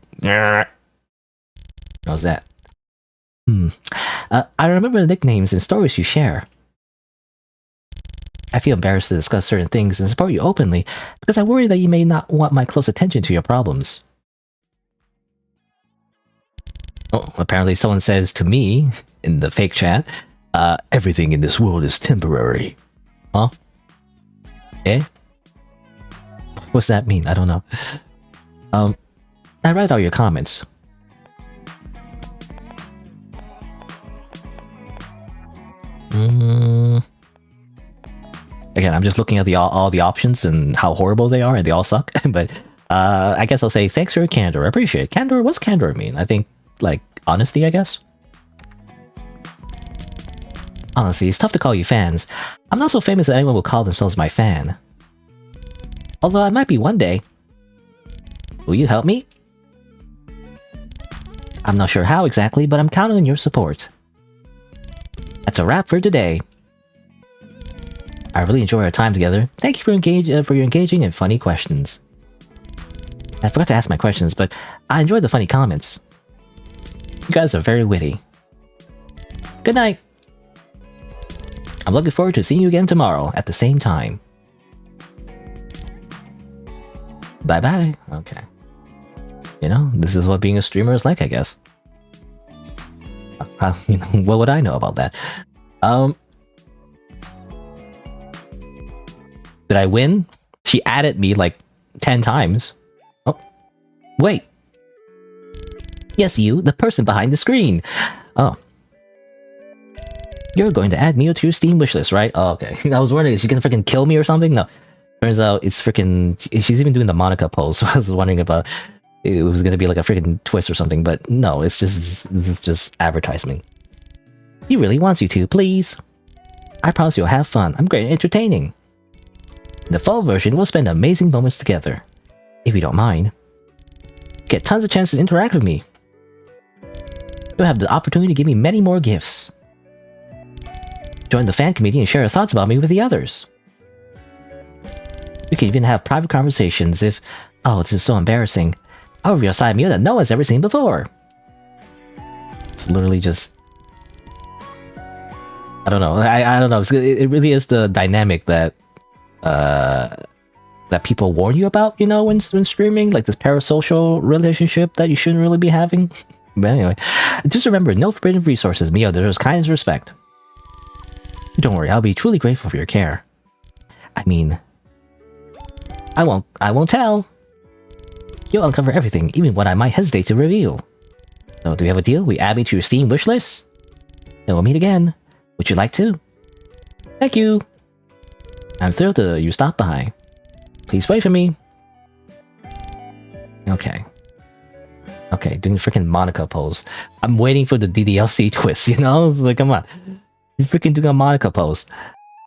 How's that? I remember the nicknames and stories you share. I feel embarrassed to discuss certain things and support you openly because I worry that you may not want my close attention to your problems. Oh, apparently someone says to me in the fake chat, everything in this world is temporary. Huh? Eh? What's that mean? I don't know. I read all your comments. Again, I'm just looking at all the options and how horrible they are, and they all suck. But I guess I'll say thanks for your candor. I appreciate it. Candor, what's candor mean? I think, like, honesty, I guess? Honestly, it's tough to call you fans. I'm not so famous that anyone will call themselves my fan. Although I might be one day. Will you help me? I'm not sure how exactly, but I'm counting on your support. That's a wrap for today. I really enjoy our time together. Thank you for your engaging and funny questions. I forgot to ask my questions, but I enjoyed the funny comments. You guys are very witty. Good night. I'm looking forward to seeing you again tomorrow at the same time. Bye-bye. Okay. You know, this is what being a streamer is like, I guess. You know, what would I know about that? Did I win? She added me like 10 times. Oh, wait. Yes, you, the person behind the screen. Oh. You're going to add me to your Steam wishlist, right? Oh, okay. I was wondering, is she gonna freaking kill me or something? No. Turns out it's freaking... She's even doing the Monica pose, so I was wondering about... It was gonna be like a freaking twist or something, but no, it's just advertisement. He really wants you to, please. I promise you'll have fun. I'm great at entertaining. In the full version, we'll spend amazing moments together. If you don't mind. Get tons of chances to interact with me. You'll have the opportunity to give me many more gifts. Join the fan community and share your thoughts about me with the others. You can even have private conversations if... Oh, this is so embarrassing. I'll reveal a side of me that no one's ever seen before. It's literally just... I don't know. I don't know. It really is the dynamic that that people warn you about, you know, when streaming, like this parasocial relationship that you shouldn't really be having. But anyway, just remember, no forbidden resources. Mio deserves kindness and respect. Don't worry, I'll be truly grateful for your care. I mean, I won't tell. You'll uncover everything, even what I might hesitate to reveal. So, do we have a deal? We add me to your Steam wishlist? And we'll meet again. Would you like to? Thank you! I'm thrilled that you stopped by. Please wait for me. Okay. Okay, doing the freaking Monica pose. I'm waiting for the DDLC twist, you know? It's like, come on. You're freaking doing a Monica pose.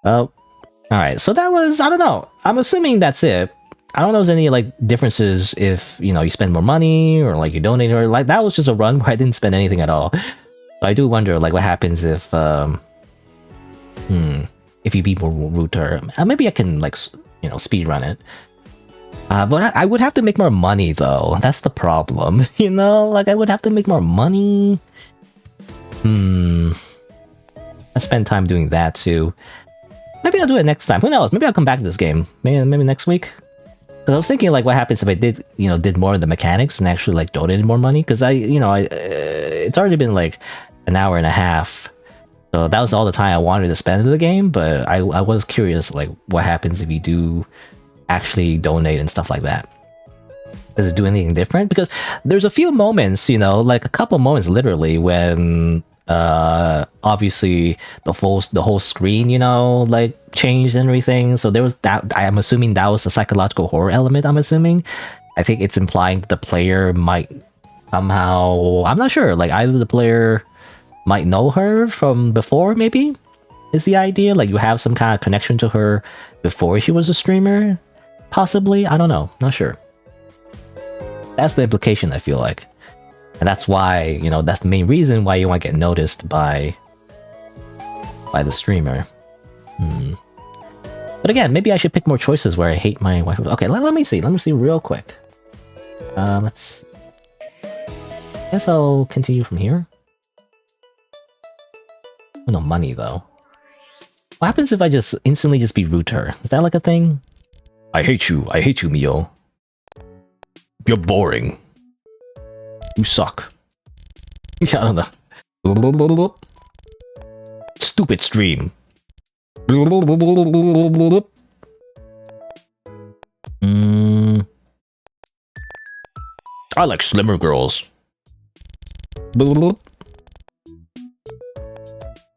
Alright, so that was... I don't know. I'm assuming that's it. I don't know if there's any, like, differences if, you know, you spend more money, or, like, you donate, or, like, that was just a run where I didn't spend anything at all. So I do wonder, like, what happens if, if you be more rude to her. Maybe I can, like, you know, speed run it. But I would have to make more money, though. That's the problem, you know? Like, I would have to make more money. I spend time doing that, too. Maybe I'll do it next time. Who knows? Maybe I'll come back to this game. Maybe next week. Because I was thinking, like, what happens if I did more of the mechanics and actually, like, donated more money? Because it's already been, like, an hour and a half. So that was all the time I wanted to spend in the game, but I was curious, like, what happens if you do actually donate and stuff like that. Does it do anything different? Because there's a few moments, you know, like a couple moments literally when obviously the whole screen, you know, like changed and everything. So there was that. I'm assuming that was a psychological horror element. I'm assuming. I think it's implying that the player might somehow, I'm not sure, like either the player might know her from before, maybe, is the idea. Like you have some kind of connection to her before she was a streamer? Possibly? I don't know. Not sure. That's the implication, I feel like. And that's why, you know, that's the main reason why you want to get noticed by the streamer. But again, maybe I should pick more choices where I hate my wife. Okay, let me see. Let me see real quick. Let's... I guess I'll continue from here. Oh, no money, though. What happens if I just instantly just be rude to her? Is that like a thing? I hate you, Mio. You're boring. You suck. Yeah, I don't know. Stupid stream. I like slimmer girls.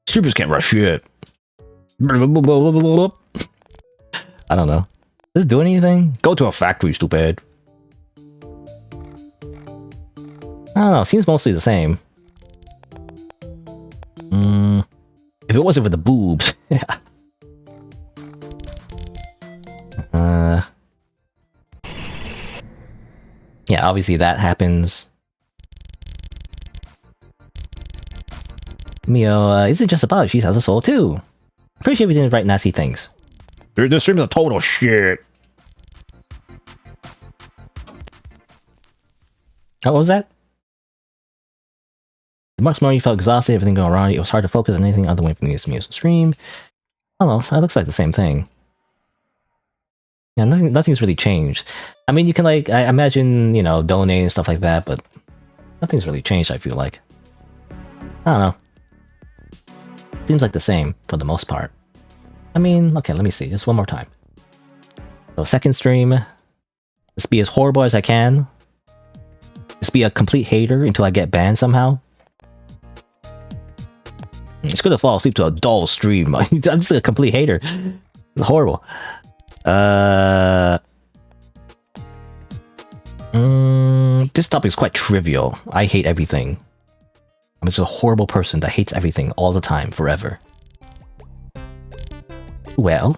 Strippers can't rush shit. I don't know. Does it do anything? Go to a factory, stupid. I don't know, seems mostly the same. If it wasn't for the boobs. Yeah, obviously that happens. Mio isn't just about she has a soul too. Pretty sure we didn't write nasty things. This stream's a total shit. Oh, what was that? The next morning you felt exhausted, everything going wrong. It was hard to focus on anything other than from Mio's stream. I don't know, it looks like the same thing. Yeah, nothing's really changed. I mean, you can like, I imagine, you know, donate and stuff like that, but nothing's really changed, I feel like. I don't know. Seems like the same for the most part. I mean, okay, let me see, just one more time. So second stream, let's be as horrible as I can. Just be a complete hater until I get banned somehow. It's gonna fall asleep to a dull stream. I'm just a complete hater. It's horrible. This topic is quite trivial. I hate everything. I'm just a horrible person that hates everything all the time, forever. Well,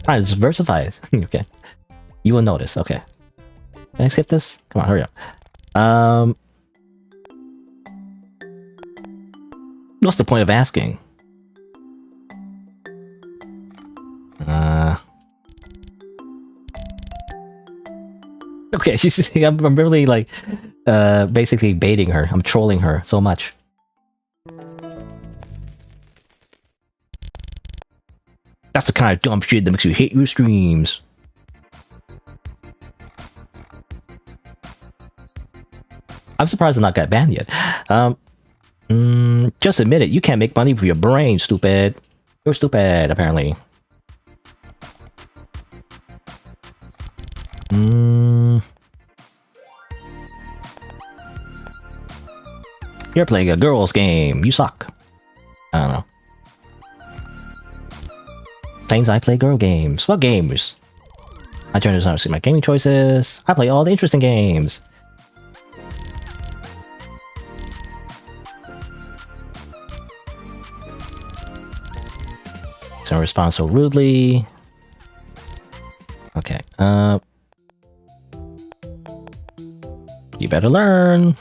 alright, let's diversify it. Okay, you will notice. Okay, can I skip this? Come on, hurry up. What's the point of asking? Okay, I'm really like, basically baiting her. I'm trolling her so much. That's the kind of dumb shit that makes you hate your streams. I'm surprised I not got banned yet. Just admit it. You can't make money with your brain, stupid. You're stupid, apparently. You're playing a girl's game. You suck. I don't know. Times I play girl games. What games? I turn this on to see my gaming choices. I play all the interesting games. Don't respond so rudely. Okay, you better learn.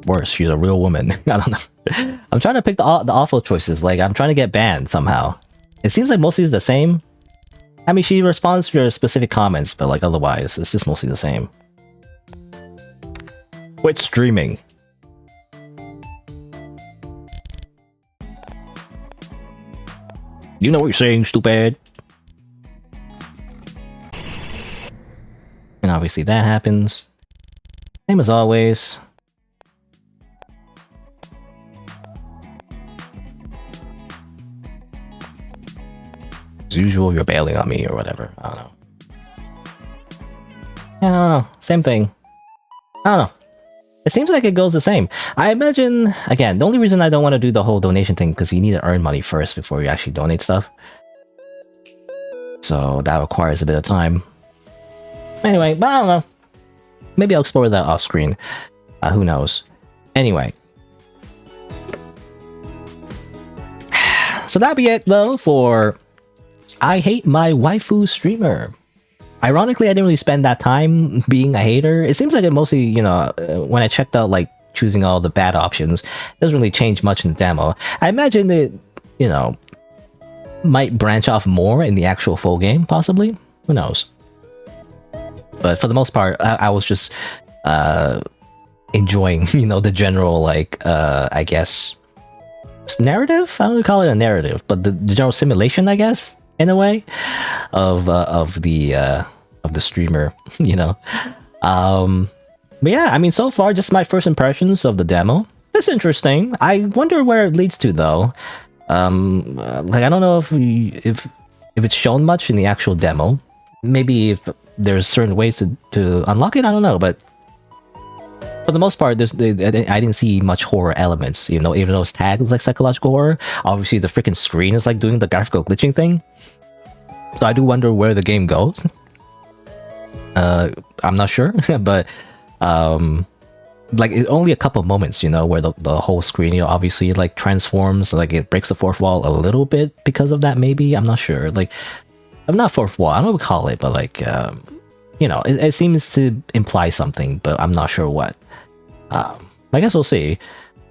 Worse, she's a real woman. I don't know. I'm trying to pick the awful choices. Like, I'm trying to get banned somehow. It seems like mostly it's the same. I mean, she responds to your specific comments, but like otherwise, it's just mostly the same. Quit streaming. You know what you're saying, stupid. And obviously that happens. Same as always. As usual, you're bailing on me or whatever. I don't know. Yeah, I don't know. Same thing. I don't know. It seems like it goes the same. I imagine, again, the only reason I don't want to do the whole donation thing because you need to earn money first before you actually donate stuff. So that requires a bit of time. Anyway, but I don't know. Maybe I'll explore that off screen. Who knows? Anyway. So that'd be it though for I Hate My Waifu Streamer. Ironically, I didn't really spend that time being a hater. It seems like it mostly, you know, when I checked out like choosing all the bad options, it doesn't really change much in the demo. I imagine it, you know, might branch off more in the actual full game, possibly. Who knows? But for the most part, I was just enjoying, you know, the general, like, I guess, narrative? I don't call it a narrative, but the general simulation, I guess, in a way, of the streamer, you know. But yeah, I mean, so far, just my first impressions of the demo. It's interesting. I wonder where it leads to, though. Like, I don't know if it's shown much in the actual demo. Maybe if there's certain ways to unlock it, I don't know. But for the most part, I didn't see much horror elements. You know, even though it's tagged like psychological horror, obviously the freaking screen is like doing the graphical glitching thing. So I do wonder where the game goes. I'm not sure, but like it's only a couple moments, you know, where the whole screen, you know, obviously like transforms, like it breaks the fourth wall a little bit because of that. Maybe, I'm not sure. Like, I'm not fourth wall, I don't know what we call it, but like, you know, it seems to imply something, but I'm not sure what. I guess we'll see.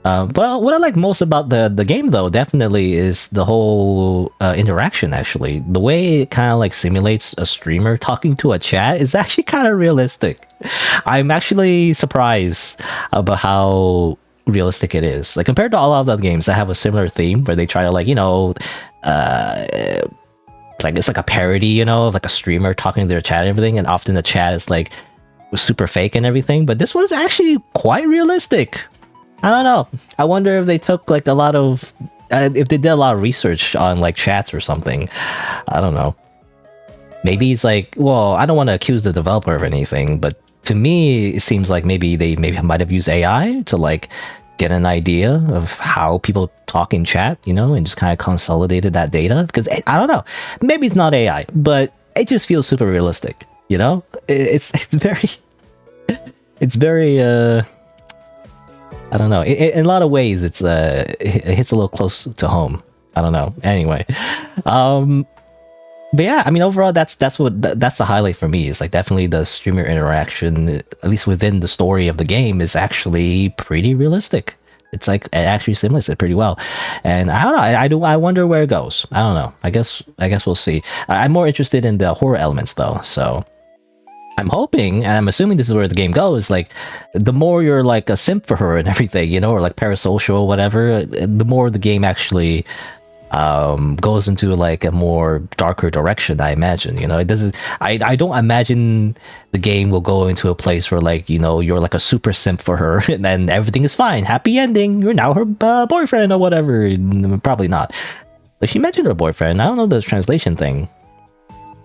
But what I like most about the game, though, definitely is the whole interaction, actually. The way it kind of like simulates a streamer talking to a chat is actually kind of realistic. I'm actually surprised about how realistic it is. Like, compared to all of the games that have a similar theme, where they try to, like, you know, like it's like a parody, you know, of like a streamer talking to their chat and everything, and often the chat is like super fake and everything, but this one's actually quite realistic. I don't know. I wonder if they took like a lot of, if they did a lot of research on like chats or something. I don't know. Maybe it's like, well, I don't want to accuse the developer of anything, but to me, it seems like maybe they might have used AI to like get an idea of how people talk in chat, you know, and just kind of consolidated that data. Because I don't know, maybe it's not AI, but it just feels super realistic, you know. It's very I don't know. In a lot of ways, it hits a little close to home. I don't know. Anyway, but yeah, I mean, overall, that's the highlight for me. It's like definitely the streamer interaction, at least within the story of the game, is actually pretty realistic. It's like it actually simulates it pretty well, and I don't know. I wonder where it goes. I don't know. I guess we'll see. I'm more interested in the horror elements though, so. I'm hoping, and I'm assuming this is where the game goes, like, the more you're like a simp for her and everything, you know, or like parasocial or whatever, the more the game actually goes into like a more darker direction, I imagine, you know. It doesn't, I don't imagine the game will go into a place where, like, you know, you're like a super simp for her and then everything is fine, happy ending, you're now her boyfriend or whatever. Probably not. But she mentioned her boyfriend. I don't know the translation thing.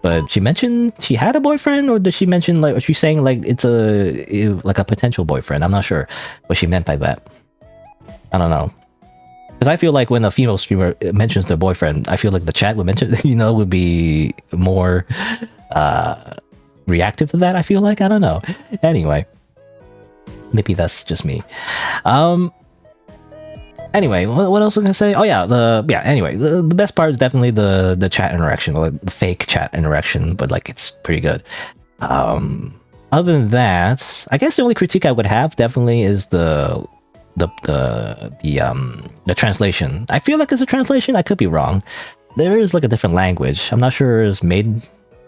But she mentioned she had a boyfriend, or did she mention, like, was she saying like it's like a potential boyfriend? I'm not sure what she meant by that. I don't know. Because I feel like when a female streamer mentions their boyfriend, I feel like the chat would mention, you know, would be more reactive to that, I feel like. I don't know. Anyway. Maybe that's just me. Anyway, what else was I gonna say? Oh yeah, anyway, the best part is definitely the chat interaction, like the fake chat interaction, but like it's pretty good. Other than that, I guess the only critique I would have definitely is the translation. I feel like it's a translation. I could be wrong. There is like a different language. I'm not sure it's made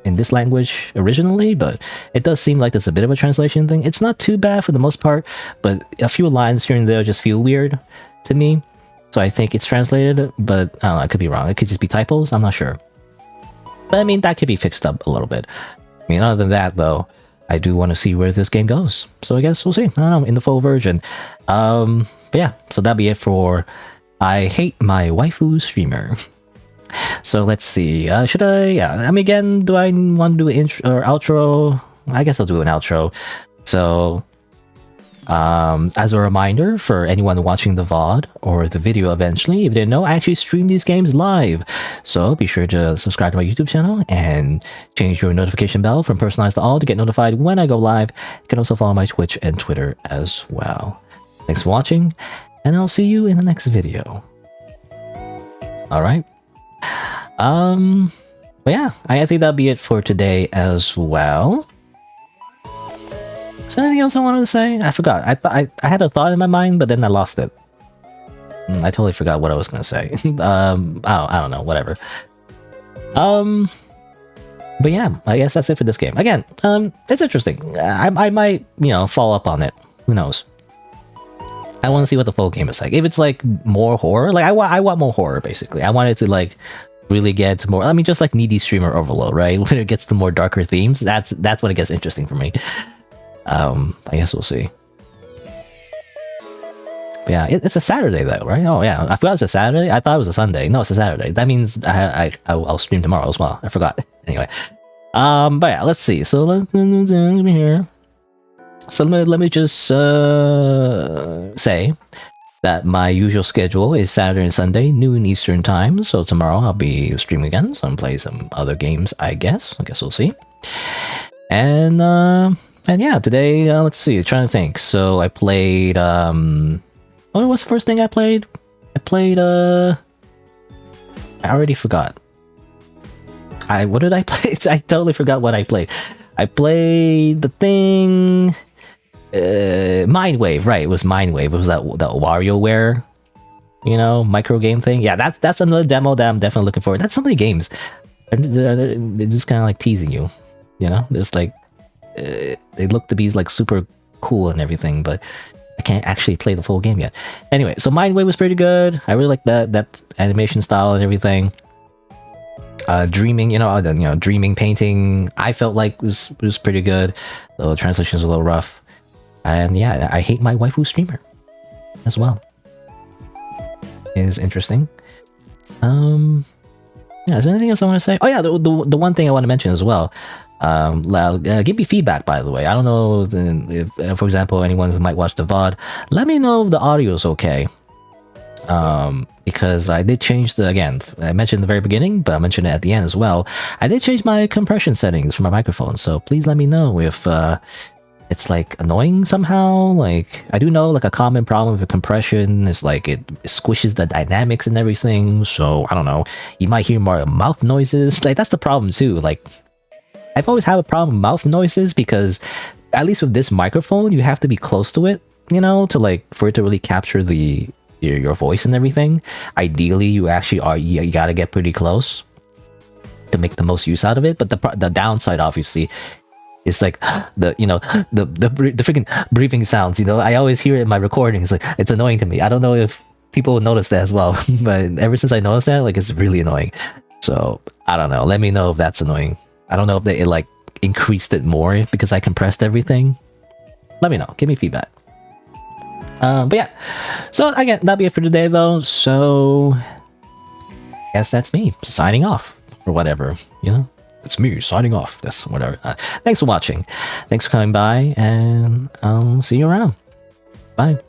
in this language originally, but it does seem like there's a bit of a translation thing. It's not too bad for the most part, but a few lines here and there just feel weird to me, so I think it's translated, but I don't know, I could be wrong. It could just be typos, I'm not sure. But I mean, that could be fixed up a little bit. I mean, other than that, though, I do want to see where this game goes. So I guess we'll see. I don't know, in the full version. But yeah, so that'll be it for I Hate My Waifu Streamer. So let's see. Should I? Yeah, I mean, again, do I want to do an intro or outro? I guess I'll do an outro. So As a reminder for anyone watching the VOD or the video eventually, if you didn't know, I actually stream these games live. So be sure to subscribe to my YouTube channel and change your notification bell from personalized to all to get notified when I go live. You can also follow my Twitch and Twitter as well. Thanks for watching, and I'll see you in the next video. Alright. But yeah, I think that'll be it for today as well. Is there anything else I wanted to say? I forgot. I had a thought in my mind, but then I lost it. I totally forgot what I was gonna say. I don't know, whatever. But yeah, I guess that's it for this game. Again, it's interesting. I might, you know, follow up on it. Who knows? I want to see what the full game is like. If it's like more horror, like I want more horror basically. I want it to like really get to more. I mean, just like Needy Streamer Overload, right? When it gets to more darker themes, that's when it gets interesting for me. I guess we'll see. But yeah, it's a Saturday though, right? Oh yeah, I forgot it's a Saturday. I thought it was a Sunday. No, it's a Saturday. That means I'll stream tomorrow as well. I forgot. Anyway, but yeah, let's see. So let me here. So let me just say that my usual schedule is Saturday and Sunday, noon Eastern time. So tomorrow I'll be streaming again. So I'm playing some other games, I guess. We'll see. And yeah, today, let's see, trying to think. So I played, what's the first thing I played? I already forgot. What did I play? I totally forgot what I played. I played the thing, MINDWAVE, right? It was MINDWAVE. It was that WarioWare, you know, micro game thing. Yeah, that's another demo that I'm definitely looking for. That's so many games. They're just kind of like teasing you, you know? There's like, they look to be like super cool and everything, but I can't actually play the full game yet. Anyway, so MINDWAVE was pretty good. I really like that animation style and everything. Dreaming, dreaming painting, I felt like was pretty good. The translation's a little rough. And yeah, I Hate My Waifu Streamer as well. Is interesting. Yeah, is there anything else I want to say? Oh yeah, the one thing I want to mention as well. Give me feedback, by the way. I don't know if, for example, anyone who might watch the VOD, let me know if the audio is okay. Because I did change again, I mentioned in the very beginning, but I mentioned it at the end as well. I did change my compression settings for my microphone, so please let me know if it's like annoying somehow. Like, I do know like a common problem with compression is like it squishes the dynamics and everything, so I don't know. You might hear more mouth noises. Like, that's the problem too. Like, I've always had a problem with mouth noises because, at least with this microphone, you have to be close to it, you know, to like, for it to really capture your voice and everything. Ideally, you gotta get pretty close to make the most use out of it. But the downside, obviously, is like the freaking breathing sounds. You know, I always hear it in my recordings. Like, it's annoying to me. I don't know if people will notice that as well, but ever since I noticed that, like, it's really annoying. So I don't know. Let me know if that's annoying. I don't know if it like increased it more because I compressed everything. Let me know. Give me feedback. But yeah. So again, that'll be it for today though. So I guess that's me signing off or whatever, you know? It's me signing off. That's whatever. Thanks for watching. Thanks for coming by, and I'll see you around. Bye.